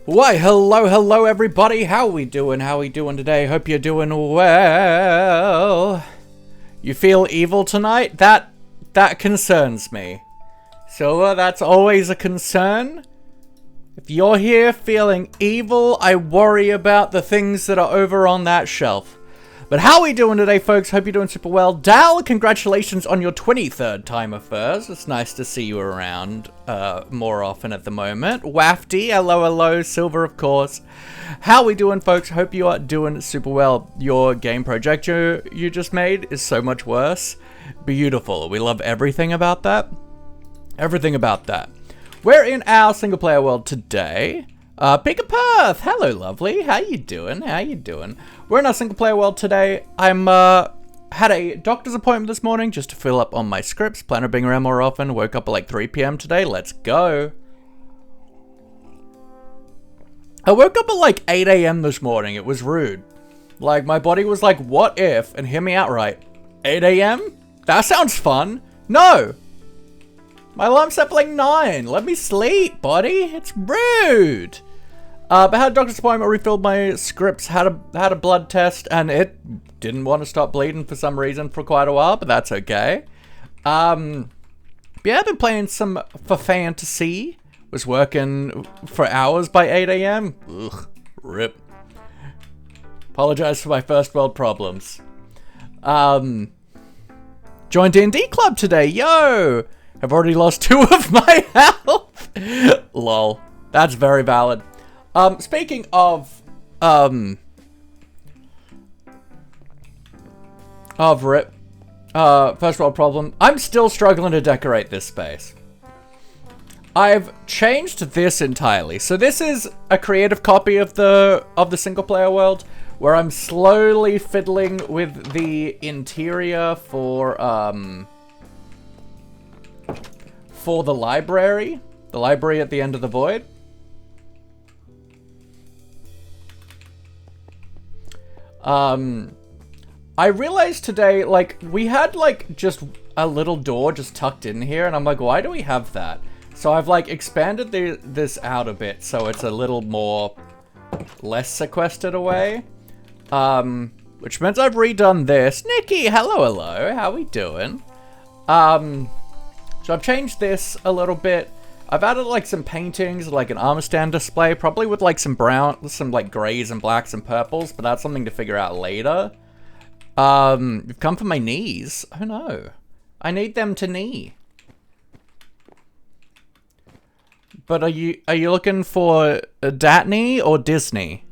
Why, hello everybody, how we doing today? Hope you're doing well. You feel evil tonight? That concerns me. So that's always a concern. If you're here feeling evil, I worry about the things that are over on that shelf. But how we doing today, folks? Hope you're doing super well. Dal, congratulations on your 23rd time affairs. It's nice to see you around more often at the moment. Wafty, hello. Silver, of course. How we doing, folks? Hope you are doing super well. Your game project you just made is so much worse. Beautiful. We love everything about that. Everything about that. We're in our single player world today. Pika Perth, hello lovely, how you doing? We're in our single player world today. Had a doctor's appointment this morning just to fill up on my scripts. Plan on being around more often. Woke up at like 3 p.m. today, let's go. I woke up at like 8 a.m. this morning, it was rude. Like my body was like, what if, and hear me out right, 8 a.m.? That sounds fun. No! My alarm's set for like 9. Let me sleep, buddy. It's rude. But had a doctor's appointment, refilled my scripts, had a blood test, and it didn't want to stop bleeding for some reason for quite a while, but that's okay. Yeah, I've been playing some for fantasy. Was working for hours by 8 a.m. Ugh, rip. Apologize for my first world problems. Joined D&D club today, yo! I've already lost 2 of my health. Lol. That's very valid. Speaking of rip, first world problem, I'm still struggling to decorate this space. I've changed this entirely. So this is a creative copy of the single player world where I'm slowly fiddling with the interior for the library at the end of the void. I realized today, like, we had, like, just a little door just tucked in here, and I'm like, why do we have that? So I've, like, expanded this out a bit so it's a little more less sequestered away. Which means I've redone this. Nikki, hello, how we doing? So I've changed this a little bit. I've added like some paintings, like an armor stand display, probably with like some like grays and blacks and purples, but that's something to figure out later. You've come for my knees. Oh no. I need them to knee. But are you looking for Datney or Disney?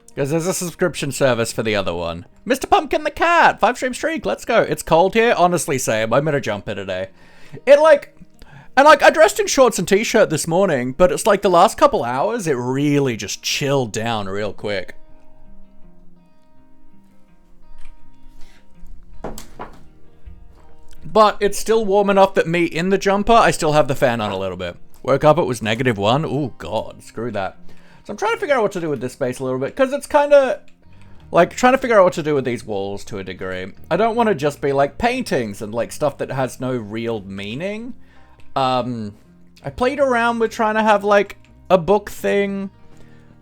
Because there's a subscription service for the other one. Mr. Pumpkin the Cat! 5-stream streak, let's go. It's cold here? Honestly, same. I'm gonna jump it today. I dressed in shorts and t-shirt this morning, but it's like the last couple hours, it really just chilled down real quick. But it's still warm enough that me in the jumper, I still have the fan on a little bit. Woke up, it was -1. Oh god, screw that. So I'm trying to figure out what to do with this space a little bit, because it's kind of like trying to figure out what to do with these walls to a degree. I don't want to just be like paintings and like stuff that has no real meaning. I played around with trying to have like a book thing.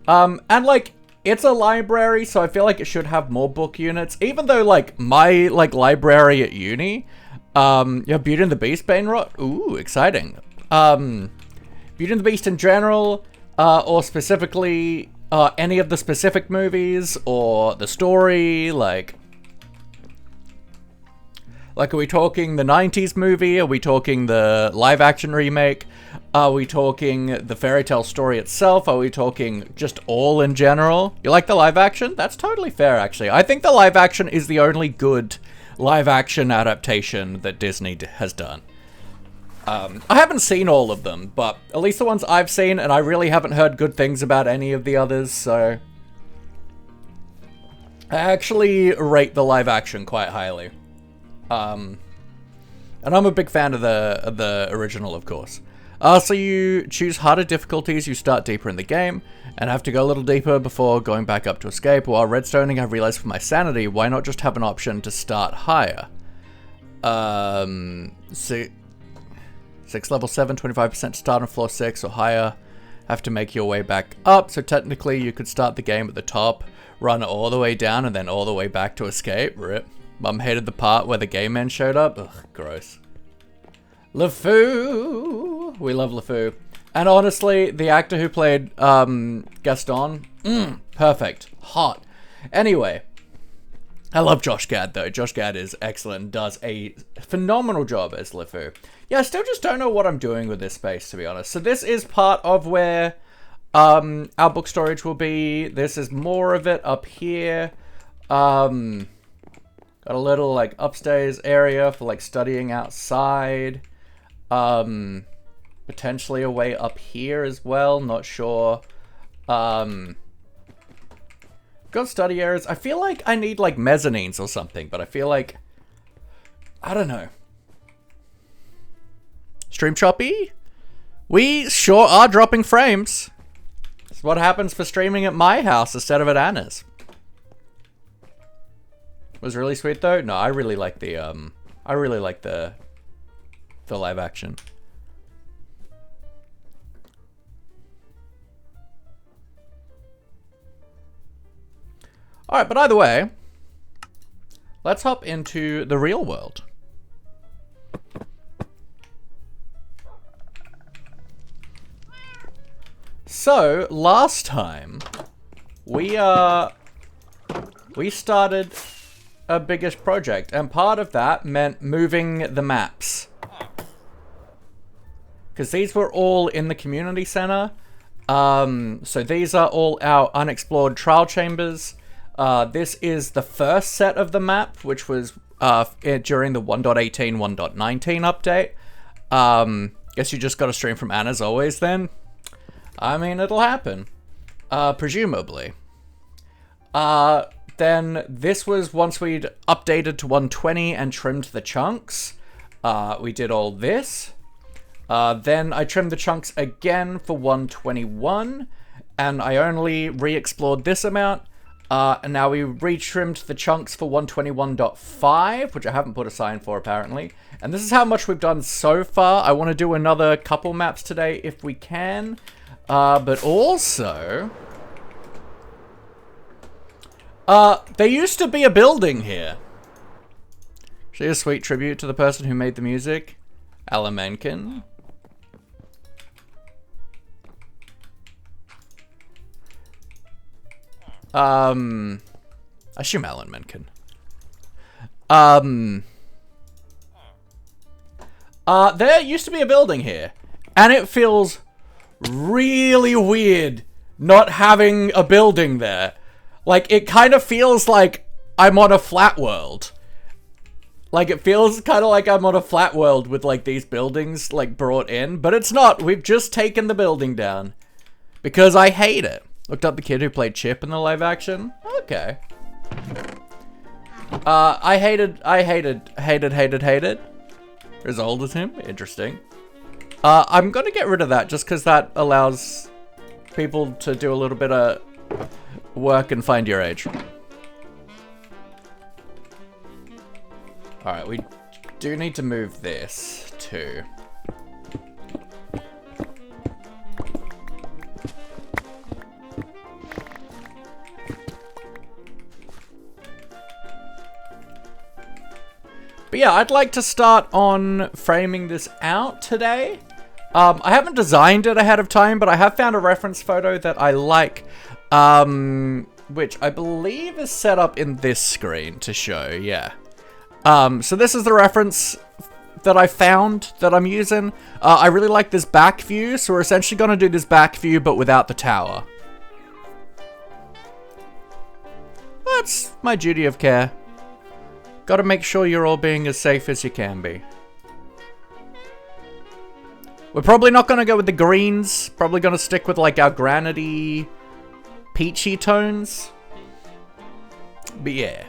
And like it's a library, so I feel like it should have more book units, even though like my like library at uni, yeah, Beauty and the Beast, Bainrot. Ooh, exciting. Beauty and the Beast in general, or specifically any of the specific movies or the story, like are we talking the 90s movie? Are we talking the live action remake? Are we talking the fairy tale story itself? Are we talking just all in general? You like the live action? That's totally fair, actually. I think the live action is the only good live action adaptation that Disney has done. I haven't seen all of them, but at least the ones I've seen, and I really haven't heard good things about any of the others, so I actually rate the live action quite highly. And I'm a big fan of the original, of course. So you choose harder difficulties, you start deeper in the game, and have to go a little deeper before going back up to escape. While redstoning, I've realized for my sanity, why not just have an option to start higher? So 6 level 7, 25% to start on floor 6 or higher. Have to make your way back up. So technically you could start the game at the top, run all the way down, and then all the way back to escape. Rip. Mum hated the part where the gay men showed up. Ugh, gross. LeFou! We love LeFou. And honestly, the actor who played Gaston, perfect. Hot. Anyway, I love Josh Gad though. Josh Gad is excellent and does a phenomenal job as LeFou. Yeah, I still just don't know what I'm doing with this space, to be honest. So this is part of where our book storage will be. This is more of it up here. Got a little like upstairs area for like studying outside. Potentially a way up here as well, not sure. Got study areas. I feel like I need like mezzanines or something, but I feel like, I don't know. Stream Choppy? We sure are dropping frames. It's what happens for streaming at my house instead of at Anna's. Was really sweet though? No, I really like the live action. Alright, but either way, let's hop into the real world. So, last time, we started a biggest project, and part of that meant moving the maps. Because these were all in the community center. So these are all our unexplored trial chambers. This is the first set of the map, which was during the 1.18, 1.19 update. Guess you just got to stream from Anna's always then. I mean, it'll happen. Presumably. Then this was once we'd updated to 120 and trimmed the chunks. We did all this. Then I trimmed the chunks again for 121. And I only re-explored this amount. And now we retrimmed the chunks for 121.5, which I haven't put a sign for apparently. And this is how much we've done so far. I want to do another couple maps today if we can. But also, there used to be a building here. Actually, a sweet tribute to the person who made the music, Alan Menken. I assume Alan Menken. There used to be a building here, and it feels really weird not having a building there. Like, it kind of feels like I'm on a flat world. Like, it feels kind of like I'm on a flat world with, like, these buildings, like, brought in. But it's not. We've just taken the building down. Because I hate it. Looked up the kid who played Chip in the live action. Okay. I hated. As old as him? Interesting. I'm gonna get rid of that just because that allows people to do a little bit of work and find your age. Alright, we do need to move this too. But yeah, I'd like to start on framing this out today. I haven't designed it ahead of time, but I have found a reference photo that I like, which I believe is set up in this screen to show, yeah. So this is the reference that I found that I'm using. I really like this back view, so we're essentially going to do this back view, but without the tower. That's my duty of care. Gotta make sure you're all being as safe as you can be. We're probably not gonna go with the greens. Probably gonna stick with like our granity, peachy tones. But yeah.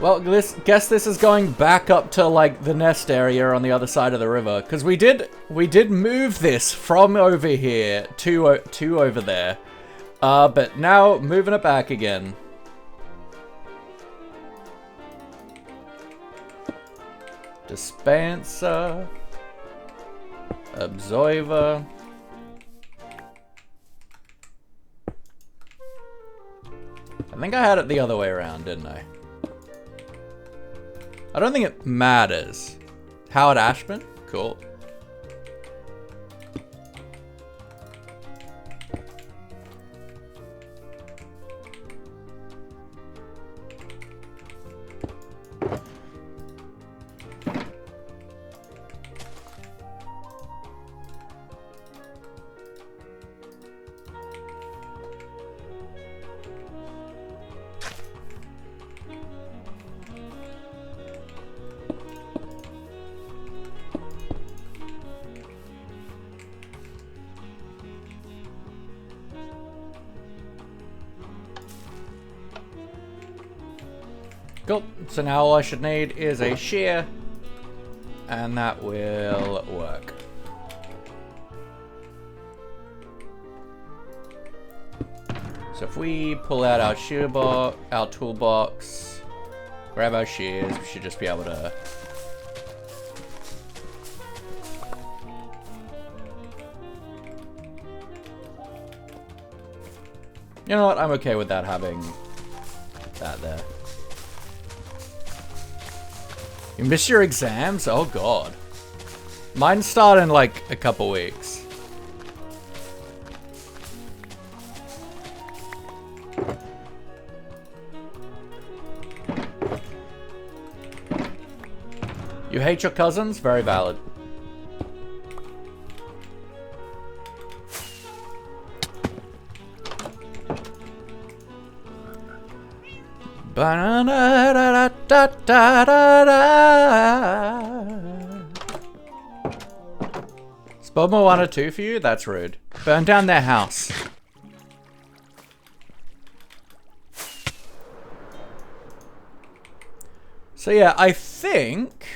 Well, guess this is going back up to like the nest area on the other side of the river, because we did move this from over here to over there. But now moving it back again. Dispenser. Observer. I think I had it the other way around, didn't I? I don't think it matters. Howard Ashman? Cool. Cool. So now all I should need is a shear, and that will work. So if we pull out our shear box, our toolbox, grab our shears, we should just be able to. You know what? I'm okay with that having that there. You miss your exams? Oh god. Mine start in like a couple weeks. You hate your cousins? Very valid. Spelled Moana 2 for you? That's rude. Burn down their house. So yeah, I think...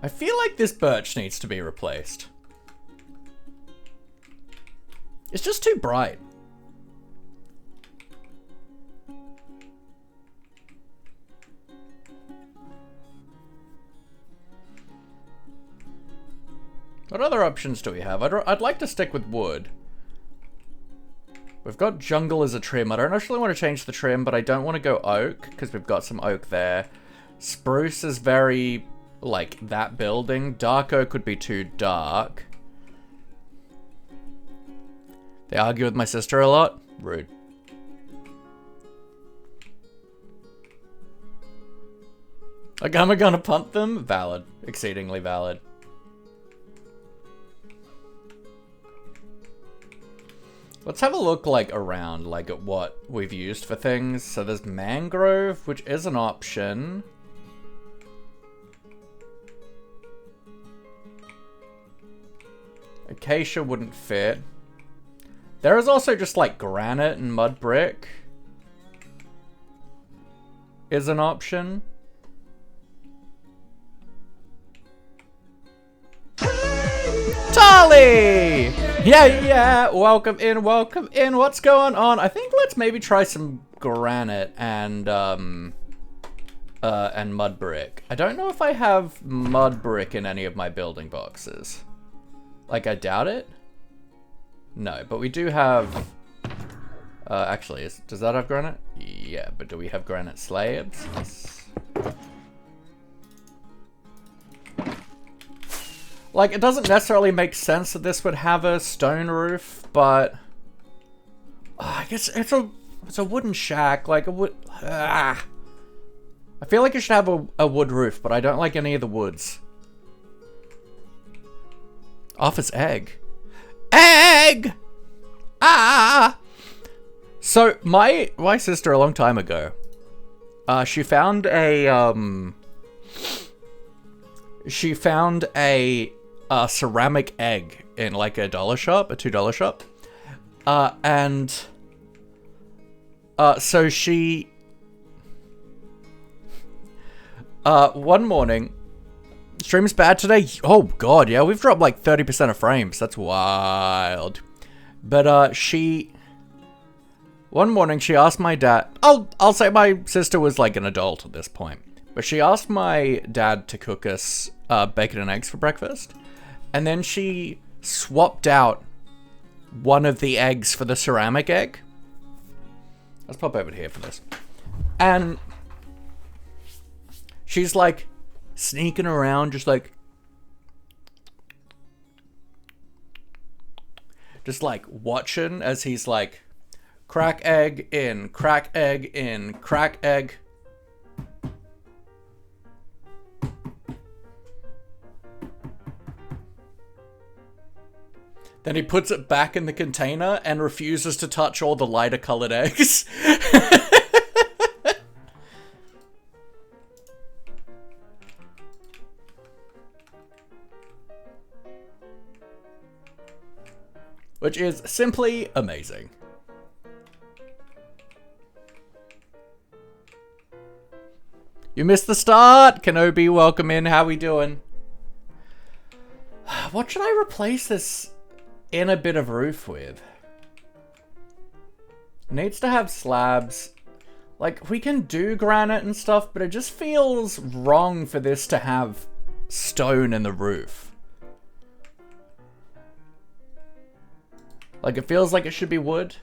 I feel like this birch needs to be replaced. It's just too bright. What other options do we have? I'd like to stick with wood. We've got jungle as a trim. I don't actually want to change the trim, but I don't want to go oak, because we've got some oak there. Spruce is very, like, that building. Dark oak would be too dark. They argue with my sister a lot? Rude. Like, am I gonna punt them? Valid. Exceedingly valid. Let's have a look, like, around, like, at what we've used for things. So there's mangrove, which is an option. Acacia wouldn't fit. There is also just, like, granite and mud brick is an option. Tali! Yeah, welcome in, welcome in. What's going on? I think let's maybe try some granite and mud brick. I don't know if I have mud brick in any of my building boxes. Like, I doubt it. No, but we do have... actually, does that have granite? Yeah, but do we have granite slabs? Yes. Like, it doesn't necessarily make sense that this would have a stone roof, but... I guess it's a wooden shack, like a wood... I feel like it should have a wood roof, but I don't like any of the woods. Office egg. Egg! Ah! So, my sister a long time ago, she found a, ceramic egg in, like, a $1 shop, a $2 shop. So she... one morning... Stream's bad today? Oh god, yeah, we've dropped like 30% of frames. That's wild. But, she... One morning she asked my dad, I'll say my sister was like an adult at this point, but she asked my dad to cook us bacon and eggs for breakfast, and then she swapped out one of the eggs for the ceramic egg. Let's pop over here for this. And she's like sneaking around, just like watching as he's like, crack egg in, crack egg in, crack egg. Then he puts it back in the container and refuses to touch all the lighter colored eggs. Which is simply amazing. You missed the start! Kenobi, welcome in. How we doing? What should I replace this inner bit of roof with? It needs to have slabs. Like, we can do granite and stuff, but it just feels wrong for this to have stone in the roof. Like, it feels like it should be wood.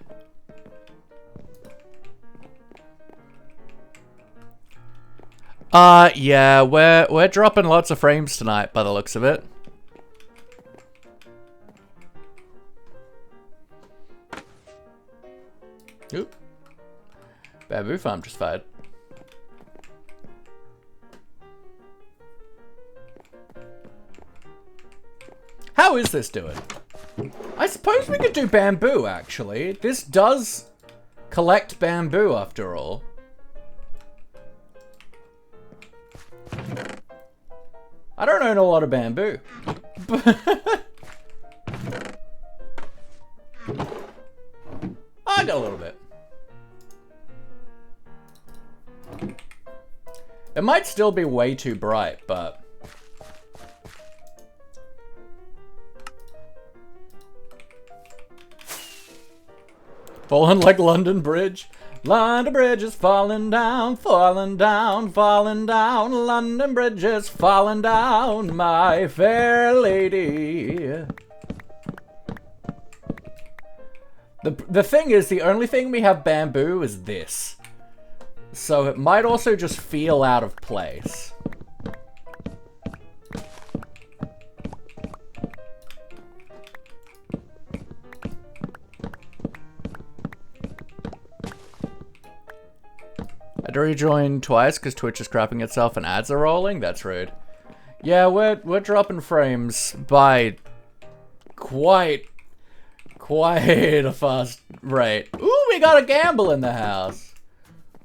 Yeah, we're dropping lots of frames tonight by the looks of it. Oop. Bamboo farm just fired. How is this doing? I suppose we could do bamboo, actually. This does collect bamboo, after all. I don't own a lot of bamboo. I got a little bit. It might still be way too bright, but... Falling like London Bridge. London Bridge is falling down, falling down, falling down. London Bridge is falling down, my fair lady. The thing is, the only thing we have bamboo is this. So it might also just feel out of place. I had to rejoin twice because Twitch is crapping itself and ads are rolling? That's rude. Yeah, we're dropping frames by quite a fast rate. Ooh, we got a gamble in the house.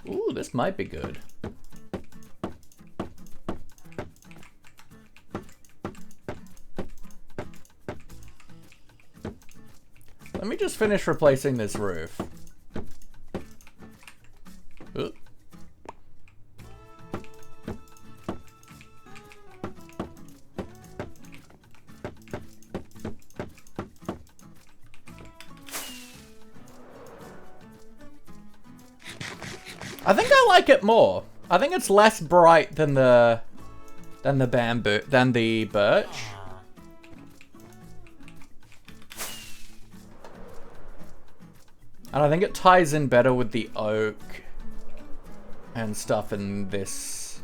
Ooh, this might be good. Let me just finish replacing this roof. Ooh. I think I like it more. I think it's less bright than the bamboo, than the birch. And I think it ties in better with the oak and stuff in this.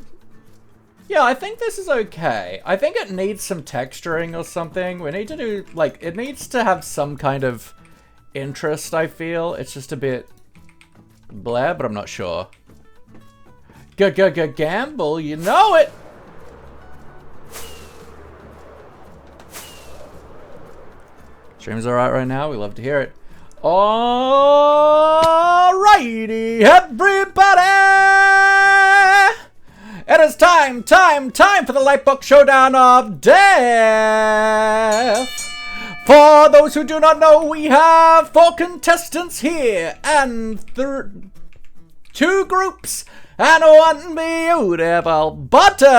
Yeah, I think this is okay. I think it needs some texturing or something. We need to do, like, it needs to have some kind of interest, I feel. It's just a bit blah, but I'm not sure. Gamble, you know it! Stream's alright right now, we love to hear it. Alrighty, everybody! It is time for the Lightbox Showdown of Death! For those who do not know, we have 4 contestants here, and 2 groups, and 1 beautiful button.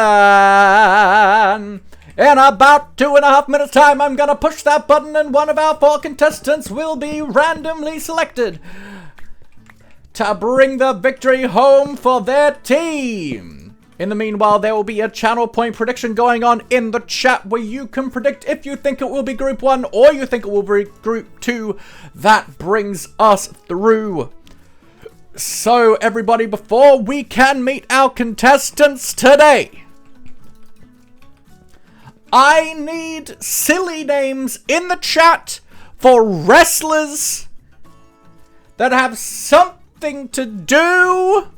In about 2.5 minutes time, I'm gonna push that button and one of our 4 contestants will be randomly selected. to bring the victory home for their team. In the meanwhile, there will be a channel point prediction going on in the chat where you can predict if you think it will be Group 1 or you think it will be Group 2. That brings us through. So, everybody, before we can meet our contestants today, I need silly names in the chat for wrestlers that have something to do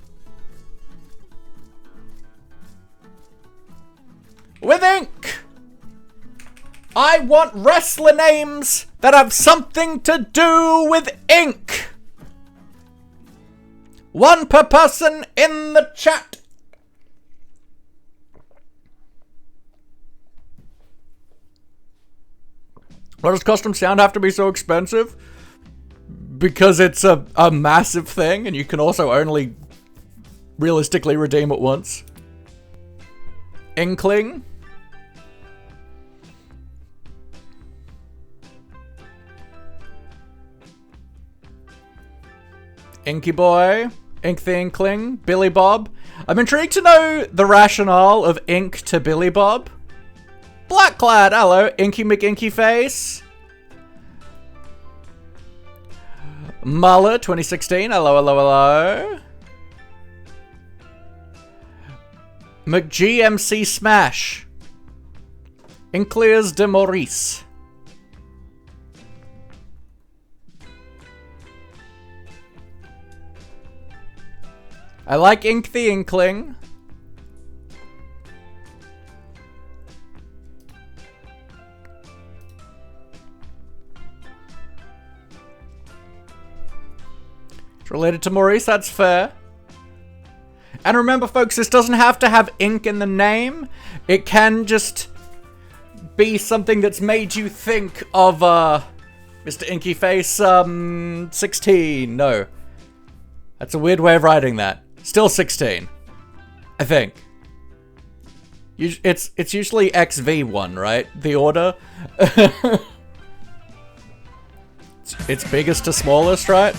with ink. I want wrestler names that have something to do with ink. One per person in the chat. Why does custom sound have to be so expensive? Because it's a massive thing and you can also only realistically redeem it once. Inkling. Inky Boy. Ink the Inkling. Billy Bob. I'm intrigued to know the rationale of Ink to Billy Bob. Blackclad, hello. Inky McInky Face. Muller 2016, hello, hello, hello. McGMC Smash. Inkliers de Maurice. I like Ink the Inkling. It's related to Maurice, that's fair. And remember, folks, this doesn't have to have ink in the name. It can just be something that's made you think of, Mr. Inky Face, 16. No. That's a weird way of writing that. Still 16. I think. It's usually XV1, right? The order. It's biggest to smallest, right?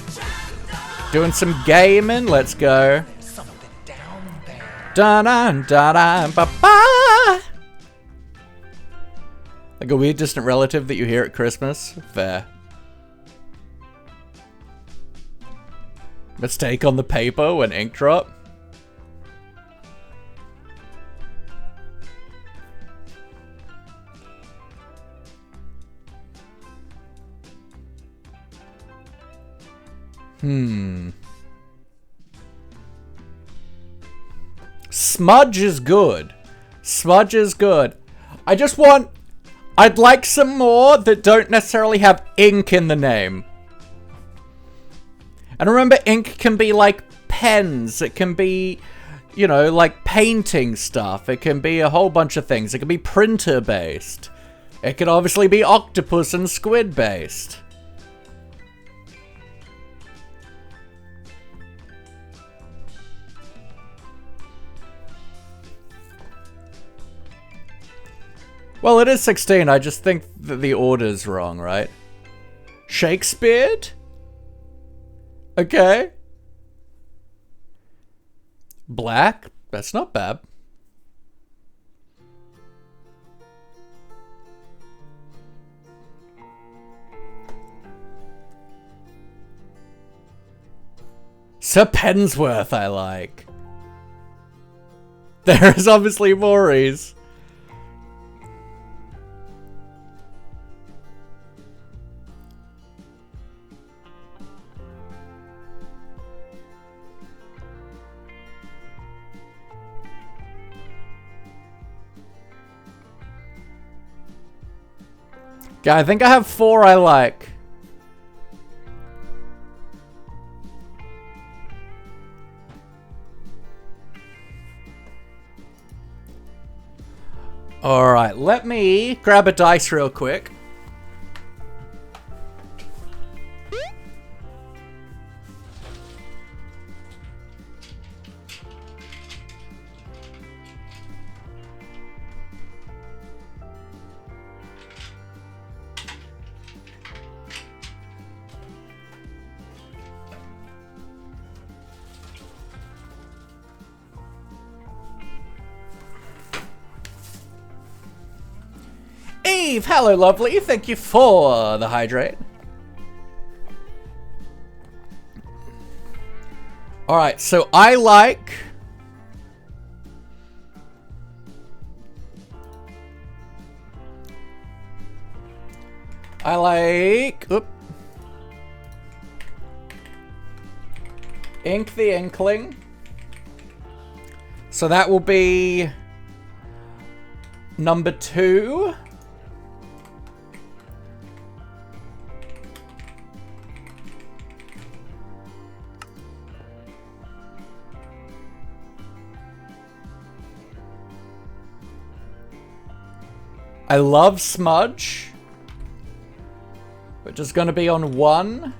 Doing some gaming. Let's go. Dun-dun-dun-dun, ba-ba! Like a weird distant relative that you hear at Christmas? Fair. Mistake on the paper when ink drop? Smudge is good. Smudge is good. I'd like some more that don't necessarily have ink in the name. And remember, ink can be like pens. It can be, you know, like painting stuff. It can be a whole bunch of things. It can be printer based. It could obviously be octopus and squid based. Well, it is 16. I just think that the order's wrong, right? Shakespeare? Okay. Black? That's not bad. Sir Pensworth, I like. There is obviously Maurice. Yeah, I think I have 4 I like. Alright, let me grab a dice real quick. Eve, hello lovely, thank you for the hydrate. Alright, so I like... Oop. Ink the Inkling. So that will be number 2. I love Smudge, which is going to be on 1.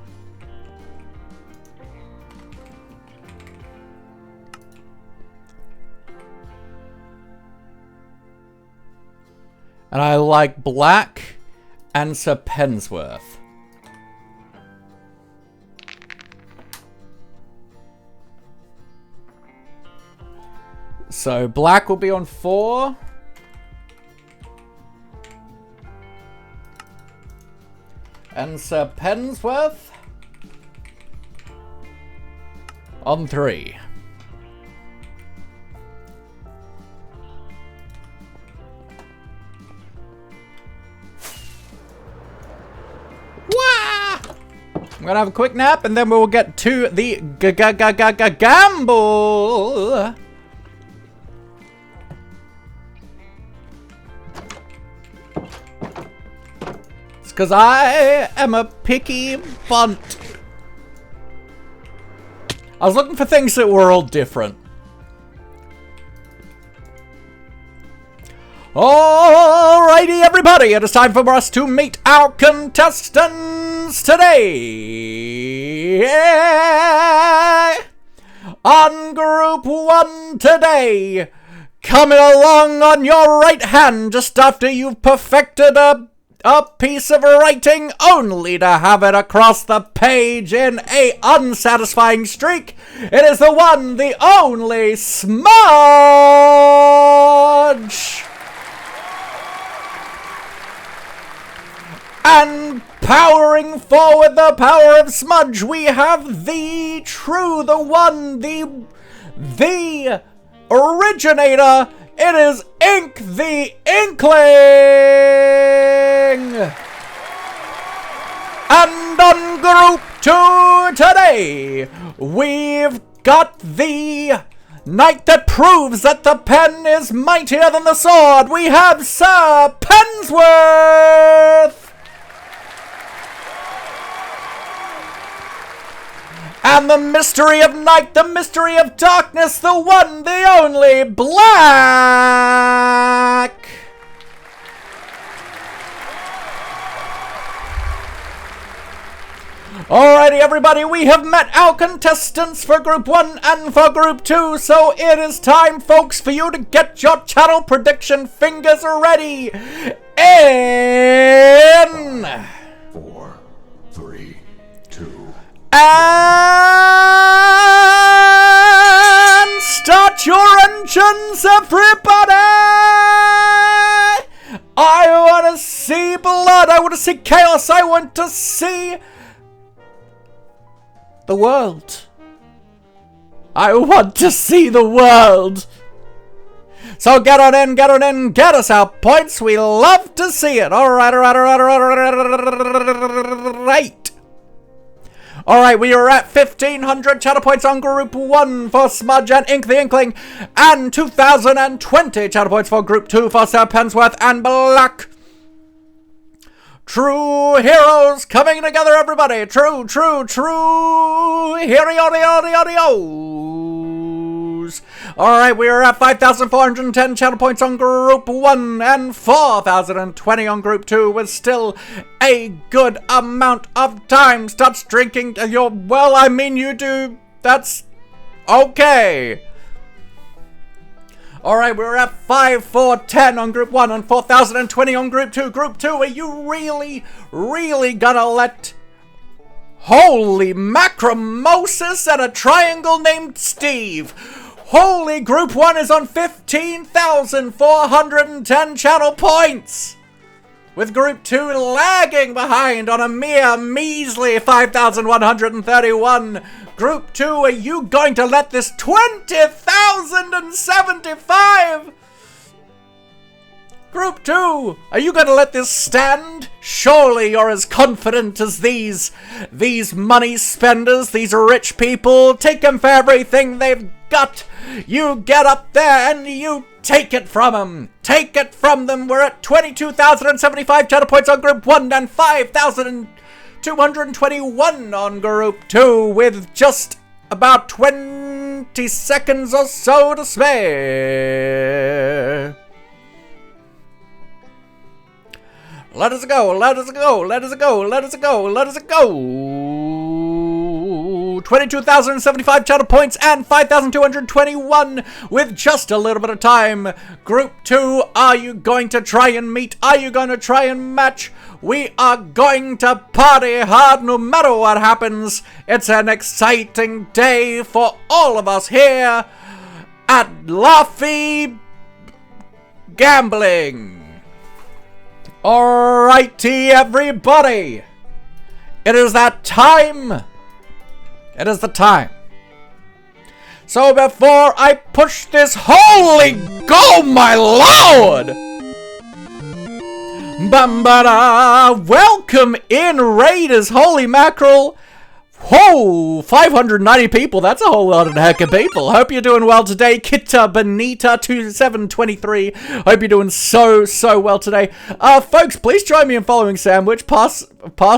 And I like Black and Sir Pensworth. So Black will be on 4. And Sir Pensworth on 3. I'm gonna have a quick nap and then we'll get to the gamble. It's because I am a picky bunt. I was looking for things that were all different. Alrighty, everybody, it is time for us to meet our contestants today. On Group 1 today, coming along on your right hand just after you've perfected a piece of writing only to have it across the page in a unsatisfying streak. It is the one, the only Smudge. And powering forward the power of Smudge, we have the true, the one, the originator. It is Ink the Inkling! And on Group 2 today, we've got the knight that proves that the pen is mightier than the sword. We have Sir Pensworth! And the mystery of night, the mystery of darkness, the one, the only Black! Alrighty, everybody, we have met our contestants for Group 1 and for Group 2, so it is time, folks, for you to get your channel prediction fingers ready. In 4, 3, 2. And start your engines, everybody! I want to see blood, I want to see chaos, I want to see the world. I want to see the world. So get on in, get us our points. We love to see it. Alright. Alright, we are at 1,500 channel points on Group 1 for Smudge and Ink the Inkling, and 2,020 channel points for Group 2 for Sir Pensworth and Black. True heroes coming together, everybody. True. Heroes. Alright, we are at 5,410 channel points on Group 1 and 4,020 on Group 2 with still a good amount of time. Start drinking your... Well, I mean, you do. That's okay. Alright, we're at 5,410 on Group 1 and 4,020 on Group 2. Group 2, are you really gonna let... Holy macromosis and a triangle named Steve. Holy, Group 1 is on 15,410 channel points. with Group 2 lagging behind on a mere measly 5,131. Group 2, are you going to let this 20,075? Group 2, are you going to let this stand? Surely you're as confident as these money spenders, these rich people. Take them for everything they've got. You get up there and you take it from them. Take it from them. We're at 22,075 channel points on Group 1 and 5,221 on Group 2 with just about 20 seconds or so to spare. Let us go, let us go, let us go, let us go, let us go. 22,075 channel points and 5,221 with just a little bit of time. Group 2, are you going to try and meet? Are you going to try and match? We are going to party hard no matter what happens. It's an exciting day for all of us here at Laffy Gambling. Alrighty, everybody. It is that time. It is the time. So before I push this, holy go, my lord! Bambada! Welcome in, Raiders, holy mackerel! Whoa, 590 people, that's a whole lot of heck of people. Hope you're doing well today. Kita Benita 2723. Hope you're doing so well today. Folks, please join me in following Sandwich. Pass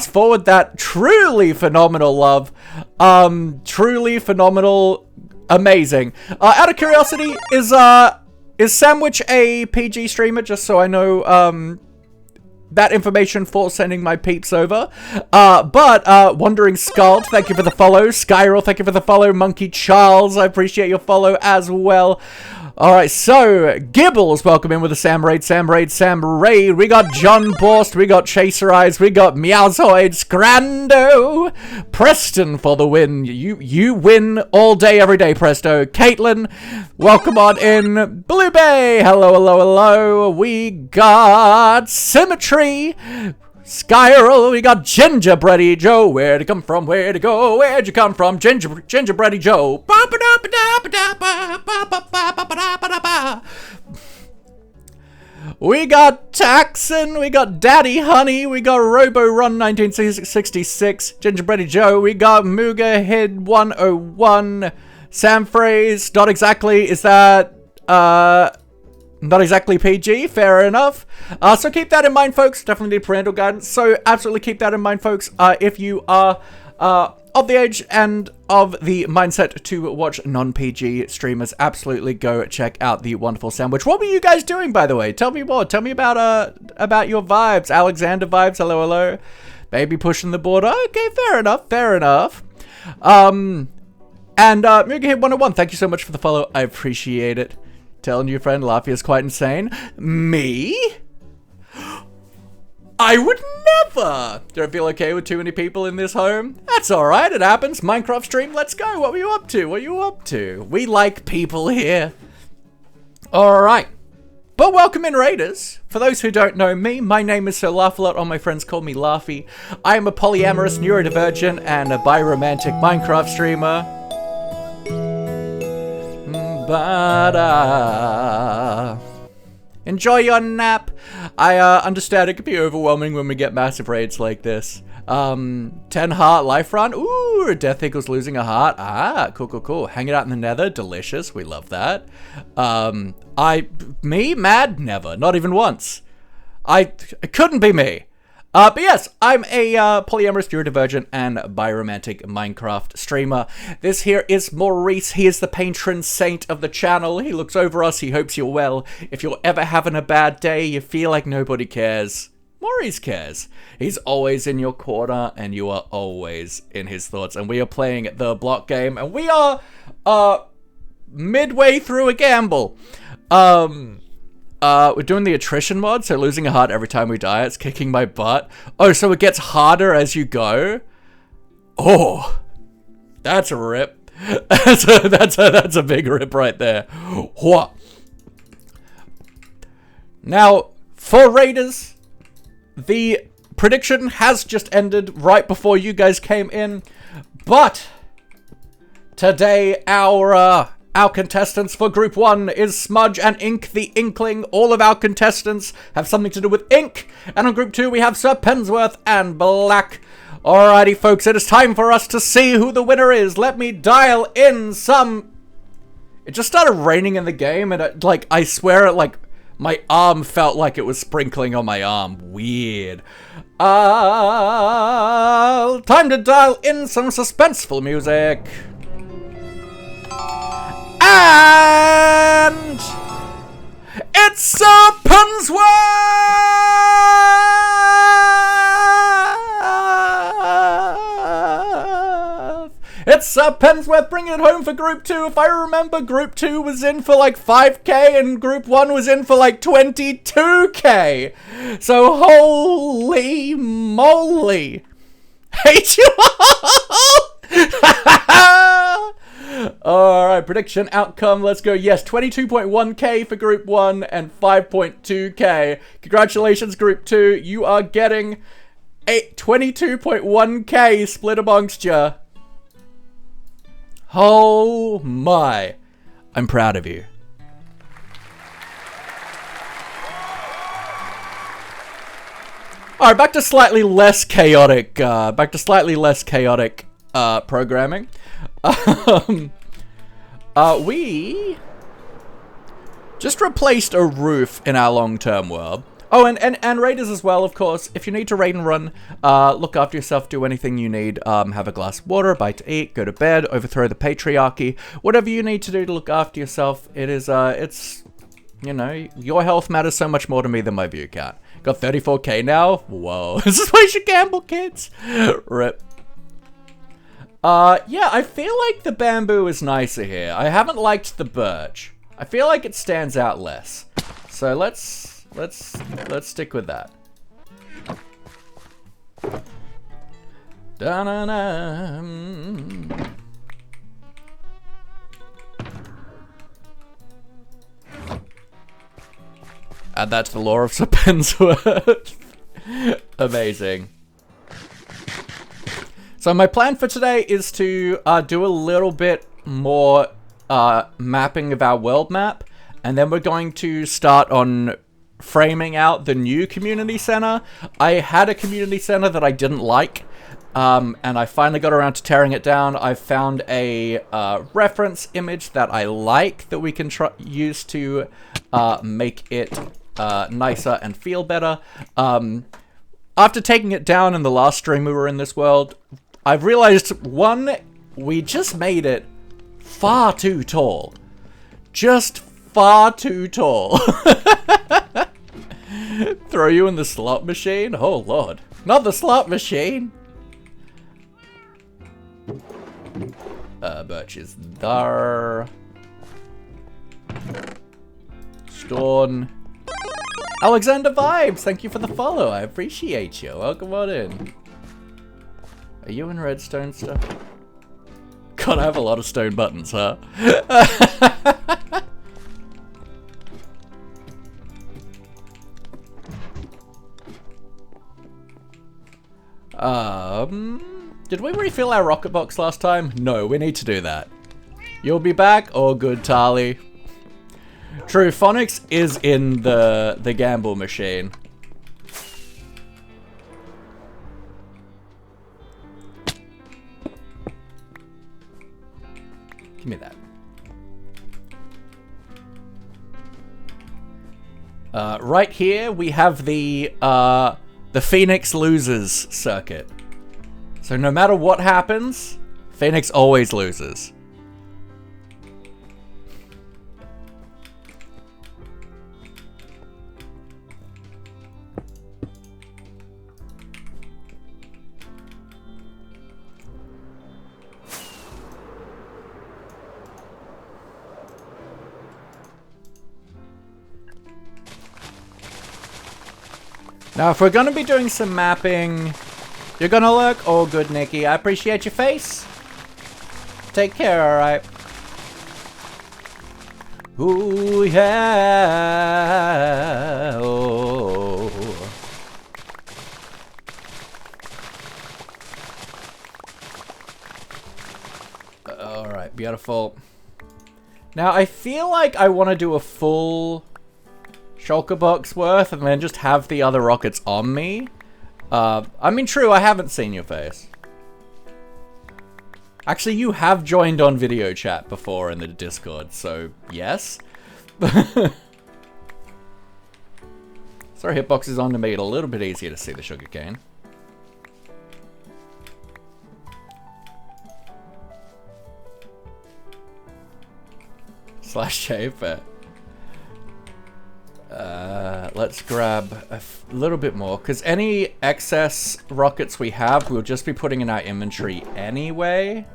forward that truly phenomenal love. Truly phenomenal, amazing. Out of curiosity, is Sandwich a PG streamer? Just so I know, that information for sending my peeps over. Wandering Skull, thank you for the follow. Skyroll, thank you for the follow. Monkey Charles, I appreciate your follow as well. Alright, so, Gibbles, welcome in with the Sam Raid. We got John Borst, we got Chaser Eyes, we got Meowzoid, Scrando, Preston for the win. You win all day, every day, Presto. Caitlin, welcome on in. Blue Bay, hello. We got Symmetry, Skyroll, we got Gingerbready Joe. Where'd it come from? Where'd it go? Where'd you come from? Gingerbready Joe. We got Taxon, we got Daddy Honey, we got Robo Run 1966, Gingerbready Joe, we got Muga Head 101, Sam Phrase, not exactly, is that, not exactly PG, fair enough. So keep that in mind, folks. Definitely need parental guidance. So absolutely keep that in mind, folks. If you are of the age and of the mindset to watch non-PG streamers, absolutely go check out the wonderful Sandwich. What were you guys doing, by the way? Tell me more. Tell me about your vibes. Alexander vibes. Hello. Baby pushing the border. Okay, fair enough. And Muga Hit 101. Thank you so much for the follow. I appreciate it. Telling your friend Laffy is quite insane. Me? I would never! Don't feel okay with too many people in this home? That's alright, it happens. Minecraft stream, let's go. What were you up to? We like people here. Alright. But welcome in, Raiders. For those who don't know me, my name is Sir Laughalot. All my friends call me Laffy. I am a polyamorous, neurodivergent, and a biromantic Minecraft streamer. Enjoy your nap. I understand it could be overwhelming when we get massive raids like this. 10 heart life run. Ooh, Death equals losing a heart. Ah, cool. Hanging out in the nether. Delicious. We love that. Me? Mad? Never. Not even once. It couldn't be me. But yes, I'm a polyamorous, neurodivergent, and biromantic Minecraft streamer. This here is Maurice. He is the patron saint of the channel. He looks over us. He hopes you're well. If you're ever having a bad day, you feel like nobody cares, Maurice cares. He's always in your corner, and you are always in his thoughts. And we are playing the block game, and we are midway through a gamble. We're doing the attrition mod, so losing a heart every time we die. It's kicking my butt. Oh, so it gets harder as you go? Oh, that's a rip. that's a big rip right there. What? Now, for Raiders, the prediction has just ended right before you guys came in, but today our contestants for Group 1 is Smudge and Ink the Inkling. All of our contestants have something to do with ink. And on Group 2 we have Sir Pensworth and Black. Alrighty folks, it is time for us to see who the winner is. Let me dial in some... It just started raining in the game and I swear my arm felt like it was sprinkling on my arm. Weird. Time to dial in some suspenseful music. And it's Sir Pensworth! It's Sir Pensworth bringing it home for Group 2. If I remember, Group 2 was in for like 5k and Group 1 was in for like 22k. So holy moly. Hate you all! Alright, prediction outcome, let's go. Yes, 22.1k for Group 1 and 5.2k. Congratulations, Group 2. You are getting a 22.1k split amongst you. Oh my. I'm proud of you. Alright, back to slightly less chaotic, programming. We just replaced a roof in our long-term world. Oh, and raiders as well, of course. If you need to raid and run, look after yourself, do anything you need. Have a glass of water, a bite to eat, go to bed, overthrow the patriarchy. Whatever you need to do to look after yourself. It is, it's, you know, your health matters so much more to me than my view count. Got 34k now? Whoa. This is why you should gamble, kids. Rip. Yeah, I feel like the bamboo is nicer here. I haven't liked the birch. I feel like it stands out less. So let's stick with that. Da-na-na. Add that to the lore of Sir Pensworth. Amazing. So my plan for today is to do a little bit more mapping of our world map, and then we're going to start on framing out the new community center. I had a community center that I didn't like, and I finally got around to tearing it down. I found a reference image that I like that we can use to make it nicer and feel better. After taking it down in the last stream we were in this world, I've realized, one, we just made it far too tall. Just far too tall. Throw you in the slot machine? Oh lord. Not the slot machine! Birch is there. Storn. Alexander Vibes, thank you for the follow. I appreciate you. Welcome on in. Are you in redstone stuff? God, I have a lot of stone buttons, huh? Did we refill our rocket box last time? No, we need to do that. You'll be back? Oh, good, Tali. True, Phonics is in the gamble machine. Give me that. Right here, we have the Phoenix loses circuit. So no matter what happens, Phoenix always loses. Now, if we're going to be doing some mapping, you're going to look all good, Nikki. I appreciate your face. Take care, alright? Ooh, yeah. Oh. Beautiful. Now, I feel like I want to do a full shulker box worth and then just have the other rockets on me. I mean, true, I haven't seen your face. Actually, you have joined on video chat before in the Discord, so yes. Sorry, hitbox is on to make it a little bit easier to see the sugarcane. Slash J, but let's grab a little bit more, because any excess rockets we have, we'll just be putting in our inventory anyway.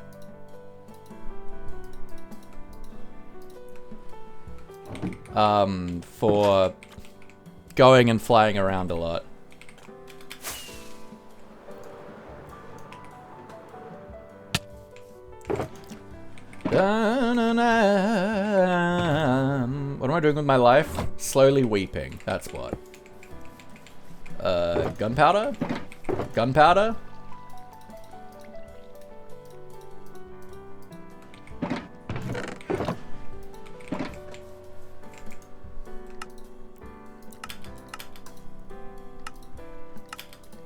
For going and flying around a lot. What am I doing with my life? Slowly weeping. That's what. Gunpowder? Gunpowder?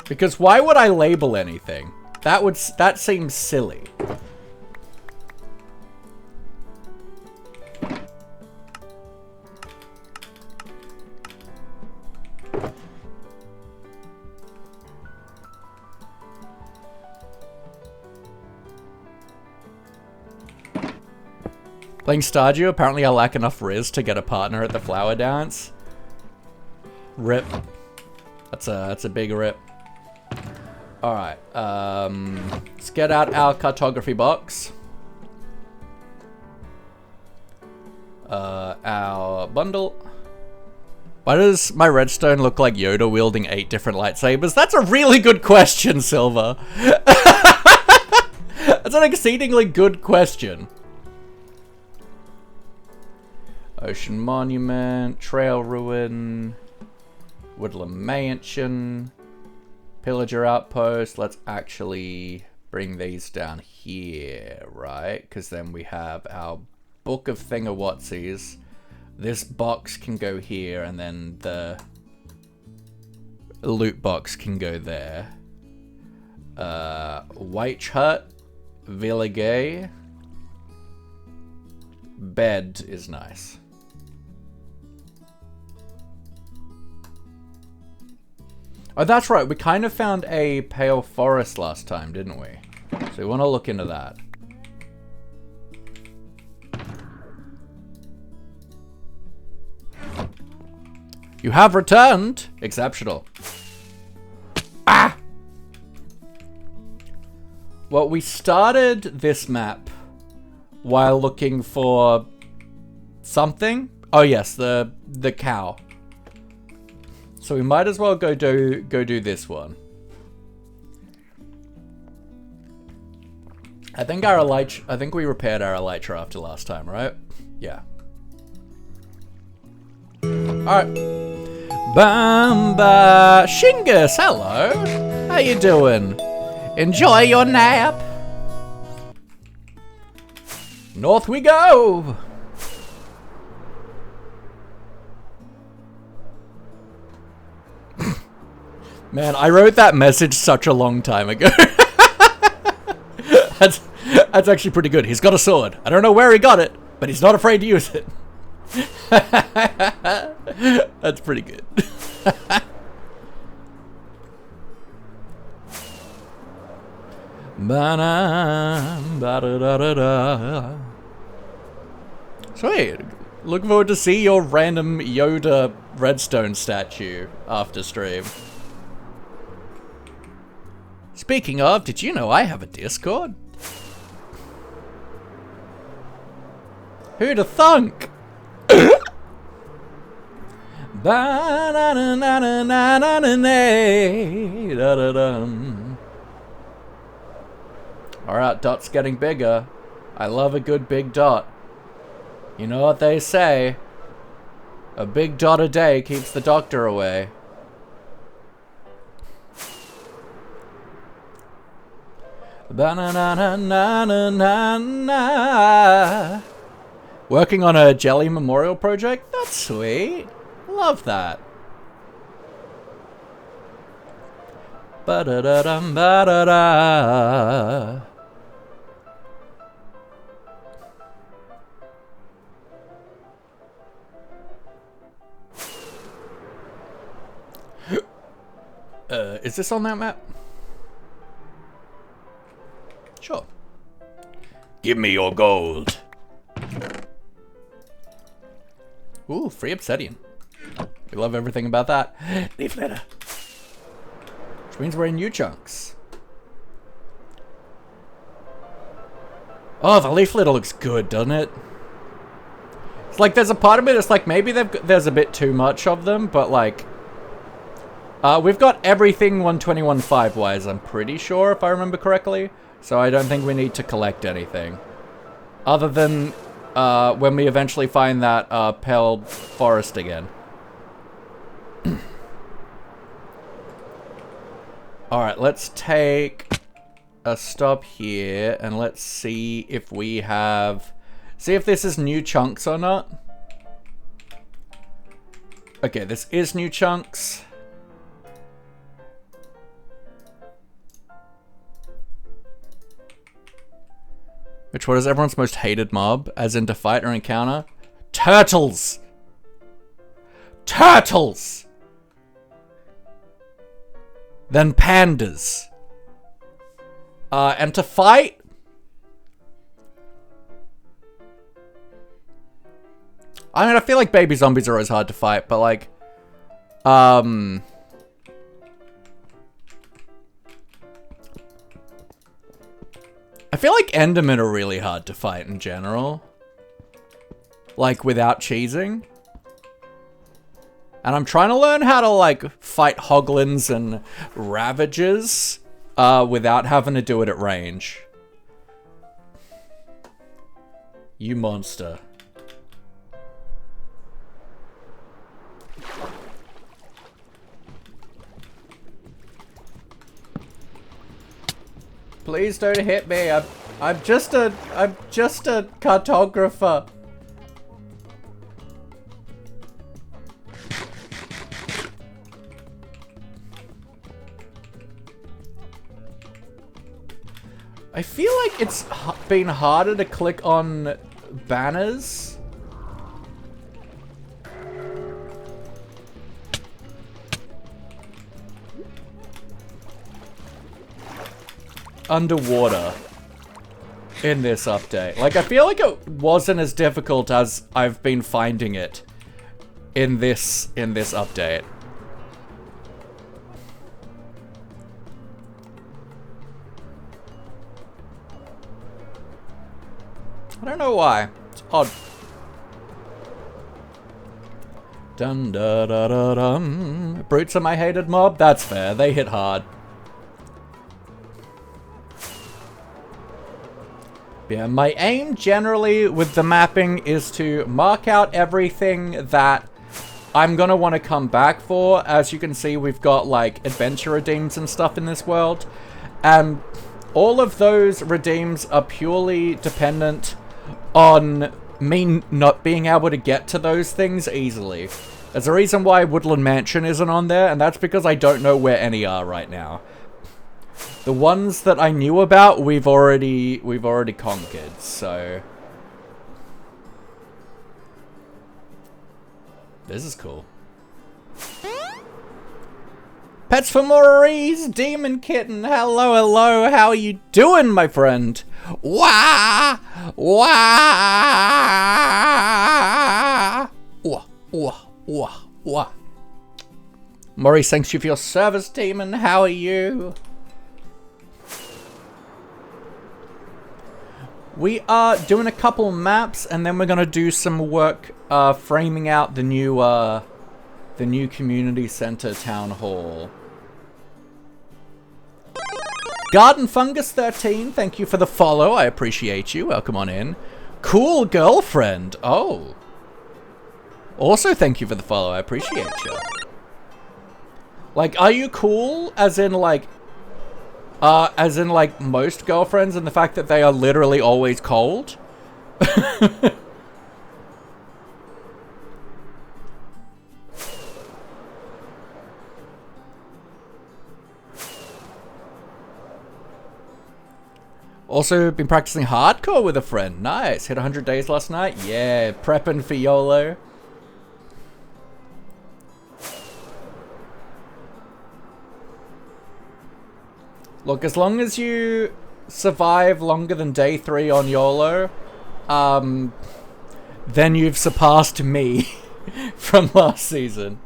Because why would I label anything? That seems silly. Playing Stardew, apparently I lack enough Riz to get a partner at the flower dance. Rip. That's a big rip. Alright, let's get out our cartography box. Our bundle. Why does my redstone look like Yoda wielding 8 different lightsabers? That's a really good question, Silver. That's an exceedingly good question. Ocean Monument, Trail Ruin, Woodland Mansion, Pillager Outpost. Let's actually bring these down here, right? Because then we have our Book of Thingawattsies. This box can go here, and then the loot box can go there. White Hut, Villa Gay. Bed is nice. Oh, that's right. We kind of found a pale forest last time, didn't we? So we want to look into that. You have returned! Exceptional. Ah! Well, we started this map while looking for something. Oh yes, the cow. So we might as well go do this one. I think we repaired our elytra after last time, right? Yeah. Alright. Bamba Shingus, hello. How you doing? Enjoy your nap. North we go. Man, I wrote that message such a long time ago. That's actually pretty good. He's got a sword. I don't know where he got it, but he's not afraid to use it. That's pretty good. Sweet. Looking forward to see your random Yoda redstone statue after stream. Speaking of, did you know I have a Discord? Who'd have thunk? Alright, dot's getting bigger. I love a good big dot. You know what they say? A big dot a day keeps the doctor away. Ba-na-na-na-na-na-na. Working on a jelly memorial project? That's sweet. Love that. Ba-da-da-dum, ba-da-da. Is this on that map? Sure. Give me your gold. Ooh, free obsidian. We love everything about that. Leaf litter. Which means we're in new chunks. Oh, the leaf litter looks good, doesn't it? It's like there's a part of me that's like maybe there's a bit too much of them, but like we've got everything 121.5 wise, I'm pretty sure, if I remember correctly. So I don't think we need to collect anything. Other than when we eventually find that pale forest again. Alright, let's take a stop here and let's see if we have... See if this is new chunks or not. Okay, this is new chunks. Which, what is everyone's most hated mob? As in to fight or encounter? Turtles! Turtles! Then pandas. And to fight? I mean, I feel like baby zombies are always hard to fight, but like... I feel like Endermen are really hard to fight in general. Like, without cheesing. And I'm trying to learn how to, like, fight Hoglins and Ravagers without having to do it at range. You monster. Please don't hit me. I'm just a cartographer. I feel like it's been harder to click on banners. Underwater in this update. Like, I feel like it wasn't as difficult as I've been finding it in this update. I don't know why. It's odd. Dun da da da dum. Brutes are my hated mob? That's fair. They hit hard. Yeah, my aim generally with the mapping is to mark out everything that I'm gonna want to come back for. As you can see, we've got like adventure redeems and stuff in this world. And all of those redeems are purely dependent on me not being able to get to those things easily. There's a reason why Woodland Mansion isn't on there, and that's because I don't know where any are right now. The ones that I knew about, we've already conquered, so... This is cool. Pets for Maurice, Demon Kitten, hello, hello, how are you doing, my friend? Wah! Wah! Wah, wah, wah, wah. Maurice, thanks you for your service, Demon, how are you? We are doing a couple maps, and then we're gonna do some work framing out the new community center town hall. Garden Fungus 13, thank you for the follow. I appreciate you. Welcome on in. Cool girlfriend. Oh. Also, thank you for the follow. I appreciate you. Like, are you cool? As in, like, As in, like, most girlfriends, and the fact that they are literally always cold. Also, been practicing hardcore with a friend. Nice. Hit 100 days last night. Yeah, prepping for YOLO. Look, as long as you survive longer than day 3 on YOLO, then you've surpassed me from last season.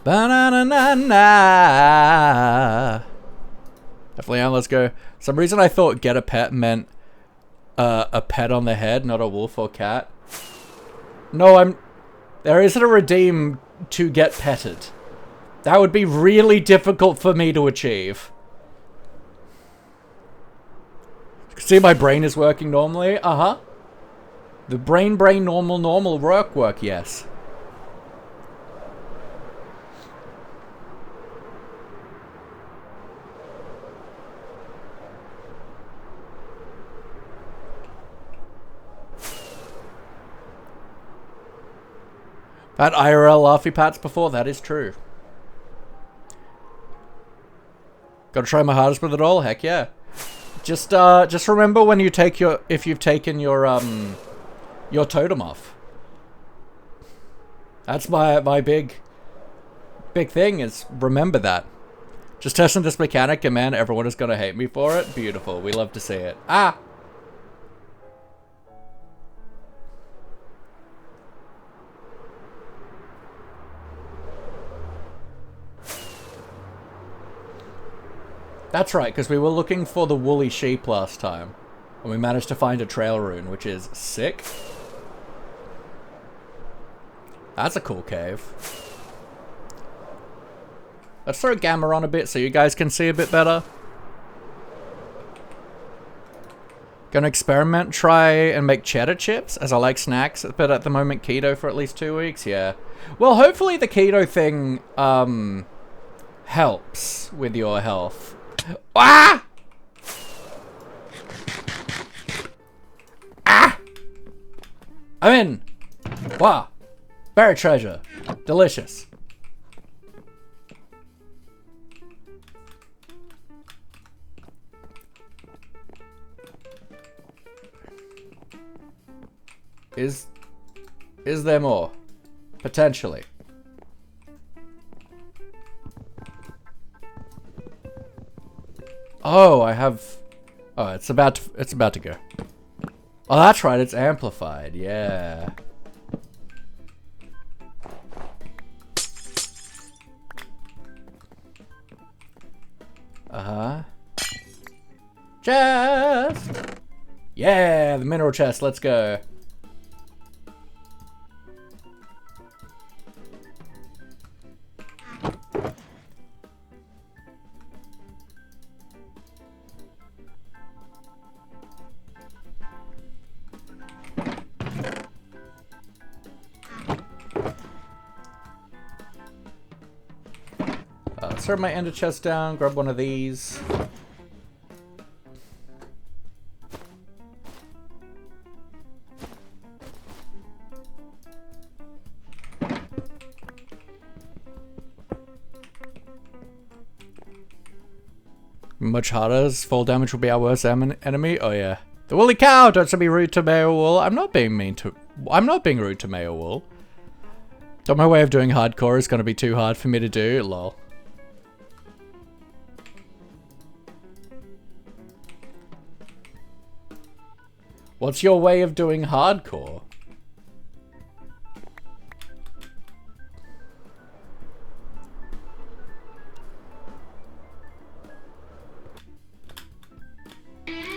Ba-na-na-na-na. Definitely on, let's go. For some reason I thought get a pet meant a pet on the head, not a wolf or cat. No, there isn't a redeem to get petted. That would be really difficult for me to achieve. See, my brain is working normally. Uh-huh. The brain normal work, yes. Had IRL Laughy Pats before, that is true. Gotta try my hardest with it all, heck yeah. Just remember when you take if you've taken your totem off. That's my big thing, is remember that. Just testing this mechanic, and man, everyone is gonna hate me for it. Beautiful, we love to see it. Ah! That's right, because we were looking for the woolly sheep last time. And we managed to find a trail rune, which is sick. That's a cool cave. Let's throw Gamma on a bit so you guys can see a bit better. Gonna experiment, try and make cheddar chips, as I like snacks, but at the moment keto for at least 2 weeks, yeah. Well, hopefully the keto thing, helps with your health. Ah! Ah! I'm in! Wow. Buried treasure. Delicious. Is there more? Potentially. Oh, I have... Oh, it's about to go. Oh, that's right, it's amplified, yeah. Uh-huh. Chest! Yeah, the mineral chest, let's go. Throw my ender chest down, grab one of these. Much harder, as fall damage will be our worst enemy. Oh yeah. The woolly cow! Don't be rude to Mayor Wool. I'm not being rude to Mayor Wool. Thought my way of doing hardcore is gonna be too hard for me to do, lol. What's your way of doing hardcore?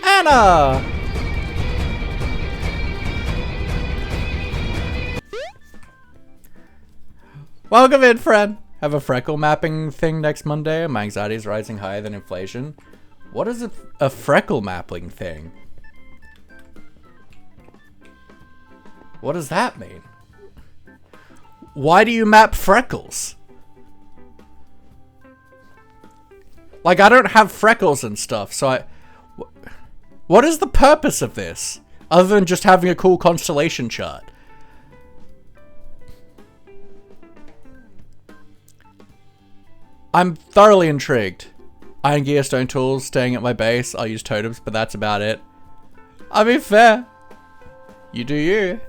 Anna! Welcome in, friend. Have a freckle mapping thing next Monday. My anxiety is rising higher than inflation. What is a freckle mapping thing? What does that mean? Why do you map freckles? Like, I don't have freckles and stuff, so what is the purpose of this? Other than just having a cool constellation chart. I'm thoroughly intrigued. Iron gear, stone tools, staying at my base. I'll use totems, but that's about it. I mean, fair. You do you.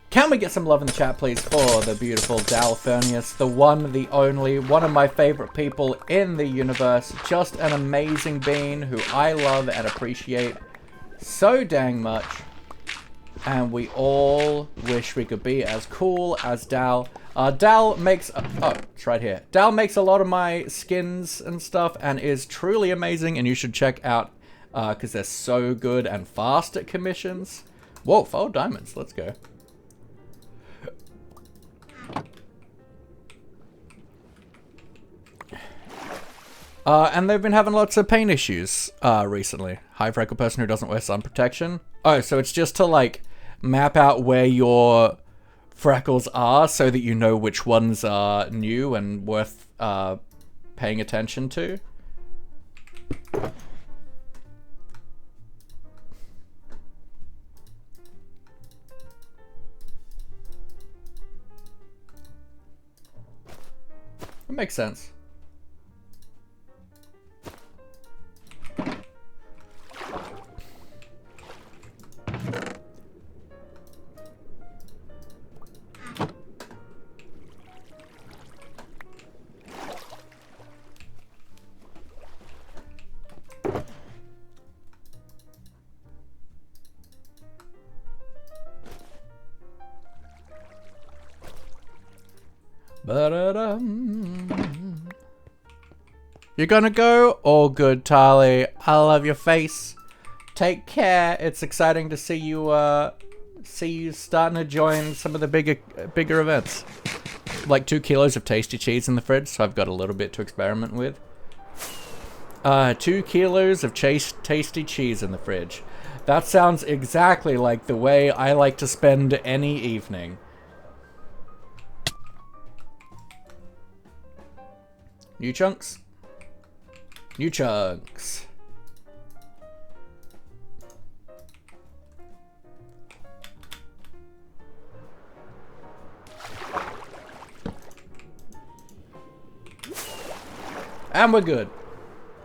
Can we get some love in the chat, please, for the beautiful Dalfernius, the one, the only, one of my favorite people in the universe, just an amazing being who I love and appreciate so dang much, and we all wish we could be as cool as Dal. Dal makes, oh, it's right here. Dal makes a lot of my skins and stuff and is truly amazing, and you should check out, because they're so good and fast at commissions. Whoa, 4 diamonds, let's go. And they've been having lots of pain issues recently. High freckle person who doesn't wear sun protection. Oh, so it's just to like map out where your freckles are so that you know which ones are new and worth paying attention to. That makes sense. You're gonna go? All good, Tali. I love your face. Take care. It's exciting to see you starting to join some of the bigger events. Like 2 kilos of tasty cheese in the fridge, so I've got a little bit to experiment with. 2 kilos of tasty cheese in the fridge. That sounds exactly like the way I like to spend any evening. New chunks. New chunks. And we're good.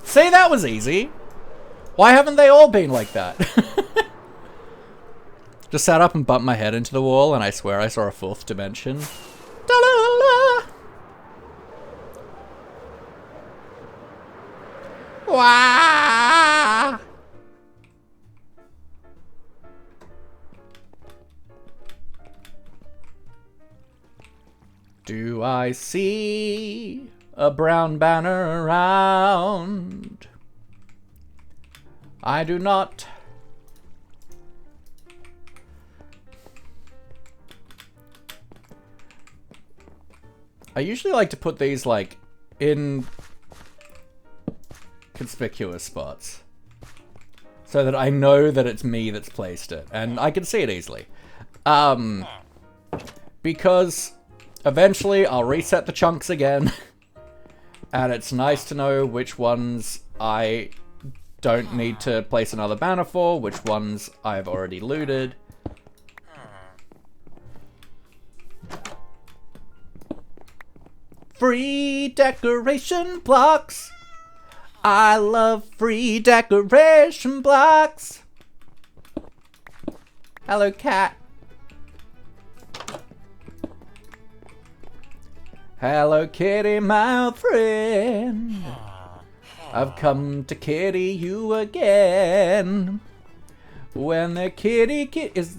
See, that was easy. Why haven't they all been like that? Just sat up and bumped my head into the wall, and I swear I saw a 4th dimension. Da-la-la-la. Wah! Do I see a brown banner around? I do not. I usually like to put these like in conspicuous spots so that I know that it's me that's placed it and I can see it easily. Because eventually I'll reset the chunks again and it's nice to know which ones I don't need to place another banner for, which ones I've already looted. Free decoration blocks. I love free decoration blocks. Hello, cat. Hello, kitty, my friend. I've come to kitty you again. When the kitty does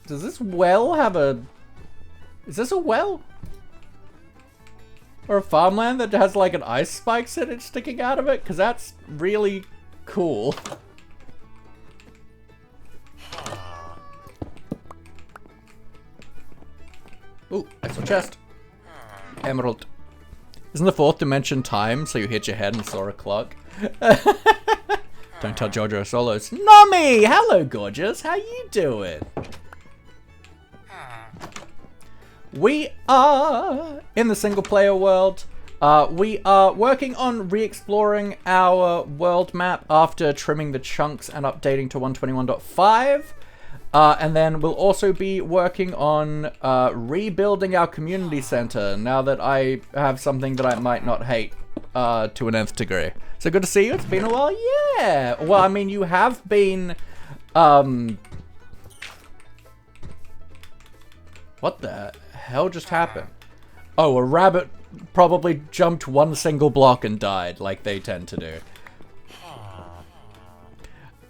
this well have a... Is this a well? Or a farmland that has like an ice spike sticking out of it? Because that's really cool. Ooh, extra chest. Emerald. Isn't the 4th dimension time, so you hit your head and saw a clock? Don't tell Jojo Solos. Nami! Hello, gorgeous. How you doing? We are in the single player world. We are working on re-exploring our world map after trimming the chunks and updating to 121.5. And then we'll also be working on rebuilding our community center now that I have something that I might not hate to an nth degree. So good to see you. It's been a while. Yeah. Well, I mean, you have been... What the hell just happened? Oh, a rabbit probably jumped one single block and died, like they tend to do.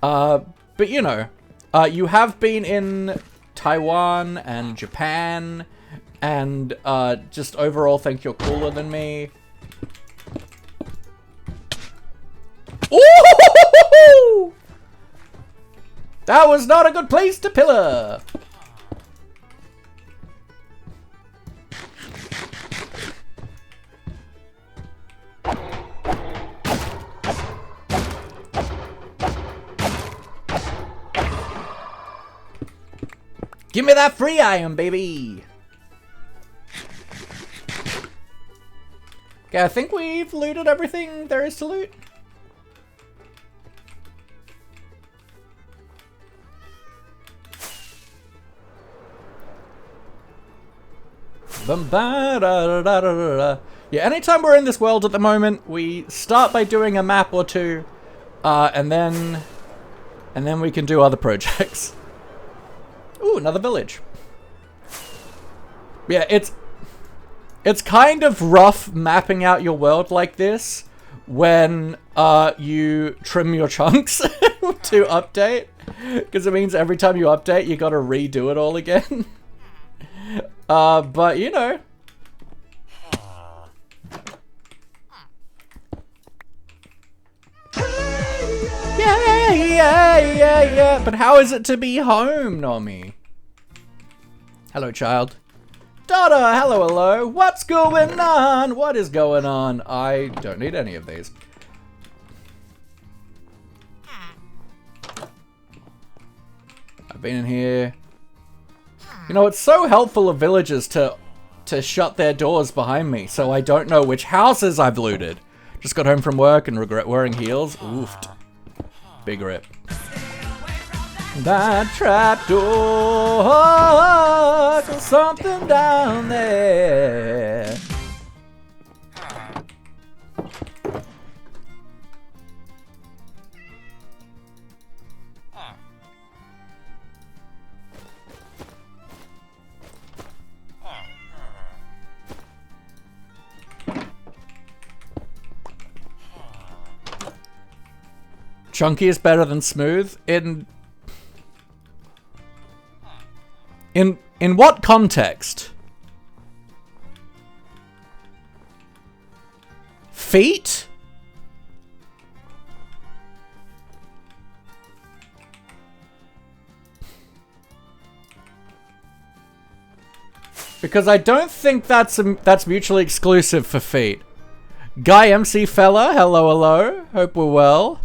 But you know, you have been in Taiwan and Japan, and just overall think you're cooler than me. Ooh! That was not a good place to pillar! Give me that free iron, baby! Okay, I think we've looted everything there is to loot. Yeah, anytime we're in this world at the moment, we start by doing a map or two, and then we can do other projects. Ooh, another village. Yeah, it's kind of rough mapping out your world like this when you trim your chunks to update, because it means every time you update, you gotta redo it all again. But you know. Yeah. But how is it to be home, Nomi? Hello, child. Dada, hello. What's going on? What is going on? I don't need any of these. I've been in here. You know, it's so helpful of villagers to shut their doors behind me, so I don't know which houses I've looted. Just got home from work and regret wearing heels. Oofed. Big rip. That trapdoor, there's something down there. Chunky is better than smooth? In what context? Feet? Because I don't think that's mutually exclusive for feet. Guy MC fella, hello. Hope we're well.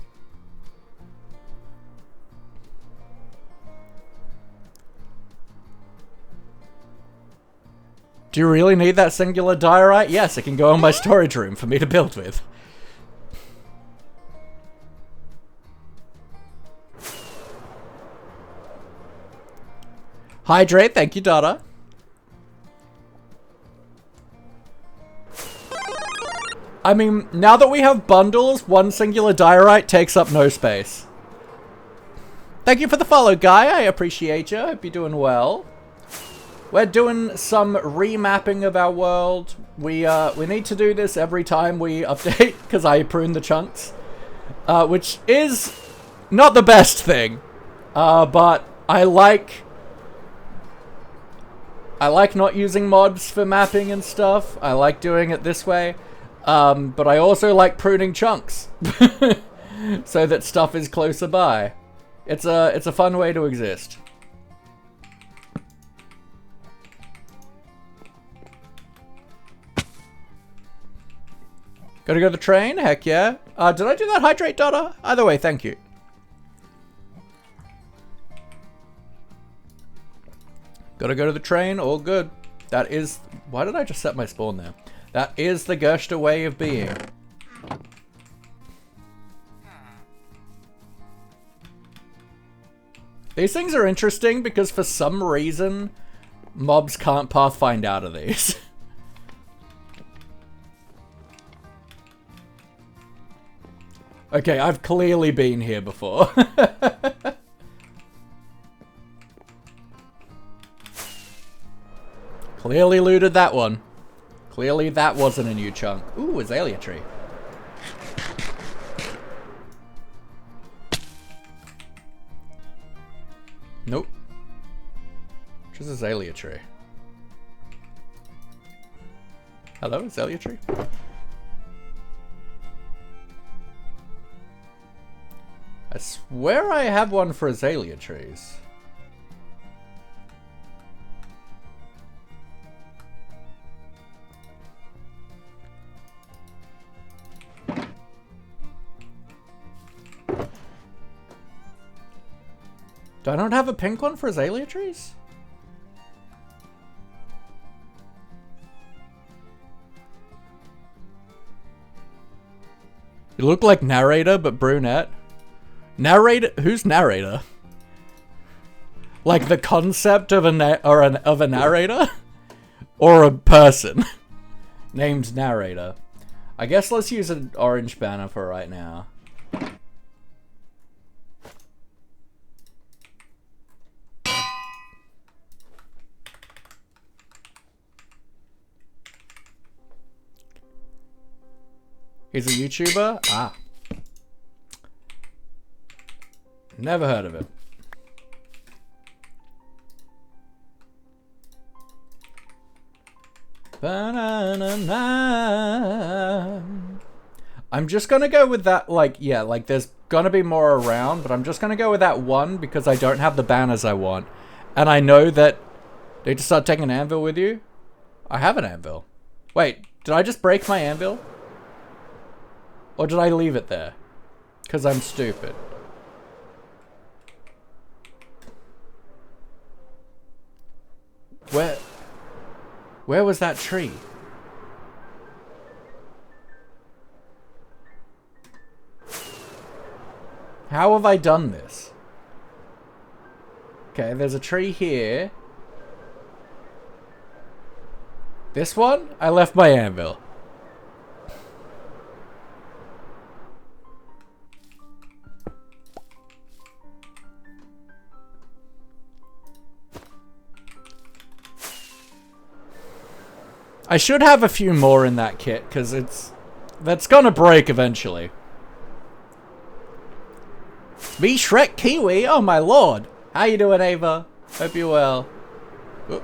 Do you really need that singular diorite? Yes, it can go in my storage room for me to build with. Hydrate, thank you, Dada. I mean, now that we have bundles, one singular diorite takes up no space. Thank you for the follow, Guy. I appreciate you. Hope you're doing well. We're doing some remapping of our world. We need to do this every time we update because I prune the chunks, which is not the best thing, but I like not using mods for mapping and stuff. I like doing it this way, but I also like pruning chunks so that stuff is closer by. It's a fun way to exist. Gotta go to the train? Heck yeah. Did I do that hydrate, Dada? Either way, thank you. Gotta go to the train? All good. That is... Why did I just set my spawn there? That is the Gerster way of being. These things are interesting because for some reason, mobs can't pathfind out of these. Okay, I've clearly been here before. Clearly looted that one. Clearly that wasn't a new chunk. Ooh, azalea tree. Nope. Just azalea tree. Hello, azalea tree? I swear I have one for azalea trees. Do I not have a pink one for azalea trees? You look like narrator, but brunette. Narrator? Who's narrator? Like the concept of a narrator? Or a person named narrator? I guess let's use an orange banner for right now. He's a YouTuber? Ah. Never heard of him. I'm just gonna go with that, like, yeah, like there's gonna be more around, but I'm just gonna go with that one because I don't have the banners I want. And I know that... Did you just start taking an anvil with you? I have an anvil. Wait, did I just break my anvil? Or did I leave it there? Because I'm stupid. Where was that tree? How have I done this? Okay, there's a tree here. This one? I left my anvil. I should have a few more in that kit, because that's gonna break eventually. Me Shrek Kiwi? Oh my lord! How you doing, Ava? Hope you're well. Oop.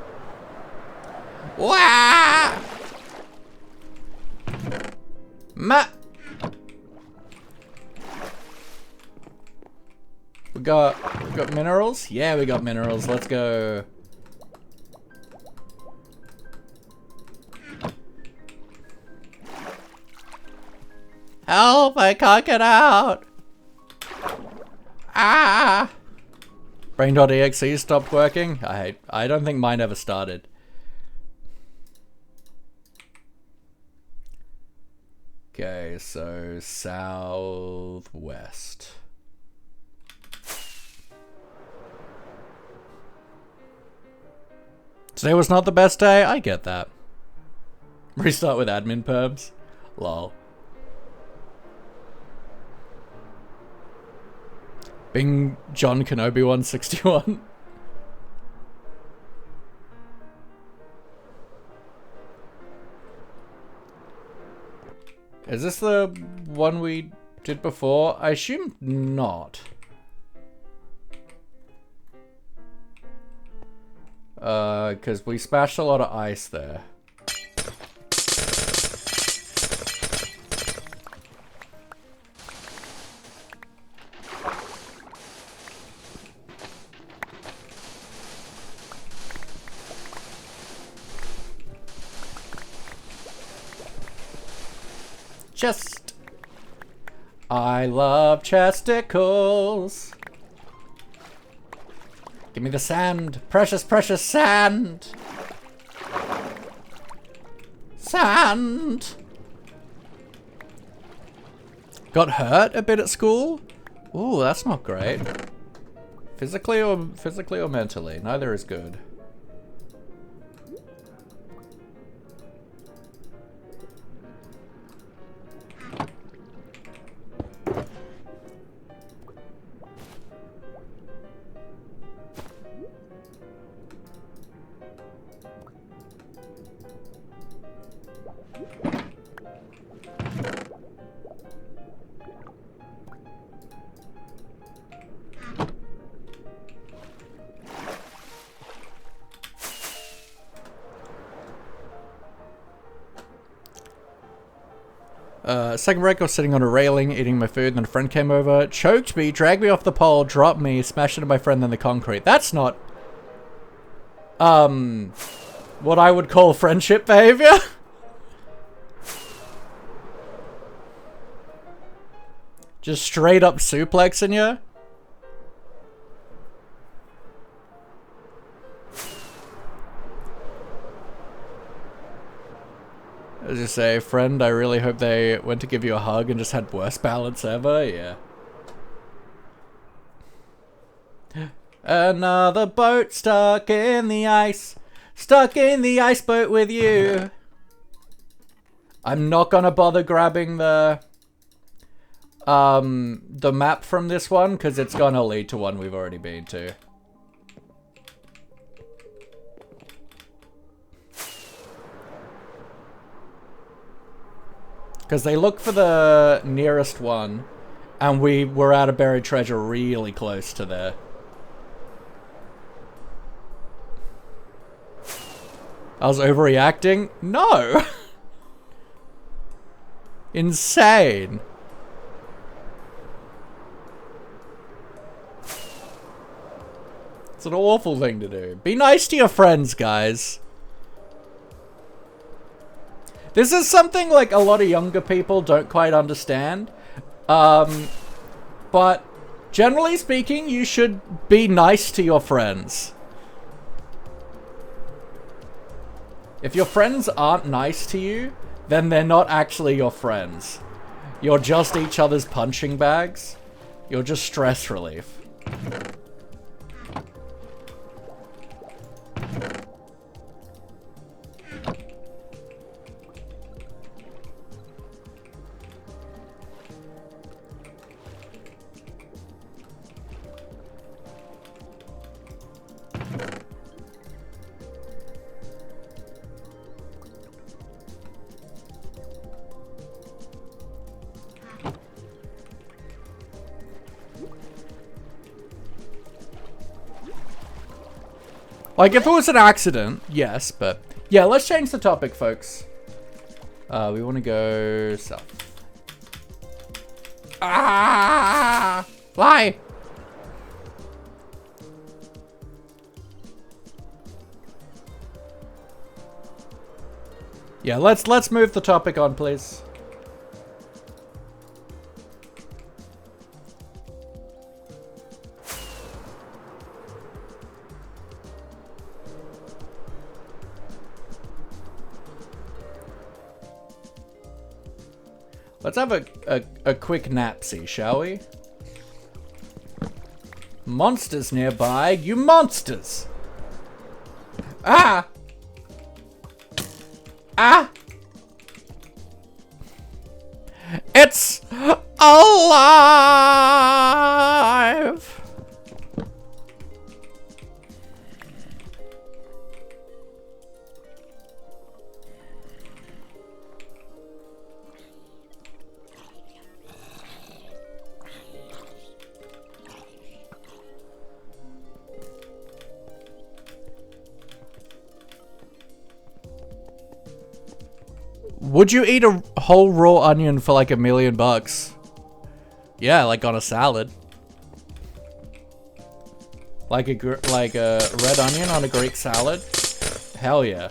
Wah! We got minerals? Yeah, we got minerals. Let's go. Help! I can't get out! Ah! Brain.exe stopped working? I don't think mine ever started. Okay, so southwest. Today was not the best day? I get that. Restart with admin perms? Lol. Bing John Kenobi 161. Is this the one we did before? I assume not. Because we smashed a lot of ice there. Chest. I love chesticles. Give me the sand. Precious, precious sand. sand. Got hurt a bit at school? Ooh, that's not great. Physically or mentally? Neither is good. Second break, I was sitting on a railing, eating my food, and then a friend came over, choked me, dragged me off the pole, dropped me, smashed into my friend, then the concrete. That's not, what I would call friendship behavior. Just straight up suplexing you. As you say, friend, I really hope they went to give you a hug and just had worst balance ever. Yeah. Another boat stuck in the ice. Stuck in the ice boat with you. I'm not gonna bother grabbing the map from this one, because it's gonna lead to one we've already been to. Because they look for the nearest one, and we were at a buried treasure really close to there. I was overreacting? No! Insane. It's an awful thing to do. Be nice to your friends, guys. This is something like a lot of younger people don't quite understand. But generally speaking, you should be nice to your friends. If your friends aren't nice to you, then they're not actually your friends. You're just each other's punching bags. You're just stress relief. Like, if it was an accident, yes, but... Yeah, let's change the topic, folks. We want to go south. Ah! Fly! Yeah, let's move the topic on, please. Let's have a quick napsy, shall we? Monsters nearby, you monsters! Ah! Ah! It's alive! Would you eat a whole raw onion for like $1 million? Yeah, like on a salad. Like a red onion on a Greek salad? Hell yeah.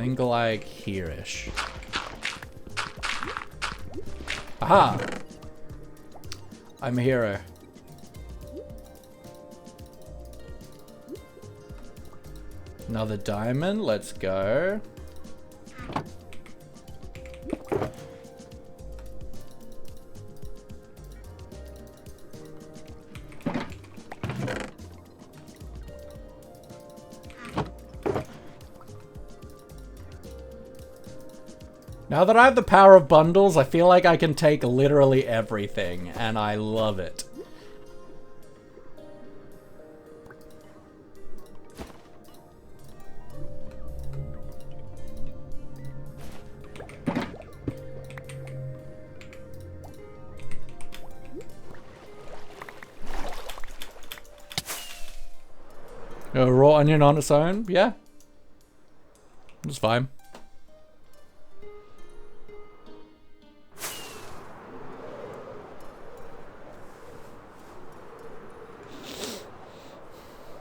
angle like here-ish. Aha! I'm a hero. Another diamond, let's go. Now that I have the power of bundles, I feel like I can take literally everything, and I love it. A raw onion on its own? Yeah. It's fine.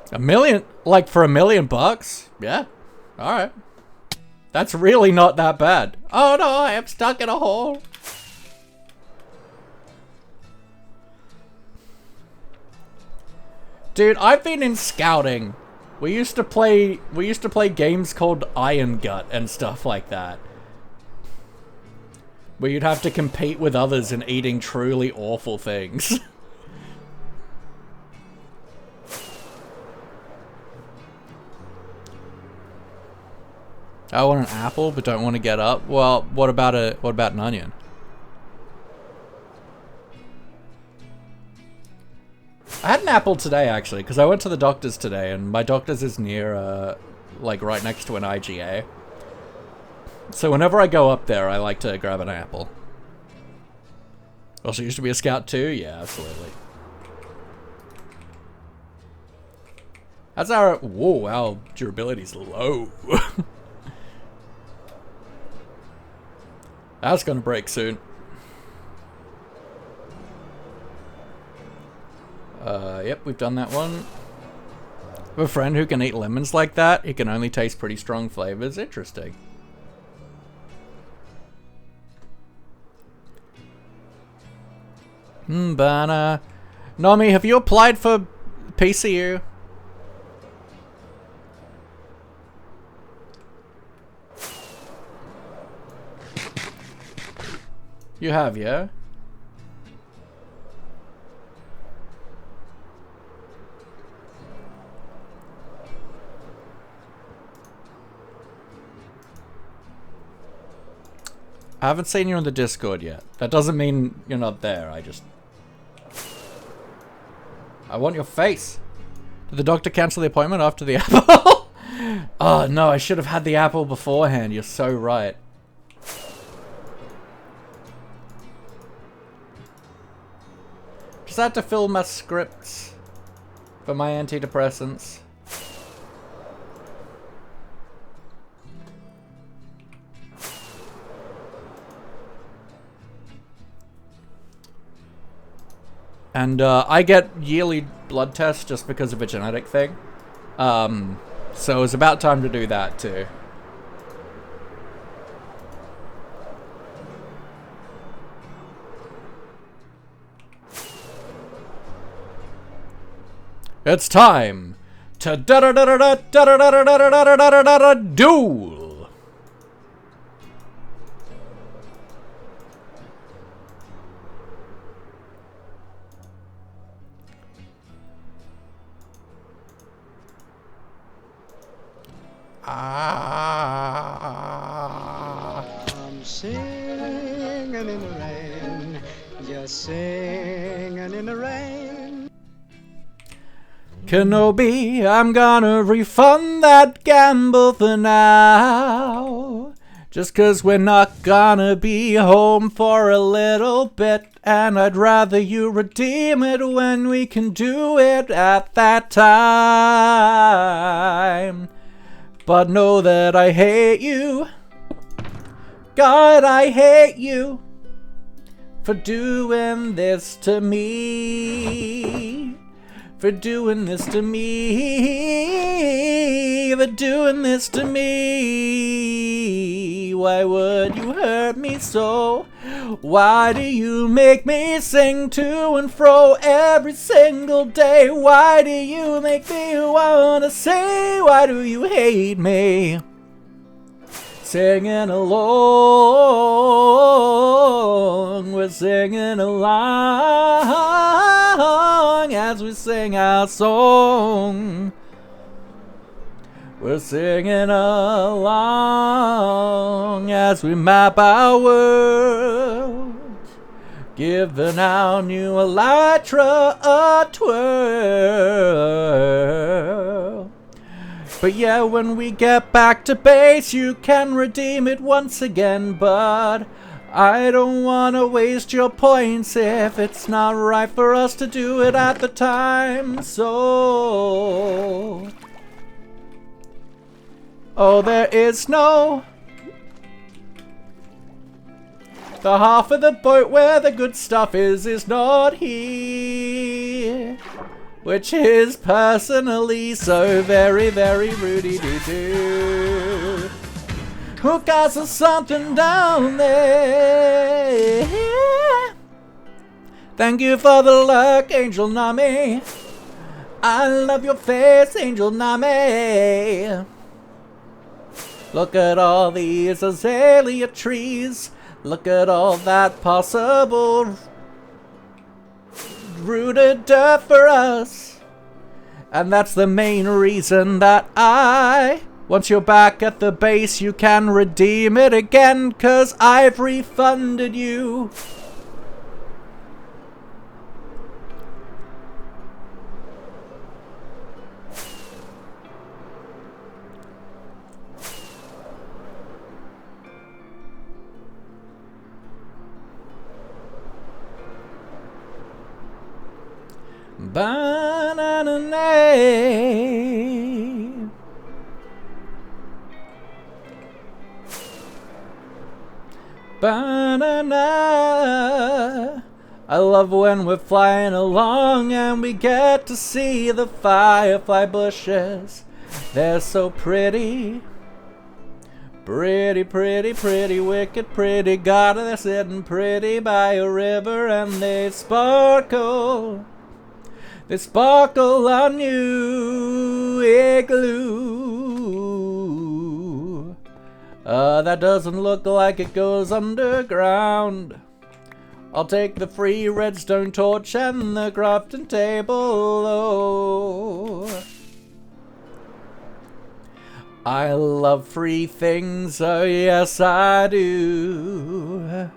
$1 million? Like for $1 million bucks? Yeah. Alright. That's really not that bad. Oh no, I am stuck in a hole. Dude, I've been in scouting. We used to play games called Iron Gut and stuff like that. Where you'd have to compete with others in eating truly awful things. I want an apple, but don't want to get up. Well, what about an onion? I had an apple today, actually, because I went to the doctor's today, and my doctor's is near, like, right next to an IGA. So whenever I go up there, I like to grab an apple. Also used to be a scout too? Yeah, absolutely. How's our... Whoa, our durability's low. That's gonna break soon. Yep, we've done that one. I have a friend who can eat lemons like that. He can only taste pretty strong flavors. Interesting. Bana. Nomi, have you applied for PCU? You have, yeah? I haven't seen you on the Discord yet. That doesn't mean you're not there, I want your face. Did the doctor cancel the appointment after the apple? Oh no, I should have had the apple beforehand. You're so right. Just had to fill my scripts for my antidepressants. And I get yearly blood tests just because of a genetic thing. So it's about time to do that too. It's time to duel. I'm singing in the rain, just singing in the rain. Kenobi, I'm gonna refund that gamble for now. Just 'cause we're not gonna be home for a little bit, and I'd rather you redeem it when we can do it at that time. But know that I hate you. God, I hate you for doing this to me. For doing this to me. For doing this to me. why would you hurt me so? Why do you make me sing to and fro every single day? Why do you make me wanna say? Why do you hate me? Singing along, we're singing along as we sing our song. We're singing along as we map our world, giving our new elytra a twirl. But yeah, when we get back to base, you can redeem it once again, but I don't wanna waste your points if it's not right for us to do it at the time, so... Oh, there is no... The half of the boat where the good stuff is not here. Which is personally so very, very Rudy-doo-doo. Who got something down there? Thank you for the luck, Angel Nami. I love your face, Angel Nami. Look at all these azalea trees. Look at all that possible rooted dirt for us. And that's the main reason that once you're back at the base, you can redeem it again, 'cause I've refunded you. Banana. Banana. I love when we're flying along and we get to see the firefly bushes. They're so pretty. Pretty, pretty, pretty, wicked pretty. God, they're sitting pretty by a river and they sparkle. They sparkle on you, igloo. That doesn't look like it goes underground. I'll take the free redstone torch and the crafting table. Oh. I love free things, oh yes I do.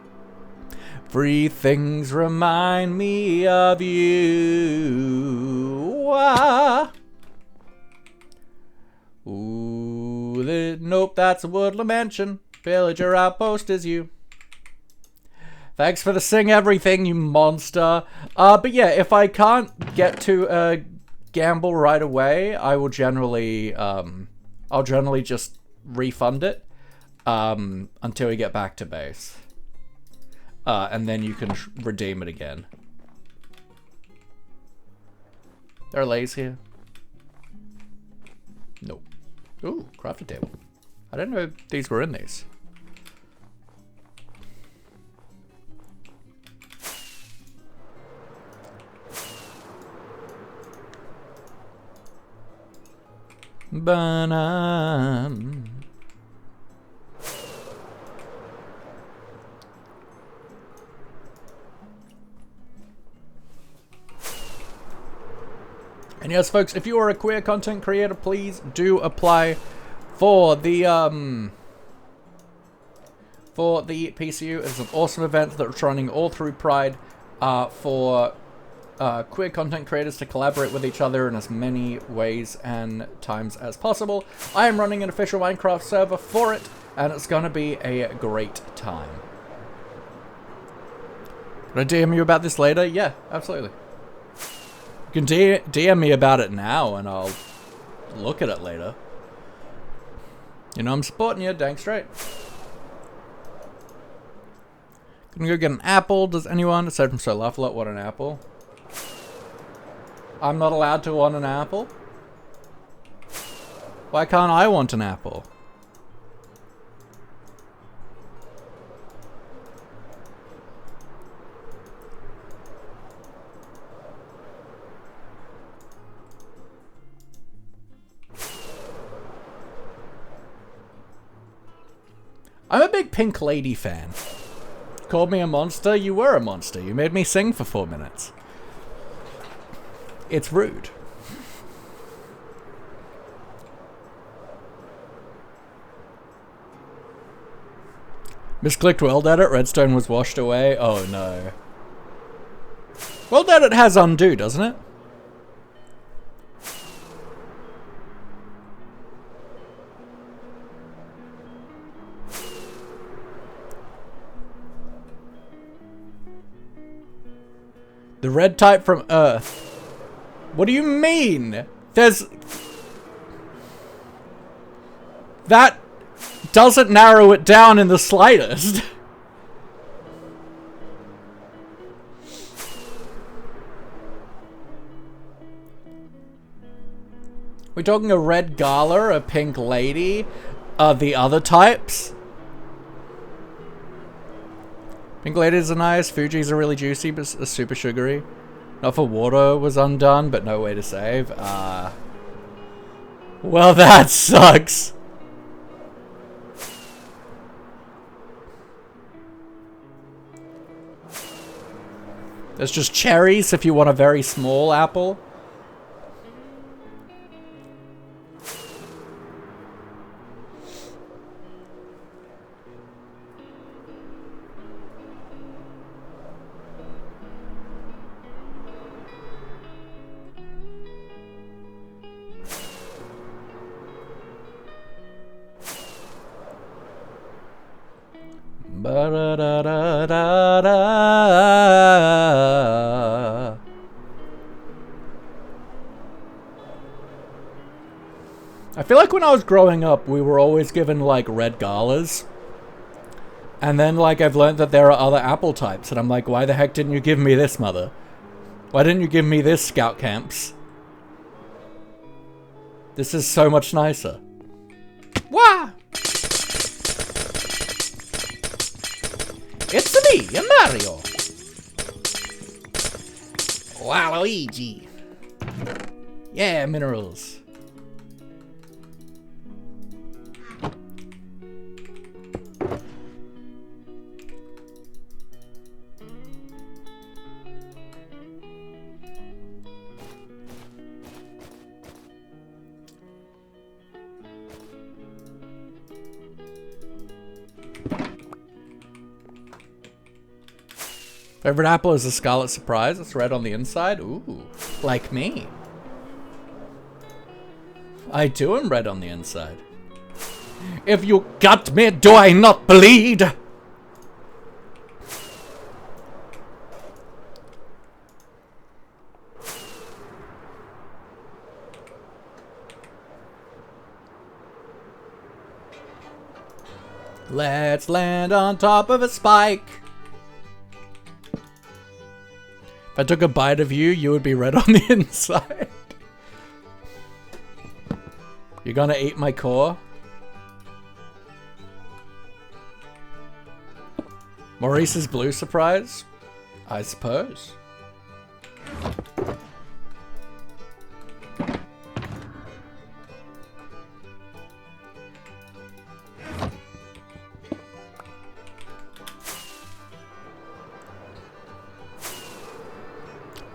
Free things remind me of you. Ah. Ooh, nope, that's a woodland mansion. Villager outpost is you. Thanks for the sing everything, you monster. But yeah, if I can't get to gamble right away, I will generally, I'll generally just refund it until we get back to base. And then you can redeem it again. There are lays here. Nope. Ooh, crafting table. I didn't know these were in these. Banana. And yes, folks, if you are a queer content creator, please do apply for the PCU. It's an awesome event that's running all through Pride for queer content creators to collaborate with each other in as many ways and times as possible. I am running an official Minecraft server for it, and it's going to be a great time. Can I DM you about this later? Yeah, absolutely. You can DM me about it now, and I'll look at it later. You know I'm supporting you, dang straight. Gonna go get an apple. Does anyone, aside from Sir Laugh-A-Lot, want an apple? I'm not allowed to want an apple? Why can't I want an apple? I'm a big Pink Lady fan. Called me a monster? You were a monster. You made me sing for 4 minutes. It's rude. Misclicked World Edit. Redstone was washed away. Oh no. World Edit has undo, doesn't it? The red type from Earth. What do you mean? There's... That doesn't narrow it down in the slightest. We're talking a red gala, a pink lady, the other types. Pink ladies are nice, Fuji's are really juicy but super sugary. Not for water was undone, but no way to save. Well, that sucks. There's just cherries if you want a very small apple. Ba-da-da-da-da-da. I feel like when I was growing up, we were always given, like, red galas. And then, like, I've learned that there are other apple types. And I'm like, why the heck didn't you give me this, mother? Why didn't you give me this, Scout Camps? This is so much nicer. Wah! It's me, Mario! Waluigi! Yeah, minerals. Favorite apple is a Scarlet Surprise. It's red on the inside. Ooh, like me. I too am red on the inside. If you got me, do I not bleed? Let's land on top of a spike. If I took a bite of you, you would be red on the inside. You're gonna eat my core? Maurice's blue surprise? I suppose.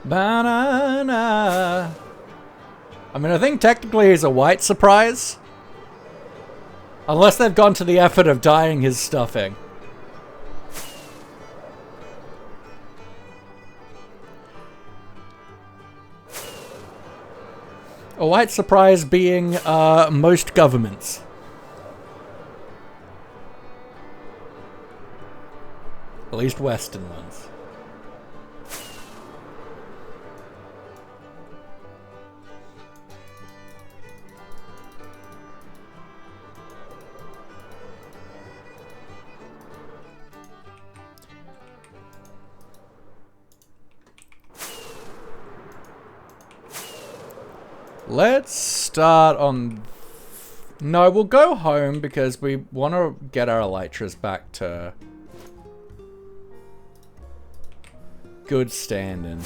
Banana. I mean, I think technically he's a white surprise. Unless they've gone to the effort of dyeing his stuffing. A white surprise being most governments. At least Western ones. Let's start on... No, we'll go home because we want to get our elytras back to good standing.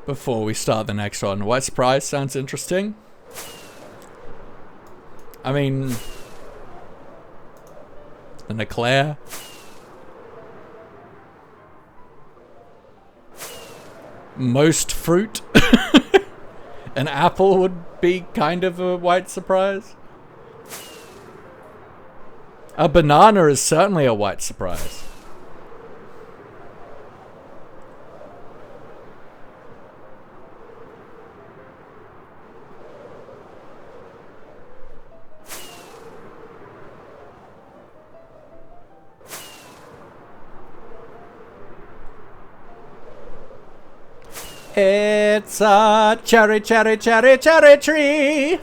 Before we start the next one. White surprise sounds interesting. I mean, an eclair. Most fruit. An apple would be kind of a white surprise. A banana is certainly a white surprise. It's a cherry, cherry, cherry, cherry tree.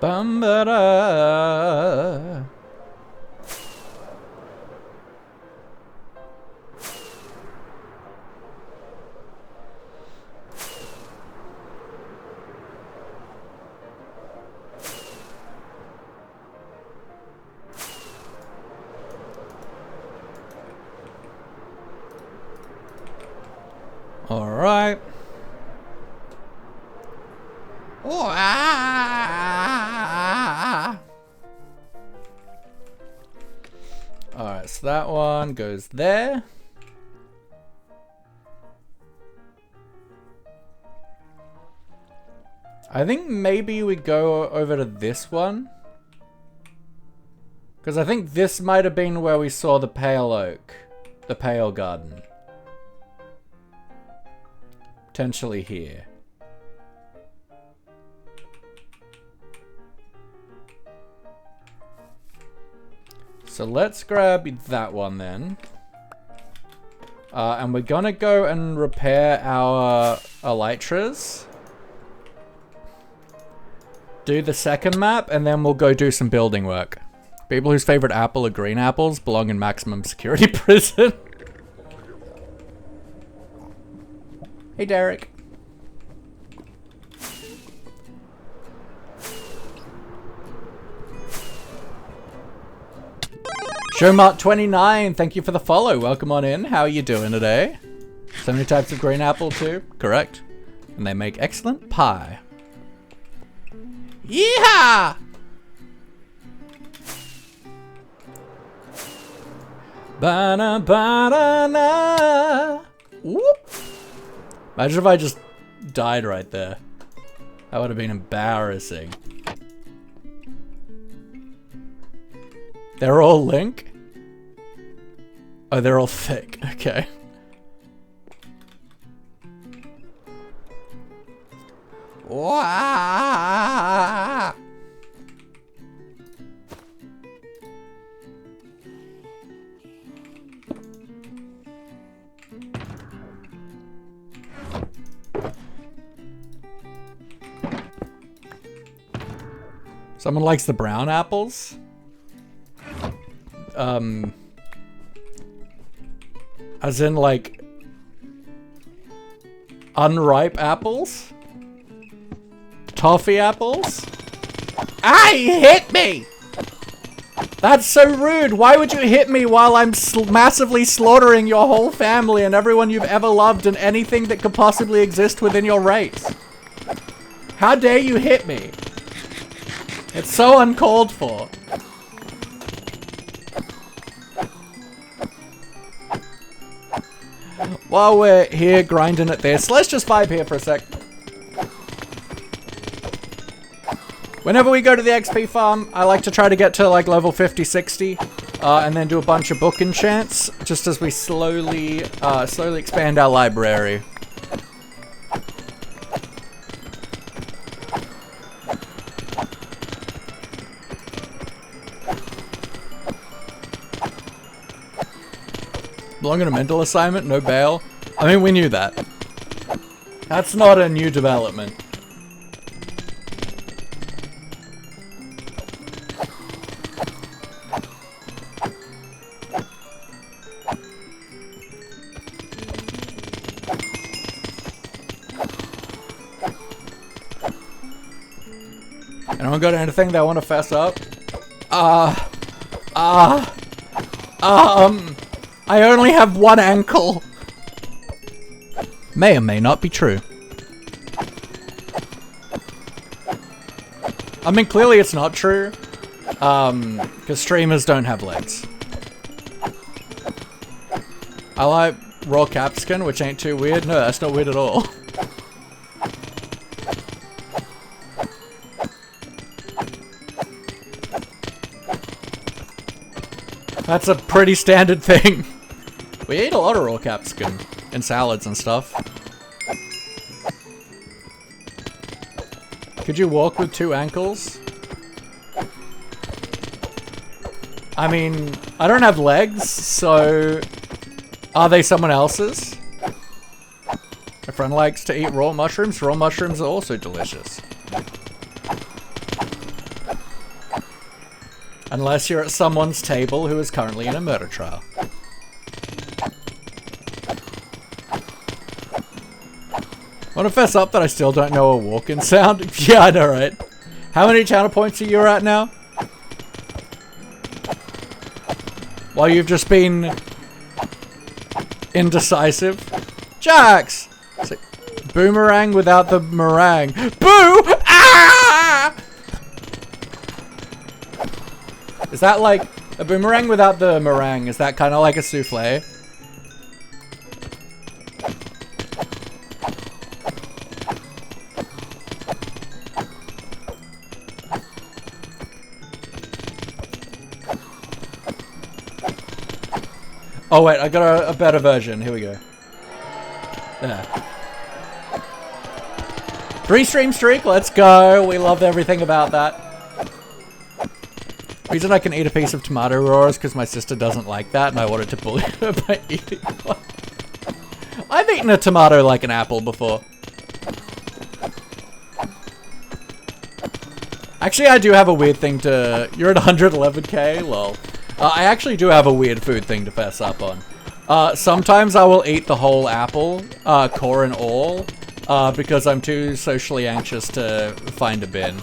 Bum-ba-da. All right. Oh, Alright, so that one goes there. I think maybe we go over to this one. Because I think this might have been where we saw the pale oak. The pale garden. Potentially here. So let's grab that one then. And we're gonna go and repair our elytras. Do the second map, and then we'll go do some building work. People whose favorite apple are green apples belong in maximum security prison. Hey, Derek. Showmart29, thank you for the follow. Welcome on in. How are you doing today? So many types of green apple too? Correct. And they make excellent pie. Yeehaw! Ba-na-ba-na-na. Whoop! Imagine if I just died right there. That would have been embarrassing. They're all Link? Oh, they're all thick. Okay. Wah! Someone likes the brown apples? As in, like, unripe apples? Toffee apples? Ah, he hit me! That's so rude. Why would you hit me while I'm massively slaughtering your whole family and everyone you've ever loved and anything that could possibly exist within your race? How dare you hit me? It's so uncalled for. While we're here grinding at this, let's just vibe here for a sec. Whenever we go to the XP farm, I like to try to get to like level 50, 60, and then do a bunch of book enchants, just as we slowly expand our library. Belong in a mental assignment, no bail. I mean, we knew that. That's not a new development. Anyone got anything they want to fess up? I only have one ankle. May or may not be true. I mean, clearly it's not true. Because streamers don't have legs. I like raw capsicum, which ain't too weird. No, that's not weird at all. That's a pretty standard thing. We eat a lot of raw capsicum in salads and stuff. Could you walk with 2 ankles? I mean, I don't have legs, so are they someone else's? My friend likes to eat raw mushrooms. Raw mushrooms are also delicious. Unless you're at someone's table who is currently in a murder trial. Want to fess up that I still don't know a walk-in sound? Yeah, I know, right? How many channel points are you at now? While you've just been indecisive. Jax! Boomerang without the meringue. Boo! Ah! Is that like a boomerang without the meringue? Is that kind of like a souffle? Oh wait, I got a better version. Here we go. There. 3-stream streak, let's go. We love everything about that. Reason I can eat a piece of tomato raw is because my sister doesn't like that and I wanted to bully her by eating one. I've eaten a tomato like an apple before. Actually, I do have a weird thing to... You're at 111k? Lol. I actually do have a weird food thing to fess up on. Sometimes I will eat the whole apple, core and all, because I'm too socially anxious to find a bin.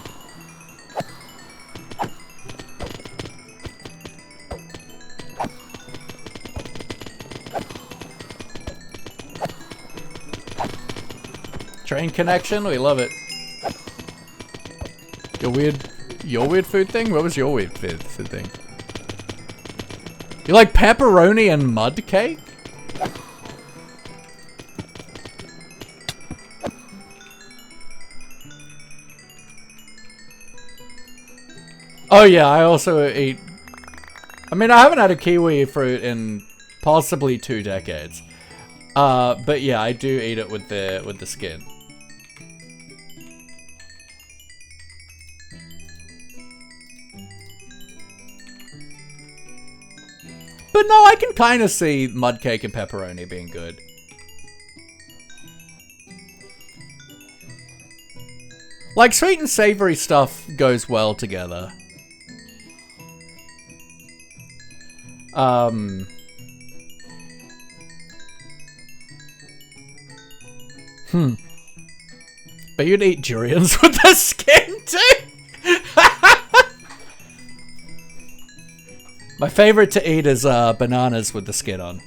Train connection, we love it. Your weird food thing? What was your weird food thing? You like pepperoni and mud cake? Oh yeah, I also eat... I mean, I haven't had a kiwi fruit in possibly 2 decades. But yeah, I do eat it with the skin. But no, I can kind of see mud cake and pepperoni being good. Like, sweet and savory stuff goes well together. But you'd eat durians with the skin too? My favorite to eat is bananas with the skin on.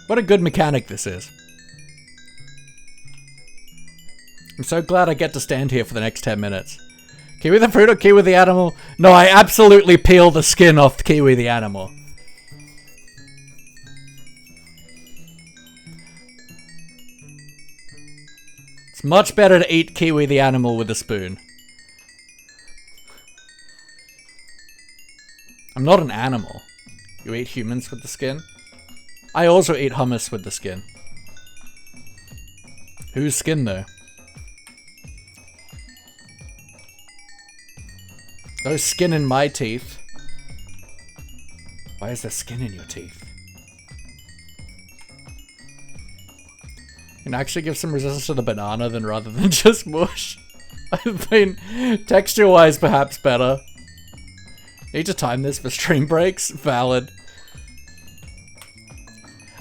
What a good mechanic this is. I'm so glad I get to stand here for the next 10 minutes. Kiwi the fruit or kiwi the animal? No, I absolutely peel the skin off the kiwi the animal. It's much better to eat kiwi the animal with a spoon. I'm not an animal. You eat humans with the skin? I also eat hummus with the skin. Whose skin though? There's skin in my teeth. Why is there skin in your teeth? You can actually give some resistance to the banana rather than just mush. I mean, texture-wise, perhaps better. Need to time this for stream breaks? Valid.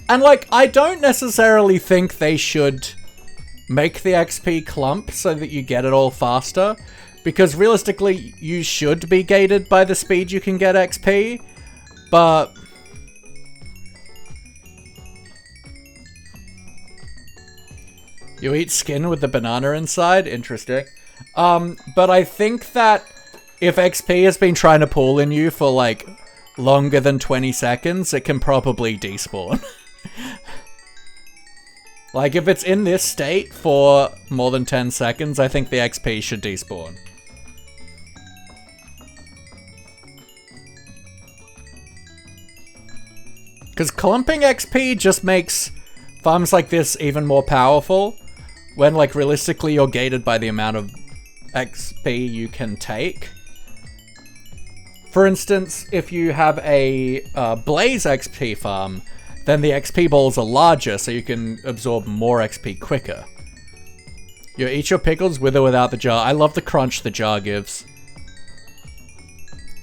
And, like, I don't necessarily think they should make the XP clump so that you get it all faster. Because, realistically, you should be gated by the speed you can get XP. But... you eat skin with the banana inside? Interesting. But I think that if XP has been trying to pull in you for, like, longer than 20 seconds, it can probably despawn. Like, if it's in this state for more than 10 seconds, I think the XP should despawn. Because clumping XP just makes farms like this even more powerful, when, like, realistically you're gated by the amount of XP you can take. For instance, if you have a Blaze XP farm, then the XP balls are larger, so you can absorb more XP quicker. You eat your pickles with or without the jar. I love the crunch the jar gives.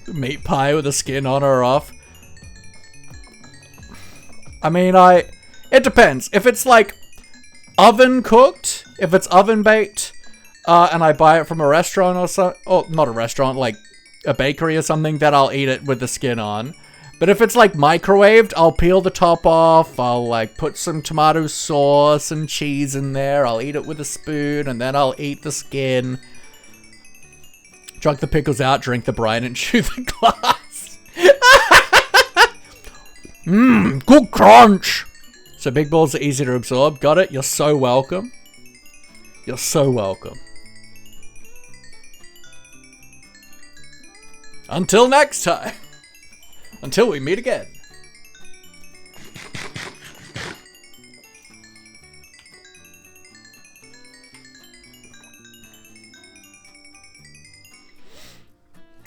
Meat pie with the skin on or off. I mean, it depends. If it's like oven cooked, if it's oven baked, and I buy it from a restaurant or something, or not a restaurant, like a bakery or something, then I'll eat it with the skin on. But if it's like microwaved, I'll peel the top off, I'll like put some tomato sauce and cheese in there, I'll eat it with a spoon, and then I'll eat the skin. Chug the pickles out, drink the brine, and chew the glass. Mmm, good crunch! So big balls are easy to absorb, got it? You're so welcome. You're so welcome. Until next time. Until we meet again.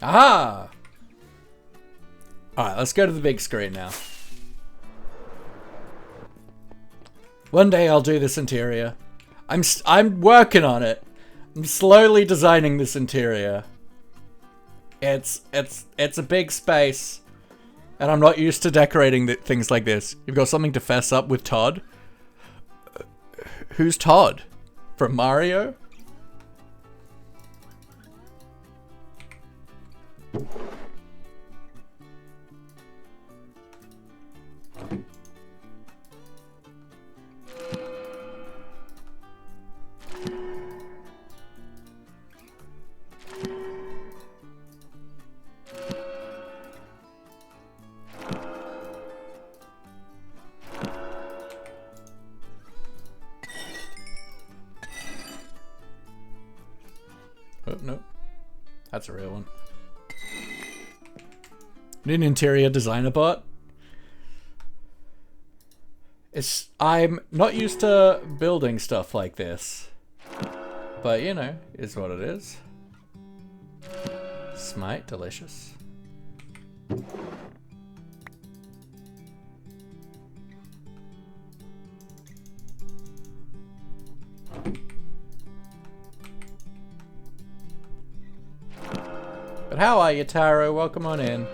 Aha! Alright, let's go to the big screen now. One day I'll do this interior. I'm working on it. I'm slowly designing this interior. It's a big space. And I'm not used to decorating things like this. You've got something to fess up with Todd? Who's Todd? From Mario? Oh, no. That's a real one. Need an interior designer bot? I'm not used to building stuff like this. But, you know, is what it is. Smite, delicious. But how are you, Taro? Welcome on in.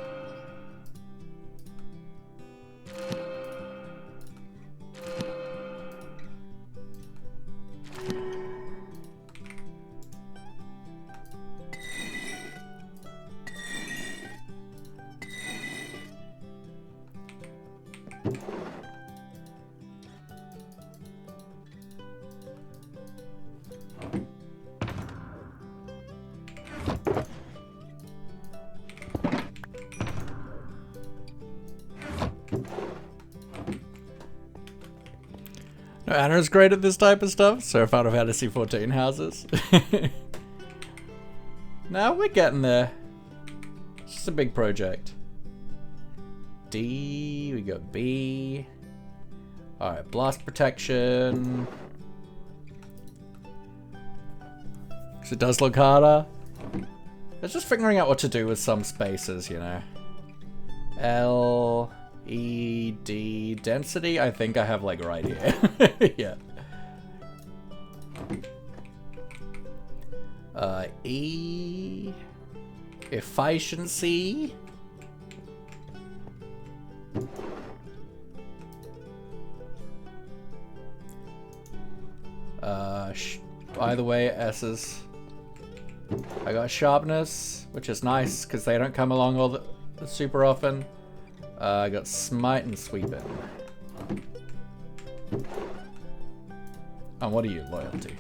No, Anna's great at this type of stuff, so Final Fantasy 14 houses. Now we're getting there. It's just a big project. D, we got B. Alright, blast protection. Because it does look harder. It's just figuring out what to do with some spaces, you know. L, E, D, density, I think I have like right here. Yeah. E. Efficiency. By the way, S's. I got sharpness, which is nice because they don't come along all super often. I got smite and sweeping. And what are you? Loyalty.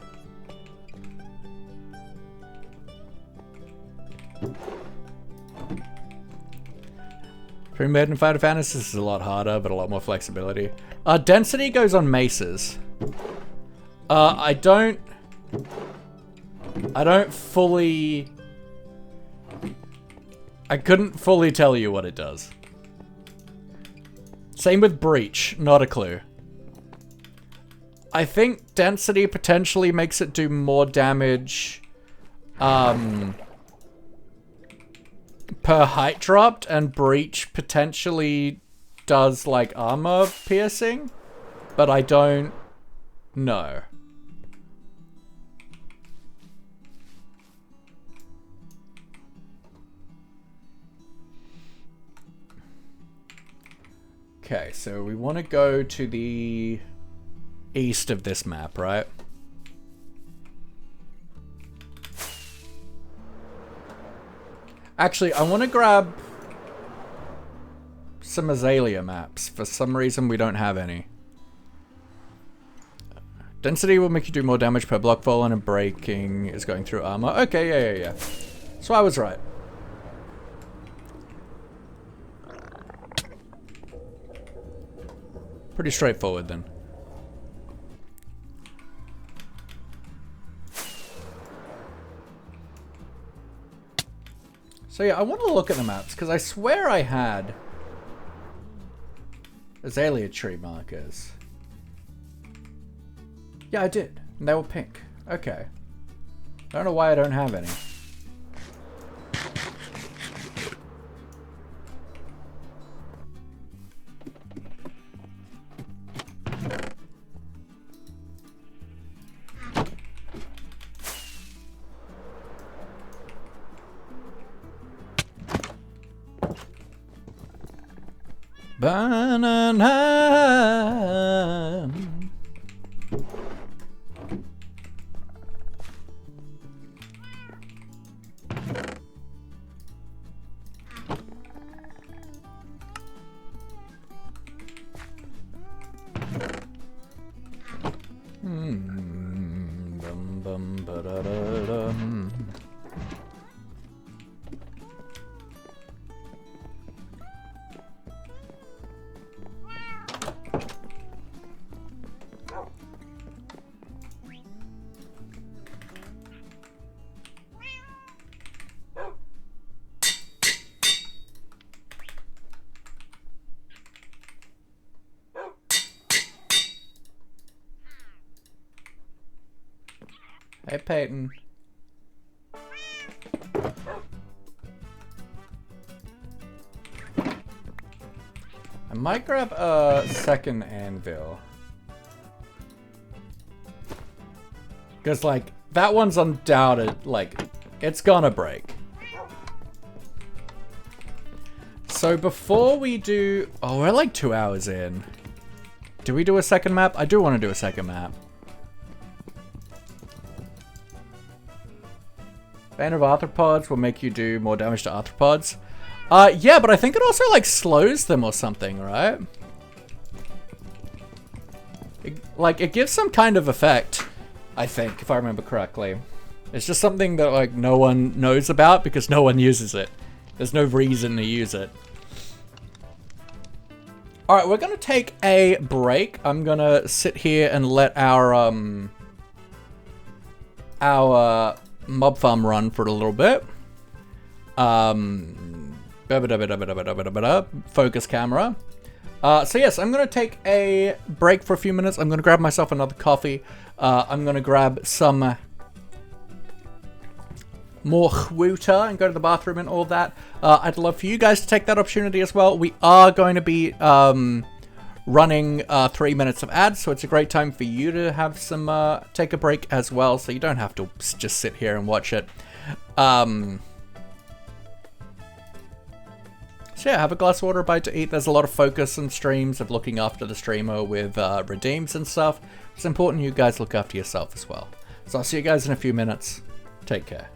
Pre-made in Final Fantasy is a lot harder, but a lot more flexibility. Density goes on maces. I don't fully... I couldn't fully tell you what it does. Same with Breach, not a clue. I think density potentially makes it do more damage per height dropped, and Breach potentially does like armor piercing, but I don't know. Okay, so we want to go to the east of this map, right? Actually, I want to grab some Azalea maps. For some reason, we don't have any. Density will make you do more damage per block fallen, and breaking is going through armor. Okay, yeah. So I was right. Pretty straightforward then. So yeah, I want to look at the maps because I swear I had Azalea tree markers. Yeah, I did. And they were pink. Okay. I don't know why I don't have any. Banana. Bum bum ba da da dum. Hey, Peyton. I might grab a second anvil. Because, like, that one's undoubted, like, it's gonna break. So before we do... Oh, we're like 2 hours in. Do we do a second map? I do want to do a second map. Bane of arthropods will make you do more damage to arthropods. Yeah, but I think it also, like, slows them or something, right? It gives some kind of effect, I think, if I remember correctly. It's just something that, like, no one knows about because no one uses it. There's no reason to use it. Alright, we're gonna take a break. I'm gonna sit here and let our mob farm run for a little bit. Focus camera. So yes, I'm gonna take a break for a few minutes. I'm gonna grab myself another coffee. I'm gonna grab some more chwuta and go to the bathroom and all that. I'd love for you guys to take that opportunity as well. We are going to be running 3 minutes of ads, so it's a great time for you to have some take a break as well, so you don't have to just sit here and watch it. So yeah, have a glass of water, a bite to eat. There's a lot of focus and streams of looking after the streamer with redeems and stuff. It's important you guys look after yourself as well. So I'll see you guys in a few minutes. Take care.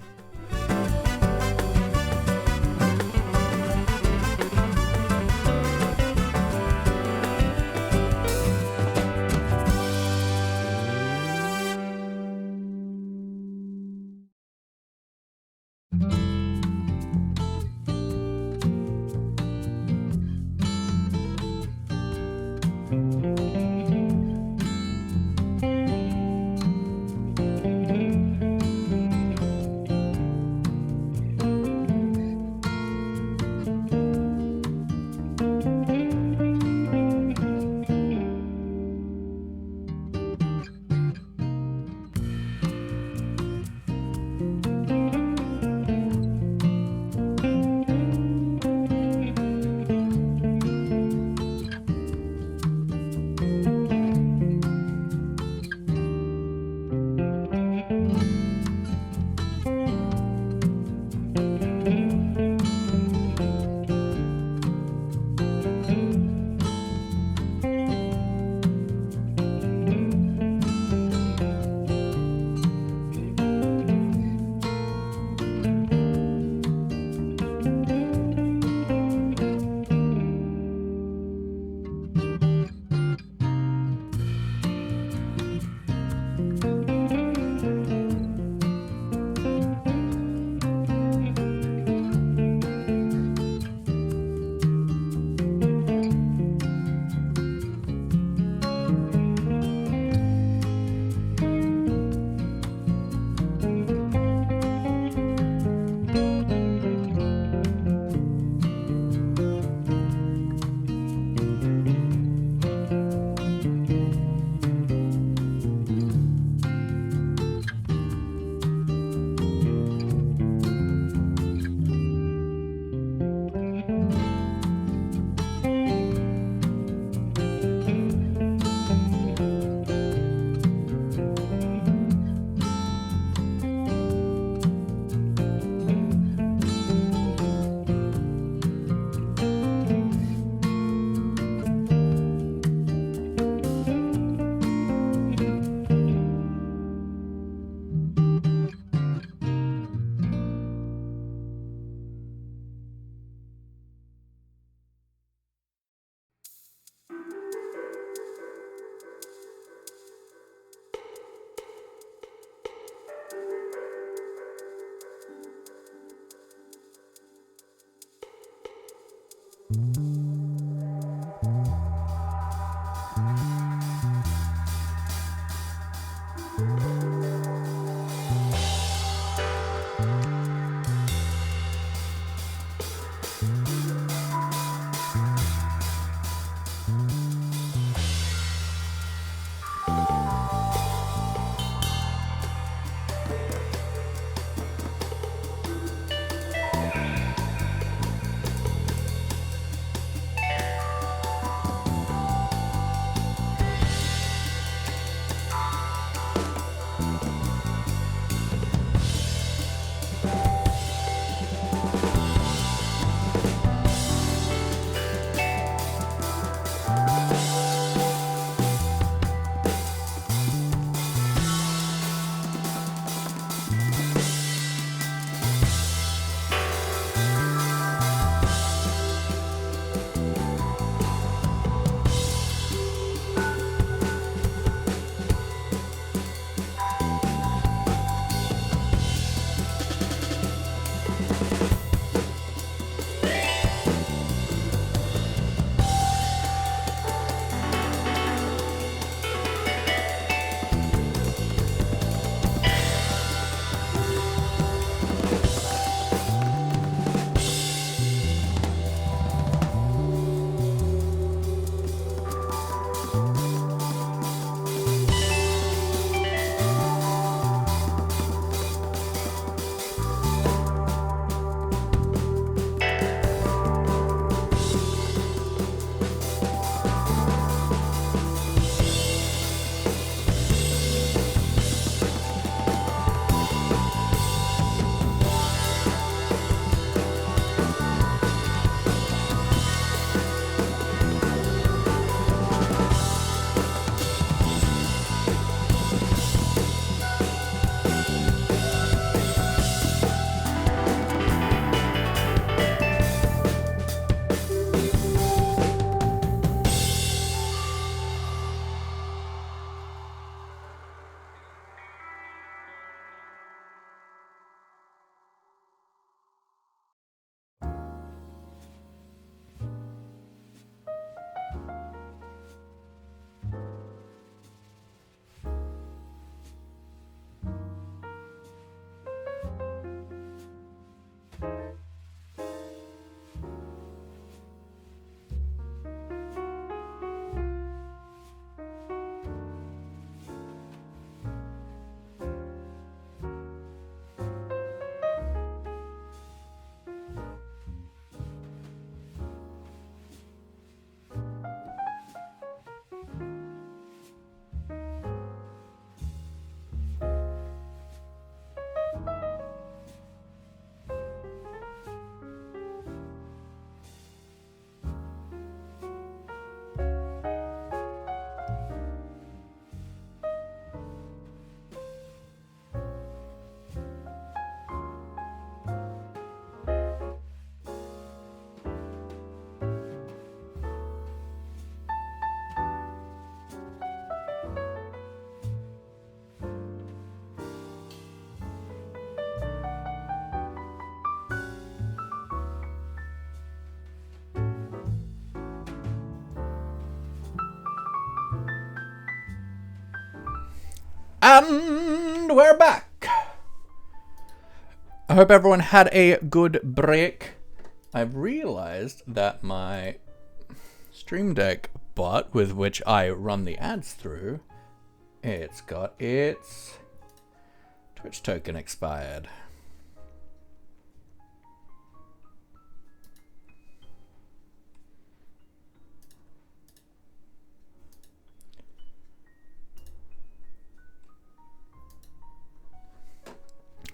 And we're back. I hope everyone had a good break. I've realized that my Stream Deck bot with which I run the ads through, it's got its Twitch token expired.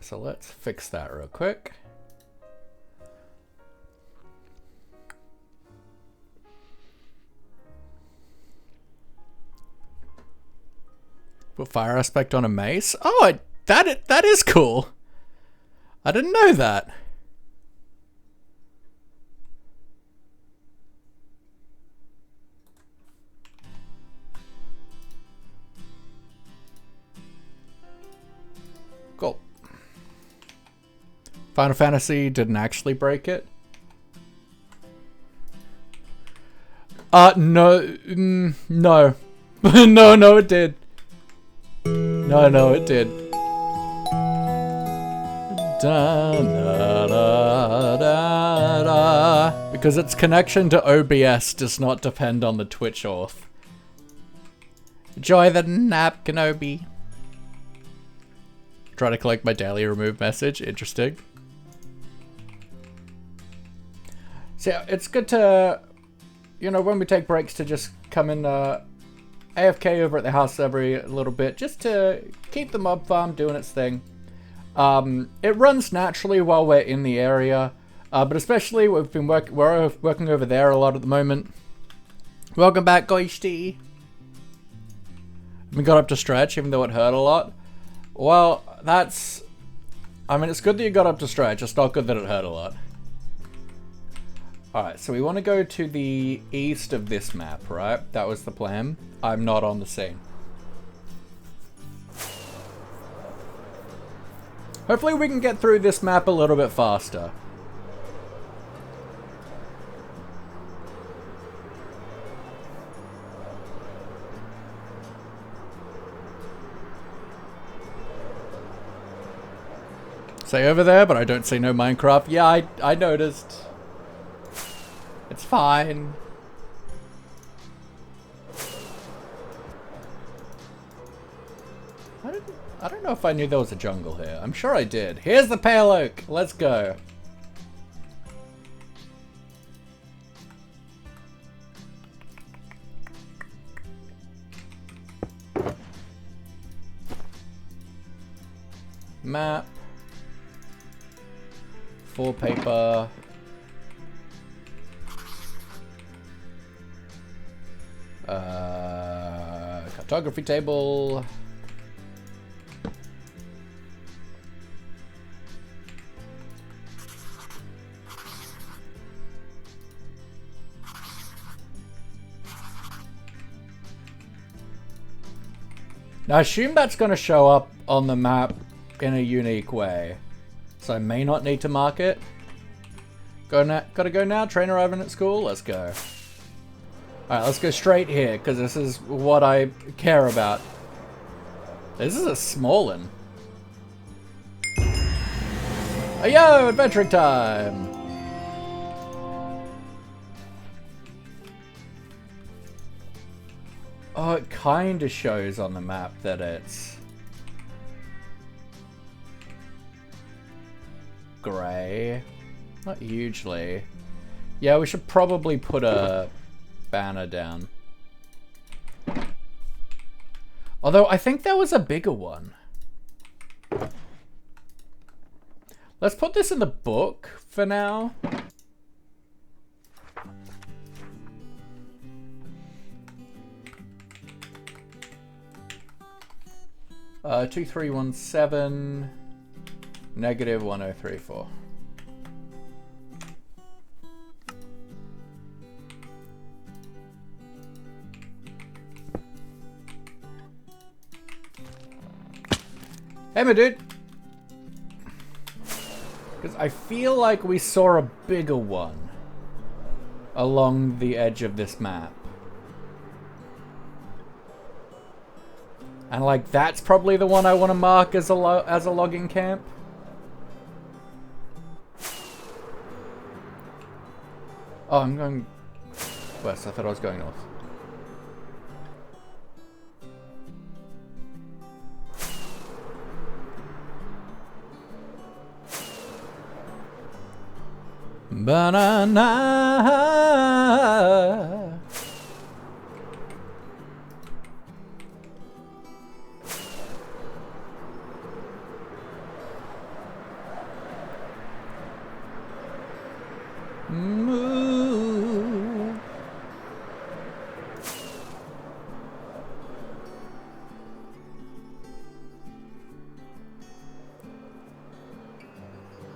So let's fix that real quick. Put fire aspect on a mace. Oh, that is cool. I didn't know that. Cool. Final Fantasy didn't actually break it. No, no. No, it did. No, it did. Da, da, da, da, da. Because its connection to OBS does not depend on the Twitch auth. Enjoy the nap, Kenobi. Try to collect my daily remove message. Interesting. So yeah, it's good to, you know, when we take breaks to just come in AFK over at the house every little bit, just to keep the mob farm doing its thing. It runs naturally while we're in the area, but especially we're working over there a lot at the moment. Welcome back, Goishti. We got up to stretch, even though it hurt a lot. Well, I mean, it's good that you got up to stretch. It's not good that it hurt a lot. Alright, so we want to go to the east of this map, right? That was the plan. I'm not on the scene. Hopefully we can get through this map a little bit faster. Say over there, but I don't see no Minecraft. Yeah, I noticed. It's fine. I don't know if I knew there was a jungle here. I'm sure I did. Here's the pale oak. Let's go. Map. Full paper. Cartography table. Now I assume that's going to show up on the map in a unique way. So I may not need to mark it. Gotta go now, train arriving at school, let's go. Alright, let's go straight here, because this is what I care about. This is a small one. Oh, yo, adventuring time! Oh, it kinda shows on the map that it's grey. Not hugely. Yeah, we should probably put a banner down. Although, I think there was a bigger one. Let's put this in the book for now. Uh, 2317 negative 1034. Hey, my dude. Because I feel like we saw a bigger one along the edge of this map. And like that's probably the one I want to mark as a logging camp. Oh, I'm going west. I thought I was going north. Banana. Moo.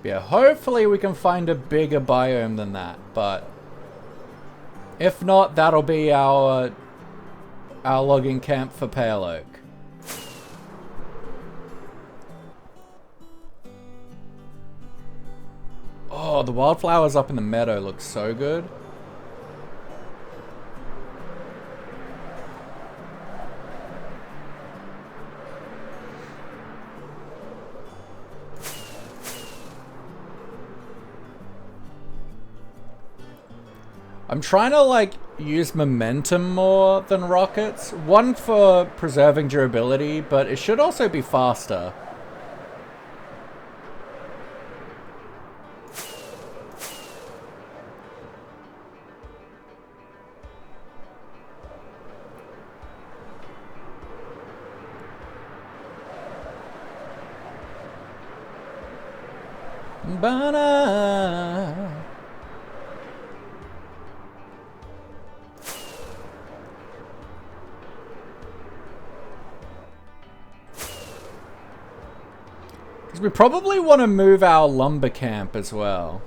Yeah, hopefully we can find a bigger biome than that, but if not, that'll be our logging camp for Pale Oak. Oh, the wildflowers up in the meadow look so good. I'm trying to like use momentum more than rockets. One for preserving durability, but it should also be faster. Banana. Because we probably want to move our lumber camp as well.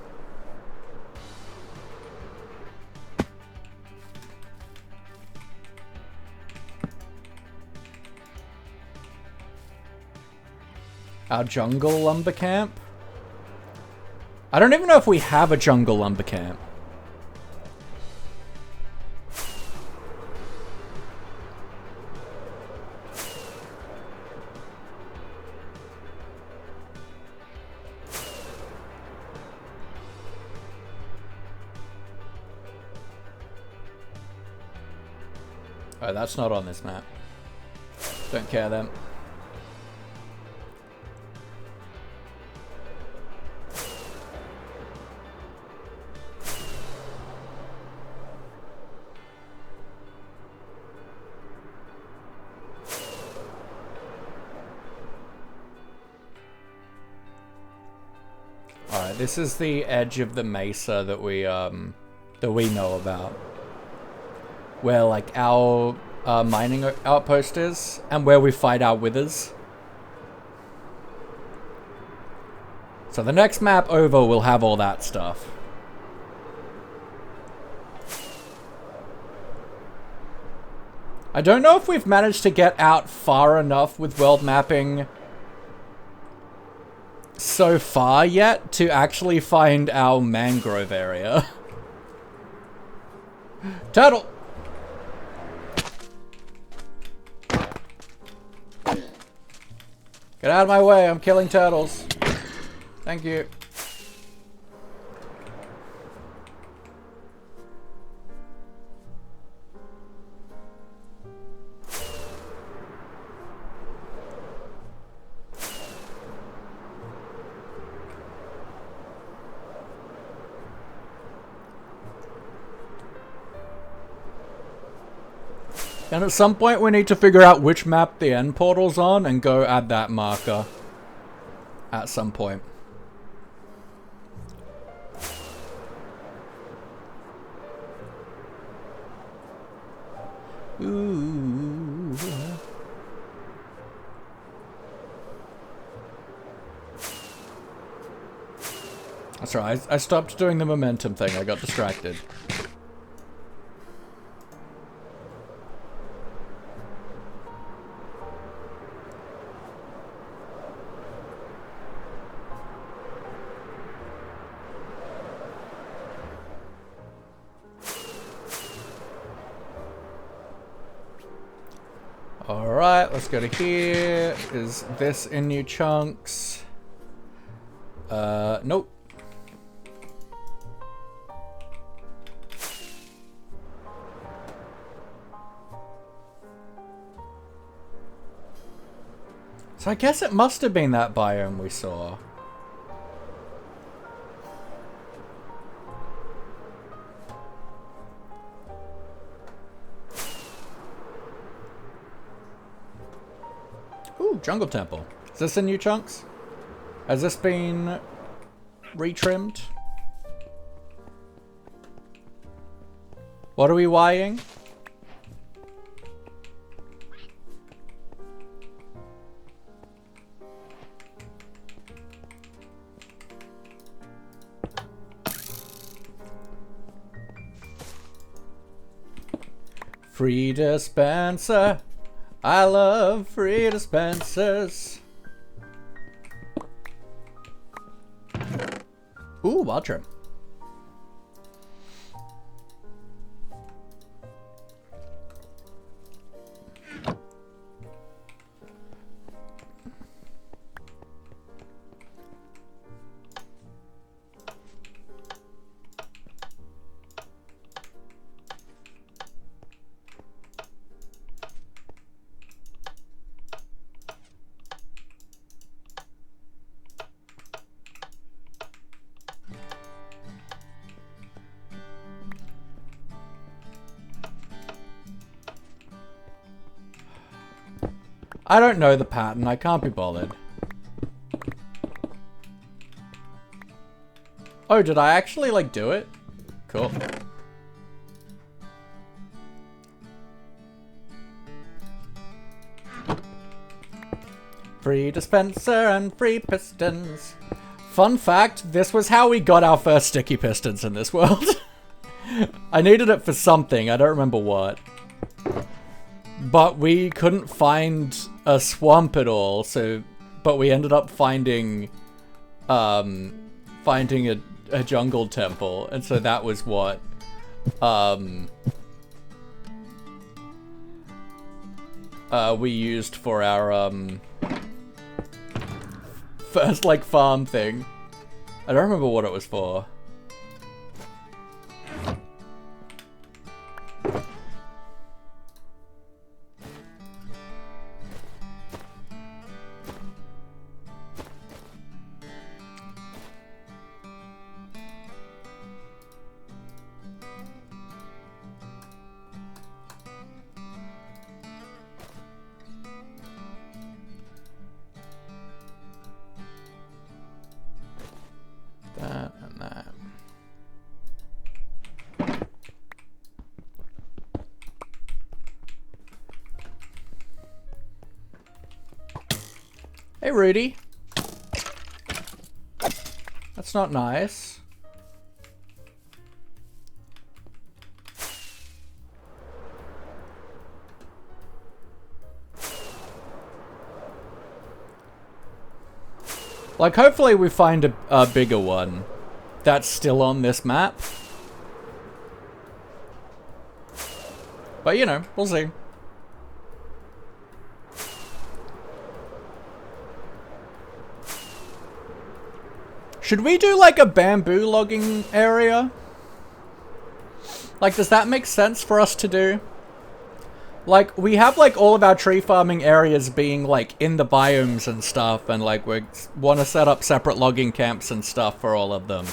Our jungle lumber camp. I don't even know if we have a jungle lumber camp. Oh, that's not on this map. Don't care then. Alright, this is the edge of the mesa that we know about. Where like our mining outpost is, and where we fight our withers. So the next map over will have all that stuff. I don't know if we've managed to get out far enough with world mapping so far yet to actually find our mangrove area. Turtle! Get out of my way, I'm killing turtles. Thank you. And at some point we need to figure out which map the end portal's on and go add that marker. At some point. Ooh. That's right, I stopped doing the momentum thing, I got distracted. Alright, let's go to here. Is this in new chunks? Nope. So I guess it must have been that biome we saw. Ooh, jungle temple. Is this in new chunks? Has this been retrimmed? What are we Ying? Free dispenser. I love free dispensers. Ooh, wild trim. I don't know the pattern, I can't be bothered. Oh, did I actually, like, do it? Cool. Free dispenser and free pistons. Fun fact, this was how we got our first sticky pistons in this world. I needed it for something, I don't remember what. But we couldn't find a swamp at all, so... But we ended up finding... finding a jungle temple, and so that was what... we used for our, first, like, farm thing. I don't remember what it was for. That and that. Hey, Rudy. That's not nice. Like, hopefully we find a bigger one that's still on this map. But, you know, we'll see. Should we do, like, a bamboo logging area? Like, does that make sense for us to do? Like, we have, like, all of our tree farming areas being, like, in the biomes and stuff, and, like, we want to set up separate logging camps and stuff for all of them.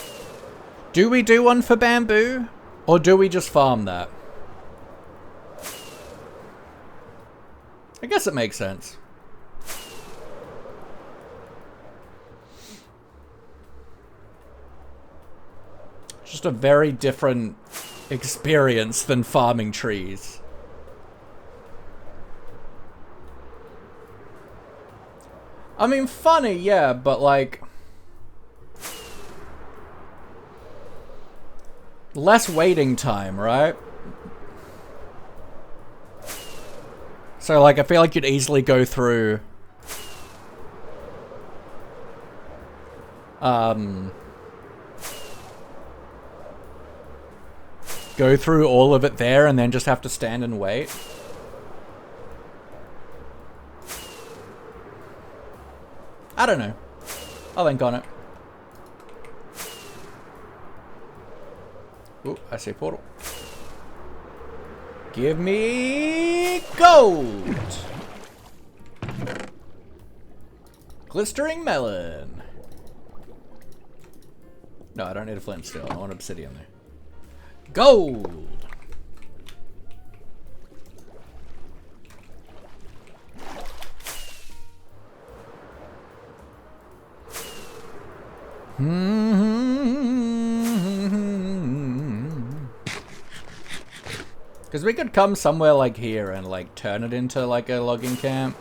Do we do one for bamboo? Or do we just farm that? I guess it makes sense. Just a very different experience than farming trees. I mean, funny, yeah, but like... less waiting time, right? So, like, I feel like you'd easily go through... go through all of it there and then just have to stand and wait. I don't know. I'll think on it. Ooh, I see portal. Give me gold! Glistering melon. No, I don't need a flint still. I want obsidian there. Gold! Because we could come somewhere like here and like turn it into like a logging camp.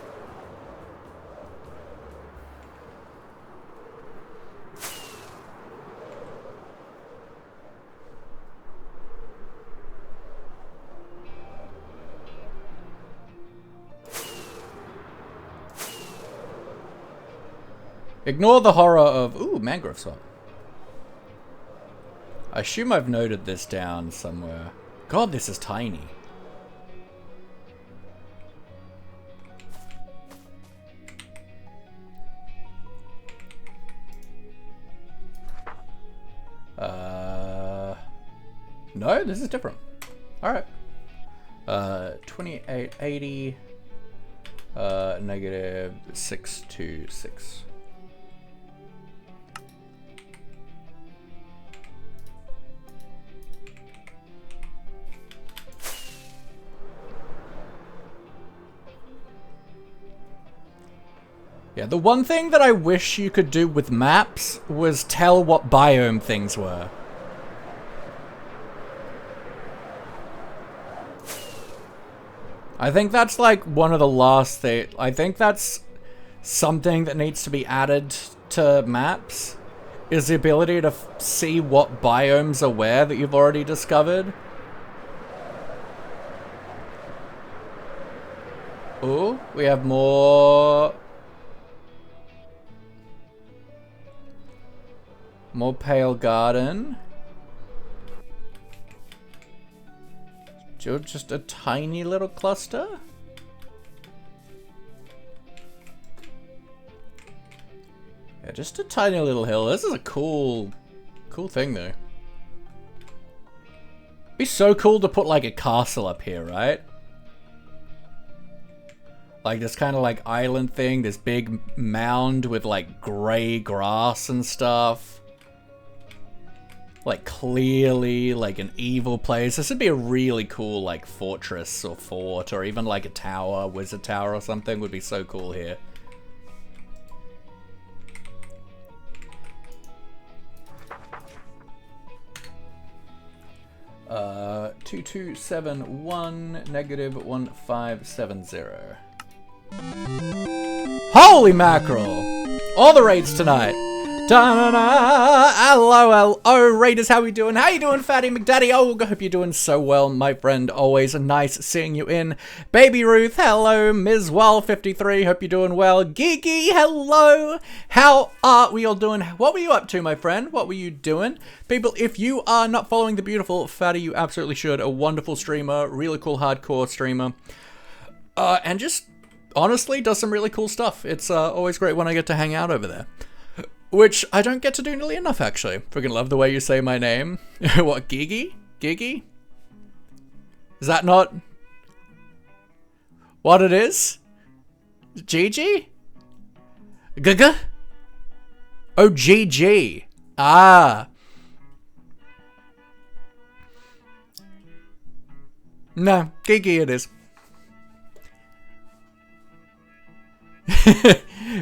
Ignore the horror of... Ooh, mangrove swamp. I assume I've noted this down somewhere. God, this is tiny. No, this is different. Alright. 2880. Negative 626. Yeah, the one thing that I wish you could do with maps was tell what biome things were. I think that's like one of the last things. I think that's something that needs to be added to maps, is the ability to see what biomes are where that you've already discovered. Ooh, we have more pale garden. Just a tiny little cluster. Yeah, just a tiny little hill. This is a cool thing though. It'd be so cool to put like a castle up here, right? Like this kind of like island thing, this big mound with like gray grass and stuff. Like clearly like an evil place. This would be a really cool like fortress or fort or even like a tower, wizard tower or something would be so cool here. Uh, 2271 negative 1570. Holy mackerel! All the raids tonight. Da-na-na. Hello, Raiders, how we doing? How you doing, Fatty McDaddy? Oh, I hope you're doing so well, my friend. Always nice seeing you in. Baby Ruth, hello. Ms. Well53, hope you're doing well. Geeky, hello. How are we all doing? What were you up to, my friend? What were you doing? People, if you are not following the beautiful Fatty, you absolutely should. A wonderful streamer, really cool hardcore streamer. And just, honestly, does some really cool stuff. It's always great when I get to hang out over there. Which I don't get to do nearly enough, actually. Freaking love the way you say my name. What, Gigi? Gigi? Is that not what it is? Gigi? Gaga? Oh, GG. Ah. No, Gigi it is.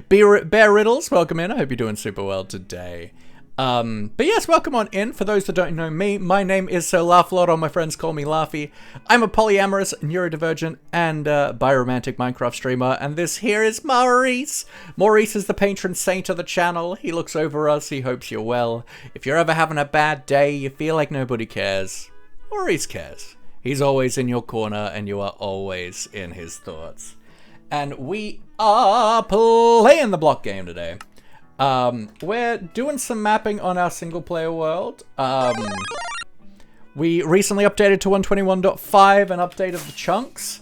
Bear Riddles, welcome in. I hope you're doing super well today. But yes, welcome on in. For those that don't know me, my name is Sir Laughlord, or my friends call me Laughy. I'm a polyamorous, neurodivergent, and biromantic Minecraft streamer, and this here is Maurice. Maurice is the patron saint of the channel. He looks over us, he hopes you're well. If you're ever having a bad day, you feel like nobody cares, Maurice cares. He's always in your corner, and you are always in his thoughts. And we are playing the block game today. We're doing some mapping on our single player world. We recently updated to 121.5 and updated the chunks.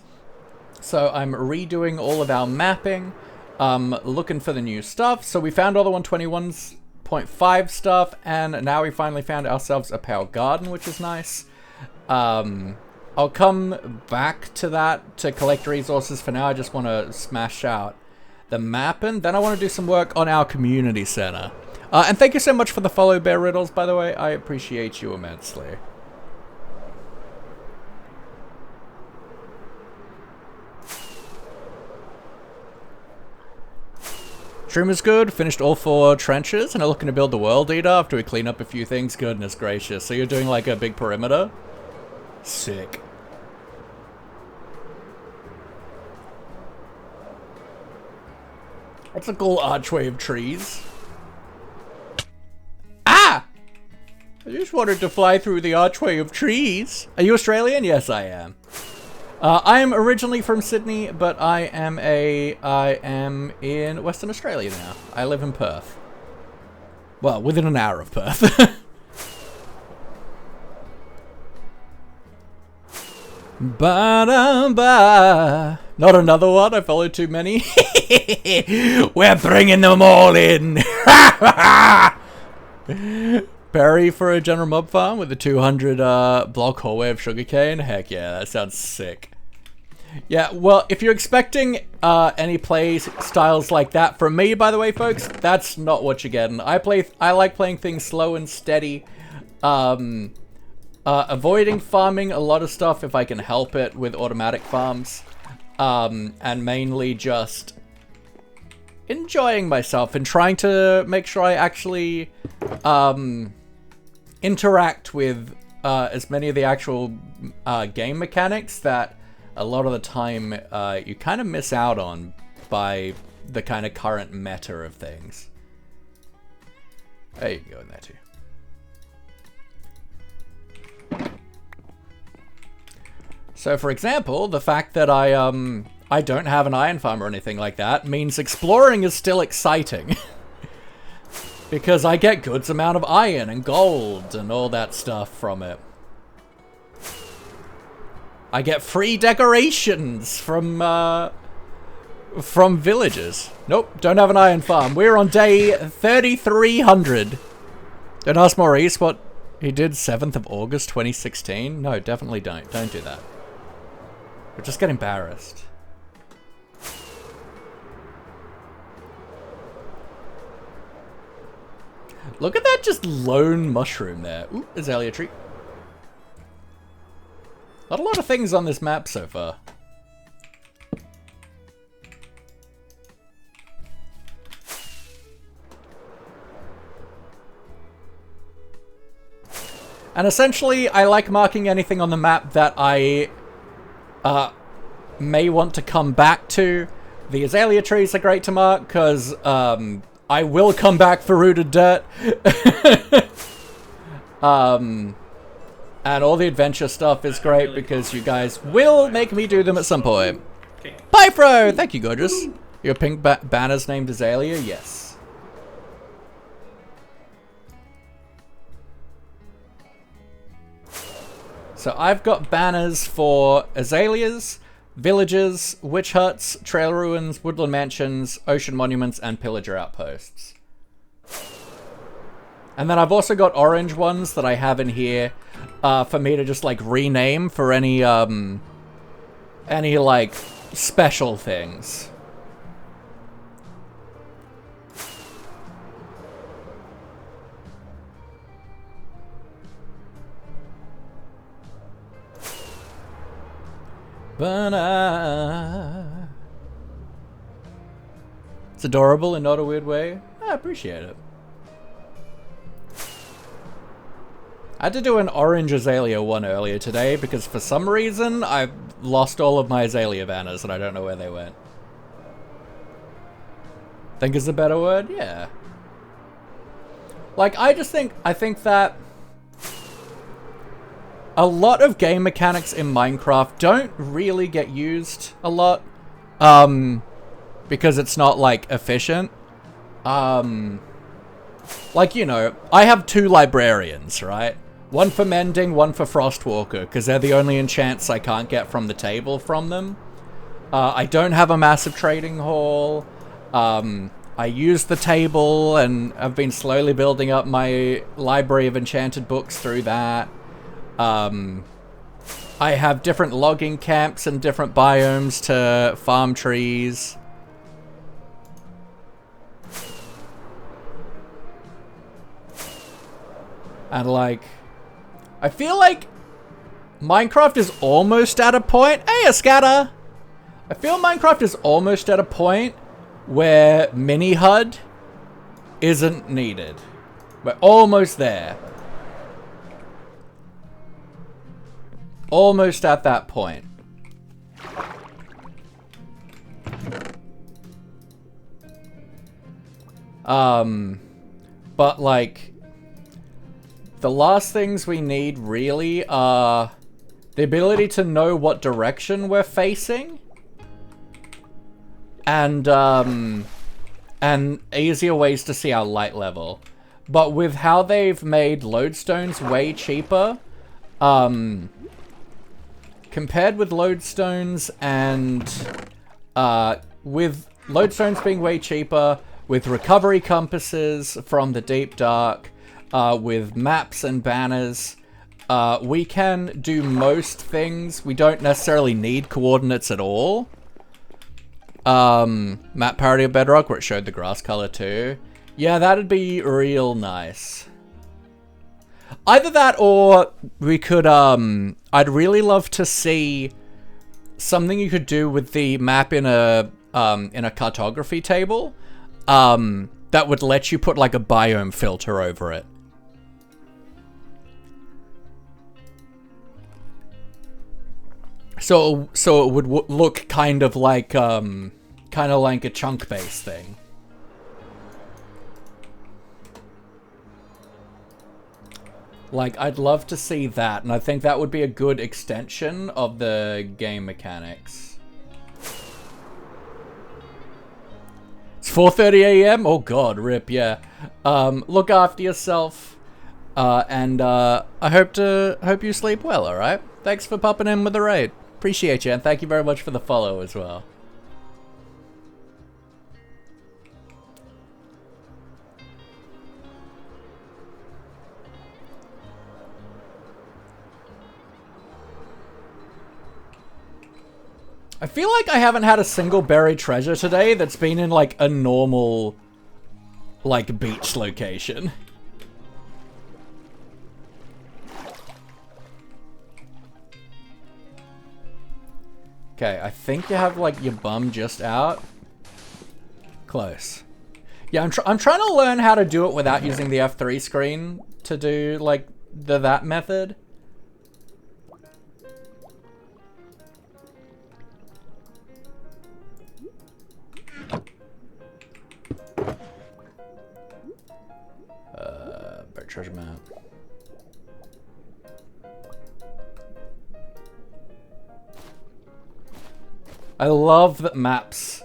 So I'm redoing all of our mapping. looking for the new stuff. So we found all the 121.5 stuff, and now we finally found ourselves a power garden, which is nice. I'll come back to that to collect resources. For now, I just want to smash out the map, and then I want to do some work on our community center. And thank you so much for the follow, Bear Riddles, by the way. I appreciate you immensely. Stream is good. Finished all 4 trenches and are looking to build the World Eater after we clean up a few things. Goodness gracious. So you're doing like a big perimeter? Sick. That's a cool archway of trees. Ah! I just wanted to fly through the archway of trees. Are you Australian? Yes, I am. I am originally from Sydney, but I am in Western Australia now. I live in Perth. Well, within an hour of Perth. Ba-da-ba. Not another one. I followed too many. We're bringing them all in. Berry for a general mob farm with a 200 block hallway of sugarcane. Heck yeah, that sounds sick. Yeah, well, if you're expecting any play styles like that from me, by the way, folks, that's not what you're getting. I like playing things slow and steady. Avoiding farming a lot of stuff if I can help it with automatic farms. And mainly just enjoying myself and trying to make sure I actually interact with as many of the actual game mechanics that a lot of the time you kind of miss out on by the kind of current meta of things. There you can go in there too. So for example, the fact that I don't have an iron farm or anything like that means exploring is still exciting. Because I get good amount of iron and gold and all that stuff from it. I get free decorations from villagers. Nope, don't have an iron farm. We're on day 3300. Don't ask Maurice what he did 7th of August 2016. No, definitely don't. Don't do that. We'll just get embarrassed. Look at that just lone mushroom there. Ooh, azalea tree. Not a lot of things on this map so far. And essentially, I like marking anything on the map that I may want to come back to. The azalea trees are great to mark because I will come back for rooted dirt. And all the adventure stuff is great because you guys will make me do them at some point. Okay. Bye, Fro! Thank you, gorgeous. Your pink banner's named Azalea? Yes. So I've got banners for azaleas, villages, witch huts, trail ruins, woodland mansions, ocean monuments, and pillager outposts. And then I've also got orange ones that I have in here for me to just like rename for any like special things. But it's adorable in not a weird way. I appreciate it. I had to do an orange azalea one earlier today because for some reason I lost all of my azalea banners and I don't know where they went. Think is a better word? Yeah. Like, I think that a lot of game mechanics in Minecraft don't really get used a lot because it's not like efficient. Like, you know, I have 2 librarians, right? One for mending, one for Frostwalker, because they're the only enchants I can't get from the table from them. I don't have a massive trading hall. I use the table, and I've been slowly building up my library of enchanted books through that. I have different logging camps and different biomes to farm trees. And like, I feel like Minecraft is almost at a point. Hey, a scatter! I feel Minecraft is almost at a point where mini HUD isn't needed. We're almost there. Almost at that point. But like, the last things we need really are the ability to know what direction we're facing, and easier ways to see our light level. But with how they've made lodestones way cheaper, compared with lodestones and with lodestones being way cheaper, with recovery compasses from the deep dark, with maps and banners, we can do most things. We don't necessarily need coordinates at all. Map parody of Bedrock where it showed the grass color too. Yeah, that'd be real nice. Either that, or we could, I'd really love to see something you could do with the map in a cartography table, that would let you put like a biome filter over it. So it would look kind of like a chunk-based thing. Like, I'd love to see that, and I think that would be a good extension of the game mechanics. It's 4:30 a.m.? Oh god, rip, yeah. Look after yourself, and I hope you sleep well, alright? Thanks for popping in with the raid. Appreciate you, and thank you very much for the follow as well. I feel like I haven't had a single buried treasure today that's been in like a normal, like, beach location. Okay, I think you have like your bum just out. Close. Yeah, I'm trying to learn how to do it without using the F3 screen to do like that method. Buried treasure map. I love that maps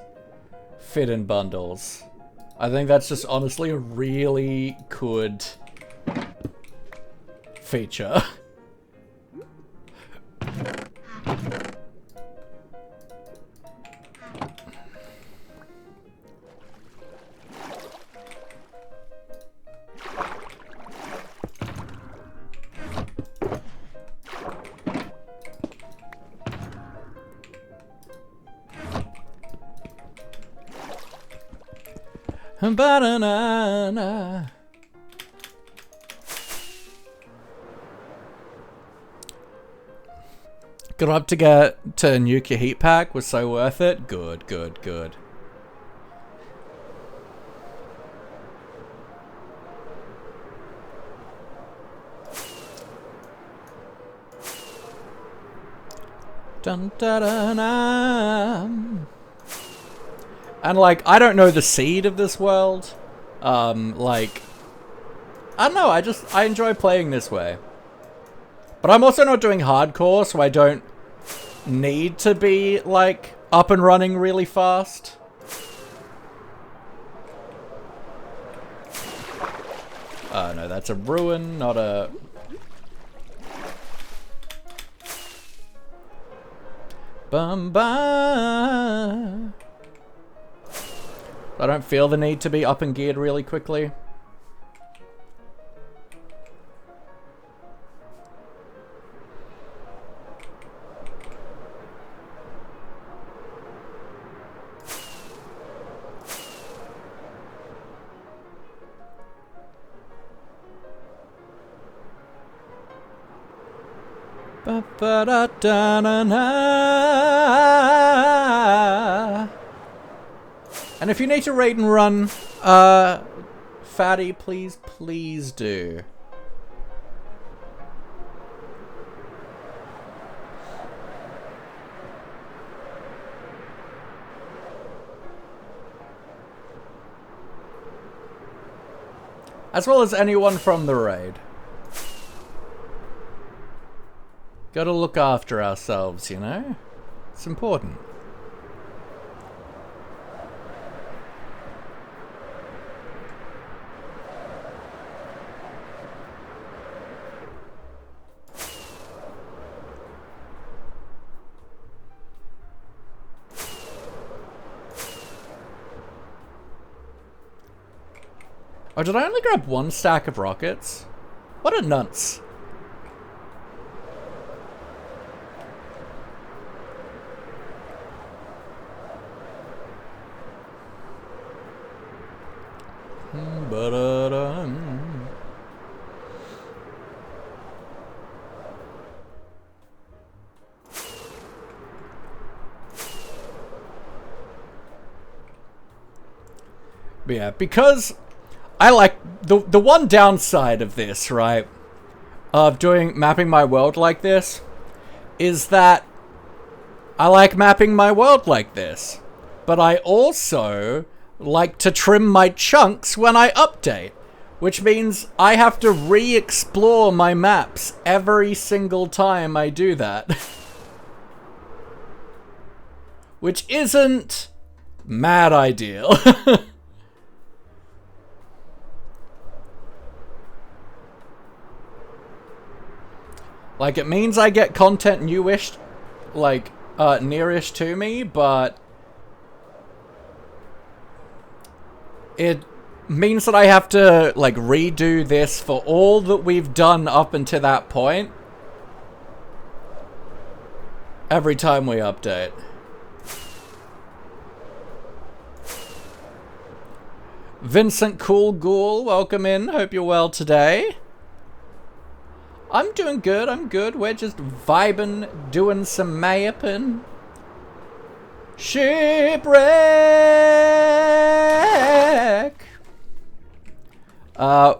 fit in bundles. I think that's just honestly a really good feature. Ba-da-na-na. Got up to get to nuke your heat pack was so worth it. Good, good, good. Dun da da da. And like, I don't know the seed of this world. Like, I don't know, I enjoy playing this way. But I'm also not doing hardcore, so I don't need to be like up and running really fast. Oh no, that's a ruin, not a... Bum ba. I don't feel the need to be up and geared really quickly. And if you need to raid and run, Fatty, please do. As well as anyone from the raid. Gotta look after ourselves, you know? It's important. Oh, did I only grab one stack of rockets? What a nuts. But yeah, because I like the one downside of this, right? Of mapping my world like this is that I like mapping my world like this. But I also like to trim my chunks when I update, which means I have to re-explore my maps every single time I do that. Which isn't mad ideal. Like, it means I get content newish, like, nearish to me, but it means that I have to, like, redo this for all that we've done up until that point every time we update. Vincent Cool Ghoul, welcome in. Hope you're well today. I'm doing good, I'm good. We're just vibing, doing some mapping. Shipwreck!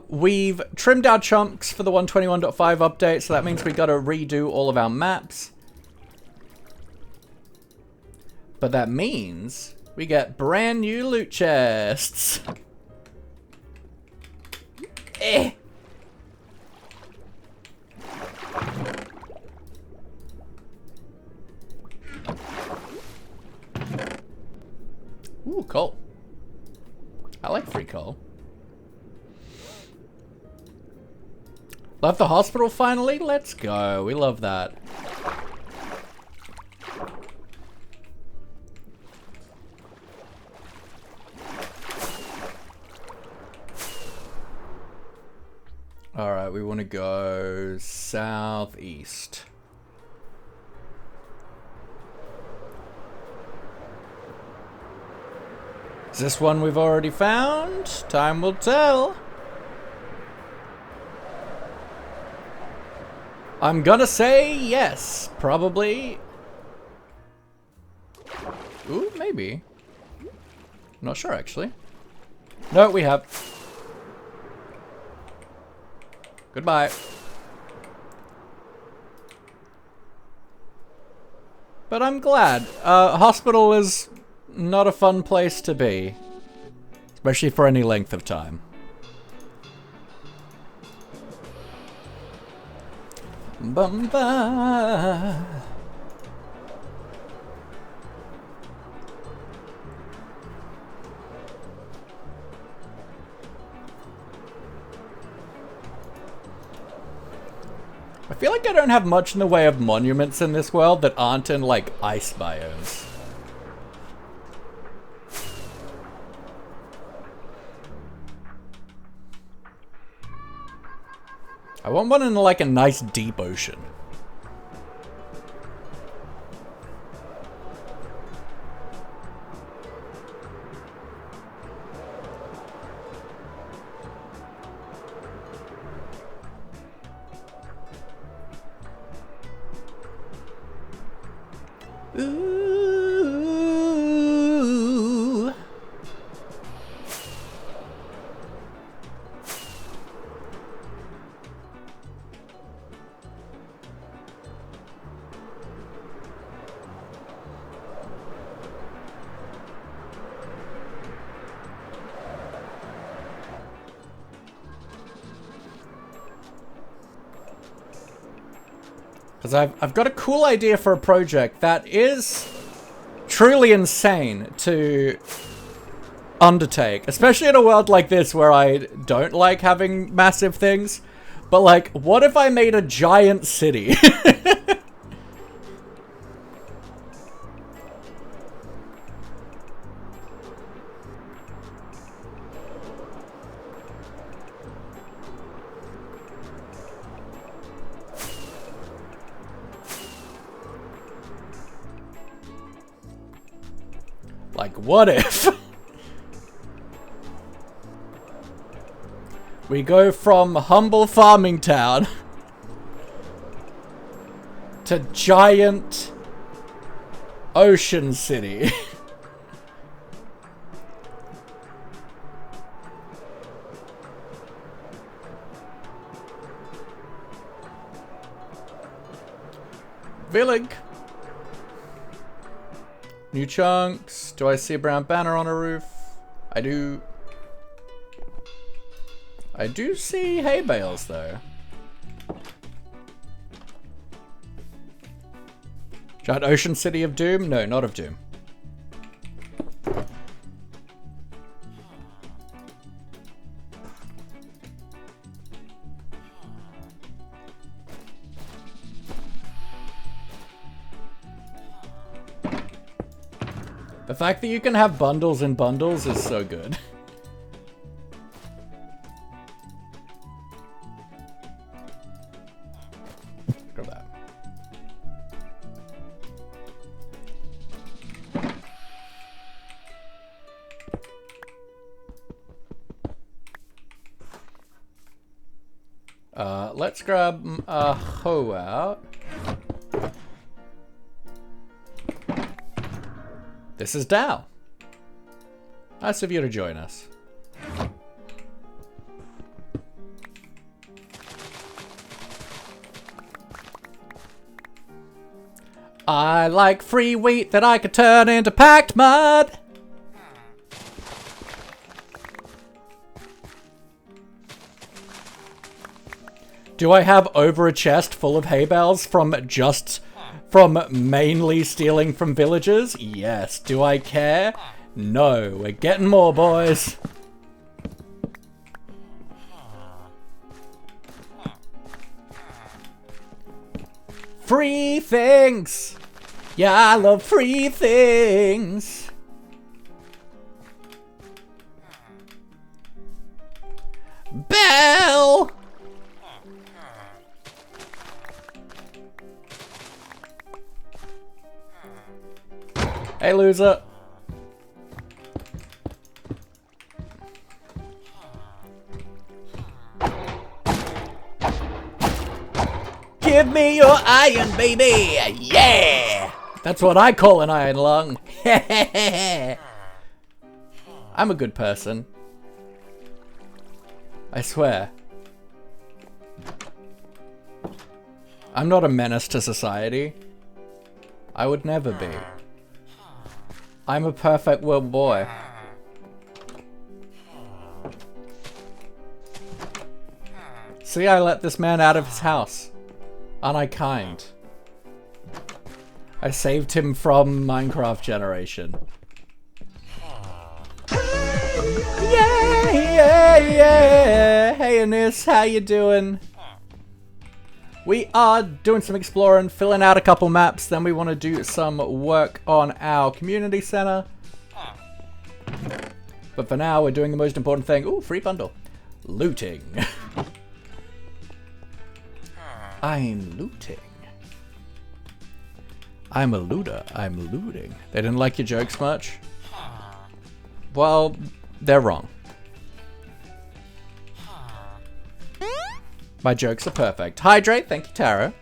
We've trimmed our chunks for the 121.5 update, so that means we gotta redo all of our maps. But that means we get brand new loot chests. Eh! Ooh, coal. I like free coal. Left the hospital finally? Let's go. We love that. Alright, we want to go southeast. Is this one we've already found? Time will tell. I'm gonna say yes, probably. Ooh, maybe. Not sure, actually. No, we have. Goodbye. But I'm glad. Hospital is not a fun place to be. Especially for any length of time. Bumba. I feel like I don't have much in the way of monuments in this world that aren't in, like, ice biomes. I want one in like a nice deep ocean. Ooh. Because I've got a cool idea for a project that is truly insane to undertake. Especially in a world like this where I don't like having massive things. But like, what if I made a giant city? Like, what if we go from humble farming town to giant ocean city? Villig. New chunks. Do I see a brown banner on a roof? I do. I do see hay bales though. Giant ocean city of doom? No, not of doom. The fact that you can have bundles in bundles is so good. Grab that. Let's grab a hoe out. This is Dow. Nice of you to join us. I like free wheat that I could turn into packed mud. Do I have over a chest full of hay bales from mainly stealing from villagers? Yes. Do I care? No. We're getting more, boys. Free things! Yeah, I love free things! Bell! Hey, loser. Give me your iron, baby! Yeah! That's what I call an iron lung. I'm a good person. I swear. I'm not a menace to society. I would never be. I'm a perfect little boy. See, I let this man out of his house. Aren't I kind? I saved him from Minecraft generation. Yeah, yeah, yeah. Hey, Anis, how you doing? We are doing some exploring, filling out a couple maps, then we want to do some work on our community center. But for now, we're doing the most important thing. Ooh, free bundle. Looting. I'm looting. I'm a looter. I'm looting. They didn't like your jokes much? Well, they're wrong. My jokes are perfect. Hydrate, thank you, Tara.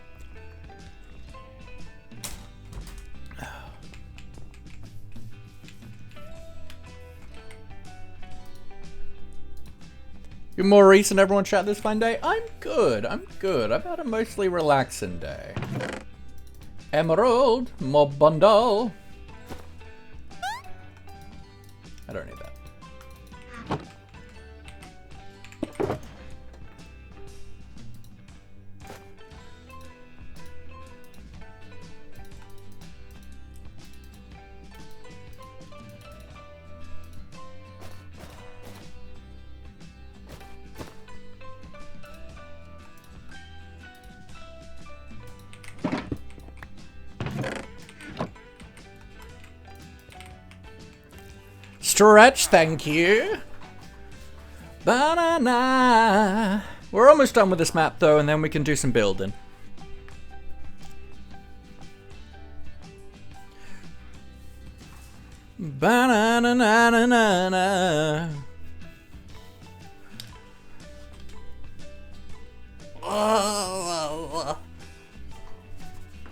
Good Maurice and everyone chat this fine day. I'm good. I'm good. I've had a mostly relaxing day. Emerald, mob bundle. I don't need that. Stretch, thank you. Banana. We're almost done with this map though, and then we can do some building. Banana na na na na.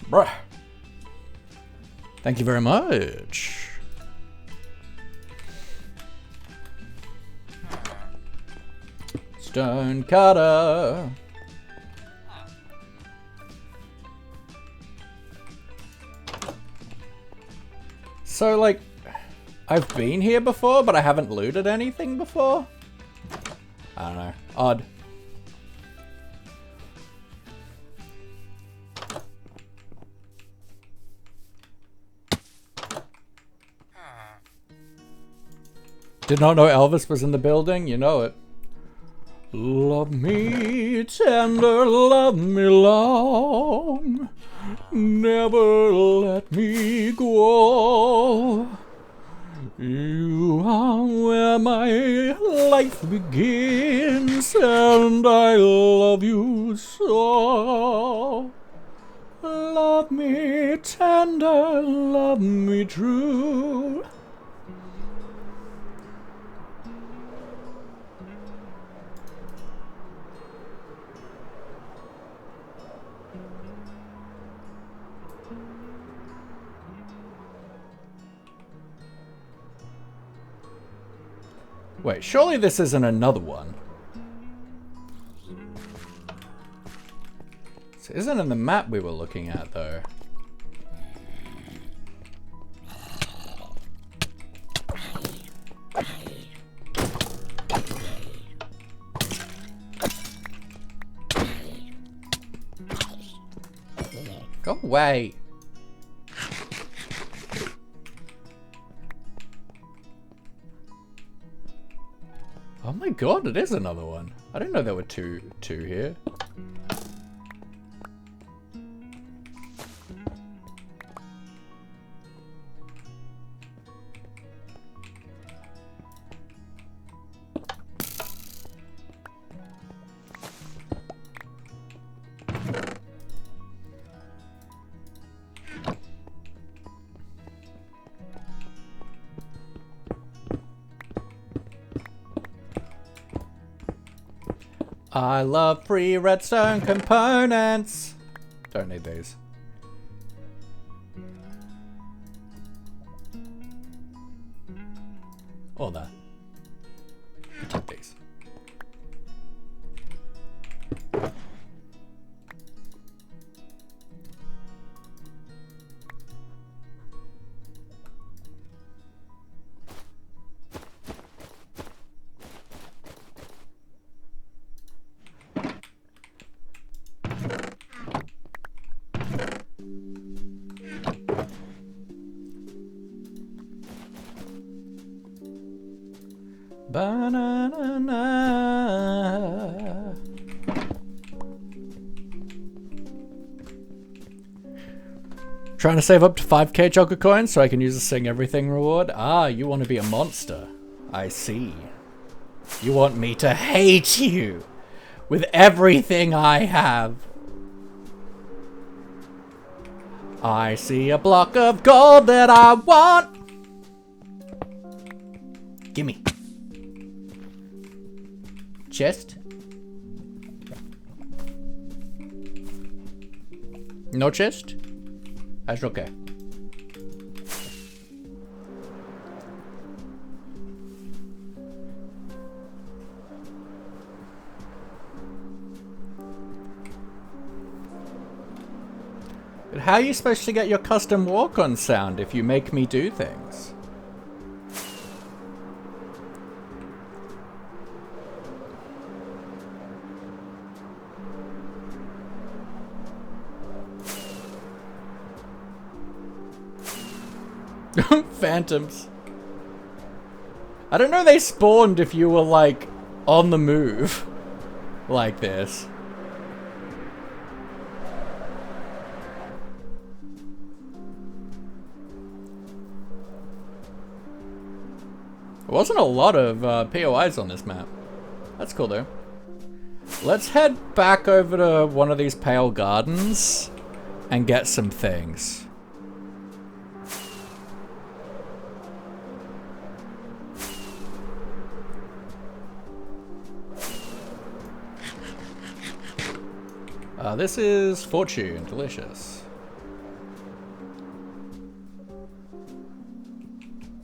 Bruh. Thank you very much. Stone cutter. So, like, I've been here before, but I haven't looted anything before? I don't know. Odd. Did not know Elvis was in the building? You know it. Love me tender, love me long, never let me go. You are where my life begins, and I love you so. Love me tender, love me true. Wait, surely this isn't another one. This isn't in the map we were looking at, though. Go away. Oh my god, it is another one. I didn't know there were two here. I love free redstone components. Don't need these. Or that. Take these. Banana. Trying to save up to 5k Joker coins so I can use the Sing Everything reward. Ah, you want to be a monster. I see. You want me to hate you with everything I have. I see a block of gold that I want. Gimme. Chest? No chest? That's okay. But how are you supposed to get your custom walk-on sound if you make me do things? Phantoms. I don't know they spawned if you were like on the move like this. There wasn't a lot of POIs on this map. That's cool though. Let's head back over to one of these pale gardens and get some things. This is fortune, delicious.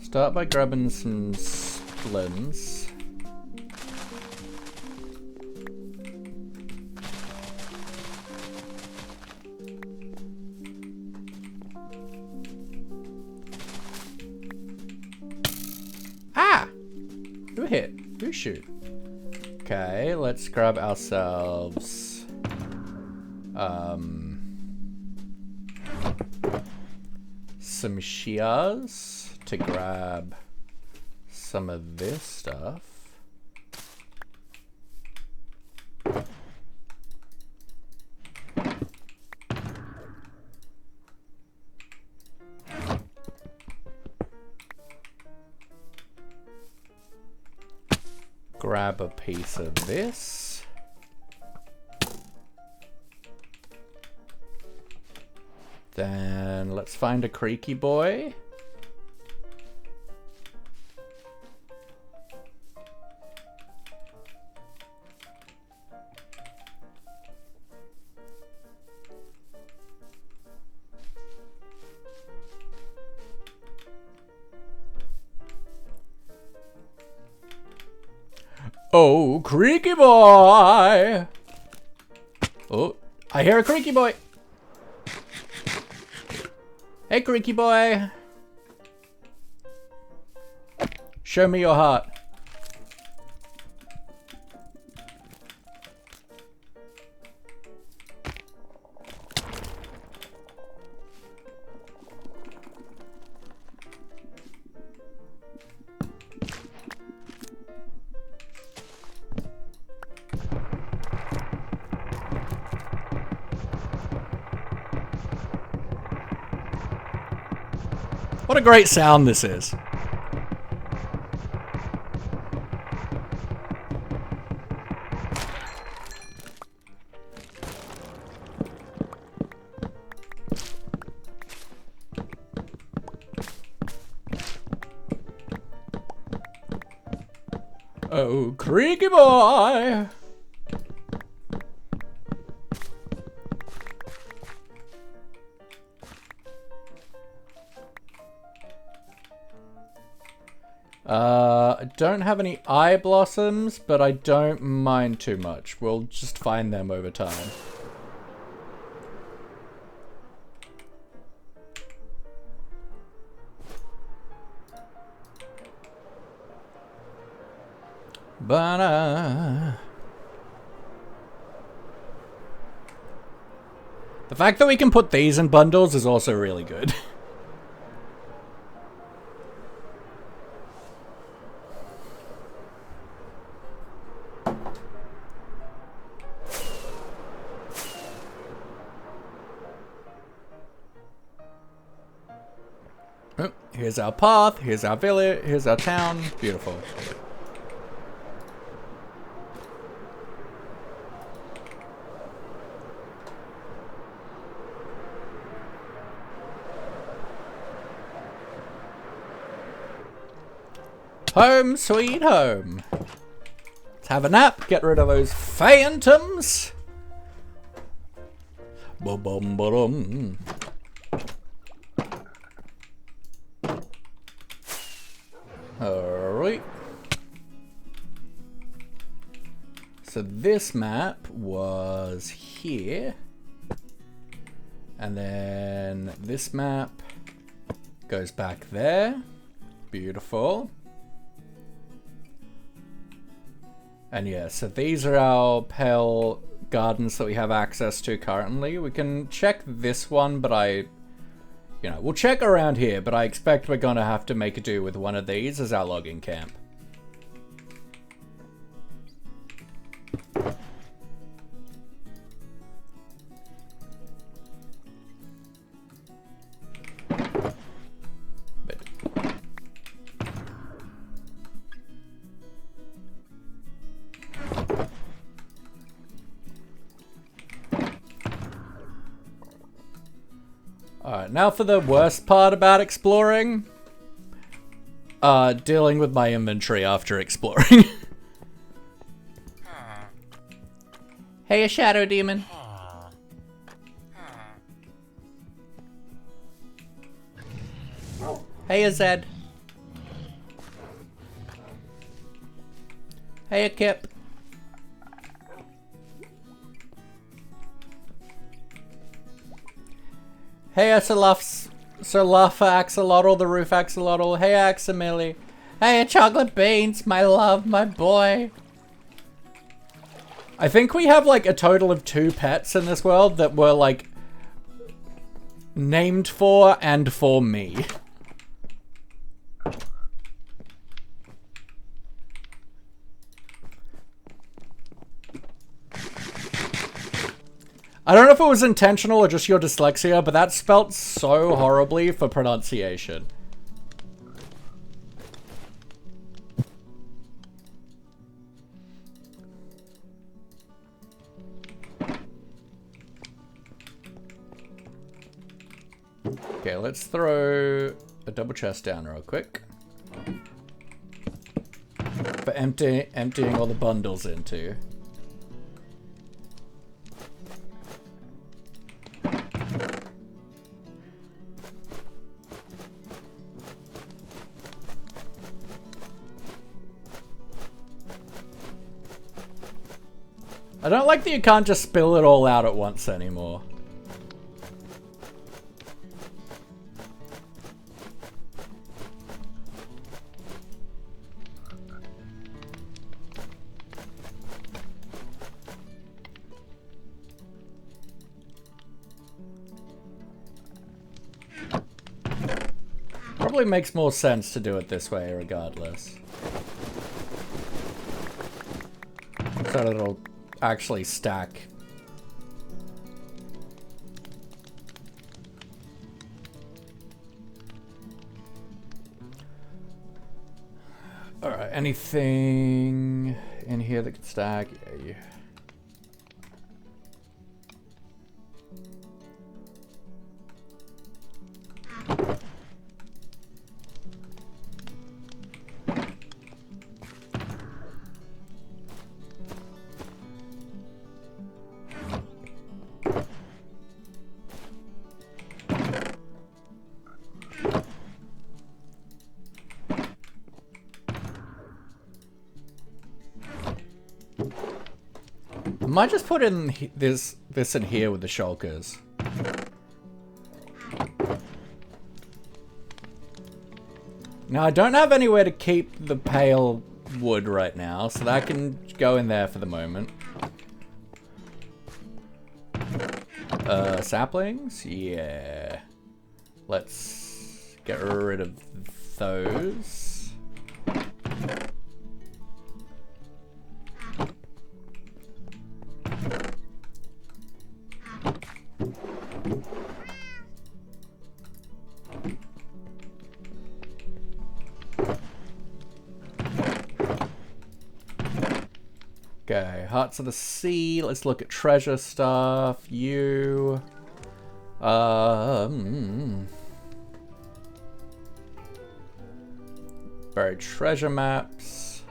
Start by grabbing some splins. Ah! Who hit? Who shoot? Okay, let's grab ourselves some shears to grab some of this stuff. Grab a piece of this. Then let's find a creaky boy. Oh, creaky boy! Oh, I hear a creaky boy. Hey, creaky boy. Show me your heart. What a great sound this is. Oh, creaky boy. I don't have any eye blossoms, but I don't mind too much. We'll just find them over time. But the fact that we can put these in bundles is also really good. Here's our path, here's our village, here's our town. Beautiful. Home sweet home. Let's have a nap, get rid of those phantoms. Ba-bum-ba-dum. Alright. So this map was here. And then this map goes back there. Beautiful. And yeah, so these are our pale gardens that we have access to currently. We can check this one, but we'll check around here, but I expect we're gonna have to make a do with one of these as our logging camp. Alright, now for the worst part about exploring. Dealing with my inventory after exploring. Hey, a shadow demon. Hey, a Zed. Hey, a Kip. Hey, Salafa Axolotl, the roof axolotl. Hey, Axamilly. Hey, chocolate beans, my love, my boy. I think we have like a total of 2 pets in this world that were like named for and for me. I don't know if it was intentional or just your dyslexia, but that spelt so horribly for pronunciation. Okay, let's throw a double chest down real quick. For emptying all the bundles into. I don't like that you can't just spill it all out at once anymore. Probably makes more sense to do it this way regardless. So that it'll actually stack. Alright, anything in here that can stack? Yeah. I might just put in this in here with the shulkers. Now I don't have anywhere to keep the pale wood right now, so that can go in there for the moment. Saplings? Yeah. Let's get rid of those. Okay, Hearts of the Sea. Let's look at treasure stuff. You. Buried treasure maps.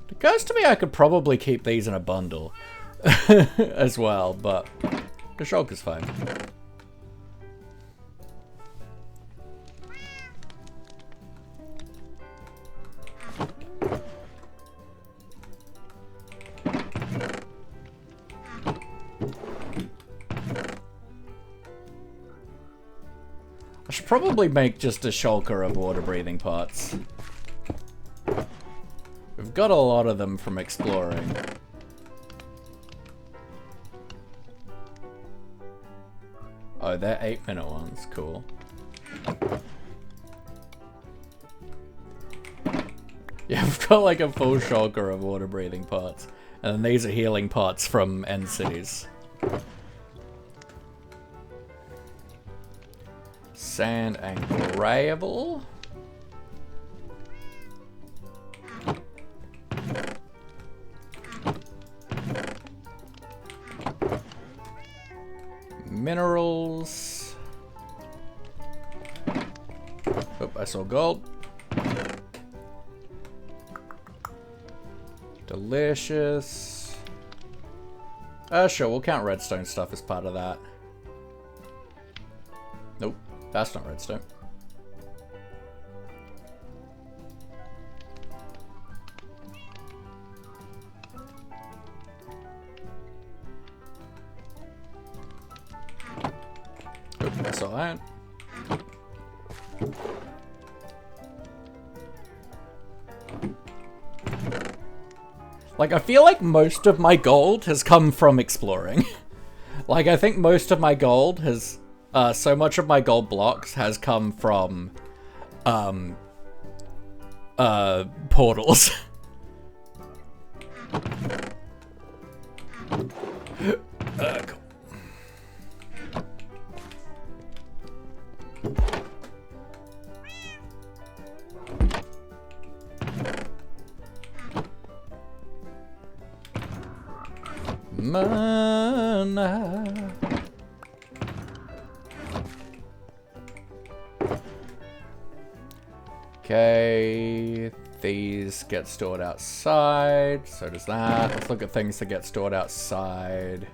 It occurs to me I could probably keep these in a bundle as well, but the shulk is fine. I should probably make just a shulker of water breathing parts. We've got a lot of them from exploring. Oh, they're 8-minute ones. Cool. Yeah, we've got like a full shulker of water breathing parts. And then these are healing parts from End Cities. Sand and gravel. Minerals. Oh, I saw gold. Delicious. Sure, we'll count redstone stuff as part of that. Nope, that's not redstone. Oh, that's all iron. Like, I feel like most of my gold has come from exploring. Like, I think most of my gold has, so much of my gold blocks has come from, portals. Cool. Mana. Okay, these get stored outside, so does that. Let's look at things that get stored outside.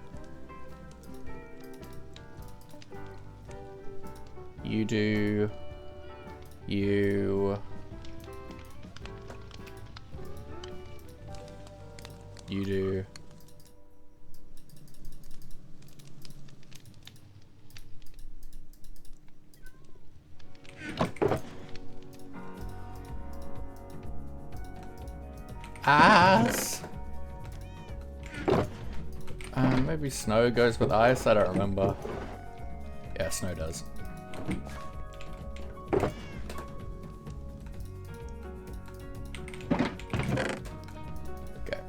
You do. You. You do. Ass. Maybe snow goes with ice. I don't remember. Yeah, snow does. Okay.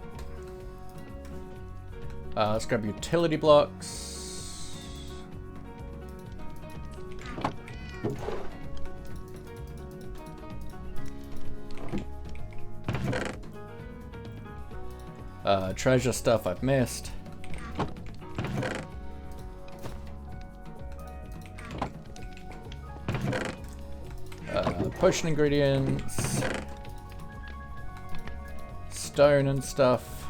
Let's grab utility blocks. Treasure stuff I've missed. Potion ingredients. Stone and stuff.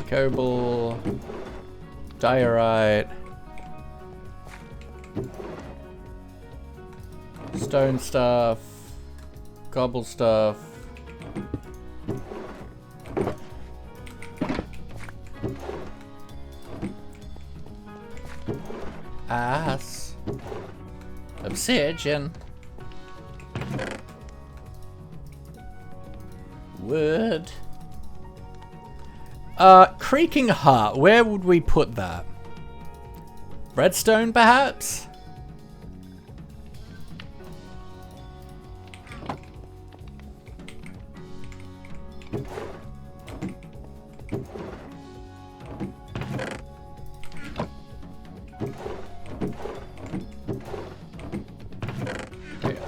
Cobble. Diorite. Stone stuff, cobble stuff. Ass. Obsidian. Wood. Creaking Heart, where would we put that? Redstone, perhaps? Yeah,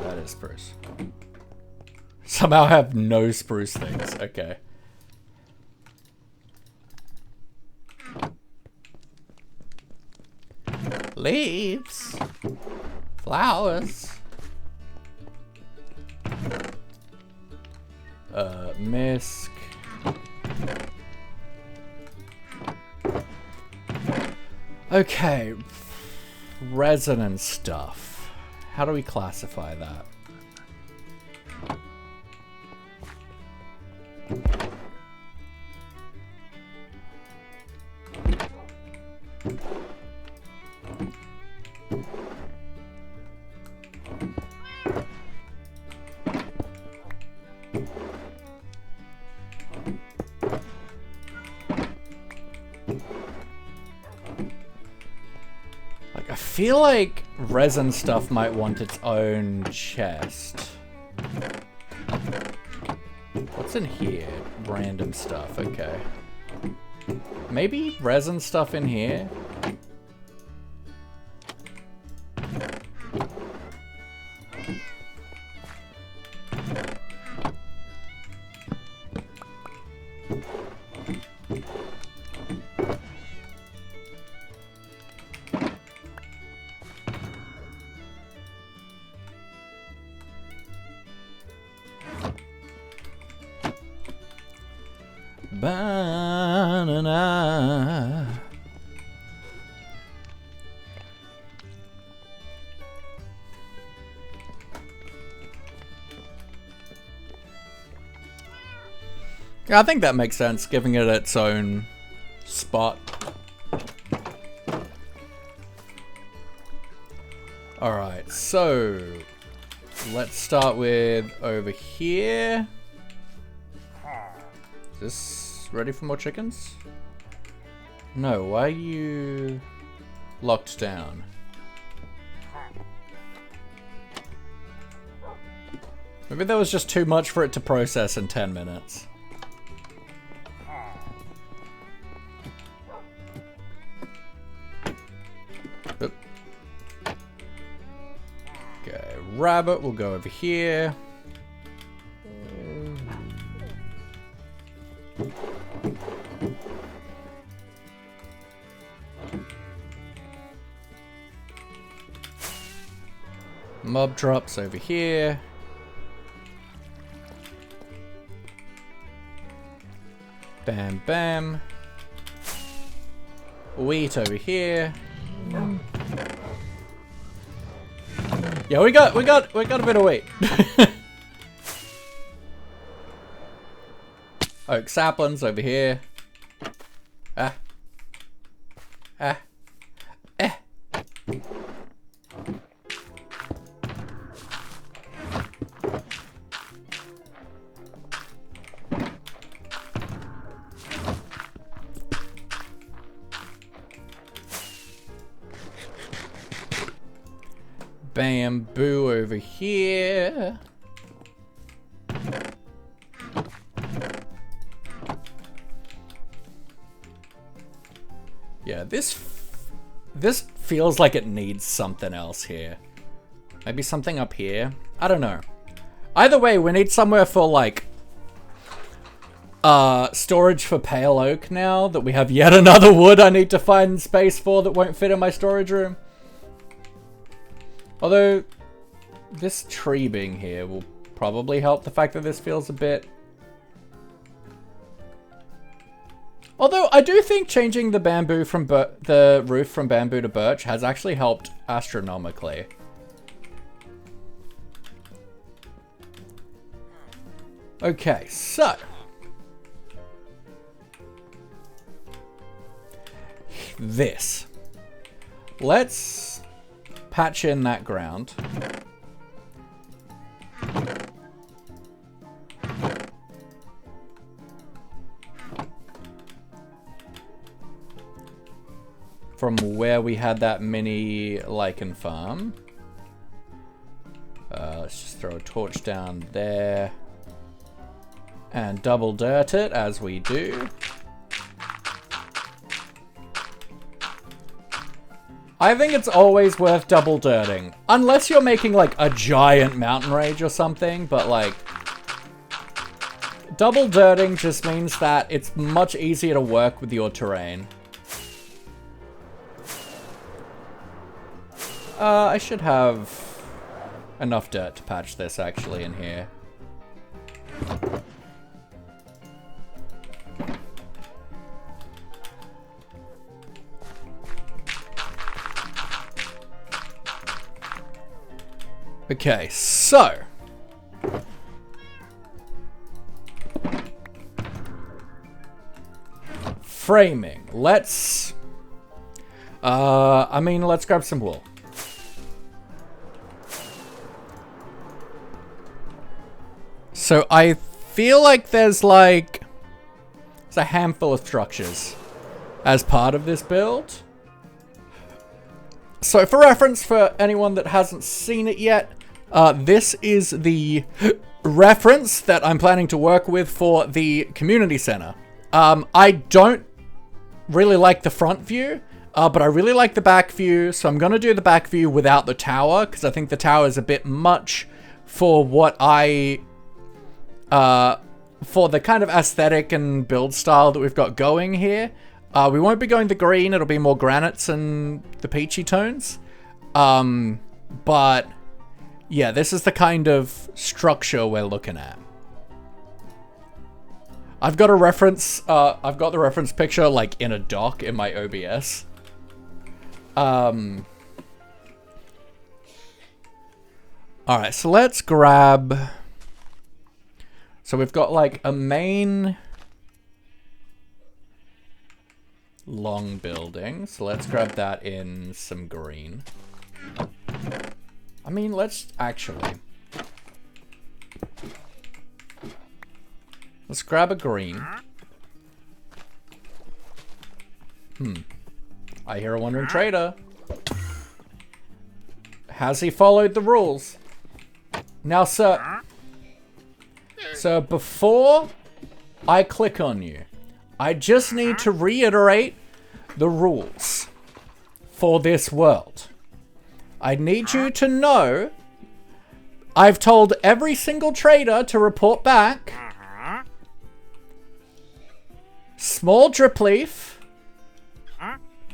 that is spruce. Somehow have no spruce things. Okay. Leaves. Flowers. Misc. Okay. Resonant stuff. How do we classify that? I feel like resin stuff might want its own chest. What's in here? Random stuff, okay. Maybe resin stuff in here? Banana. Yeah, I think that makes sense, giving it its own spot. Alright, so let's start with over here. Is this ready for more chickens? No, why are you locked down? Maybe that was just too much for it to process in 10 minutes. Oop. Okay, rabbit will go over here. Mob drops over here. Bam, bam. Wheat over here. Yeah, we got a bit of wheat. Oak saplings over here. Ah. Ah. Eh. Bamboo over here. Yeah, this feels like it needs something else here. Maybe something up here? I don't know. Either way, we need somewhere for like storage for pale oak now that we have yet another wood I need to find space for that won't fit in my storage room. Although, this tree being here will probably help the fact that this feels a bit... Although, I do think changing the bamboo from the roof from bamboo to birch has actually helped astronomically. Okay, so... this. Let's patch in that ground. From where we had that mini lichen farm. Let's just throw a torch down there. And double dirt it as we do. I think it's always worth double dirting. Unless you're making like a giant mountain range or something, but like... double dirting just means that it's much easier to work with your terrain. I should have enough dirt to patch this actually in here. Okay, so... framing. Let's... let's grab some wool. So I feel like there's a handful of structures as part of this build. So for reference, for anyone that hasn't seen it yet, this is the reference that I'm planning to work with for the community center. I don't really like the front view, but I really like the back view, so I'm going to do the back view without the tower, because I think the tower is a bit much for what for the kind of aesthetic and build style that we've got going here. We won't be going the green, it'll be more granites and the peachy tones. But yeah, this is the kind of structure we're looking at. I've got a reference, I've got the reference picture like in a doc in my OBS. Alright, so let's grab... So we've got like a main long building. So let's grab that in some green. I mean, let's actually... let's grab a green. I hear a wandering trader. Has he followed the rules? Now, sir... So before I click on you, I just need to reiterate the rules for this world. I need you to know I've told every single trader to report back small drip leaf,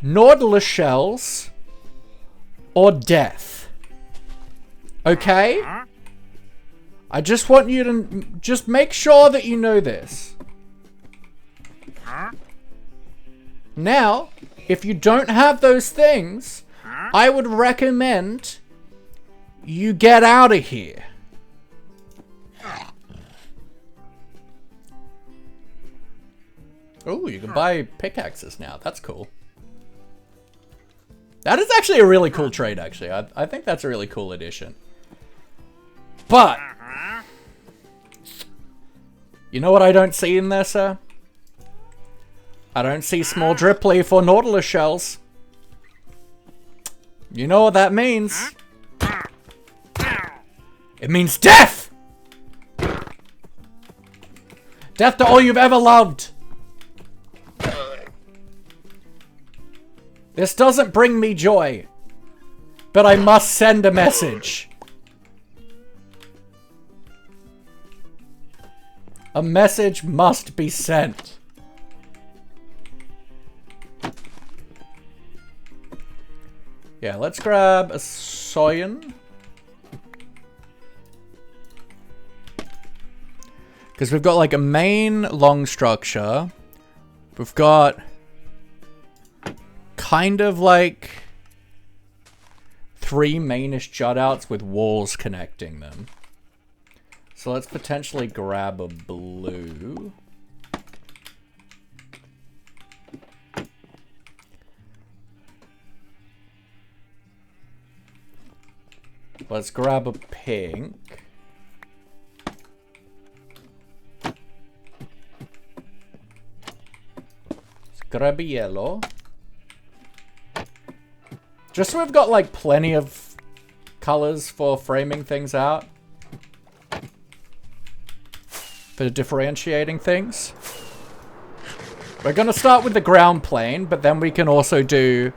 nautilus shells, or death. Okay? I just want you to just make sure that you know this. Now, if you don't have those things, I would recommend you get out of here. Oh, you can buy pickaxes now. That's cool. That is actually a really cool trade, actually. I think that's a really cool addition. But... you know what I don't see in there, sir? I don't see small drip leaf or nautilus shells. You know what that means? It means death! Death to all you've ever loved! This doesn't bring me joy, but I must send a message. A message must be sent. Yeah, let's grab a soyan. Because we've got like a main long structure. We've got kind of like 3 mainish jut-outs with walls connecting them. So let's potentially grab a blue. Let's grab a pink. Let's grab a yellow. Just so we've got like plenty of colors for framing things out. for differentiating things. We're going to start with the ground plane, but then we can also do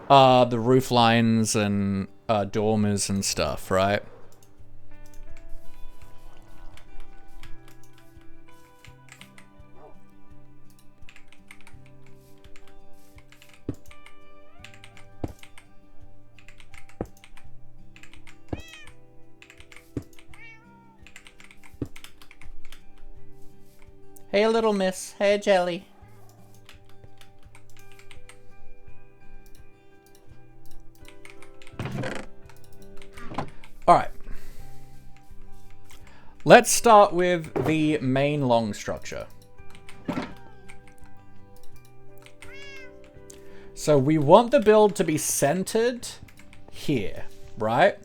the roof lines and dormers and stuff, right? Hey, little miss. Hey, Jelly. Alright. Let's start with the main long structure. So we want the build to be centered here, right?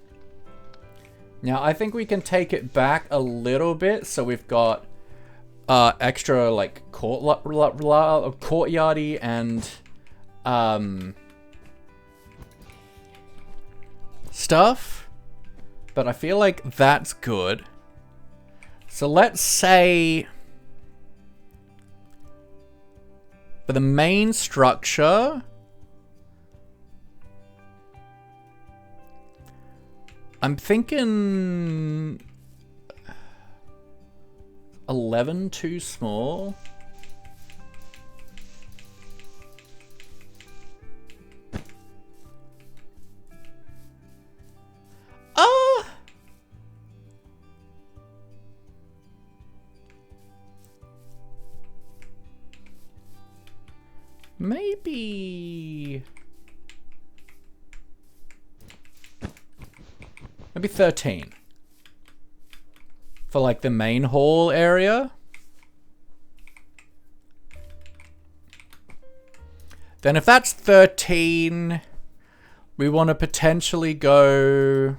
Now I think we can take it back a little bit so we've got extra like courtyardy and stuff, but I feel like that's good. So let's say for the main structure, I'm thinking 11 too small. Maybe 13 for like the main hall area. Then if that's 13, we want to potentially go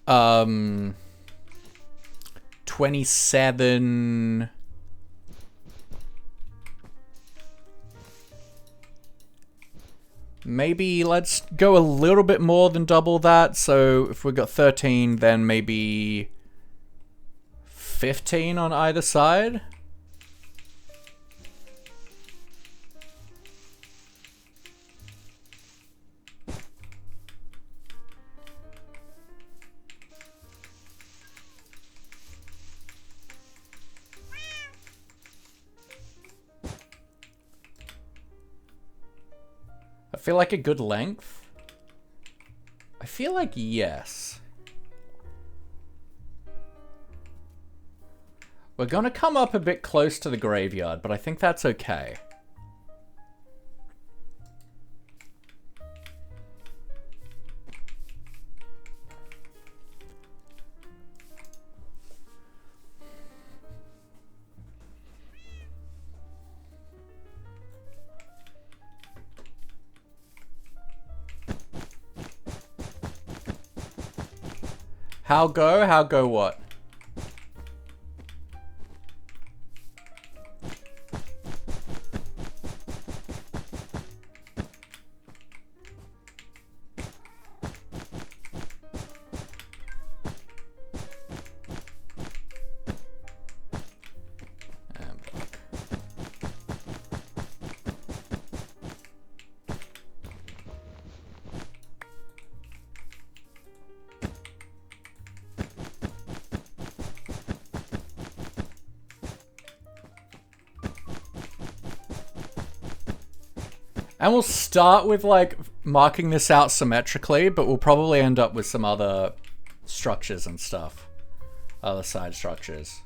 27. Maybe let's go a little bit more than double that. So if we got 13, then maybe 15 on either side. I feel like a good length. I feel like yes. We're gonna come up a bit close to the graveyard, but I think that's okay. How go? How go what? And we'll start with like marking this out symmetrically, but we'll probably end up with some other structures and stuff. Other side structures.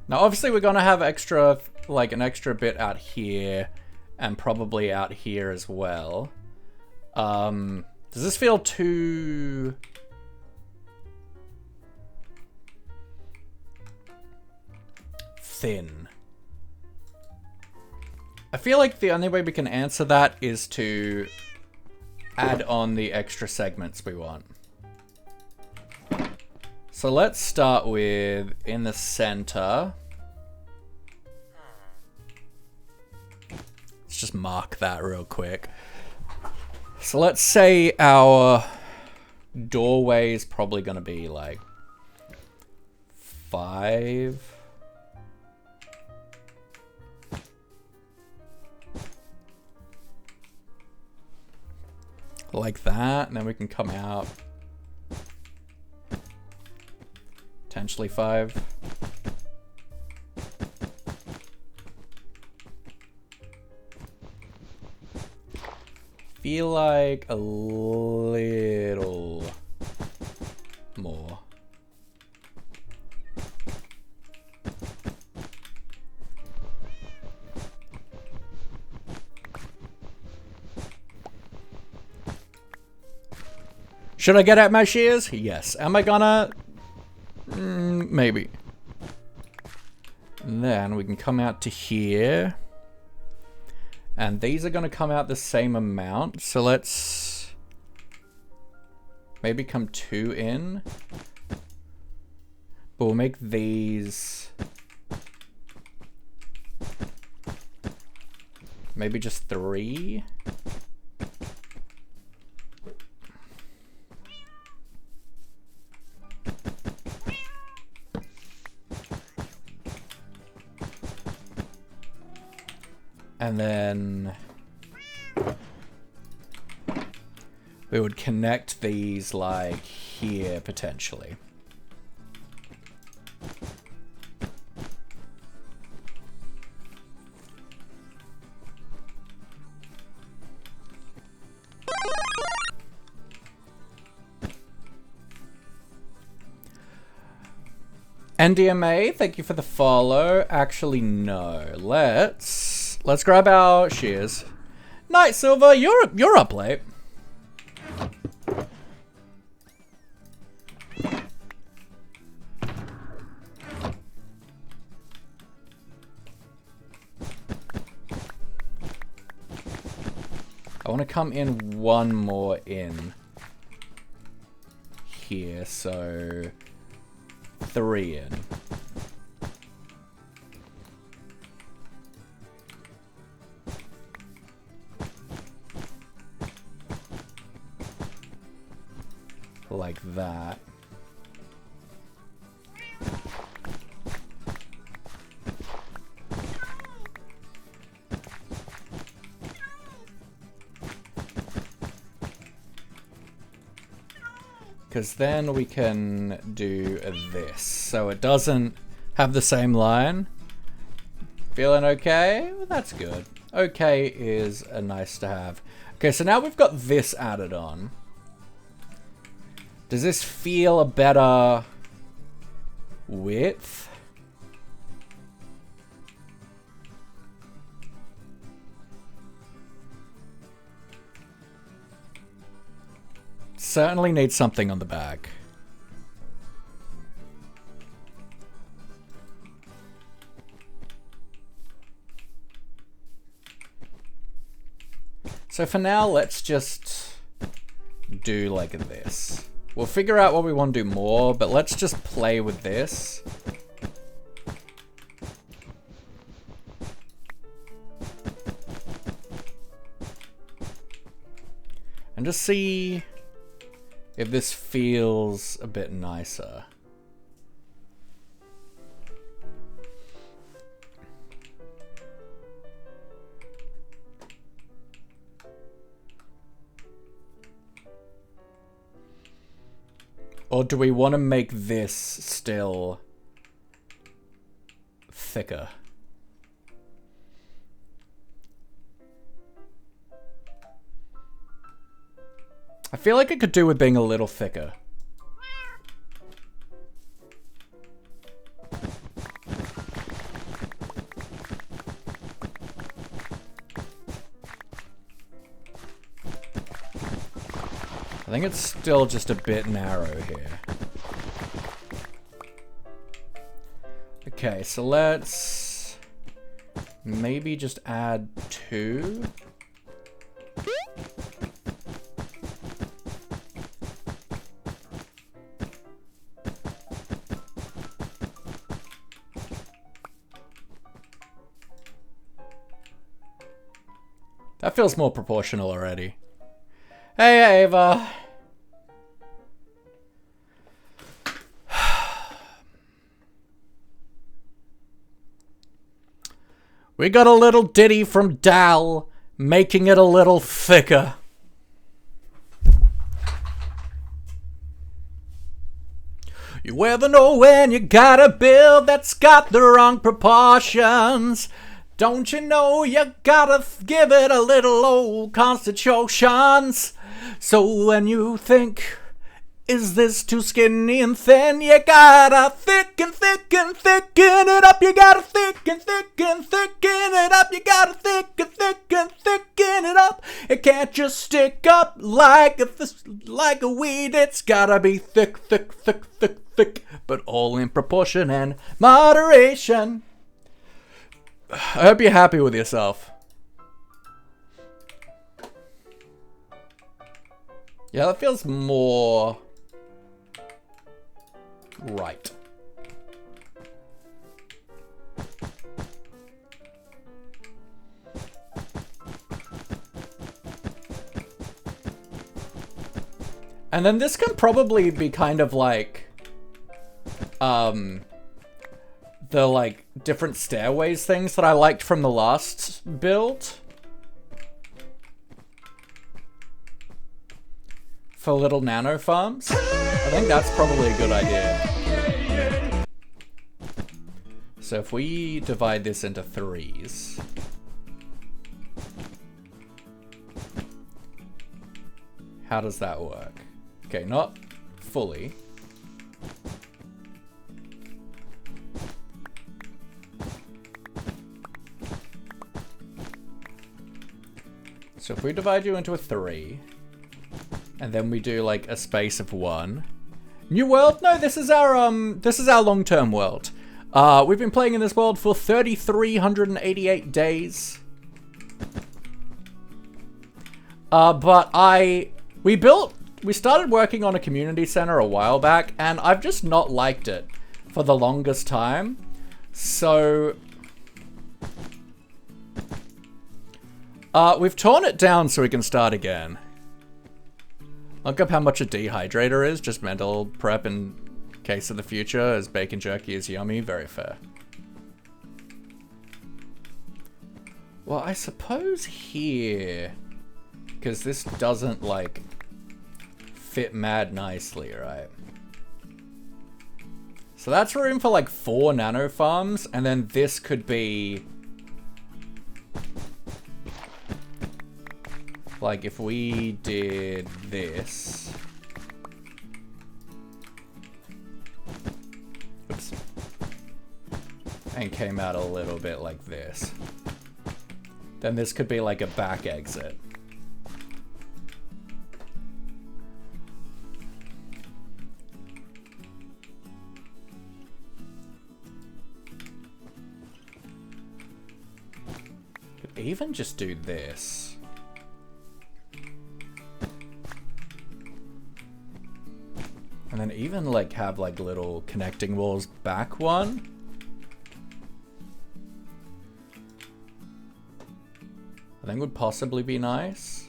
Now obviously we're gonna have extra, like an extra bit out here and probably out here as well. Does this feel too... thin? I feel like the only way we can answer that is to add on the extra segments we want. So let's start with in the center. Let's just mark that real quick. So let's say our doorway is probably going to be like 5. Like that, and then we can come out. Potentially 5. Feel like a little more. Should I get out my shears? Yes. Am I gonna? Maybe. And then we can come out to here. And these are gonna come out the same amount. So let's maybe come 2 in. But we'll make these maybe just 3. And then we would connect these like here potentially. NDMA, thank you for the follow. Actually, no. Let's grab our shears. Night Silver, you're up late. I want to come in one more in here, so 3 in. Like that. Because then we can do this. So it doesn't have the same line. Feeling okay? Well, that's good. Okay is a nice to have. Okay, so now we've got this added on. Does this feel a better width? Certainly needs something on the back. So for now, let's just do like this. We'll figure out what we want to do more, but let's just play with this. And just see if this feels a bit nicer. Or do we want to make this still thicker? I feel like it could do with being a little thicker. I think it's still just a bit narrow here. Okay, so let's maybe just add 2. That feels more proportional already. Hey, Ava. We got a little ditty from Dal, making it a little thicker. You ever know when you got a build that's got the wrong proportions? Don't you know you gotta give it a little old constitutions? So when you think, is this too skinny and thin? You gotta thicken it up. You gotta thicken it up. You gotta thicken it up. It can't just stick up like a weed. It's gotta be thick, but all in proportion and moderation. I hope you're happy with yourself. Yeah, that feels more right. And then this can probably be kind of like the like different stairways things that I liked from the last build. For little nano farms. I think that's probably a good idea. So if we divide this into 3s. How does that work? Okay, not fully. So if we divide you into a 3, and then we do like a space of 1. New world? No, this is our long-term world. We've been playing in this world for 3,388 days. But we started working on a community center a while back, and I've just not liked it for the longest time. So we've torn it down so we can start again. Look up how much a dehydrator is, just mental prep in case of the future, as bacon jerky is yummy, very fair. Well, I suppose here, because this doesn't like fit mad nicely, right? So that's room for like 4 nano farms, and then this could be like if we did this. Oops. And came out a little bit like this. Then this could be like a back exit. Could even just do this. And then even like have like little connecting walls back one. I think would possibly be nice.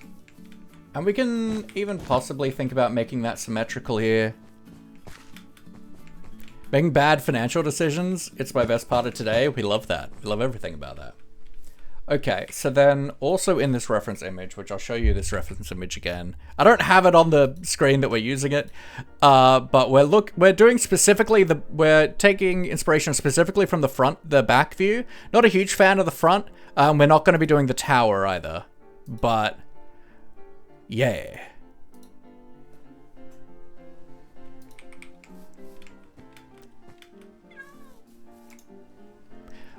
And we can even possibly think about making that symmetrical here. Making bad financial decisions, it's my best part of today. We love that. We love everything about that. Okay, so then also in this reference image, which I'll show you this reference image again. I don't have it on the screen that we're using it, but we're doing specifically we're taking inspiration specifically from the back view. Not a huge fan of the front. We're not going to be doing the tower either, but yeah.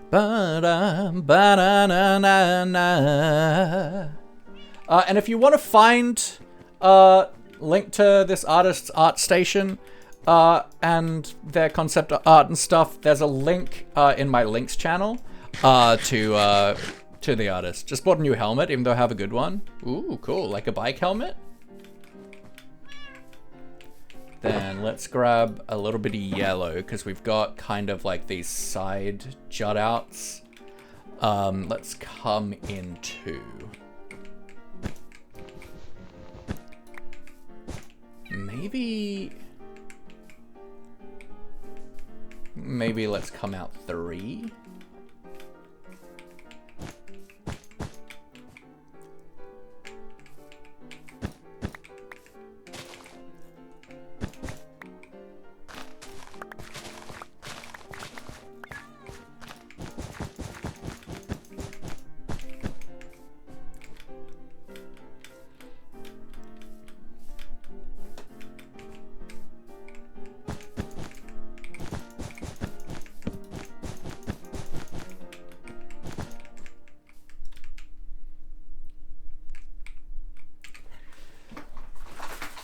And if you want to find link to this artist's art station and their concept art and stuff, there's a link in my links channel to the artist. Just bought a new helmet, even though I have a good one. Ooh, cool, like a bike helmet. Then let's grab a little bit of yellow, because we've got kind of like these side jut outs. Let's come in 2. maybe let's come out 3.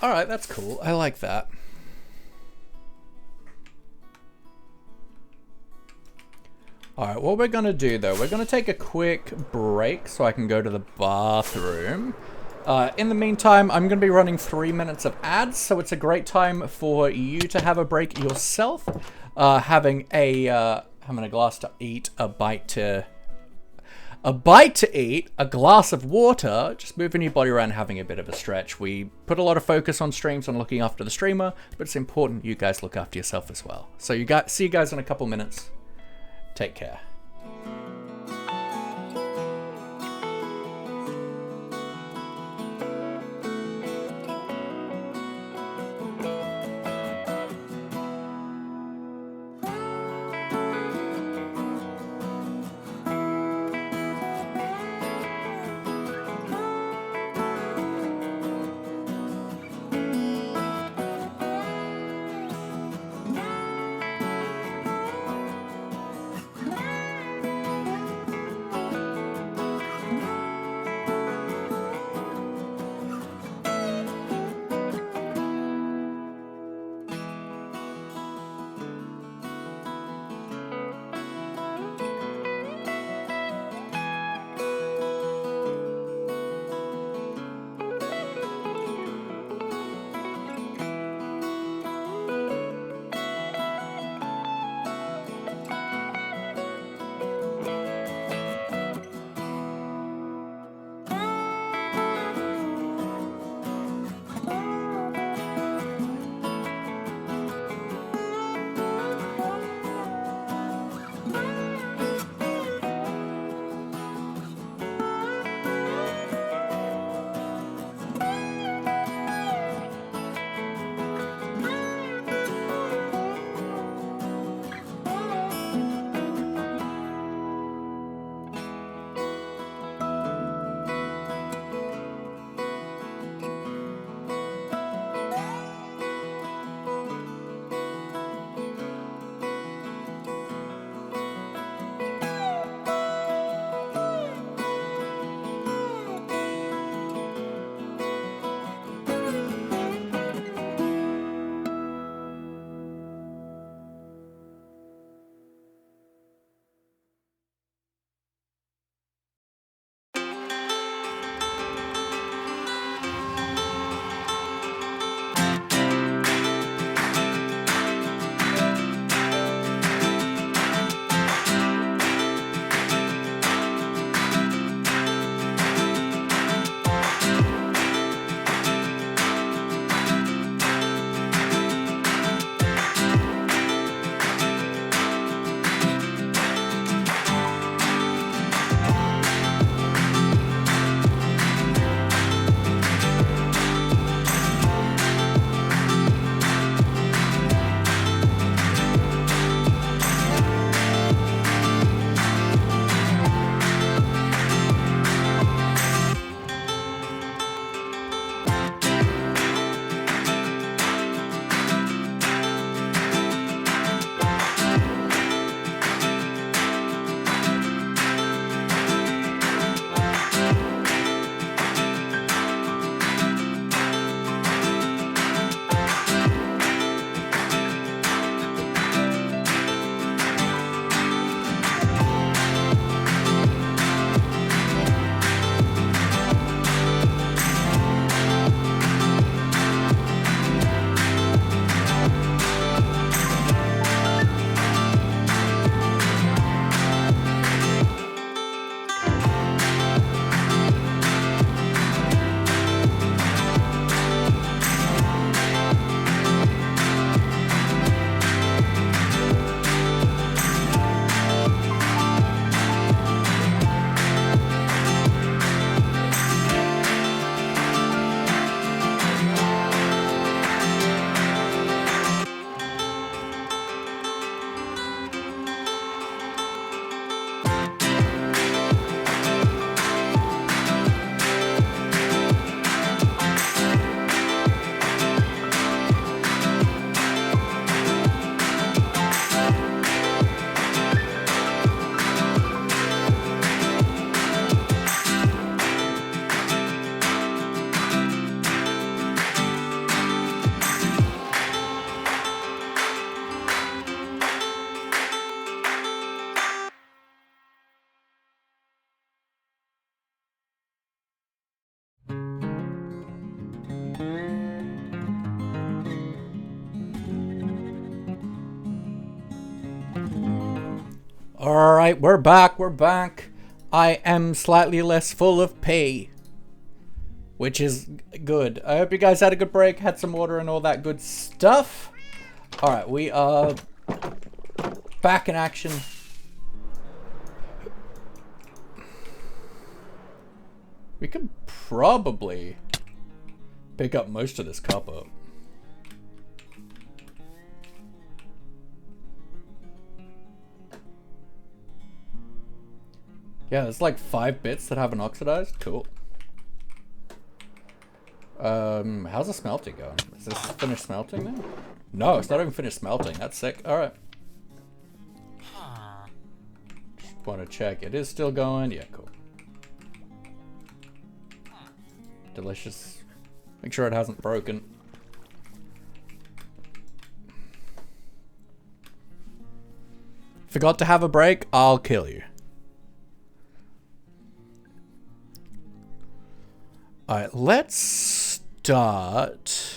Alright, that's cool. I like that. Alright, what we're going to do, though, we're going to take a quick break so I can go to the bathroom. In the meantime, I'm going to be running 3 minutes of ads, so it's a great time for you to have a break yourself. Having a glass to eat, a bite to eat, a glass of water, just moving your body around, having a bit of a stretch. We put a lot of focus on streams on looking after the streamer, but it's important you guys look after yourself as well. So see you guys in a couple minutes. Take care. Alright, we're back, we're back. I am slightly less full of pee, which is good. I hope you guys had a good break, had some water and all that good stuff. Alright, we are back in action. We could probably pick up most of this copper. Yeah, there's like 5 bits that haven't oxidized. Cool. How's the smelting going? Is this finished smelting now? No, it's not even finished smelting. That's sick. Alright. Just want to check. It is still going. Yeah, cool. Delicious. Make sure it hasn't broken. Forgot to have a break? I'll kill you. Alright, let's start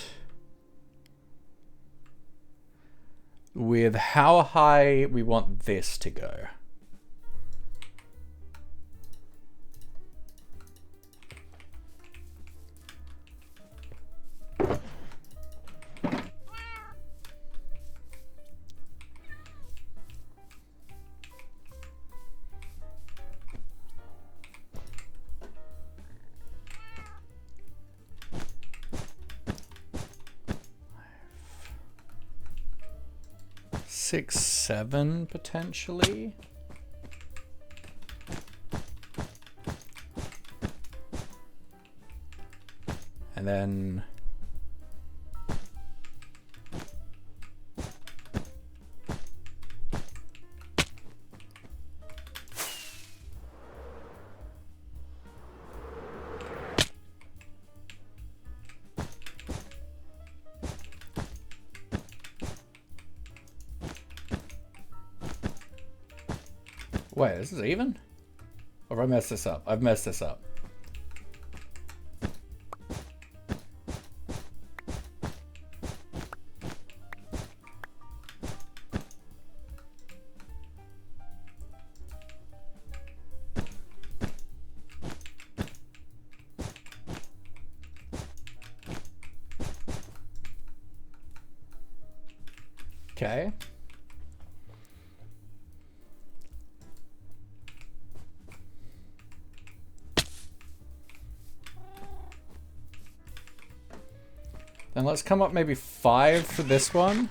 with how high we want this to go. Six, 7 potentially. And then wait, this is even? Or have I messed this up? I've messed this up. Okay. Then let's come up maybe 5 for this one.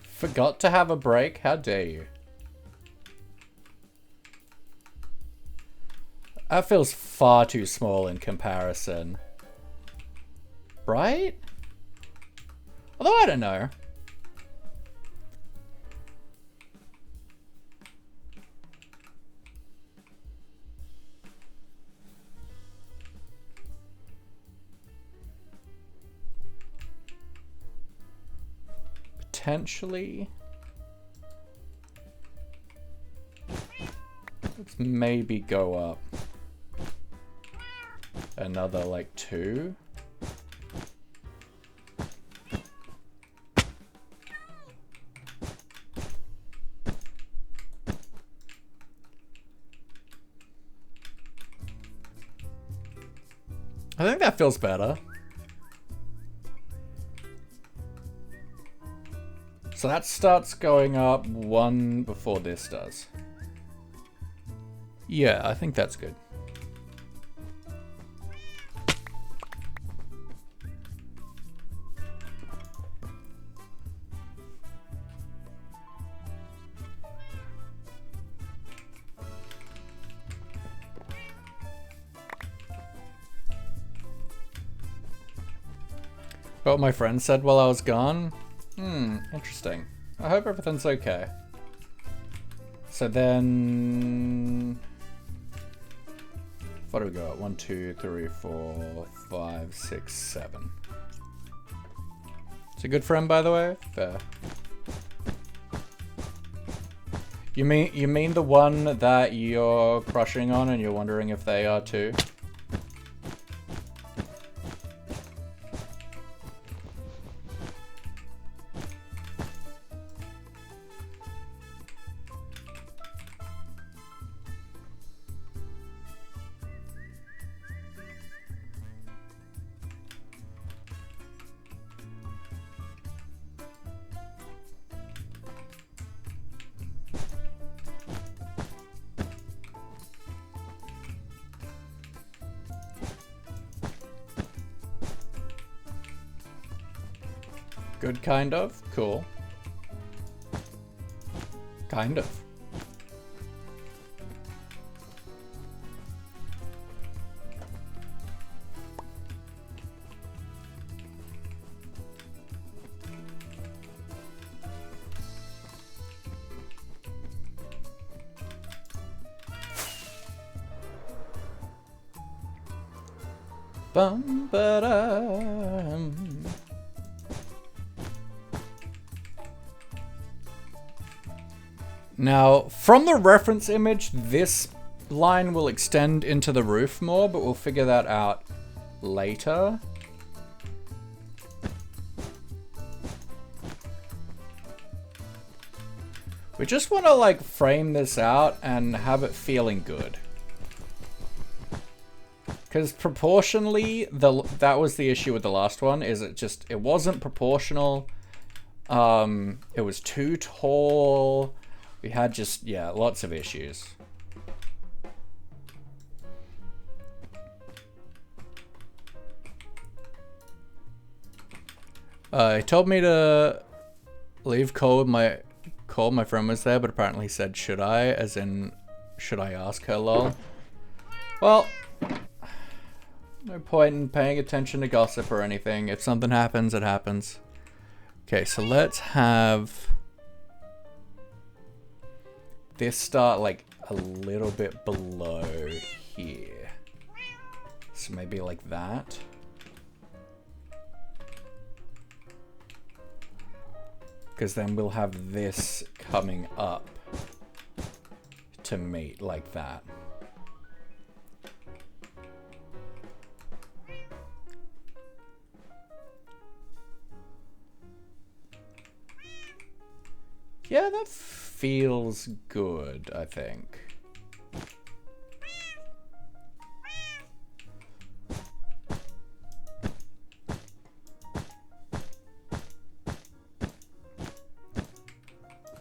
Forgot to have a break? How dare you? That feels far too small in comparison. Right? Although I don't know. Potentially. Let's maybe go up another like 2. I think that feels better. So that starts going up 1 before this does. Yeah, I think that's good. What my friend said while I was gone? Interesting. I hope everything's okay. So then... what do we got? 1, 2, 3, 4, 5, 6, 7. It's a good friend, by the way? Fair. You mean the one that you're crushing on and you're wondering if they are too? Good, kind of. Cool. Kind of. Bum ba dum. Now, from the reference image, this line will extend into the roof more, but we'll figure that out later. We just want to like frame this out and have it feeling good. Because proportionally, that was the issue with the last one, is it wasn't proportional. It was too tall. We had just, yeah, lots of issues. He told me to leave code. My friend was there, but apparently he said, should I? As in, should I ask her, lol? Well, no point in paying attention to gossip or anything. If something happens, it happens. Okay, so let's have this start like a little bit below here. So maybe like that. Because then we'll have this coming up to meet like that. Yeah, that feels good, I think.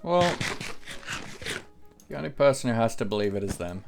Well, the only person who has to believe it is them.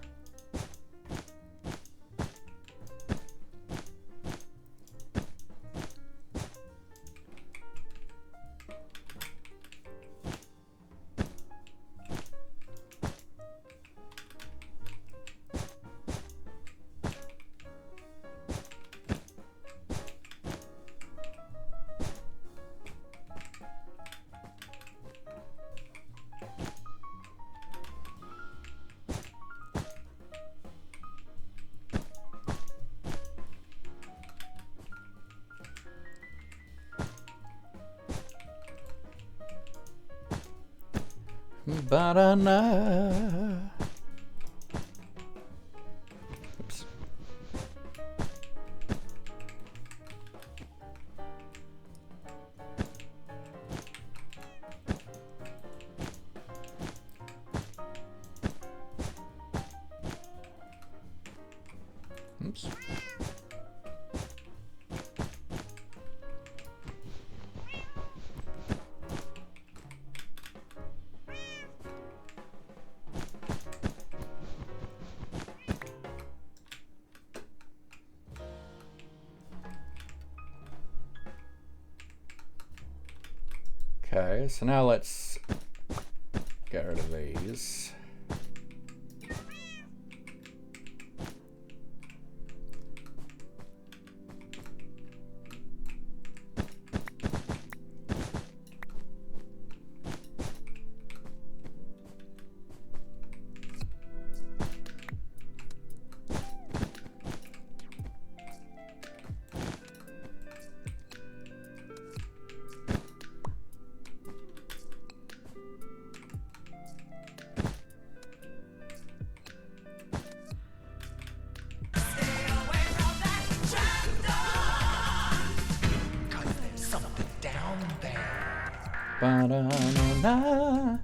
Banana. Oops. Oops. Okay, so now let's get rid of these. Ba-da-na-na.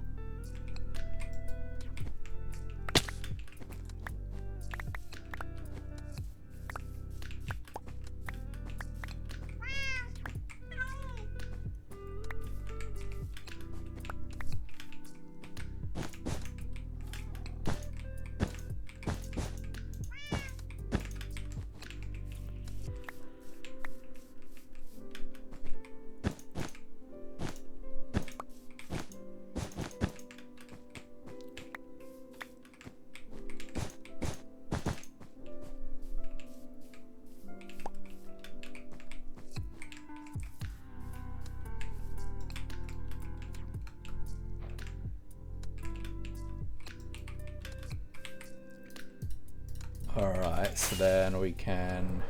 Alright, so then we can...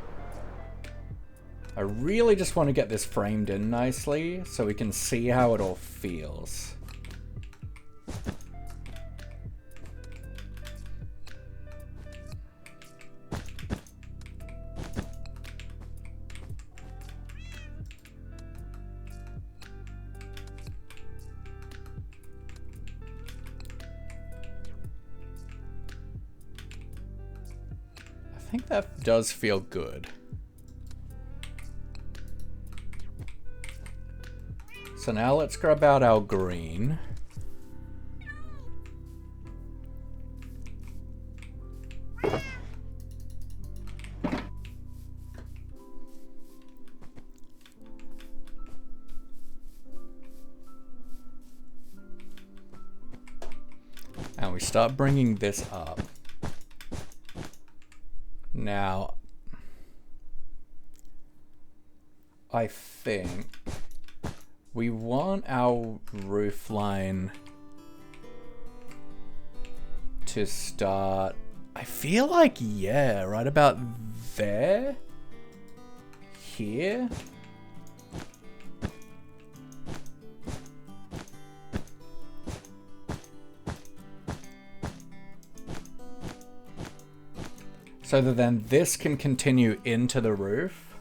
I really just want to get this framed in nicely so we can see how it all feels. I think that does feel good. So now let's grab out our green. And we start bringing this up. Now, I think we want our roof line to start, I feel like, yeah, right about there, here. So that then this can continue into the roof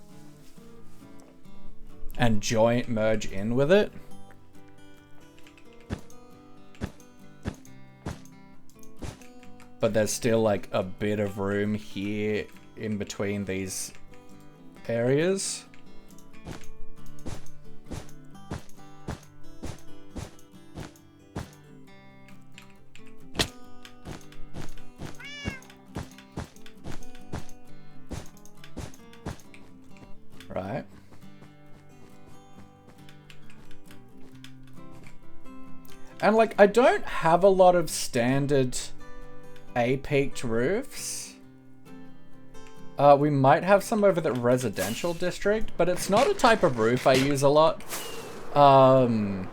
and merge in with it. But there's still like a bit of room here in between these areas. Right. And like, I don't have a lot of standard A-peaked roofs. We might have some over the residential district, but it's not a type of roof I use a lot. But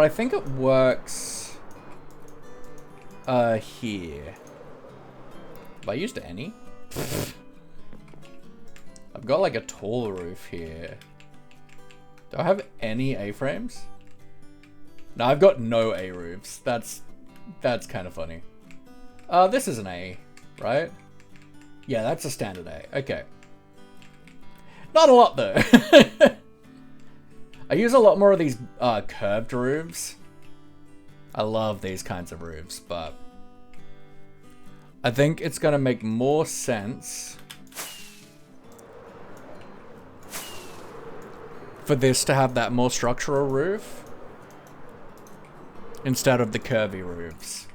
I think it works here. Have I used any? I've got like a tall roof here. Do I have any A-frames? No, I've got no A-roofs. That's kind of funny. This is an A, right? Yeah, that's a standard A. Okay. Not a lot though. I use a lot more of these curved roofs. I love these kinds of roofs, but I think it's gonna make more sense for this to have that more structural roof instead of the curvy roofs.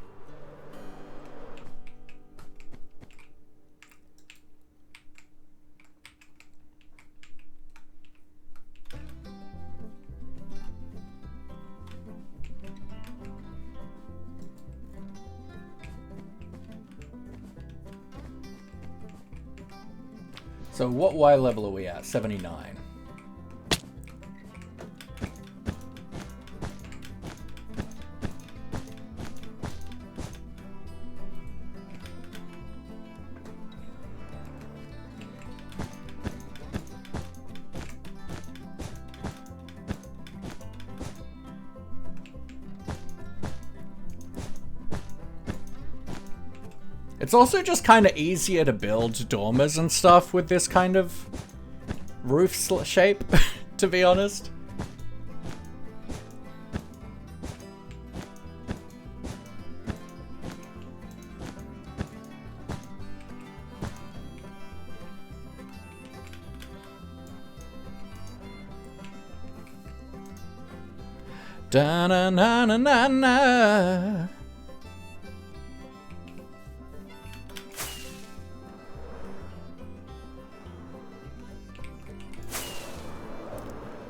So what Y level are we at? 79. It's also just kind of easier to build dormers and stuff with this kind of roof shape, to be honest. Da na na na na na.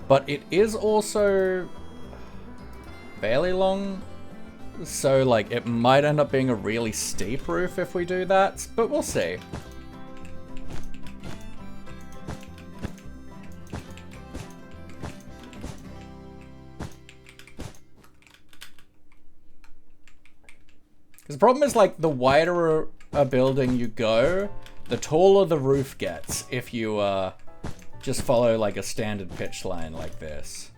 But it is also fairly long, so like it might end up being a really steep roof if we do that, but we'll see. Because the problem is, like, the wider a building you go, the taller the roof gets if you just follow like a standard pitch line like this.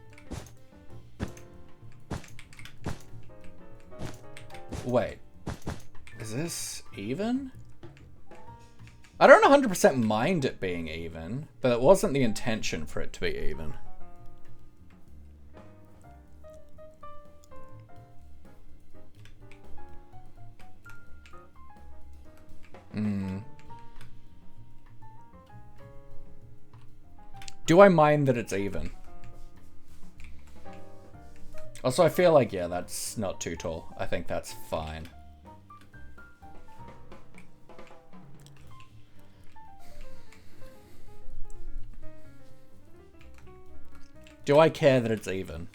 Wait, is this even? I don't 100% mind it being even, but it wasn't the intention for it to be even. Do I mind that it's even? Also, I feel like, yeah, that's not too tall. I think that's fine. Do I care that it's even?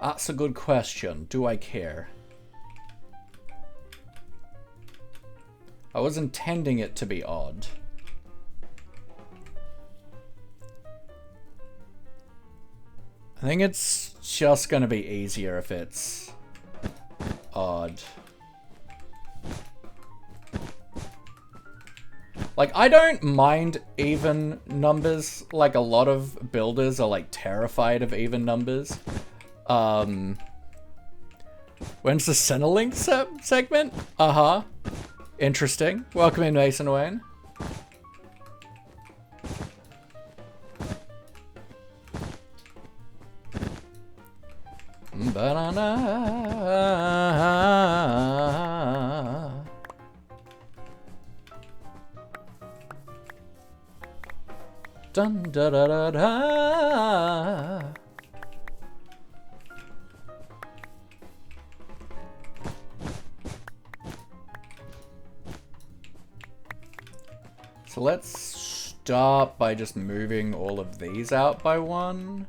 That's a good question. Do I care? I was intending it to be odd. I think it's just gonna be easier if it's odd. Like, I don't mind even numbers. Like, a lot of builders are like terrified of even numbers. When's the Centerlink segment? Uh-huh. Interesting. Welcome in, Mason Wayne. Banana. Dun da da da da. So let's start by just moving all of these out by one.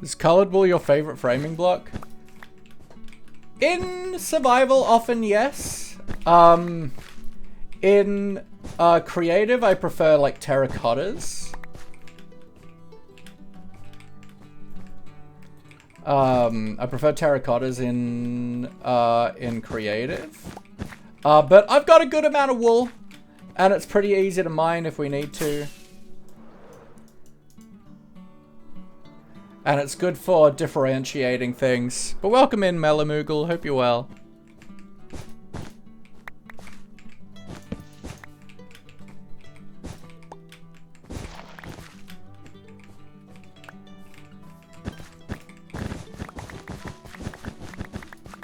Is colored wool your favorite framing block? In survival, often yes. In creative, I prefer like terracottas. I prefer terracottas in creative. But I've got a good amount of wool, and it's pretty easy to mine if we need to. And it's good for differentiating things. But welcome in, Melamoogle. Hope you're well.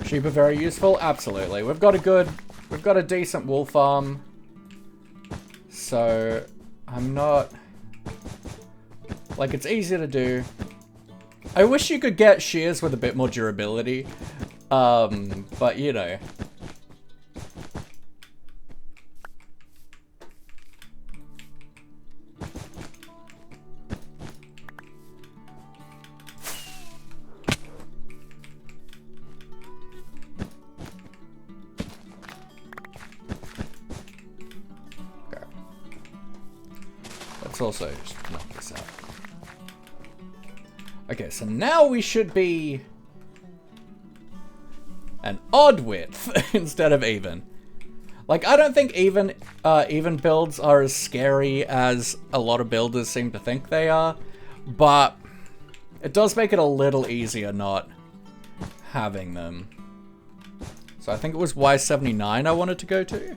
Sheep are very useful. Absolutely. We've got a decent wool farm. So I'm not, like, it's easy to do. I wish you could get shears with a bit more durability, but you know. Okay. Let's also just knock this out. Okay, so now we should be an odd width instead of even. Like, I don't think even builds are as scary as a lot of builders seem to think they are, but it does make it a little easier not having them. So I think it was Y79 I wanted to go to.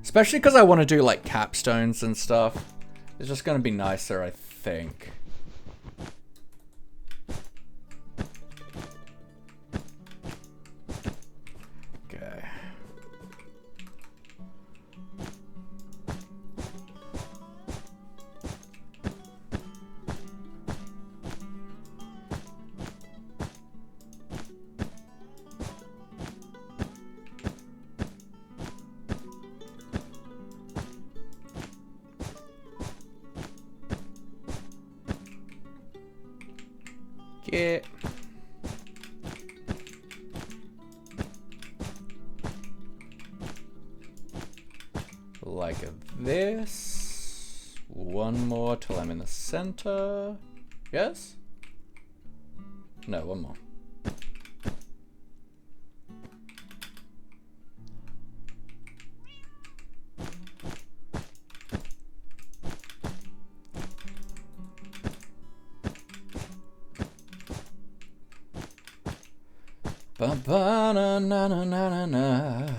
Especially because I want to do like capstones and stuff. It's just going to be nicer, I think. Okay. Get. Like this. One more till I'm in the center. Yes? No, one more. Ba-ba-na-na-na-na-na.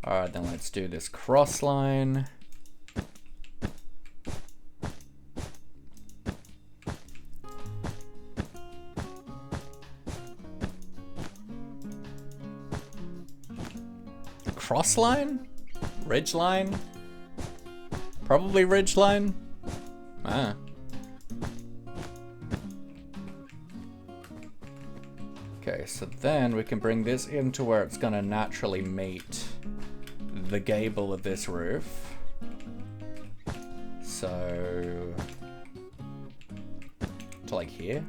Alright, then let's do this cross line. Cross line? Ridge line? Probably ridge line? Ah. Okay, so then we can bring this into where it's gonna naturally meet the gable of this roof. So... to like here?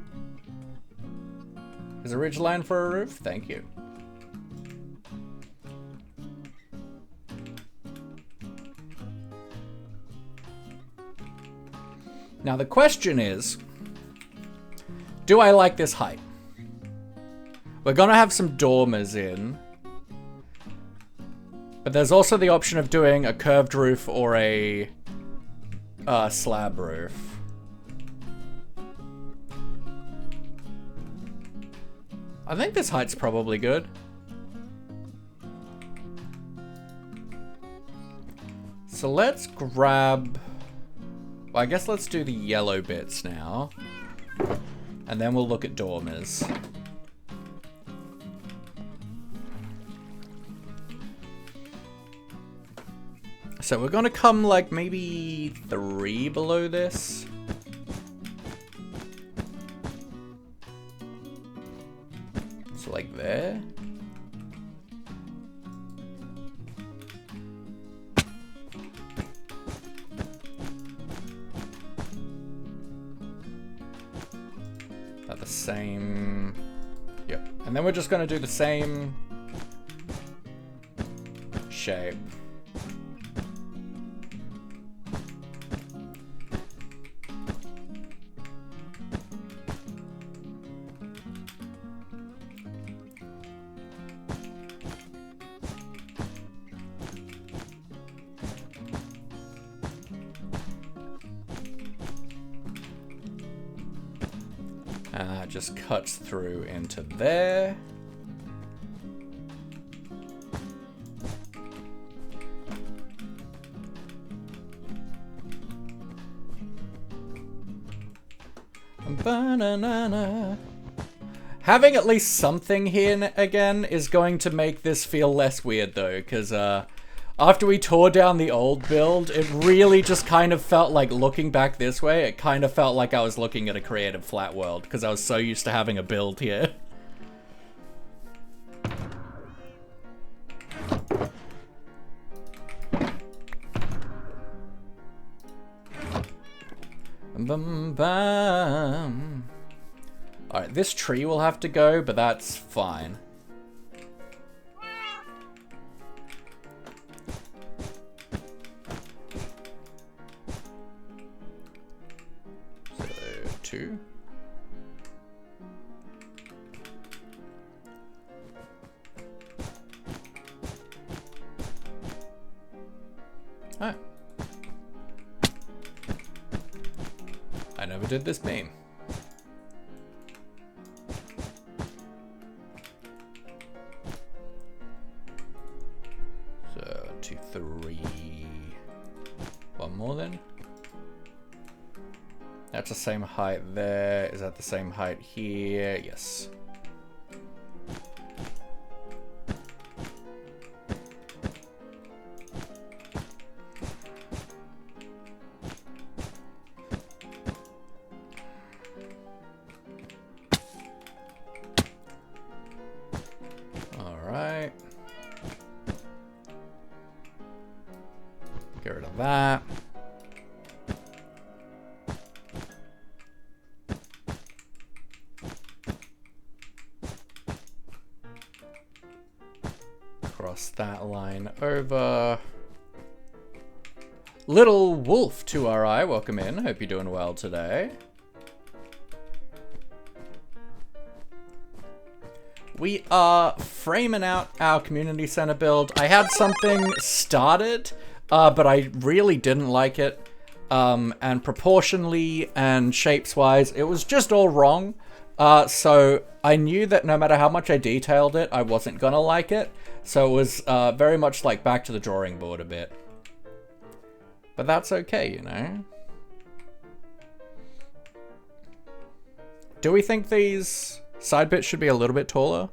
Is a ridge line for a roof? Thank you. Now the question is, do I like this height? We're gonna have some dormers in. But there's also the option of doing a curved roof or a slab roof. I think this height's probably good. So let's grab... well, I guess let's do the yellow bits now. And then we'll look at dormers. So we're gonna come like maybe 3 below this. So like there. At the same... yep. And then we're just gonna do the same shape. Just cuts through into there. Ba-na-na-na. Having at least something here again is going to make this feel less weird though, because after we tore down the old build, it really just kind of felt like, looking back this way, it kind of felt like I was looking at a creative flat world, because I was so used to having a build here. Bum bum. Alright, this tree will have to go, but that's fine. 2. Oh. I never did this beam. So 2, 3. One more then. That's the same height there. Is that the same height here? Yes. All right. Get rid of that. Cross that line over. Little Wolf 2RI, welcome in. Hope you're doing well today. We are framing out our community center build. I had something started, but I really didn't like it. And proportionally and shapes-wise, it was just all wrong. So I knew that no matter how much I detailed it, I wasn't gonna like it. So it was very much like back to the drawing board a bit. But that's okay, you know? Do we think these side bits should be a little bit taller?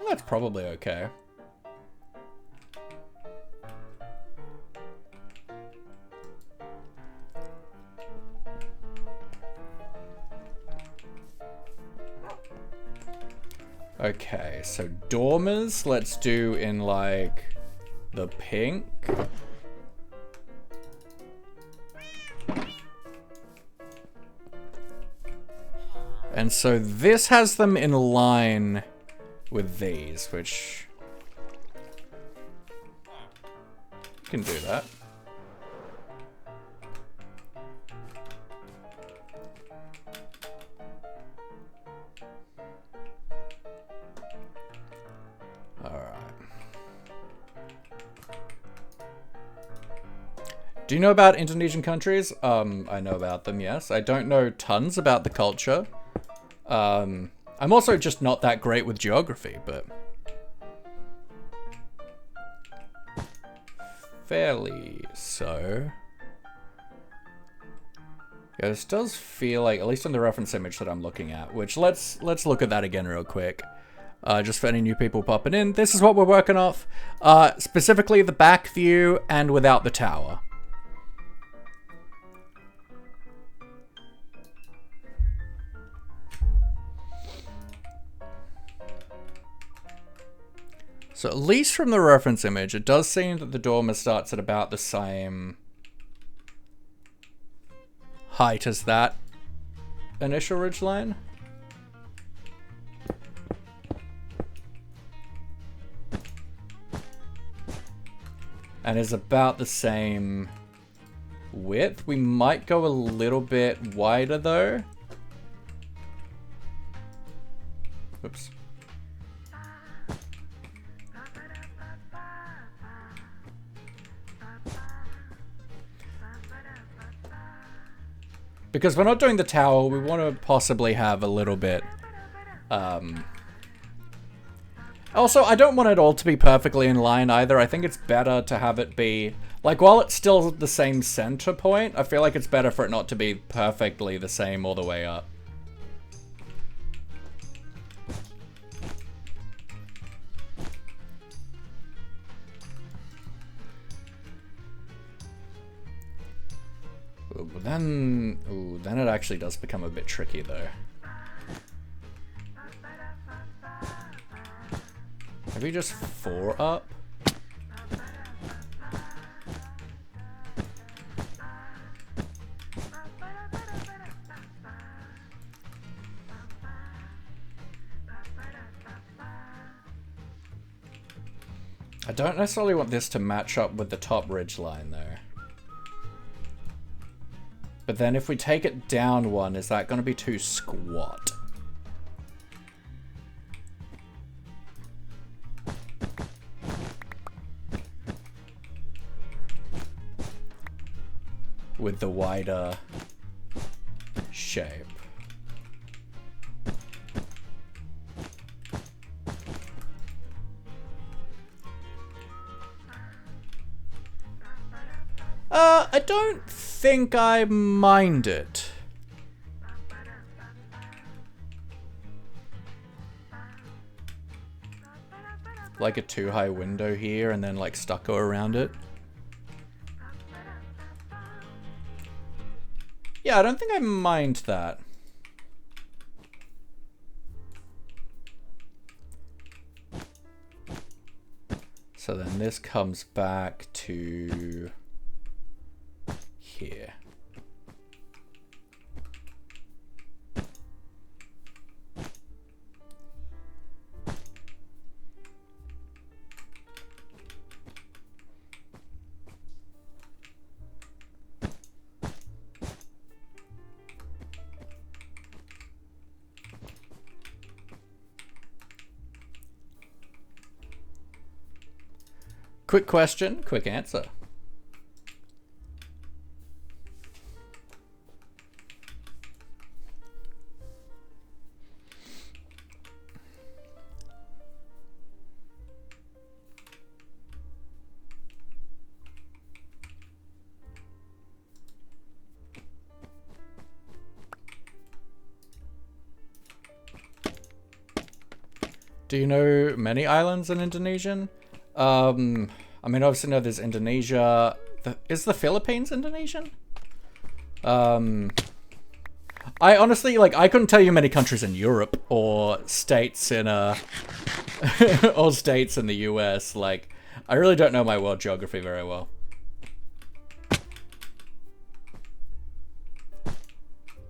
That's probably okay. Okay, so dormers, let's do in like the pink. And so this has them in line with these, which you can do that. Do you know about Indonesian countries? I know about them, yes. I don't know tons about the culture. I'm also just not that great with geography, but fairly so. Yeah, this does feel like, at least in the reference image that I'm looking at, which let's look at that again real quick. Just for any new people popping in, this is what we're working off. Specifically the back view and without the tower. So at least from the reference image, it does seem that the dormer starts at about the same height as that initial ridgeline. And is about the same width. We might go a little bit wider though. Oops. Because we're not doing the tower, we want to possibly have a little bit... Also, I don't want it all to be perfectly in line either. I think it's better to have it be... Like, while it's still the same center point, I feel like it's better for it not to be perfectly the same all the way up. Then it actually does become a bit tricky though. Maybe just 4 up? don't necessarily want this to match up with the top ridge line though. But then if we take it down one, is that going to be too squat? With the wider shape. I don't think I mind it. Like a too high window here and then like stucco around it. Yeah, I don't think I mind that. So then this comes back to here. Quick question, quick answer. Do you know many islands in Indonesian? I mean, obviously know there's Indonesia. Is the Philippines Indonesian? I honestly, like, I couldn't tell you many countries in Europe or states in or states in the US. Like, I really don't know my world geography very well.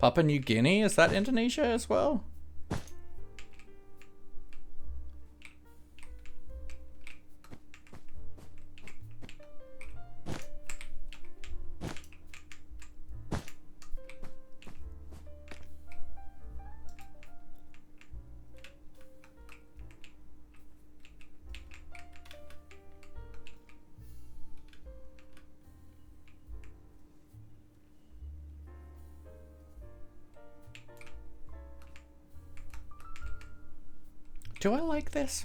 Papua New Guinea, is that Indonesia as well? Do I like this?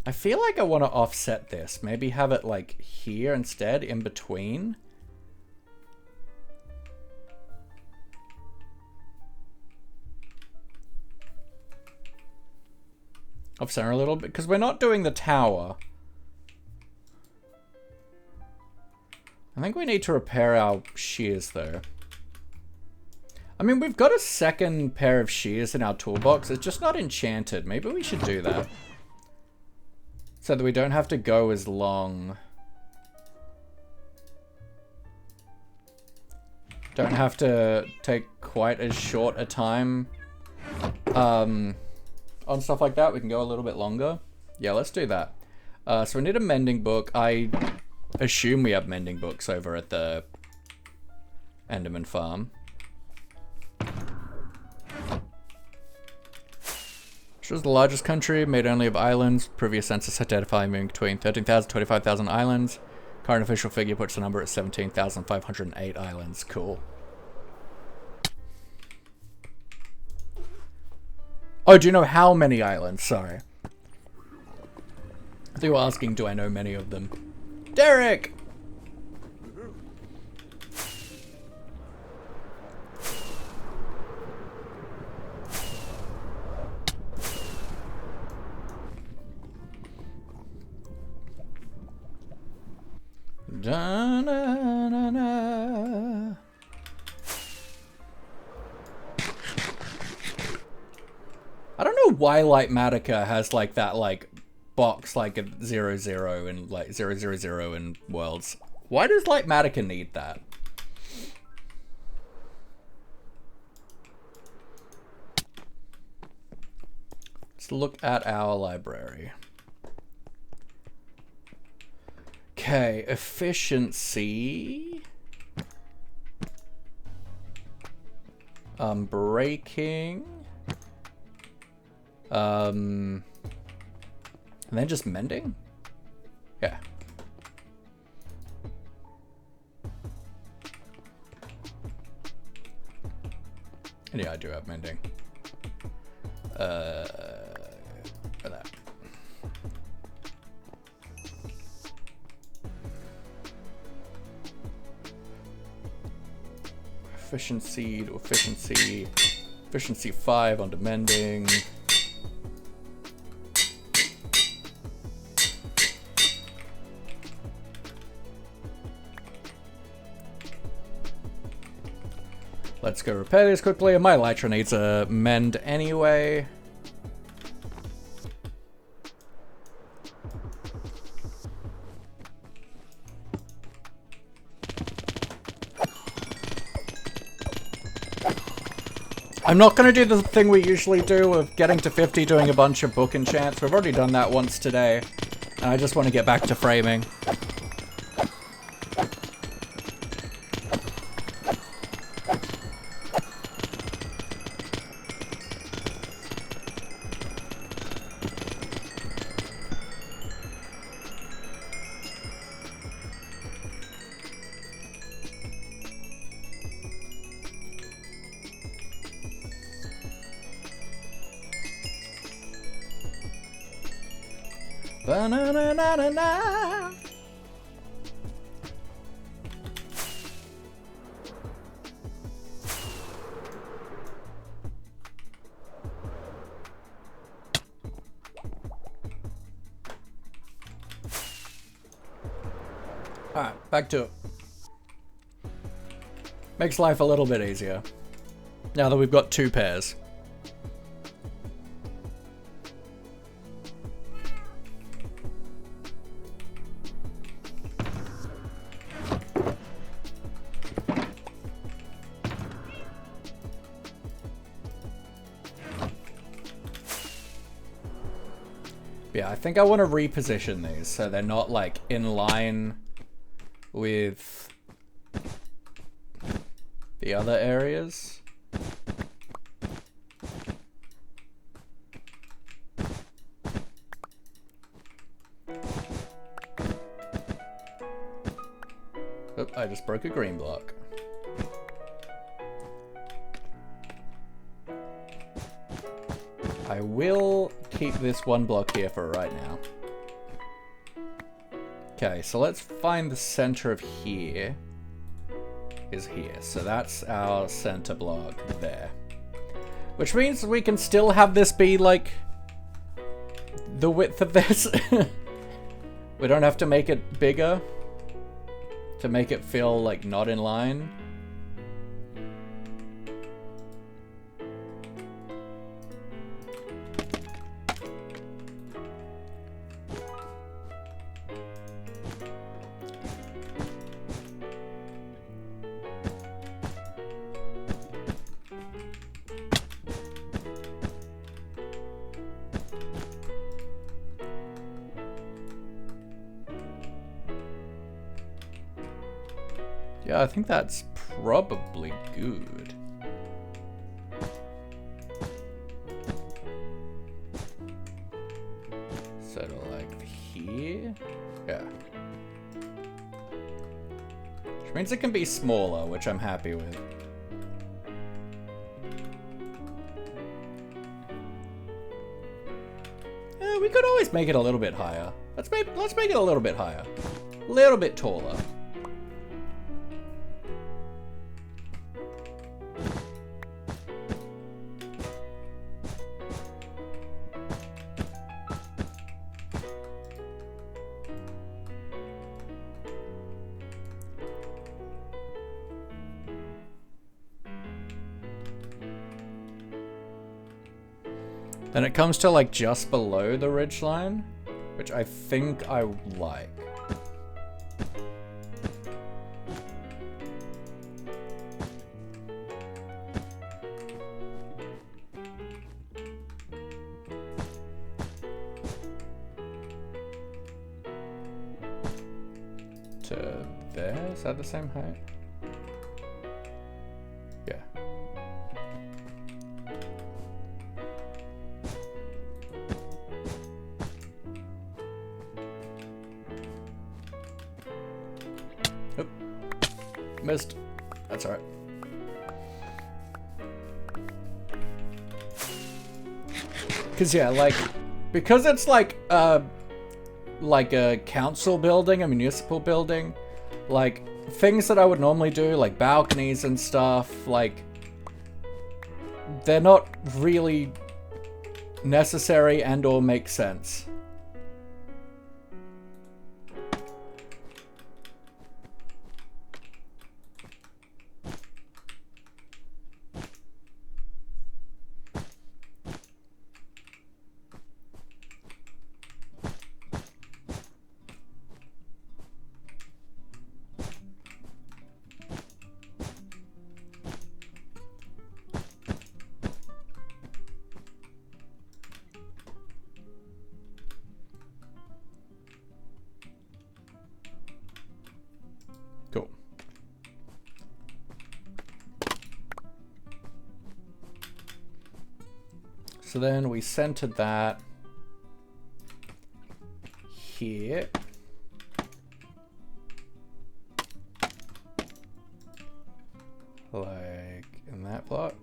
I feel like I want to offset this. Maybe have it like here instead, in between. Offset a little bit, because we're not doing the tower. I think we need to repair our shears though. I mean, we've got a second pair of shears in our toolbox. It's just not enchanted. Maybe we should do that. So that we don't have to go as long. Don't have to take quite as short a time. On stuff like that, we can go a little bit longer. Yeah, let's do that. So we need a mending book. I assume we have mending books over at the Enderman farm. Which was the largest country, made only of islands. Previous census identifying between 13,000 and 25,000 islands. Current official figure puts the number at 17,508 islands. Cool. Oh, do you know how many islands? Sorry. I think you were asking, do I know many of them? Derek! Da, na, na, na. I don't know why Lightmatica has like that like box like a 00 and like 000 in Worlds. Why does Lightmatica need that? Let's look at our library. Okay, efficiency. Breaking. And then just mending? Yeah. And yeah, I do have mending. For that. Efficiency to efficiency. Efficiency 5 onto mending. Let's go repair this quickly. My elytra needs a mend anyway. I'm not going to do the thing we usually do of getting to 50 doing a bunch of book enchants. We've already done that once today. And I just want to get back to framing. Ba-na-na-na-na-na. Alright, back to it. Makes life a little bit easier. Now that we've got 2 pairs. Yeah, I think I want to reposition these so they're not like in line with the other areas. Oop, I just broke a green block. I will keep this 1 block here for right now. Okay, so let's find the center of here. Is here. So that's our center block there. Which means we can still have this be like the width of this. We don't have to make it bigger to make it feel like not in line. Yeah, I think that's probably good. So to like here? Yeah. Which means it can be smaller, which I'm happy with. We could always make it a little bit higher. Let's make it a little bit higher. A little bit taller. Then it comes to like just below the ridgeline, which I think I like. Is that the same height? Yeah. Oop. Missed. That's alright. Cause yeah, like, because it's like a council building, a municipal building, like, things that I would normally do, like balconies and stuff, like, they're not really necessary and or make sense. Cool. So then we centered that here. Like in that block.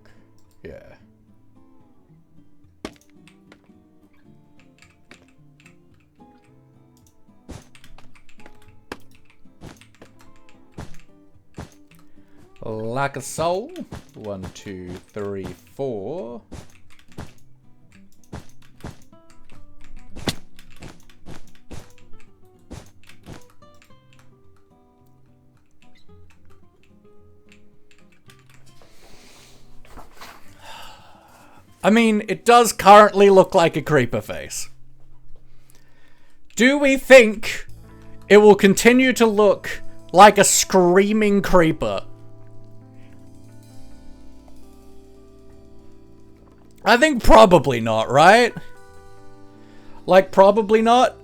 Yeah. Like a soul. 1, 2, 3, 4. I mean, it does currently look like a creeper face. Do we think it will continue to look like a screaming creeper? I think probably not, right? Like, probably not?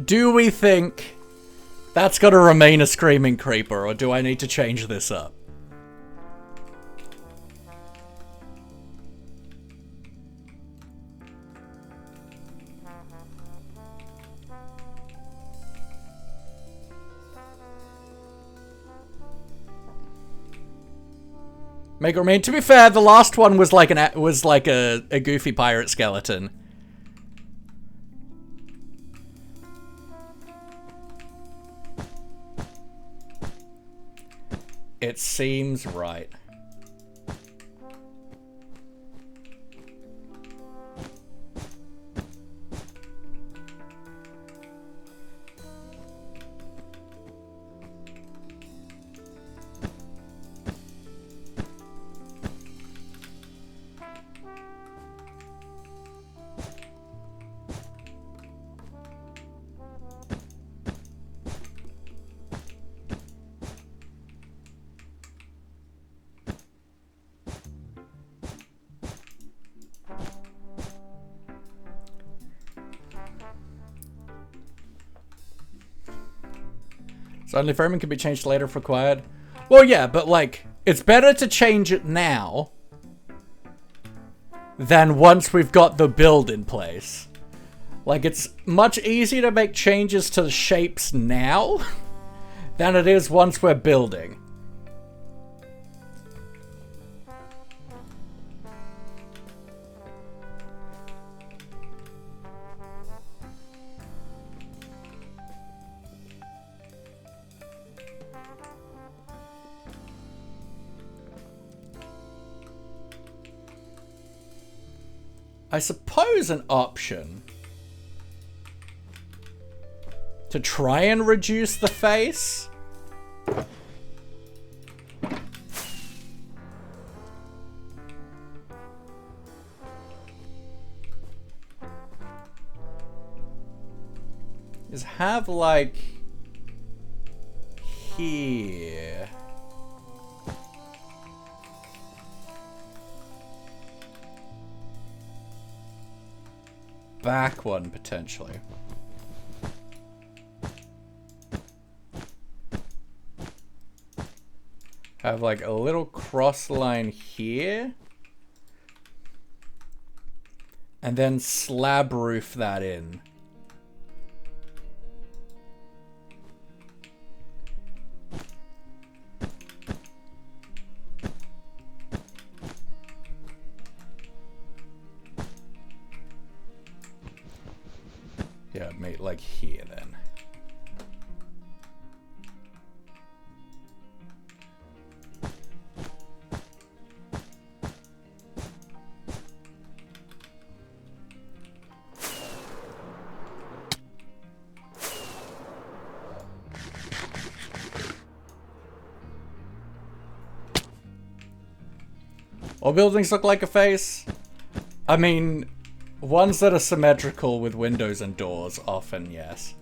Do we think that's got to remain a screaming creeper, or do I need to change this up? I mean, to be fair, the last one was like a goofy pirate skeleton. It seems right. So only framing can be changed later if required. Well, yeah, but like, it's better to change it now than once we've got the build in place. Like, it's much easier to make changes to the shapes now than it is once we're building. I suppose an option to try and reduce the face is have like here. Back one potentially. Have like a little cross line here. And then slab roof that in. Yeah, mate, like here then. All buildings look like a face. I mean, ones that are symmetrical with windows and doors, often, yes.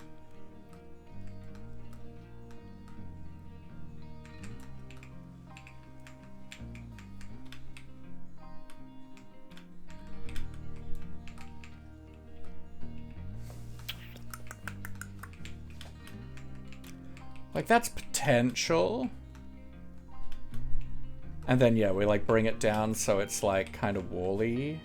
Like, that's potential. And then, yeah, we, like, bring it down so it's, like, kind of wall-y.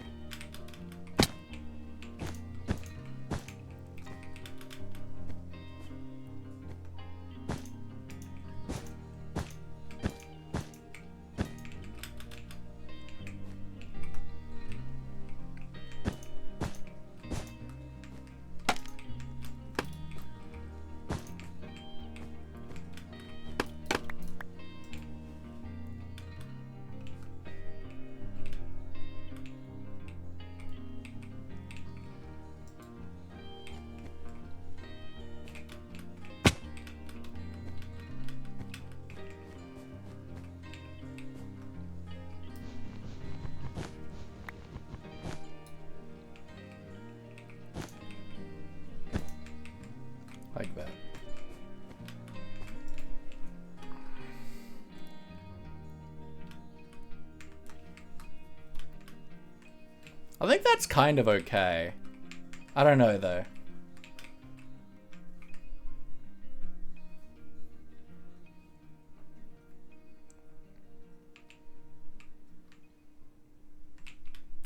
Like that. I think that's kind of okay. I don't know though.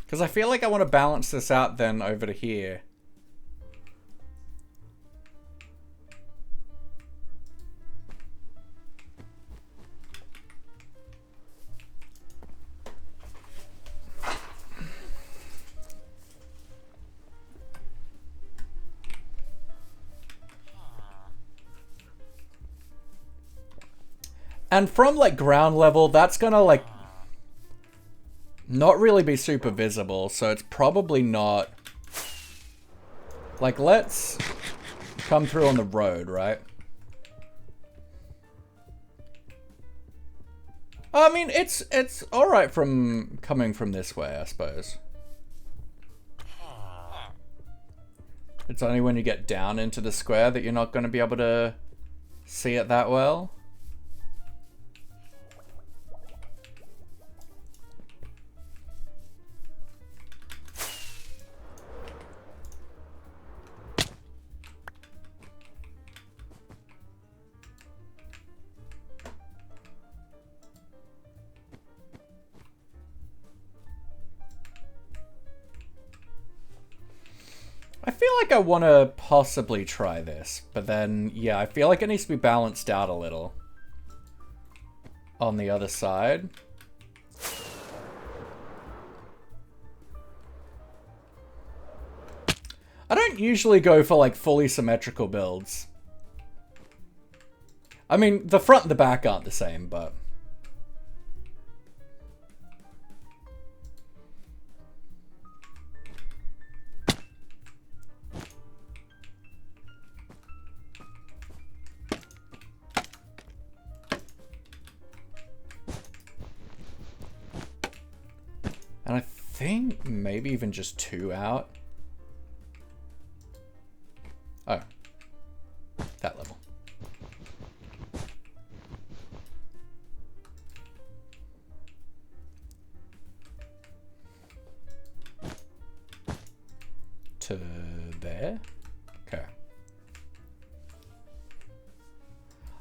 Because I feel like I want to balance this out then over to here. And from, like, ground level, that's gonna, like, not really be super visible, so it's probably not... Like, let's come through on the road, right? I mean, it's alright from coming from this way, I suppose. It's only when you get down into the square that you're not going to be able to see it that well. I feel like I want to possibly try this, but then, yeah, I feel like it needs to be balanced out a little on the other side. I don't usually go for, like, fully symmetrical builds. I mean, the front and the back aren't the same, but... And I think maybe even just 2 out. Oh. That level. To there? Okay.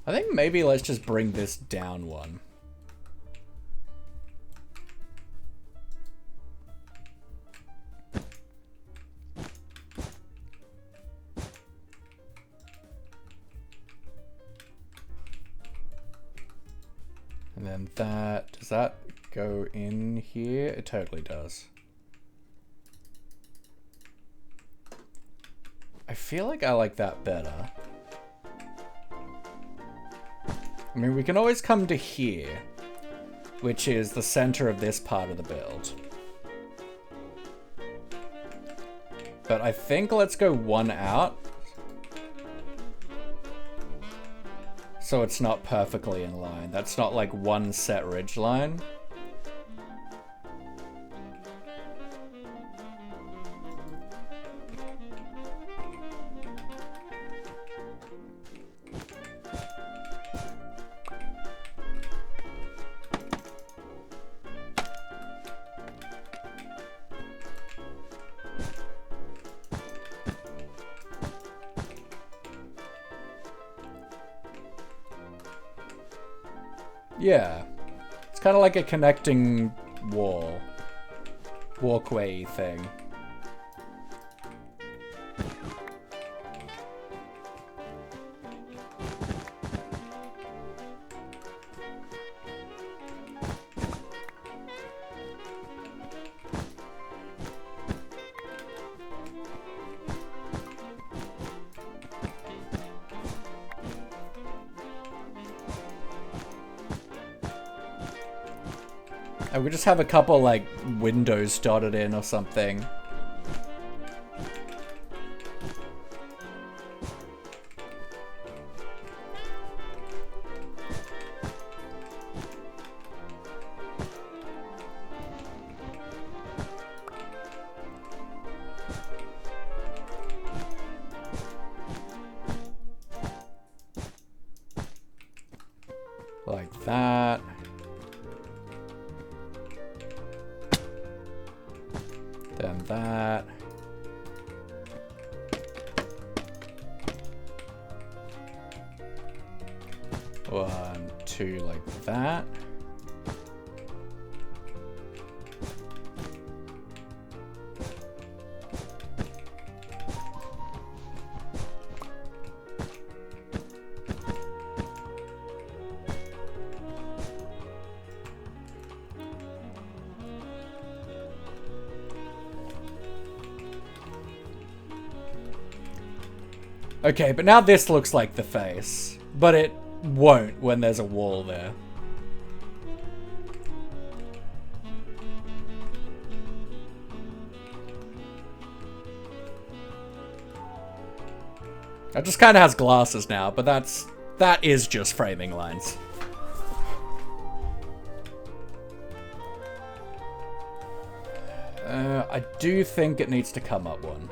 I think maybe let's just bring this down one. And then that, does that go in here? It totally does. I feel like I like that better. I mean, we can always come to here, which is the center of this part of the build. But I think let's go one out. So it's not perfectly in line. That's not like one set ridge line. Yeah, it's kind of like a connecting wall, walkway thing. I would just have a couple, like, windows dotted in or something. Like that. Then that. One, two, like that. Okay, but now this looks like the face, but it won't when there's a wall there. It just kind of has glasses now, but that is just framing lines. I do think it needs to come up one.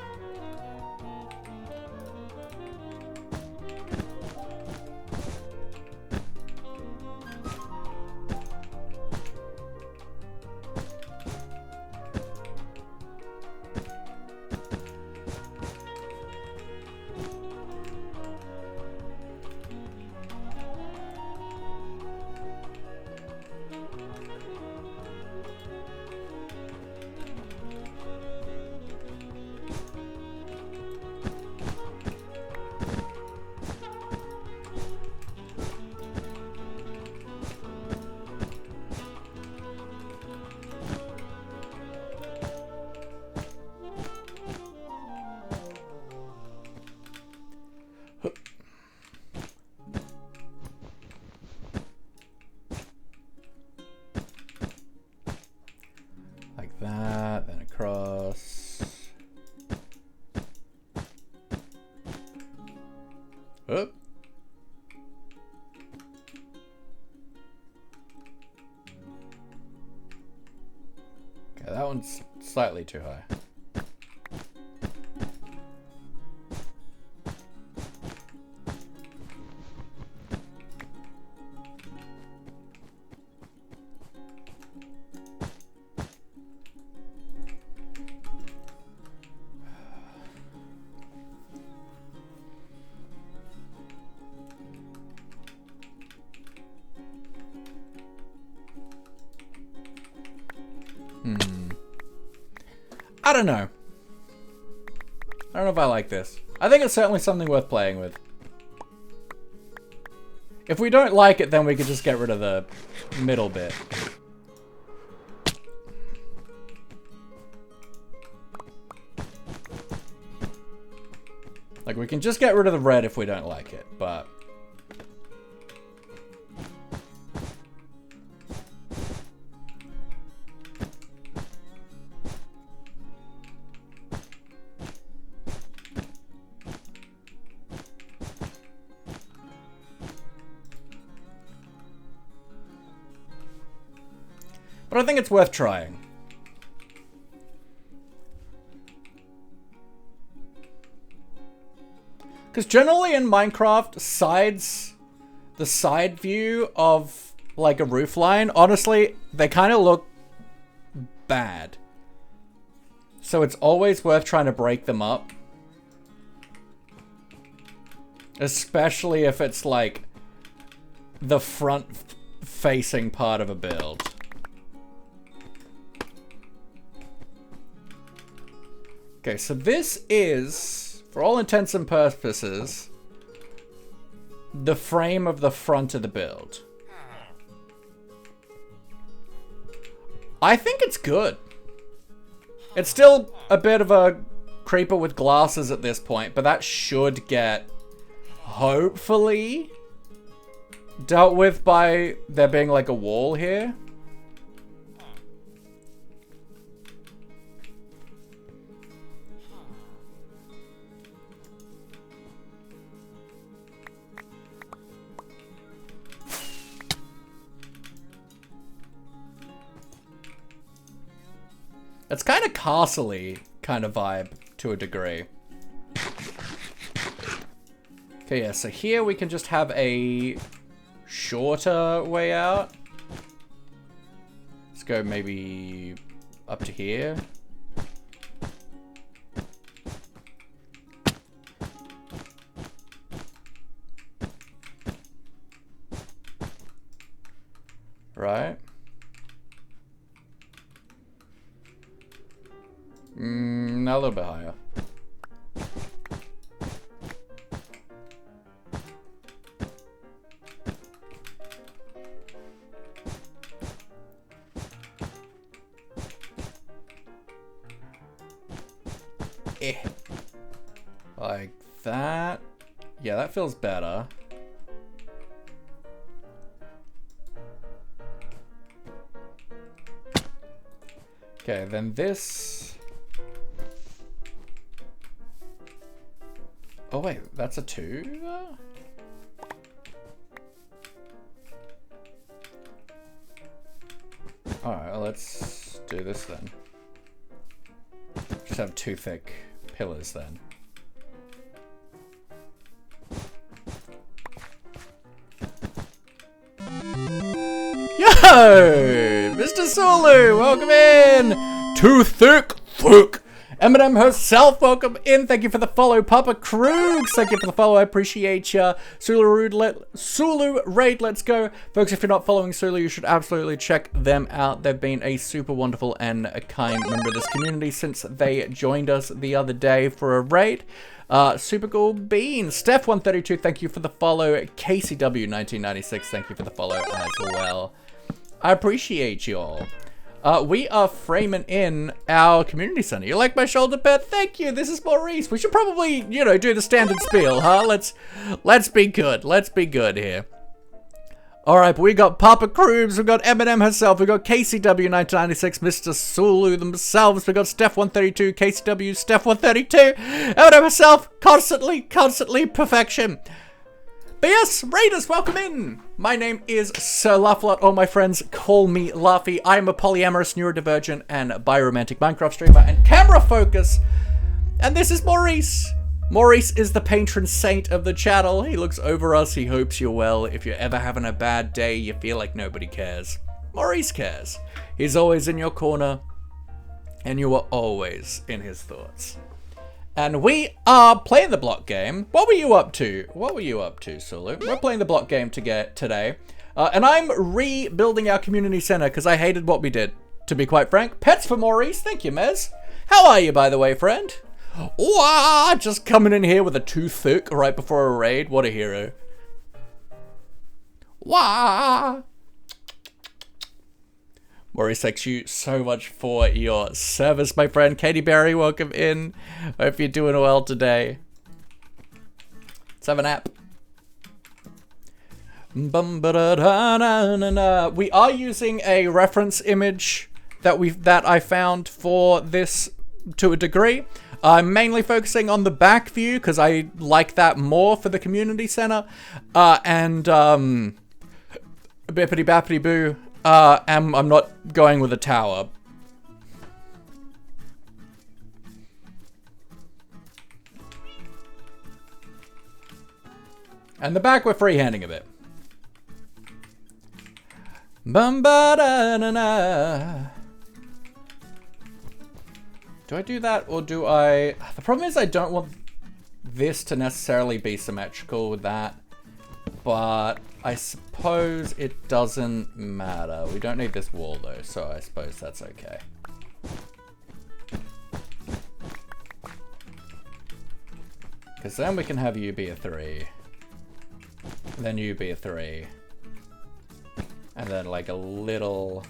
Like that, then across. Oop. Okay, that one's slightly too high. I don't know. I don't know if I like this. I think it's certainly something worth playing with. If we don't like it, then we could just get rid of the middle bit. Like, we can just get rid of the red if we don't like it, but... But I think it's worth trying. Because generally in Minecraft, the side view of like a roof line, honestly, they kind of look bad. So it's always worth trying to break them up. Especially if it's like the front facing part of a build. Okay, so this is, for all intents and purposes, the frame of the front of the build. I think it's good. It's still a bit of a creeper with glasses at this point, but that should get, hopefully, dealt with by there being like a wall here. It's kind of castle-y kind of vibe to a degree. Okay, yeah, so here we can just have a shorter way out. Let's go maybe up to here. Right. A little bit higher. Like that. Yeah, that feels better. Okay, then this... Oh wait, that's a 2? Alright, well, let's do this then. Just have 2 thick pillars then. Yo! Mr. Sulu, welcome in! 2 thick. Eminem herself, welcome in. Thank you for the follow. Papa Krugs, thank you for the follow. I appreciate ya. Sulu Raid, let's go. Folks, if you're not following Sulu, you should absolutely check them out. They've been a super wonderful and a kind member of this community since they joined us the other day for a raid. Super cool bean. Steph132, thank you for the follow. KCW1996, thank you for the follow as well. I appreciate y'all. We are framing in our community center. You like my shoulder pad? Thank you. This is Maurice. We should probably, you know, do the standard spiel, huh? Let's be good. Let's be good here. All right, but we got Papa Krubs, we got Eminem herself, we got KCW1996, Mr. Sulu themselves, we got Steph132, KCW, Steph132, Eminem herself, constantly perfection. But yes, Raiders, welcome in! My name is Sir Laughlot, all my friends call me Laughy. I am a polyamorous, neurodivergent, and biromantic Minecraft streamer and camera focus. And this is Maurice. Maurice is the patron saint of the channel. He looks over us, he hopes you're well. If you're ever having a bad day, you feel like nobody cares, Maurice cares. He's always in your corner, and you are always in his thoughts. And we are playing the block game. What were you up to? What were you up to, Sulu? We're playing the block game today. And I'm rebuilding our community center because I hated what we did, to be quite frank. Pets for Maurice. Thank you, Mez. How are you, by the way, friend? Wah! Just coming in here with a toothpick right before a raid. What a hero. Wah! Maurice, thanks you so much for your service, my friend. Katie Berry, welcome in. Hope you're doing well today. Let's have a nap. We are using a reference image that I found for this to a degree. I'm mainly focusing on the back view because I like that more for the community center. And bippity bappity boo. I'm not going with a tower. And the back, we're freehanding a bit. Do I do that or do I... The problem is I don't want this to necessarily be symmetrical with that. But I suppose it doesn't matter. We don't need this wall though, so I suppose that's okay. Because then we can have you be a 3. Then you be a 3. And then like a little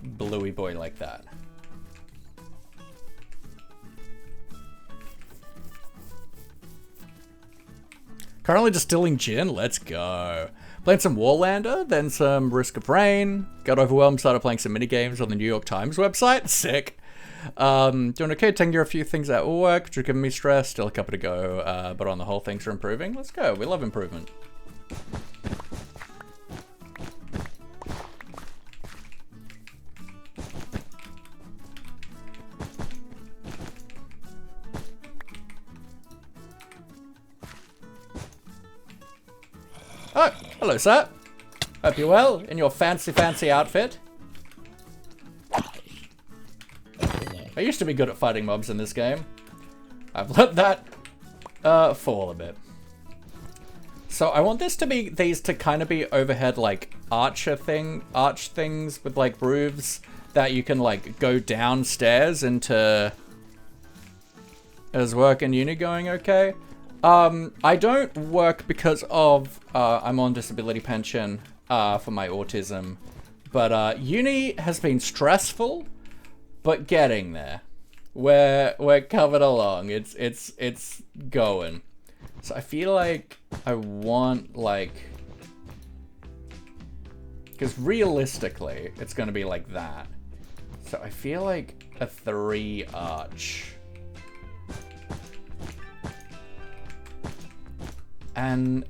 bluey boy like that. Currently distilling gin, let's go. Playing some Warlander, then some Risk of Rain. Got overwhelmed, started playing some minigames on the New York Times website. Sick. Doing okay, taking care of a few things at work, which are giving me stress. Still a couple to go, but on the whole, things are improving. Let's go, we love improvement. Oh, hello, sir. Hope you're well in your fancy outfit. I used to be good at fighting mobs in this game. I've let that fall a bit. So I want these to kind of be overhead like arch things with like roofs that you can like go downstairs into. Is work and uni going okay? I don't work because of, I'm on disability pension, for my autism, but, uni has been stressful, but getting there. We're coming along, it's going. So I feel like I want, like, because realistically, it's gonna be like that. So I feel like a 3 arch. And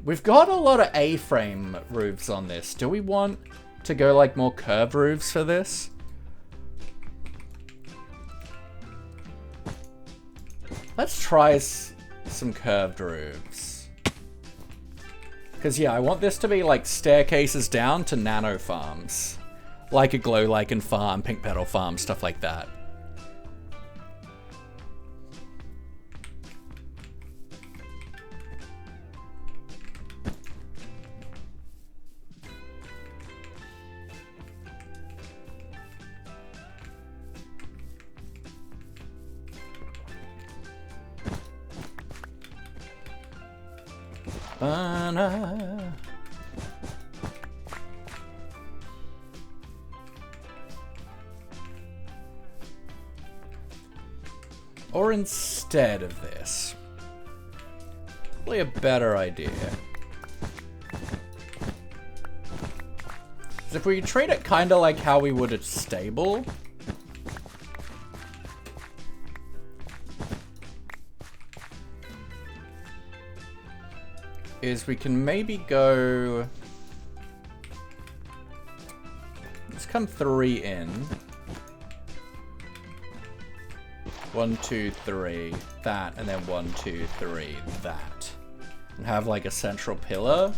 we've got a lot of A-frame roofs on this. Do we want to go like more curved roofs for this? Let's try some curved roofs. Because yeah, I want this to be like staircases down to nano farms. Like a glow lichen farm, pink petal farm, stuff like that. Or instead of this, probably a better idea. Because if we treat it kind of like how we would a stable, is we can maybe go, let's come 3 in. 1, 2, 3, that, and then 1, 2, 3, that. And have like a central pillar.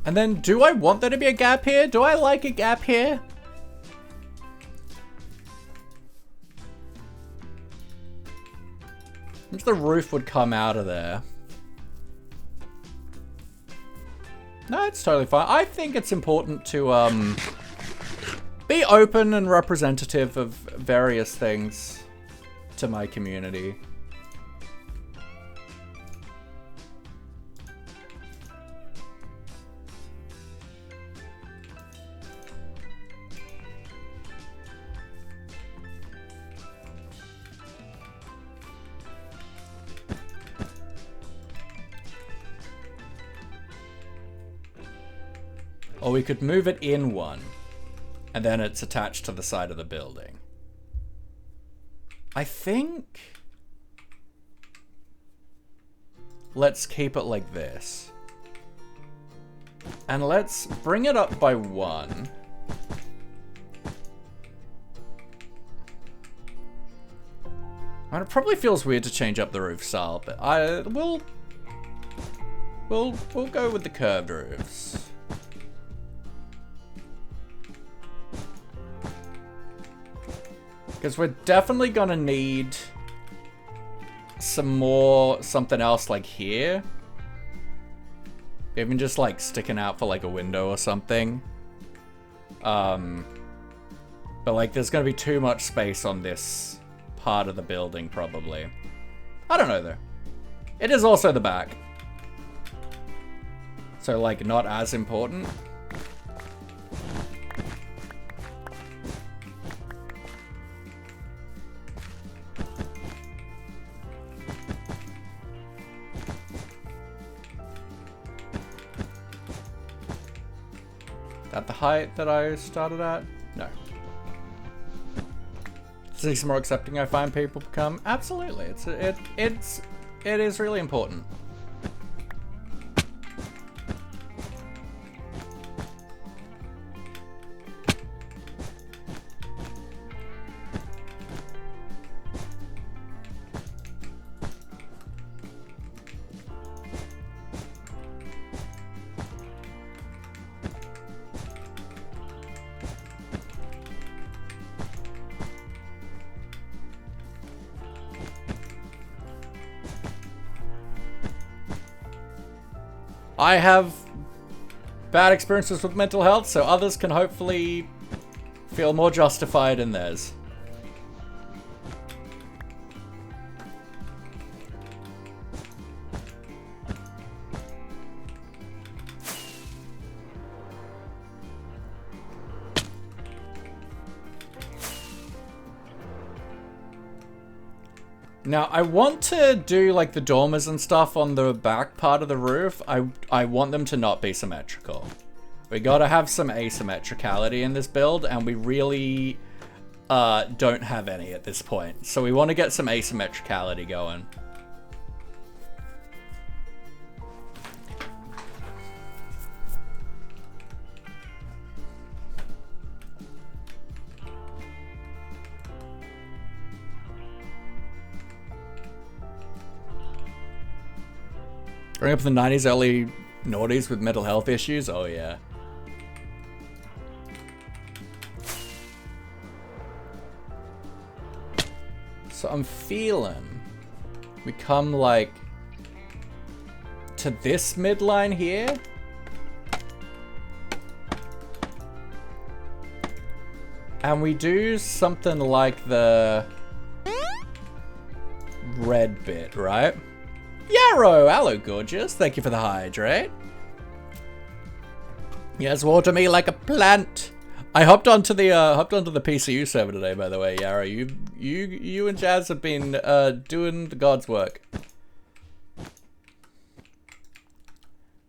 And then, do I want there to be a gap here? Do I like a gap here? The roof would come out of there. No, it's totally fine. I think it's important to be open and representative of various things to my community. Or we could move it in one, and then it's attached to the side of the building. I think... let's keep it like this. And let's bring it up by one. And it probably feels weird to change up the roof style, but we'll go with the curved roofs. Because we're definitely gonna need something else like here. Even just like sticking out for like a window or something. But like there's gonna be too much space on this part of the building probably. I don't know though. It is also the back. So like not as important. At the height that I started at? No. See some more accepting I find people become? Absolutely. It is really important. I have bad experiences with mental health, so others can hopefully feel more justified in theirs. Now, I want to do, like, the dormers and stuff on the back part of the roof. I want them to not be symmetrical. We gotta have some asymmetricality in this build, and we really don't have any at this point. So we want to get some asymmetricality going. Growing up in the 90s, early noughties with mental health issues? Oh yeah. So I'm feeling we come like to this midline here. And we do something like the red bit, right? Yarrow, hello gorgeous. Thank you for the hydrate. Yes, water me like a plant. I hopped onto the PCU server today, by the way, Yarrow. You and Jazz have been doing the God's work.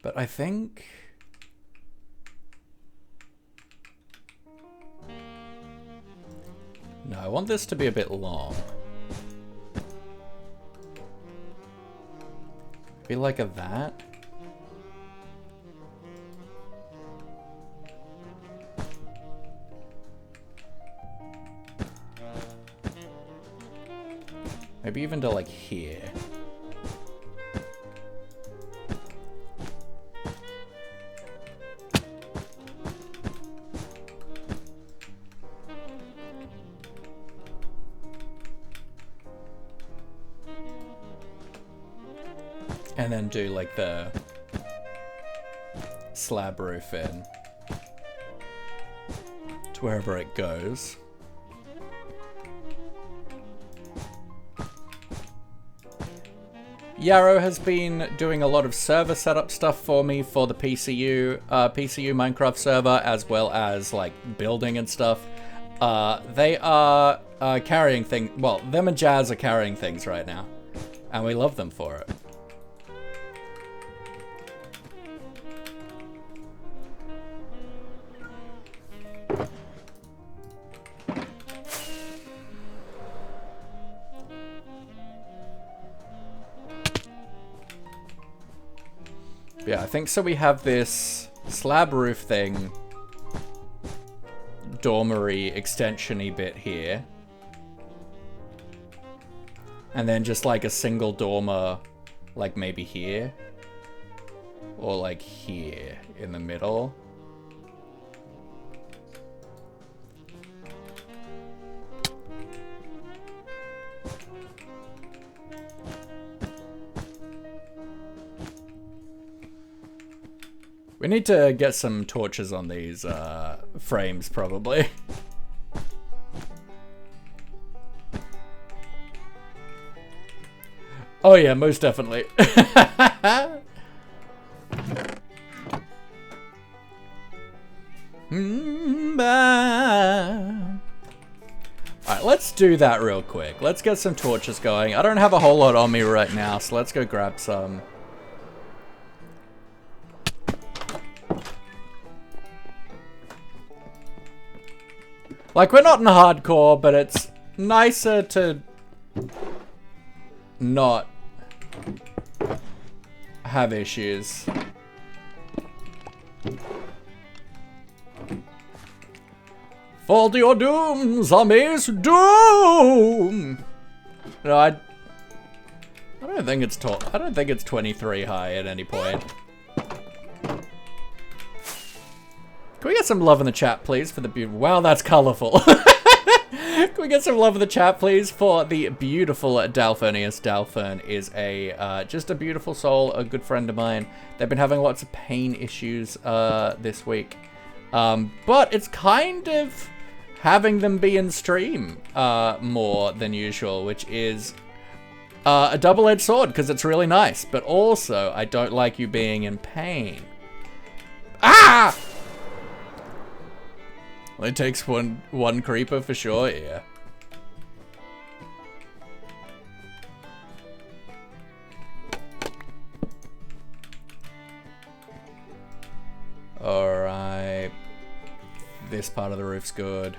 But I think no, I want this to be a bit long. Be like a that. Maybe even to like here. And then do like the slab roof in to wherever it goes. Yarrow has been doing a lot of server setup stuff for me for the PCU Minecraft server, as well as like building and stuff. They are carrying things. Well, them and Jazz are carrying things right now, and we love them for it. Yeah, I think so. We have this slab roof thing, dormery extension-y bit here. And then just like a single dormer, like maybe here. Or like here in the middle. We need to get some torches on these frames, probably. Oh yeah, most definitely. Alright, let's do that real quick. Let's get some torches going. I don't have a whole lot on me right now, so let's go grab some. Like, we're not in hardcore, but it's nicer to not have issues. Fall to your doom, zombies, doom! No, I don't think it's I don't think it's 23 high at any point. Can we get some love in the chat, please, for the beautiful... Wow, that's colorful. Can we get some love in the chat, please, for the beautiful Dalfernius? Dalfern is just a beautiful soul, a good friend of mine. They've been having lots of pain issues this week. But it's kind of having them be in stream more than usual, which is a double-edged sword, because it's really nice. But also, I don't like you being in pain. Ah! Well, it takes one creeper for sure, yeah. Alright. This part of the roof's good.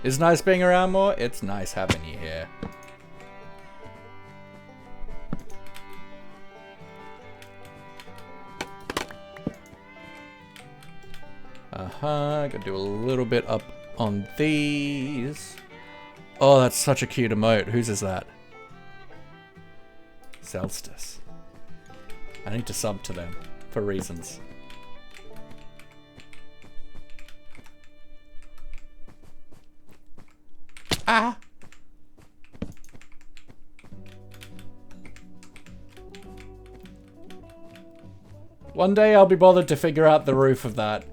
Is it nice being around more? It's nice having you here. Gotta do a little bit up on these. Oh, that's such a cute emote. Whose is that? Zelstis. I need to sub to them for reasons. Ah! One day I'll be bothered to figure out the roof of that.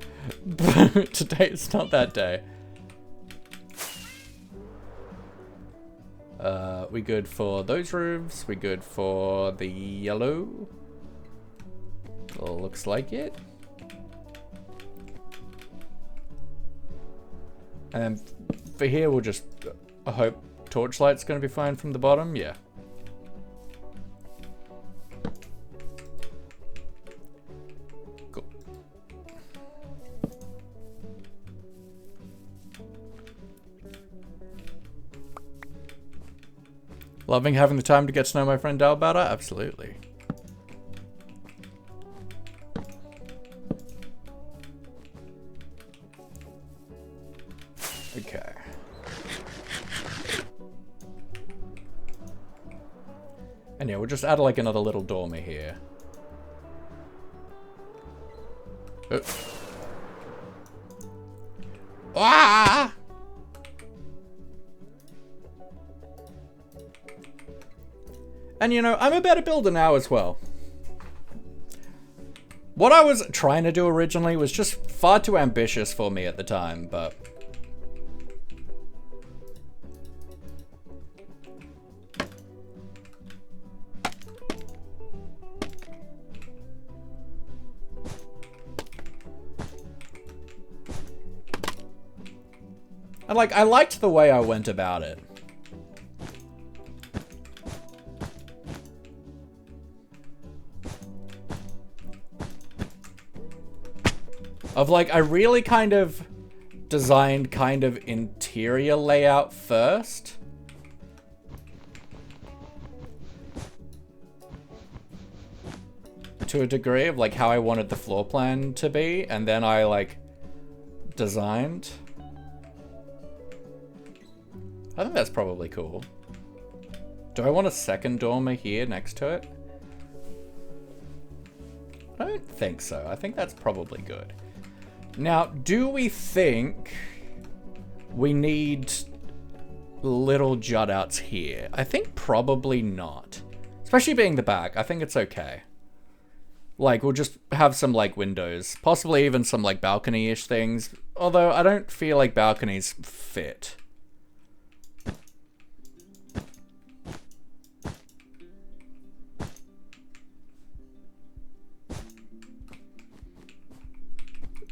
Today it's not that day. We good for those roofs. We good for the yellow. Looks like it. And for here we'll just hope torchlight's gonna be fine from the bottom. Yeah. Loving having the time to get to know my friend Dalbata? Absolutely. Okay. And yeah, we'll just add like another little dormer here. Oh. Ah! And you know, I'm a better builder now as well. What I was trying to do originally was just far too ambitious for me at the time, but... And like, I liked the way I went about it. Of like, I really kind of designed kind of interior layout first. To a degree of like how I wanted the floor plan to be, and then I like designed. I think that's probably cool. Do I want a second dormer here next to it? I don't think so. I think that's probably good. Now, do we think we need little jut outs here? I think probably not. Especially being the back, I think it's okay. Like, we'll just have some, like, windows. Possibly even some, like, balcony-ish things. Although, I don't feel like balconies fit.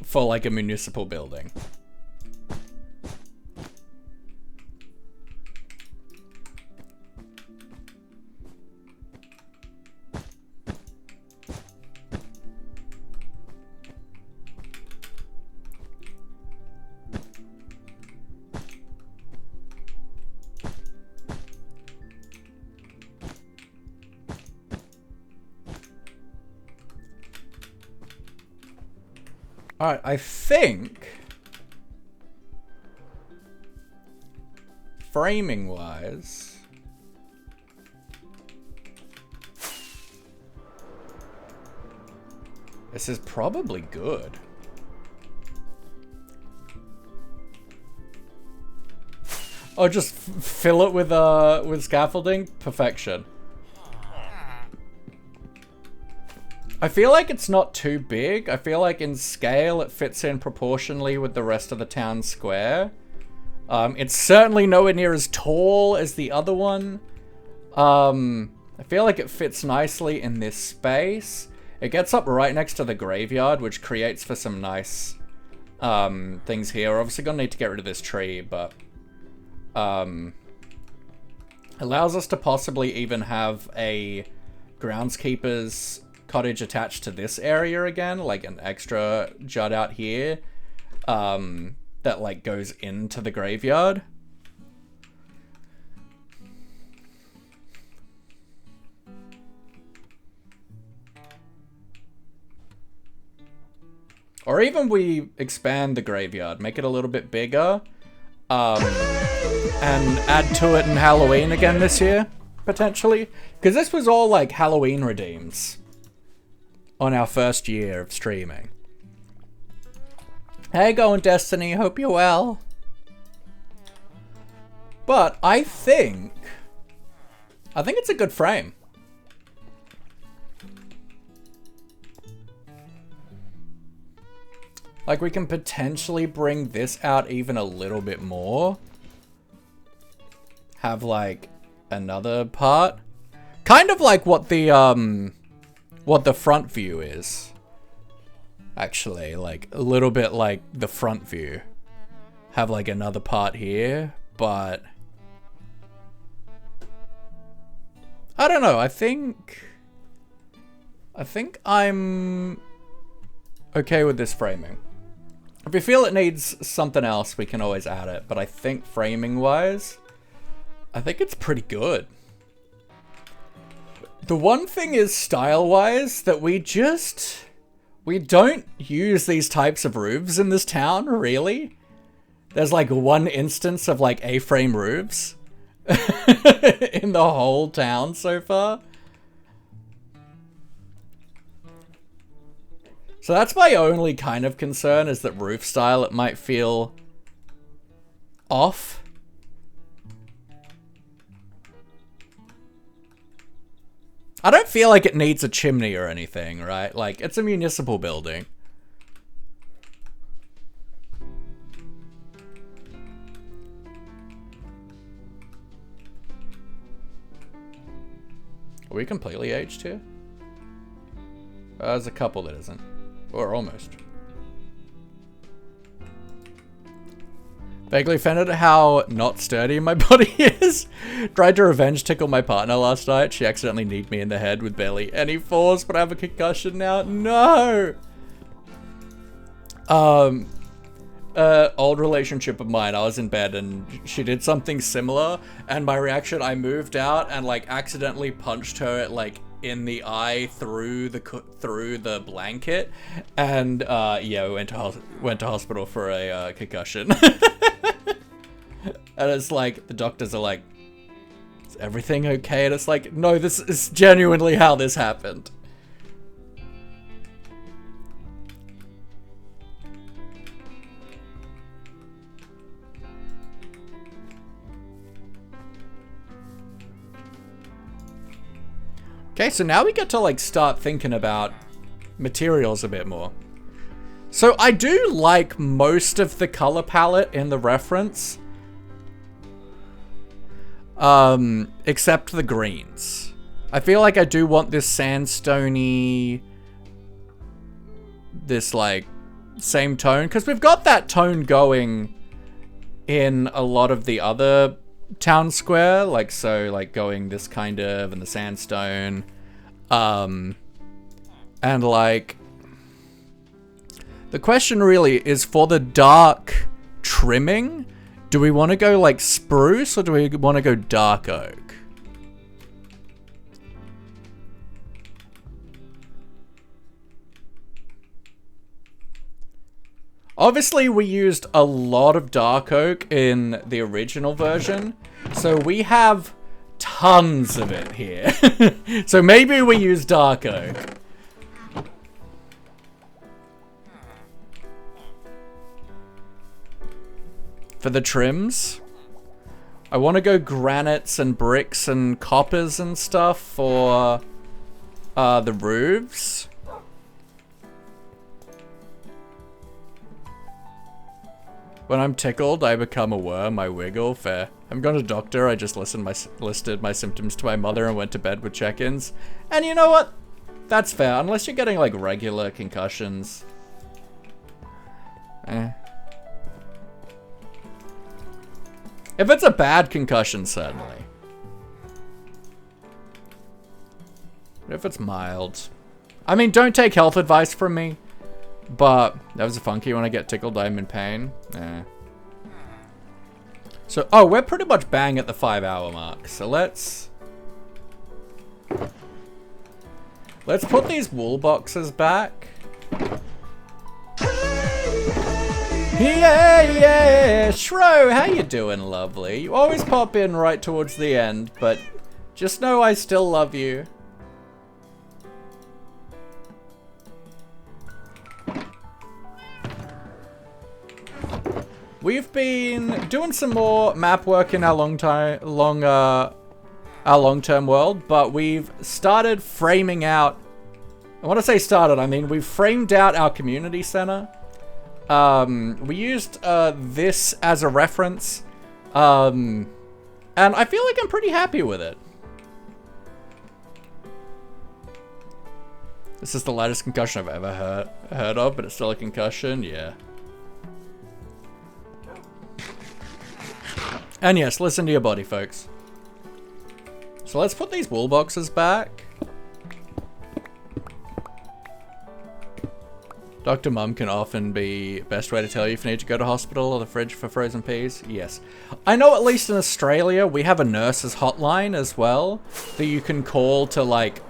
For like a municipal building. Alright, I think framing wise, this is probably good. Oh, just fill it with scaffolding? Perfection. I feel like it's not too big. I feel like in scale it fits in proportionally with the rest of the town square. It's certainly nowhere near as tall as the other one. I feel like it fits nicely in this space. It gets up right next to the graveyard, which creates for some nice things here. We're obviously gonna need to get rid of this tree, but allows us to possibly even have a groundskeeper's cottage attached to this area again, like an extra jut out here that like goes into the graveyard. Or even we expand the graveyard, make it a little bit bigger, and add to it in Halloween again this year, potentially. Because this was all like Halloween redeems on our first year of streaming. Hey, going Destiny, hope you're well. But I think it's a good frame. Like, we can potentially bring this out even a little bit more. Have, like, another part. Kind of like what the front view is. Actually, like, a little bit like the front view. Have, like, another part here, but... I don't know, I think I'm okay with this framing. If we feel it needs something else, we can always add it. But I think framing-wise, I think it's pretty good. The one thing is style-wise that we don't use these types of roofs in this town, really. There's like one instance of like A-frame roofs in the whole town so far. So that's my only kind of concern, is that roof style, it might feel off. I don't feel like it needs a chimney or anything, right? Like, it's a municipal building. Are we completely aged here? There's a couple that isn't. Or almost. Vaguely offended at how not sturdy my body is. Tried to revenge tickle my partner last night. She accidentally kneed me in the head with barely any force, but I have a concussion now. No! Old relationship of mine, I was in bed and she did something similar, and my reaction, I moved out and like accidentally punched her like in the eye through the blanket, and yeah, we went to hospital for a concussion. And it's like the doctors are like, is everything okay? And it's like, no, this is genuinely how this happened. Okay, so now we get to like start thinking about materials a bit more. So I do like most of the color palette in the reference. Except the greens. I feel like I do want this sandstone-y, this like same tone, because we've got that tone going in a lot of the other town square, like so like going this kind of and the sandstone, and like the question really is for the dark trimming, do we want to go like spruce or do we want to go dark oak? Obviously, we used a lot of dark oak in the original version, so we have tons of it here. So maybe we use dark oak. For the trims, I want to go granites and bricks and coppers and stuff for the roofs. When I'm tickled, I become a worm. I wiggle. Fair. I'm going to doctor. I just listed my symptoms to my mother and went to bed with check-ins. And you know what? That's fair. Unless you're getting like regular concussions. If it's a bad concussion, certainly. But if it's mild, I mean, don't take health advice from me. But that was funky. When I get tickled, I'm in pain. So, oh, we're pretty much bang at the 5-hour mark. So let's put these wool boxes back. Yeah, Shro, how you doing, lovely? You always pop in right towards the end, but just know I still love you. We've been doing some more map work in our long-term world, but we've started framing out. And when I say started, I mean we've framed out our community center. We used this as a reference, and I feel like I'm pretty happy with it. This is the lightest concussion I've ever heard of, but it's still a concussion, yeah. And yes, listen to your body, folks. So let's put these wool boxes back. Dr. Mum can often be best way to tell you if you need to go to hospital or the fridge for frozen peas. Yes. I know at least in Australia, we have a nurse's hotline as well that you can call to like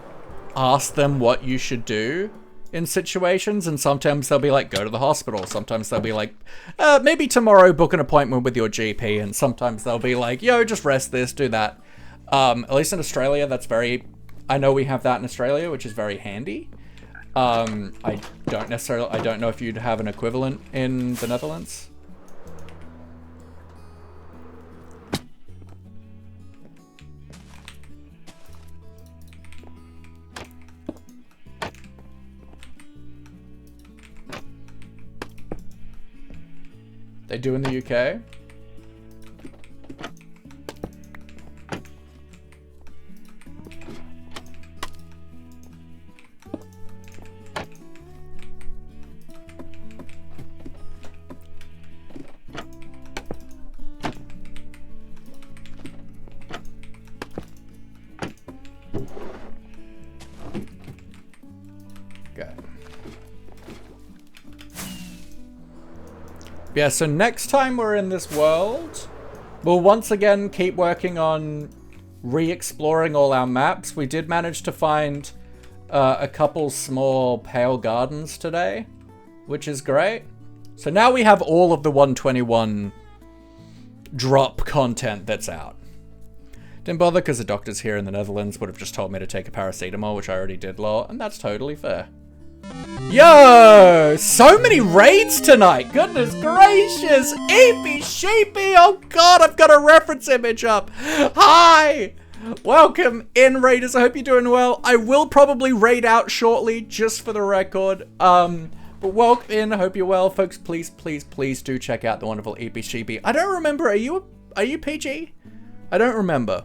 ask them what you should do in situations, and sometimes they'll be like, go to the hospital. Sometimes they'll be like, maybe tomorrow book an appointment with your GP, and sometimes they'll be like, yo, just rest this, do that. At least in Australia, that's very, I know we have that in Australia, which is very handy. I don't know if you'd have an equivalent in the Netherlands. They do in the UK. Yeah, so next time we're in this world, we'll once again keep working on re-exploring all our maps. We did manage to find a couple small pale gardens today, which is great. So now we have all of the 121 drop content that's out. Didn't bother because the doctors here in the Netherlands would have just told me to take a paracetamol, which I already did, lol, and that's totally fair. Yo! So many raids tonight! Goodness gracious! Eepy sheepy! Oh god, I've got a reference image up! Hi! Welcome in, raiders. I hope you're doing well. I will probably raid out shortly, just for the record. But welcome in, I hope you're well. Folks, please, please, please do check out the wonderful Eepy sheepy. I don't remember, are you PG? I don't remember.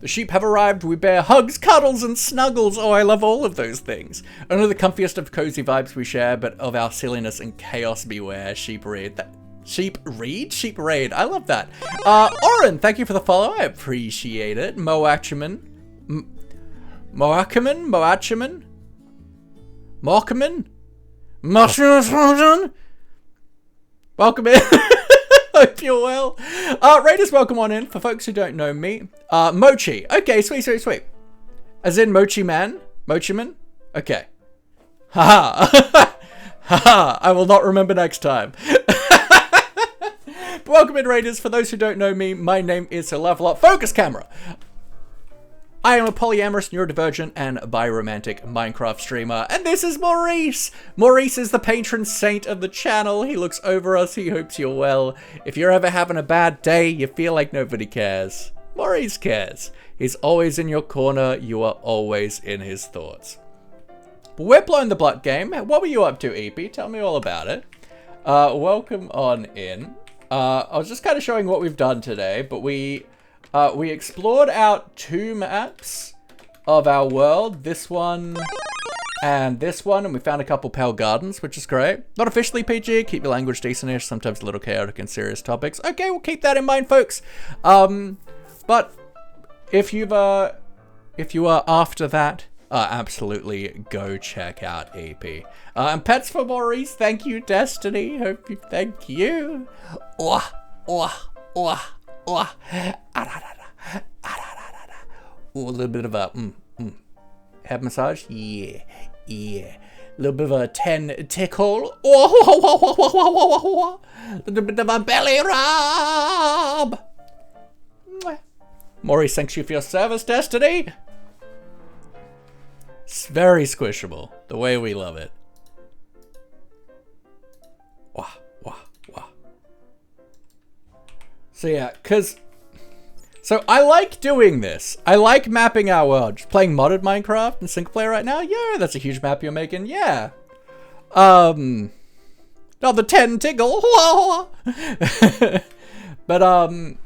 The sheep have arrived. We bear hugs, cuddles, and snuggles. Oh, I love all of those things. Only the comfiest of cozy vibes we share, but of our silliness and chaos beware. Sheep raid. Sheep raid. I love that. Oren, thank you for the follow. I appreciate it. Moachaman. Welcome in. Hope you're well. Raiders, welcome on in. For folks who don't know me, Mochi. Okay, sweet. As in Mochi Man? Mochi Man? Okay. Haha. Haha. I will not remember next time. But welcome in, Raiders. For those who don't know me, my name is Level Up. Focus camera. I am a polyamorous, neurodivergent, and biromantic Minecraft streamer, and this is Maurice! Maurice is the patron saint of the channel. He looks over us, he hopes you're well. If you're ever having a bad day, you feel like nobody cares, Maurice cares. He's always in your corner, you are always in his thoughts. But we're blowing the blunt game. What were you up to, EP? Tell me all about it. Welcome on in. I was just kind of showing what we've done today, but we explored out 2 maps of our world, this one and this one, and we found a couple pale gardens, which is great. Not officially PG, keep your language decentish, sometimes a little chaotic and serious topics. Okay, we'll keep that in mind, folks. But if you are after that, absolutely go check out EP. And pets for Maurice, thank you, Destiny. Hope you, thank you. Ooh, a little bit of a head massage, yeah. A little bit of a 10 tickle, a little bit of a belly rub. Maurice, thanks you for your service, Destiny. It's very squishable, the way we love it. So yeah, so I like doing this. I like mapping our world. Just playing modded Minecraft and Singleplayer right now? Yeah, that's a huge map you're making. Yeah. Not the 10 tickle. But,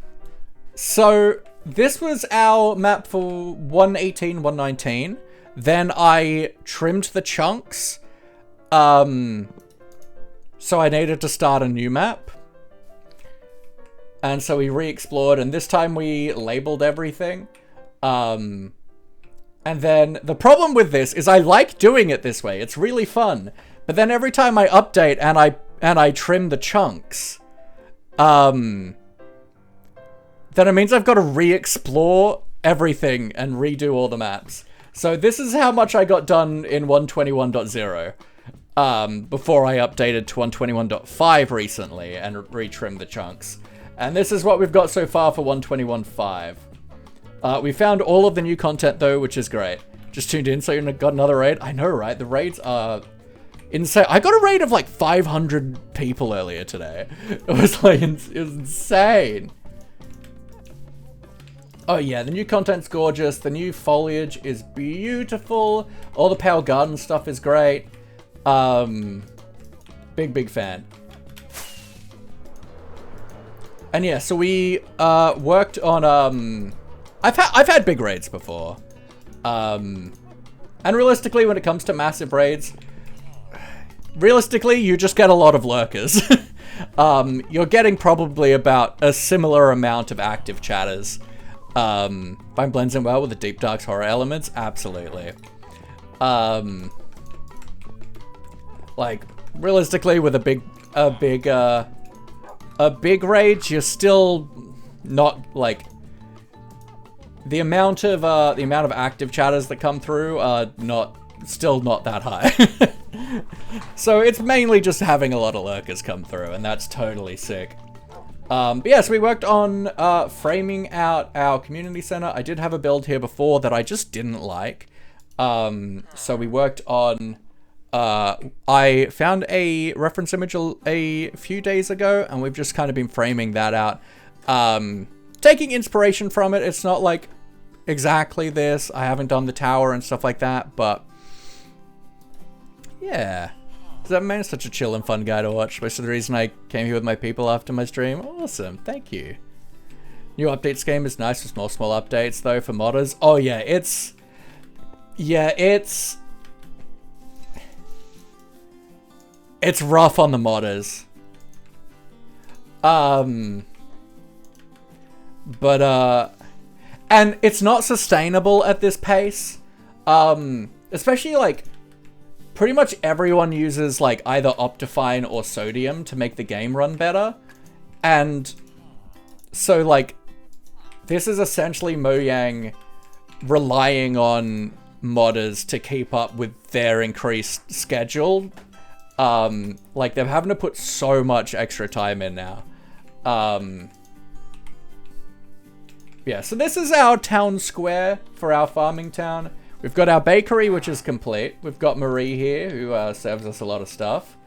so this was our map for 118, 119. Then I trimmed the chunks. So I needed to start a new map. And so we re-explored, and this time we labeled everything. And then the problem with this is I like doing it this way. It's really fun. But then every time I update and I trim the chunks, then it means I've got to re-explore everything and redo all the maps. So this is how much I got done in 121.0 before I updated to 121.5 recently and retrimmed the chunks. And this is what we've got so far for 121.5. We found all of the new content though, which is great. Just tuned in, so you got another raid. I know, right? The raids are insane. I got a raid of like 500 people earlier today. It was like, it was insane. Oh yeah, the new content's gorgeous. The new foliage is beautiful. All the pale garden stuff is great. Big fan. And yeah, so we worked on I've had big raids before. And realistically, when it comes to massive raids, realistically, you just get a lot of lurkers. You're getting probably about a similar amount of active chatters. Fine blends in well with the deep dark horror elements, absolutely. Like realistically, with a big raid, you're still not like the amount of active chatters that come through are still not that high. So it's mainly just having a lot of lurkers come through, and that's totally sick. But yeah, so we worked on framing out our community center. I did have a build here before that I just didn't like. So we worked on... I found a reference image a few days ago, and we've just kind of been framing that out. Taking inspiration from it. It's not like exactly this. I haven't done the tower and stuff like that, but... yeah. That man is such a chill and fun guy to watch, which is the reason I came here with my people after my stream. Awesome, thank you. New updates game is nice with small updates though for modders. Oh yeah, it's rough on the modders. And it's not sustainable at this pace. Especially like pretty much everyone uses like either Optifine or Sodium to make the game run better. And so like this is essentially Mojang relying on modders to keep up with their increased schedule. Like they're having to put so much extra time in now. Yeah, so this is our town square for our farming town. We've got our bakery, which is complete. We've got Marie here, who serves us a lot of stuff.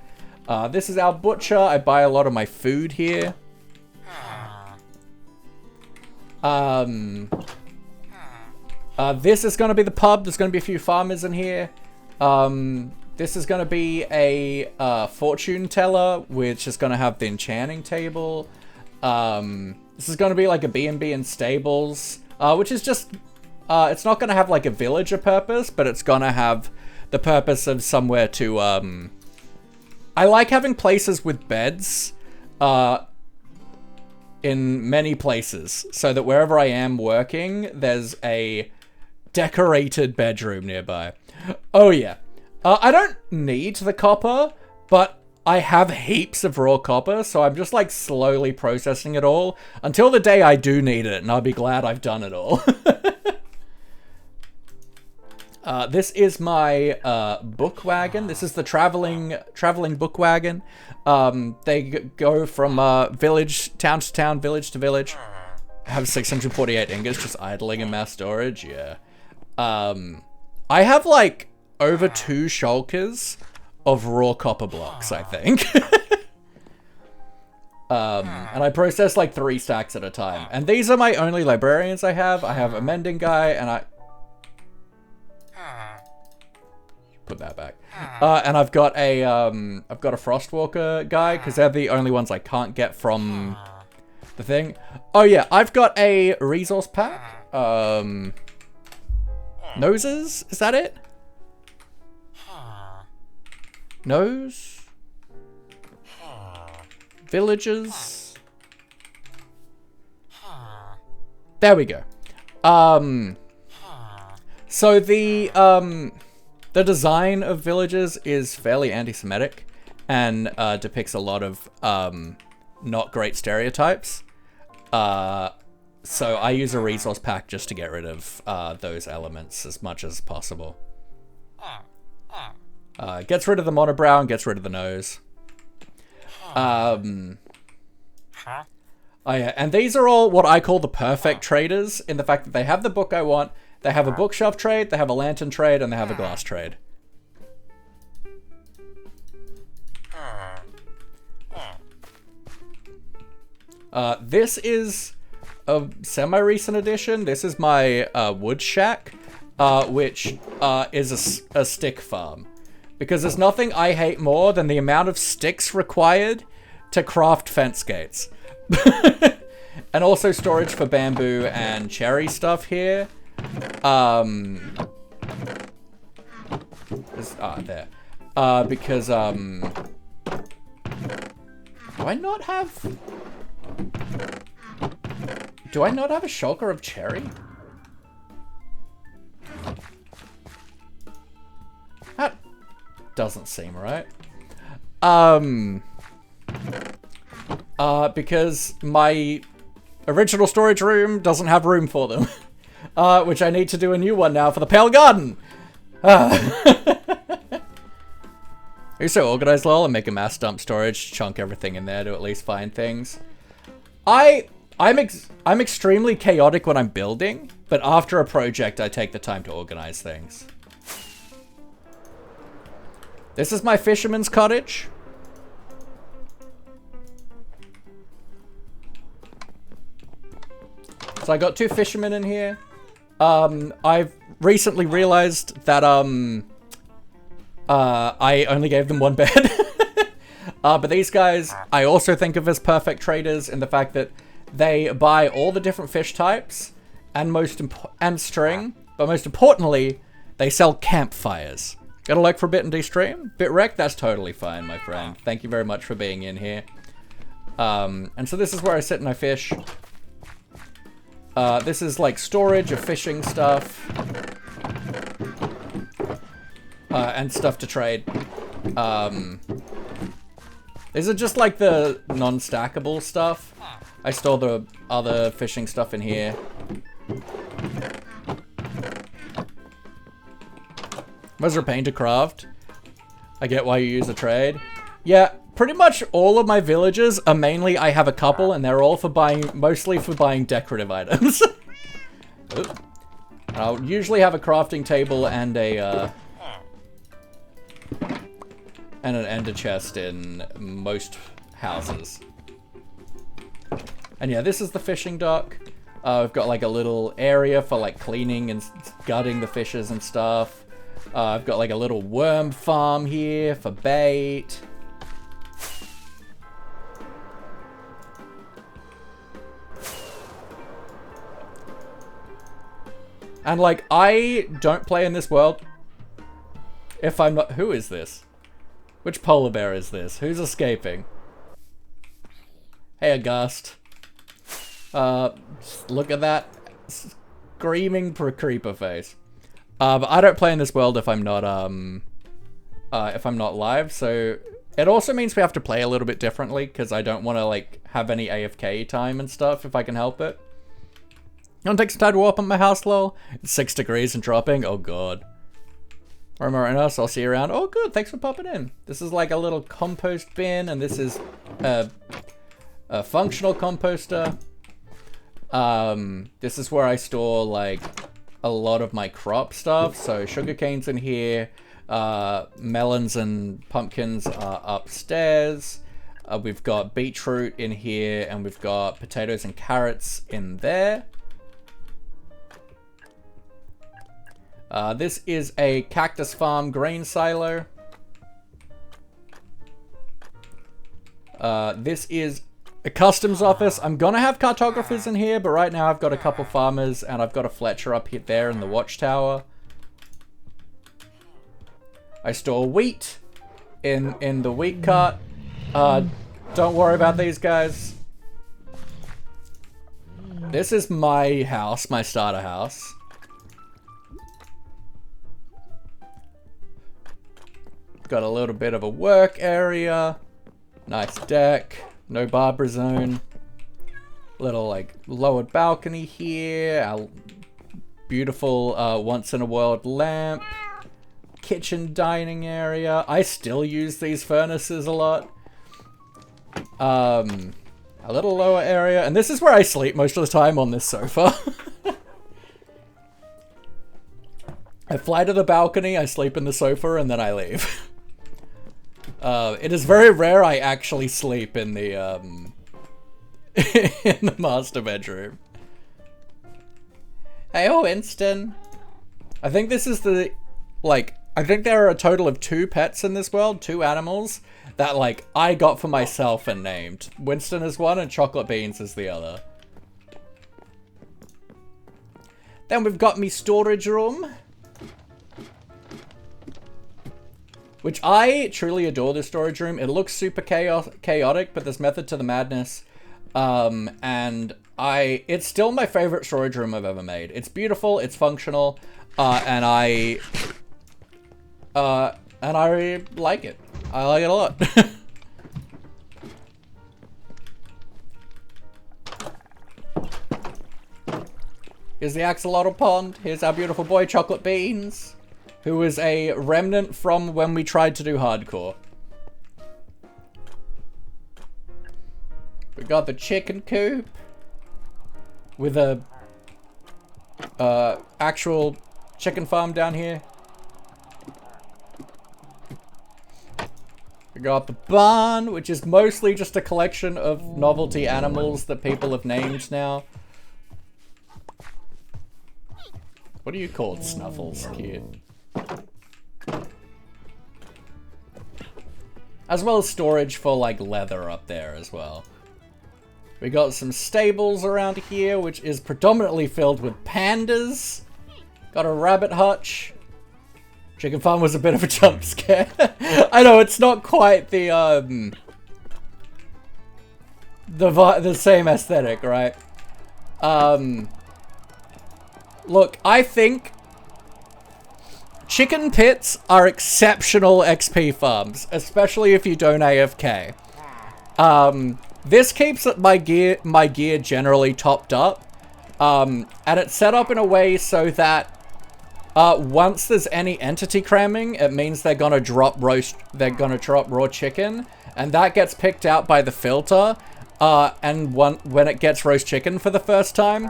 This is our butcher. I buy a lot of my food here. This is going to be the pub. There's going to be a few farmers in here. This is going to be a fortune teller, which is going to have the enchanting table. This is going to be like a B&B and stables, which is just... it's not going to have like a villager purpose, but it's going to have the purpose of somewhere to... I like having places with beds in many places, so that wherever I am working, there's a decorated bedroom nearby. Oh yeah. I don't need the copper, but I have heaps of raw copper, so I'm just like slowly processing it all until the day I do need it, and I'll be glad I've done it all. This is my book wagon. This is the traveling book wagon. They go from village, town to town, village to village. I have 648 ingots just idling in mass storage. Yeah. I have like over 2 shulkers of raw copper blocks, I think. And I process like 3 stacks at a time. And these are my only librarians I have. I have a mending guy, and I... put that back. And I've got a Frostwalker guy, because they're the only ones I can't get from the thing. Oh yeah, I've got a resource pack. Noses? Is that it? Nose? Villages? There we go. So the design of villages is fairly anti-Semitic and depicts a lot of not great stereotypes. So I use a resource pack just to get rid of those elements as much as possible. Gets rid of the monobrow and gets rid of the nose. Oh yeah, and these are all what I call the perfect traders, in the fact that they have the book I want, they have a bookshelf trade, they have a lantern trade, and they have a glass trade. This is a semi-recent addition. This is my wood shack, which is a stick farm. Because there's nothing I hate more than the amount of sticks required to craft fence gates. And also storage for bamboo and cherry stuff here. There. Because, do I not have a shulker of cherry? That doesn't seem right. Because my original storage room doesn't have room for them. Which I need to do a new one now for the Pale Garden. Are you so organized, lol, and make a mass dump storage, chunk everything in there to at least find things? I'm extremely chaotic when I'm building, but after a project, I take the time to organize things. This is my fisherman's cottage. So I got 2 fishermen in here. I've recently realized that, I only gave them 1 bed. But these guys, I also think of as perfect traders in the fact that they buy all the different fish types and string, but most importantly, they sell campfires. Gotta like for a bit and de-stream? Bit wrecked? That's totally fine, my friend. Thank you very much for being in here. And so this is where I sit and I fish. This is like storage of fishing stuff. And stuff to trade. These are just like the non-stackable stuff. I store the other fishing stuff in here. Was there paint to craft? I get why you use a trade. Yeah, pretty much all of my villages are mainly, I have a couple and they're all for buying, mostly for buying decorative items. I'll usually have a crafting table and an ender chest in most houses. And yeah, this is the fishing dock. We've got like a little area for like cleaning and gutting the fishes and stuff. I've got like a little worm farm here for bait. And like, I don't play in this world if I'm not... Who is this? Which polar bear is this? Who's escaping? Hey, August. Look at that screaming creeper face. But I don't play in this world if I'm not live, so it also means we have to play a little bit differently because I don't want to like have any AFK time and stuff if I can help it. You want to take some time to warp on my house, lol? It's 6 degrees and dropping. Oh god. Remember, so I'll see you around. Oh good, thanks for popping in. This is like a little compost bin, and this is a functional composter. This is where I store like a lot of my crop stuff. So sugarcane's in here, melons and pumpkins are upstairs. We've got beetroot in here, and we've got potatoes and carrots in there. This is a cactus farm grain silo. This is a customs office. I'm gonna have cartographers in here, but right now I've got a couple farmers and I've got a Fletcher up here there in the watchtower. I store wheat in the wheat cart. Don't worry about these guys. This is my house, my starter house. Got a little bit of a work area. Nice deck. No Barbara zone. Little like lowered balcony here. Our beautiful once in a world lamp. Kitchen dining area. I still use these furnaces a lot. A little lower area. And this is where I sleep most of the time, on this sofa. I fly to the balcony, I sleep in the sofa, and then I leave. It is very rare I actually sleep in the in the master bedroom. Hey, oh, Winston. I think this is the like I think there are a total of 2 pets in this world, 2 animals, that, like, I got for myself and named. Winston is one and Chocolate Beans is the other. Then we've got me storage room. Which I truly adore this storage room. It looks super chaotic, but there's method to the madness. And it's still my favorite storage room I've ever made. It's beautiful, it's functional, and I like it. I like it a lot. Here's the axolotl pond. Here's our beautiful boy, Chocolate Beans, who is a remnant from when we tried to do hardcore. We got the chicken coop with a actual chicken farm down here. We got the barn, which is mostly just a collection of novelty animals that people have named now. What are you called, Snuffles? Cute. As well as storage for, like, leather up there as well. We got some stables around here, which is predominantly filled with pandas. Got a rabbit hutch. Chicken farm was a bit of a jump scare. I know, it's not quite the same aesthetic, right? Look, I think chicken pits are exceptional XP farms, especially if you don't AFK. This keeps my gear generally topped up, and it's set up in a way so that once there's any entity cramming, it means they're gonna drop raw chicken, and that gets picked out by the filter. And when it gets roast chicken for the first time,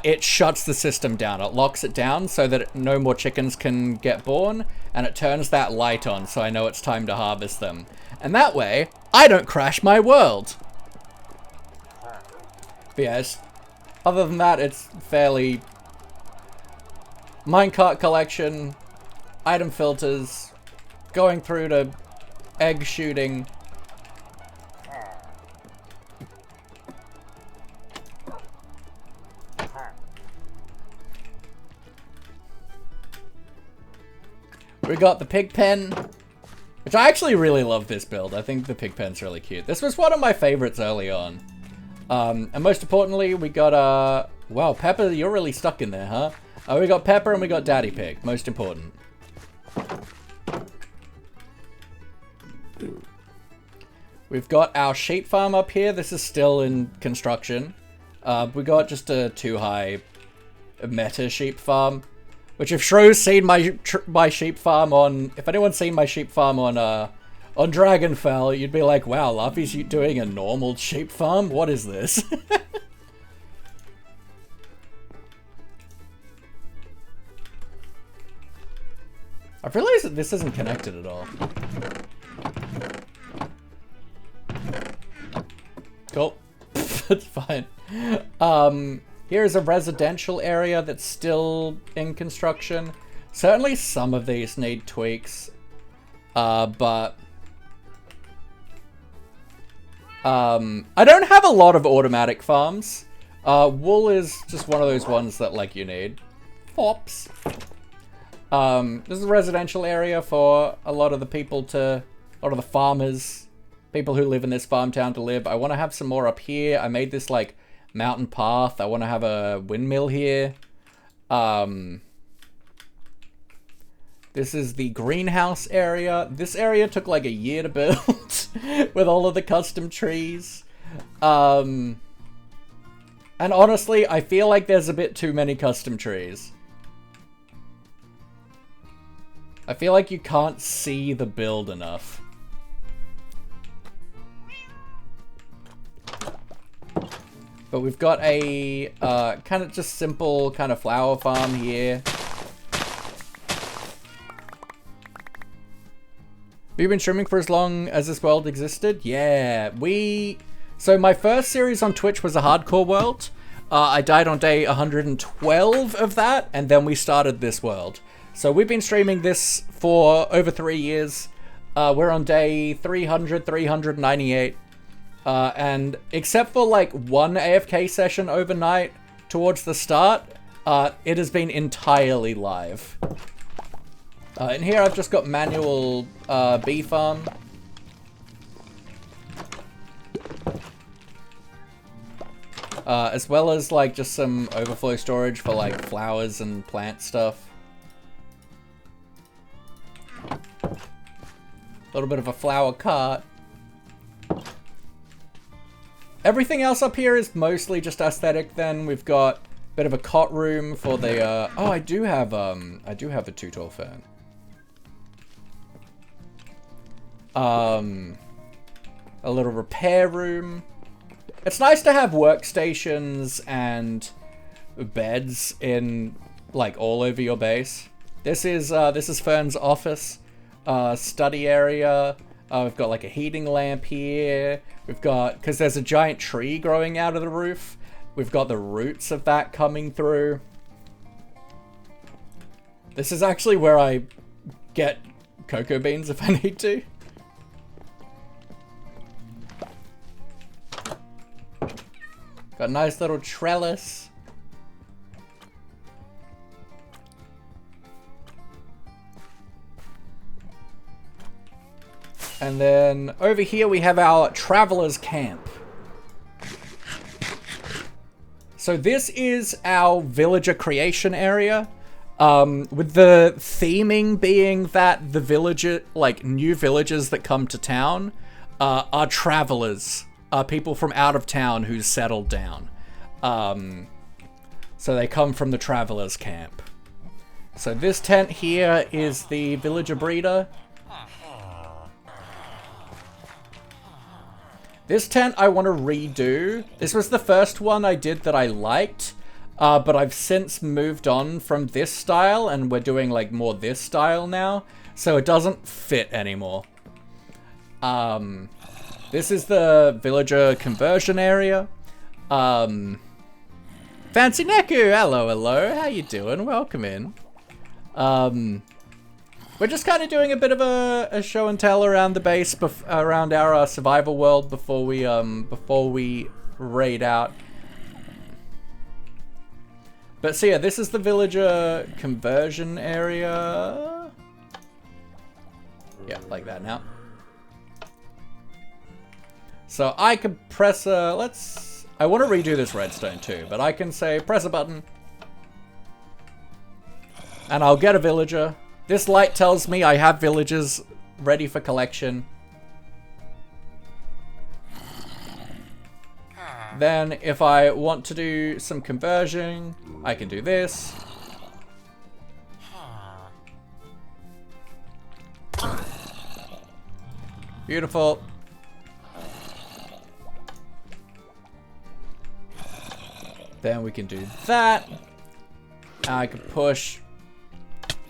it shuts the system down. It locks it down so that no more chickens can get born, and it turns that light on so I know it's time to harvest them. And that way, I don't crash my world. But yes, other than that, it's fairly minecart collection, item filters, going through to egg shooting. We got the pig pen, which I actually really love this build. I think the pig pen's really cute. This was one of my favorites early on. And most importantly, we got, wow, Pepper, you're really stuck in there, huh? We got Pepper and we got Daddy Pig, most important. We've got our sheep farm up here. This is still in construction. We got just a 2-high meta sheep farm. Which, if Shro's seen my sheep farm on, if anyone's seen my sheep farm on Dragonfell, you'd be like, wow, Luffy's doing a normal sheep farm? What is this? I've realized that this isn't connected at all. Cool. That's fine. Here's a residential area that's still in construction. Certainly some of these need tweaks. But I don't have a lot of automatic farms. Wool is just one of those ones that, like, you need. Fops. This is a residential area for a lot of the people a lot of the farmers, people who live in this farm town to live. I want to have some more up here. I made this, like, mountain path. I want to have a windmill here. This is the greenhouse area. This area took like a year to build with all of the custom trees. And honestly, I feel like there's a bit too many custom trees. I feel like you can't see the build enough. But we've got a kind of just simple kind of flower farm here. Have you been streaming for as long as this world existed? Yeah, so my first series on Twitch was a hardcore world. I died on day 112 of that, and then we started this world. So we've been streaming this for over 3 years. We're on day 398. And except for like one AFK session overnight towards the start, it has been entirely live. In here I've just got manual bee farm. As well as like just some overflow storage for like flowers and plant stuff. A little bit of a flower cart. Everything else up here is mostly just aesthetic. Then we've got a bit of a cot room for the oh, I do have a two-tall fern. A little repair room. It's nice to have workstations and beds in like all over your base. This is Fern's office, study area. We've got like a heating lamp here. We've got, because there's a giant tree growing out of the roof, we've got the roots of that coming through. This is actually where I get cocoa beans if I need to. Got a nice little trellis. And then over here we have our traveler's camp. So this is our villager creation area. With the theming being that the villager, like new villagers that come to town, are travelers. People from out of town who's settled down. So they come from the traveler's camp. So this tent here is the villager breeder. This tent I want to redo. This was the first one I did that I liked, but I've since moved on from this style and we're doing like more this style now, so it doesn't fit anymore. This is the villager conversion area. Fancy Neku, hello, how you doing? Welcome in. We're just kind of doing a bit of a show and tell around the base, around our survival world before we raid out. But so yeah, this is the villager conversion area. Yeah, like that now. So I could press a, I want to redo this redstone too, but I can say press a button and I'll get a villager. This light tells me I have villagers ready for collection. Then if I want to do some conversion, I can do this. Beautiful. Then we can do that. I can push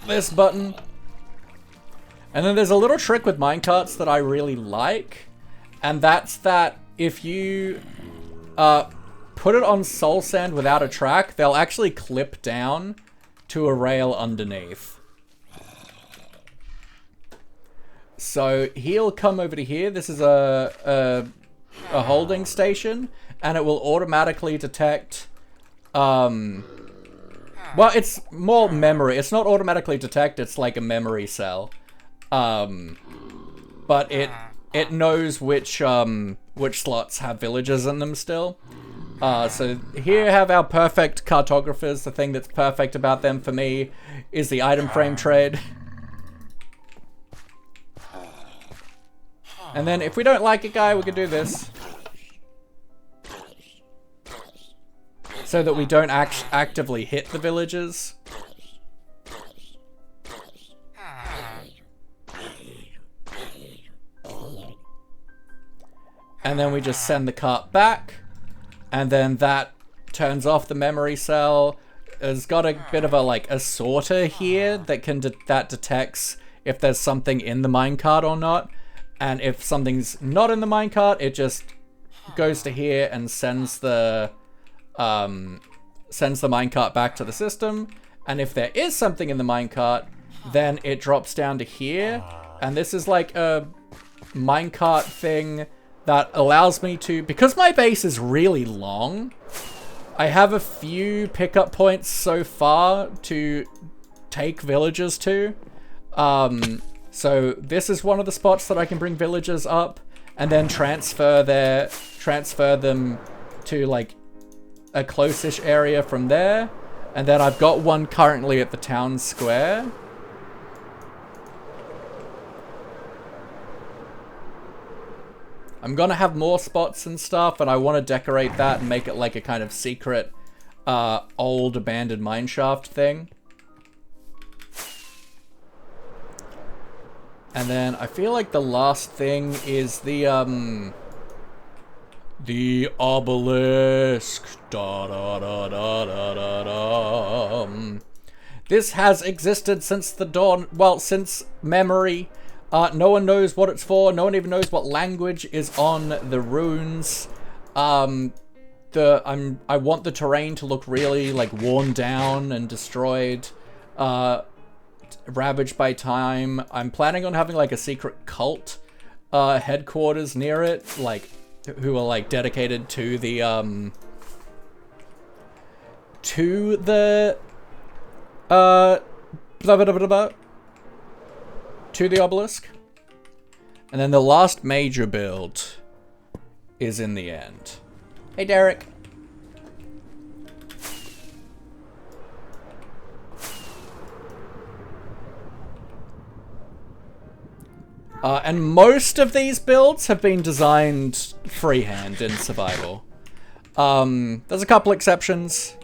this button. And then there's a little trick with minecarts that I really like. And that's that if you put it on soul sand without a track, they'll actually clip down to a rail underneath. So he'll come over to here. This is a holding station, and it will automatically detect. Well, it's more memory. It's not automatically detect. It's like a memory cell. But it knows which slots have villagers in them still. So here have our perfect cartographers. The thing that's perfect about them for me is the item frame trade. And then if we don't like a guy, we can do this. So that we don't actively hit the villagers. And then we just send the cart back. And then that turns off the memory cell. It's got a bit of a sorter here that can that detects if there's something in the minecart or not. And if something's not in the minecart, it just goes to here and sends the minecart back to the system. And if there is something in the minecart, then it drops down to here. And this is like a minecart thing that allows me to, because my base is really long, I have a few pickup points so far to take villagers to. So this is one of the spots that I can bring villagers up and then transfer them to like a close-ish area from there. And then I've got one currently at the town square. I'm gonna have more spots and stuff, and I want to decorate that and make it like a kind of secret, old abandoned mineshaft thing. And then I feel like the last thing is the obelisk. Da da da da da da da. This has existed since the dawn. Well, since memory. No one knows what it's for. No one even knows what language is on the runes. I want the terrain to look really like worn down and destroyed, ravaged by time. I'm planning on having like a secret cult headquarters near it, like who are like dedicated to the to the obelisk. And then the last major build is in the end. Hey, Derek. And most of these builds have been designed freehand in survival. There's a couple exceptions.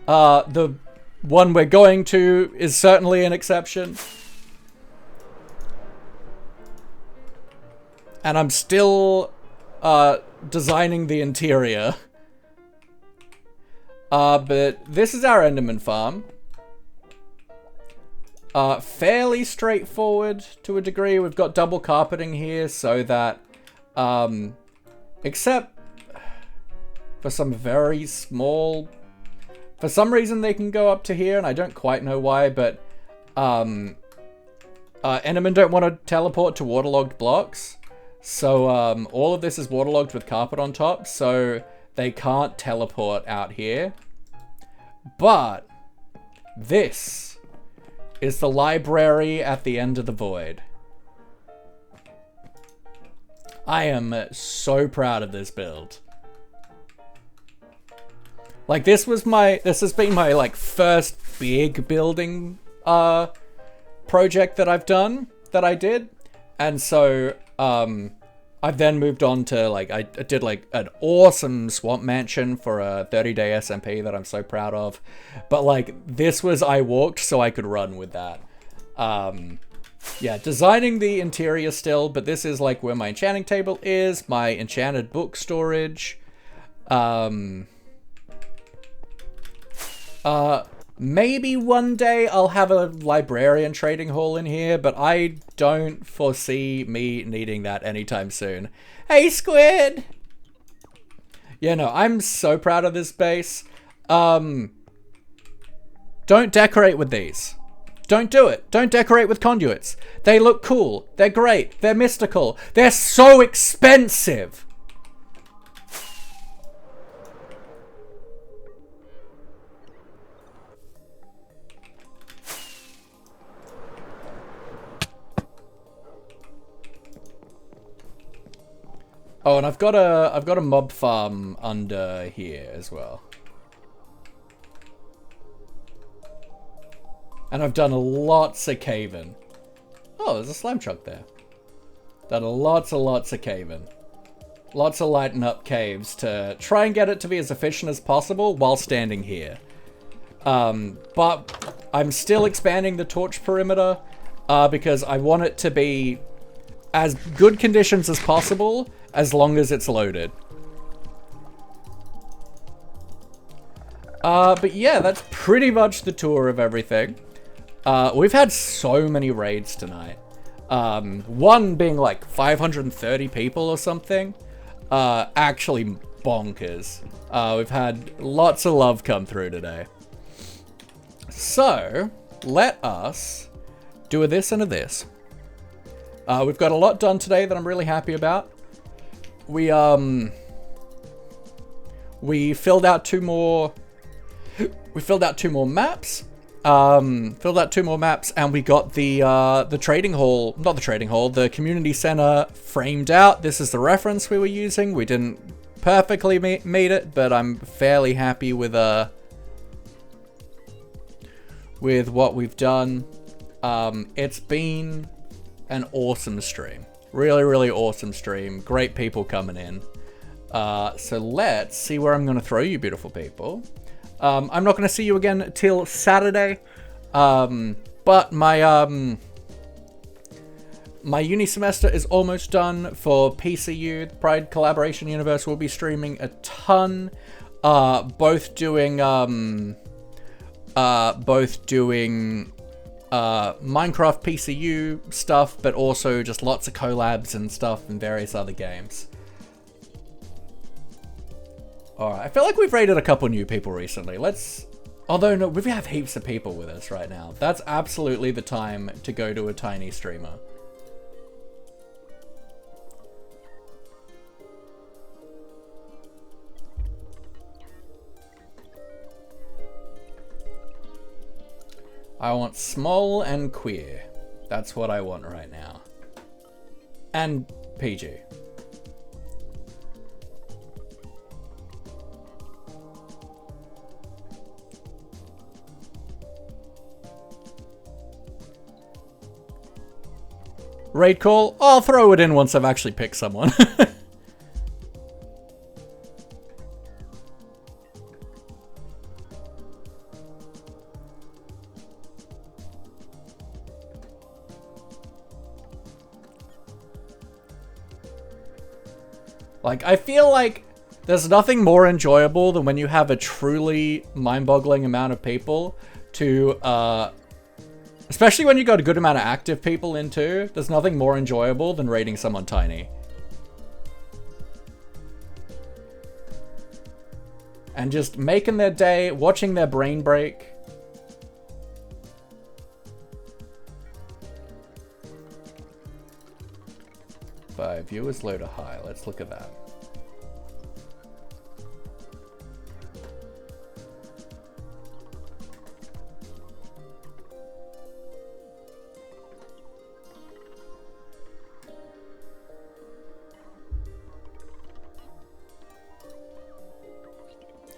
The one we're going to is certainly an exception. And I'm still designing the interior. But this is our Enderman farm. Fairly straightforward to a degree. We've got double carpeting here so that, except for some very small, for some reason they can go up to here and I don't quite know why, but Endermen don't want to teleport to waterlogged blocks. So all of this is waterlogged with carpet on top, so they can't teleport out here. But this is the library at the end of the void. I am so proud of this build. Like this has been my like first big building project that I did. And so I've then moved on to like, I did like an awesome swamp mansion for a 30-day SMP that I'm so proud of. But like this was, I walked so I could run with that. Yeah, designing the interior still, but this is like where my enchanting table is, my enchanted book storage. Maybe one day I'll have a librarian trading hall in here, but I don't foresee me needing that anytime soon. Hey, Squid! Yeah, no, I'm so proud of this base. Don't decorate with these. Don't do it. Don't decorate with conduits. They look cool. They're great. They're mystical. They're so expensive. Oh, and I've got a mob farm under here as well. And I've done lots of caving. Oh, there's a slime truck there. Done lots of caving. Lots of lighting up caves to try and get it to be as efficient as possible while standing here. But I'm still expanding the torch perimeter because I want it to be as good conditions as possible as long as it's loaded. But yeah, that's pretty much the tour of everything. We've had so many raids tonight. One being like 530 people or something. Actually bonkers. We've had lots of love come through today. So, let us do a this and a this. We've got a lot done today that I'm really happy about. We filled out two more maps. And we got the trading hall, not the trading hall, the community center framed out. This is the reference we were using. We didn't perfectly meet it, but I'm fairly happy with what we've done. It's been an awesome stream. Really, really awesome stream. Great people coming in. So let's see where I'm going to throw you, beautiful people. I'm not going to see you again till Saturday. But my uni semester is almost done for PCU. The Pride Collaboration Universe will be streaming a ton. Both doing Minecraft PCU stuff, but also just lots of collabs and stuff and various other games. Alright, I feel like we've raided a couple new people recently. Although, no, we have heaps of people with us right now. That's absolutely the time to go to a tiny streamer. I want small and queer. That's what I want right now. And PG. Raid call? I'll throw it in once I've actually picked someone. Like, I feel like there's nothing more enjoyable than when you have a truly mind-boggling amount of people to, especially when you got a good amount of active people in too. There's nothing more enjoyable than raiding someone tiny. And just making their day, watching their brain break. Viewers low to high. Let's look at that.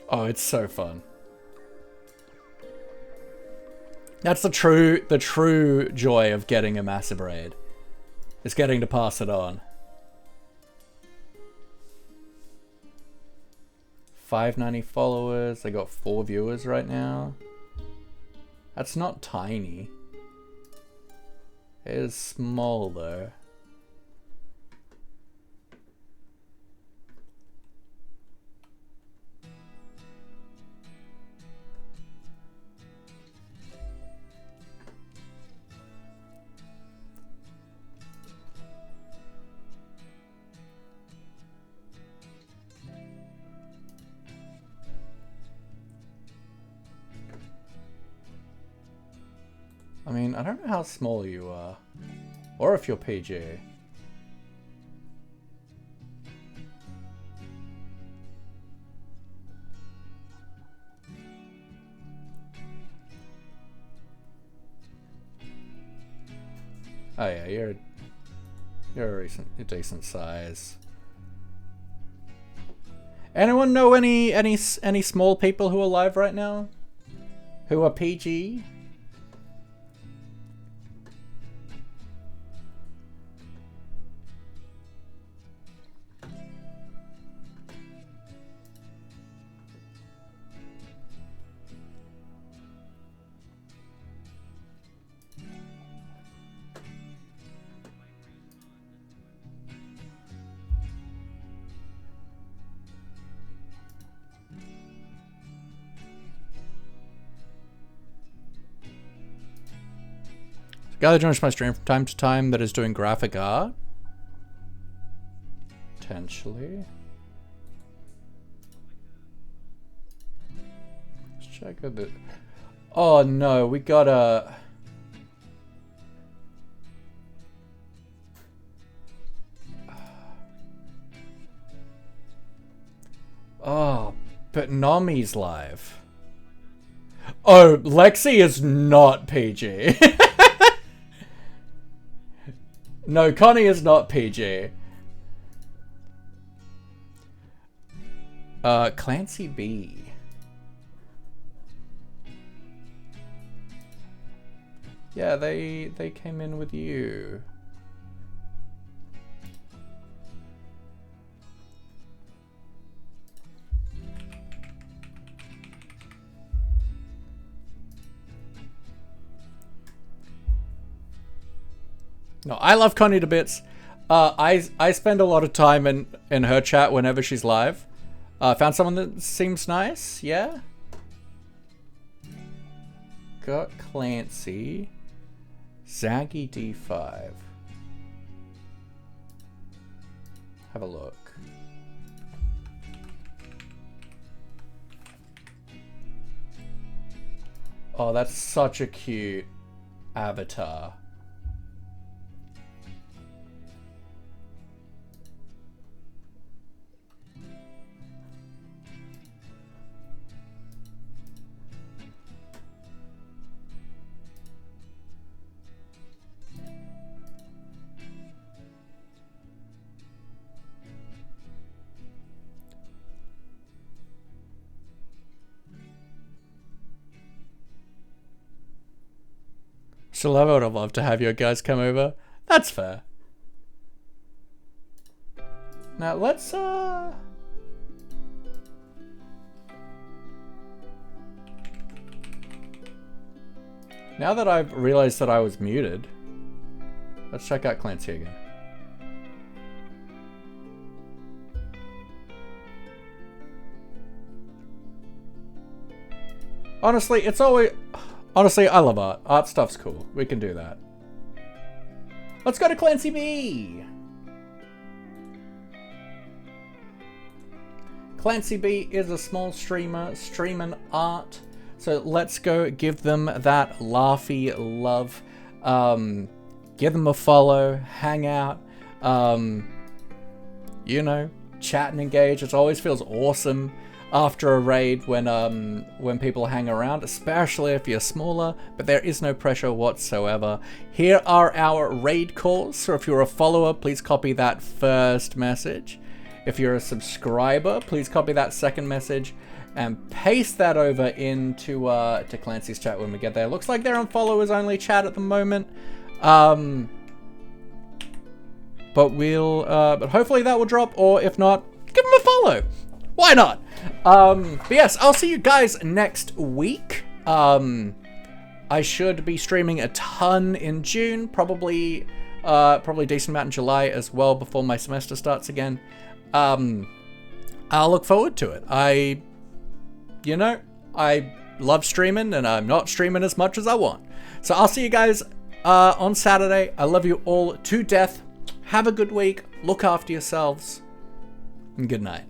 Oh, it's so fun. That's the true joy of getting a massive raid. Is getting to pass it on. 590 followers. I got 4 viewers right now. That's not tiny. It is small though. I mean, I don't know how small you are. Or if you're PG. Oh yeah, you're a decent size. Anyone know any small people who are live right now? Who are PG? A guy that joins my stream from time to time that is doing graphic art? Potentially. Let's check a bit. Oh no, we gotta... Oh, but Nomi's live. Oh, Lexi is not PG. No, Connie is not PG. Clancy B. Yeah, they came in with you. No, I love Connie to bits. I spend a lot of time in her chat whenever she's live. Found someone that seems nice, yeah? Got Clancy. Zaggy D5. Have a look. Oh, that's such a cute avatar. Still, I would have loved to have your guys come over. That's fair. Now let's now that I've realized that I was muted, let's check out Clancy again. Honestly, it's always... Honestly, I love art. Art stuff's cool. We can do that. Let's go to Clancy B. Clancy B is a small streamer streaming art. So let's go give them that laughy love. Give them a follow, hang out, you know, chat and engage. It always feels awesome after a raid when people hang around, especially if you're smaller, but there is no pressure whatsoever. Here are our raid calls. So if you're a follower, please copy that first message. If you're a subscriber, please copy that second message and paste that over into to Clancy's chat when we get there. Looks like they're on followers only chat at the moment. But hopefully that will drop, or if not, give them a follow. Why not? But yes, I'll see you guys next week. I should be streaming a ton in June, probably a decent amount in July as well before my semester starts again. I'll look forward to it. I love streaming, and I'm not streaming as much as I want. So I'll see you guys on Saturday. I love you all to death. Have a good week. Look after yourselves. And good night.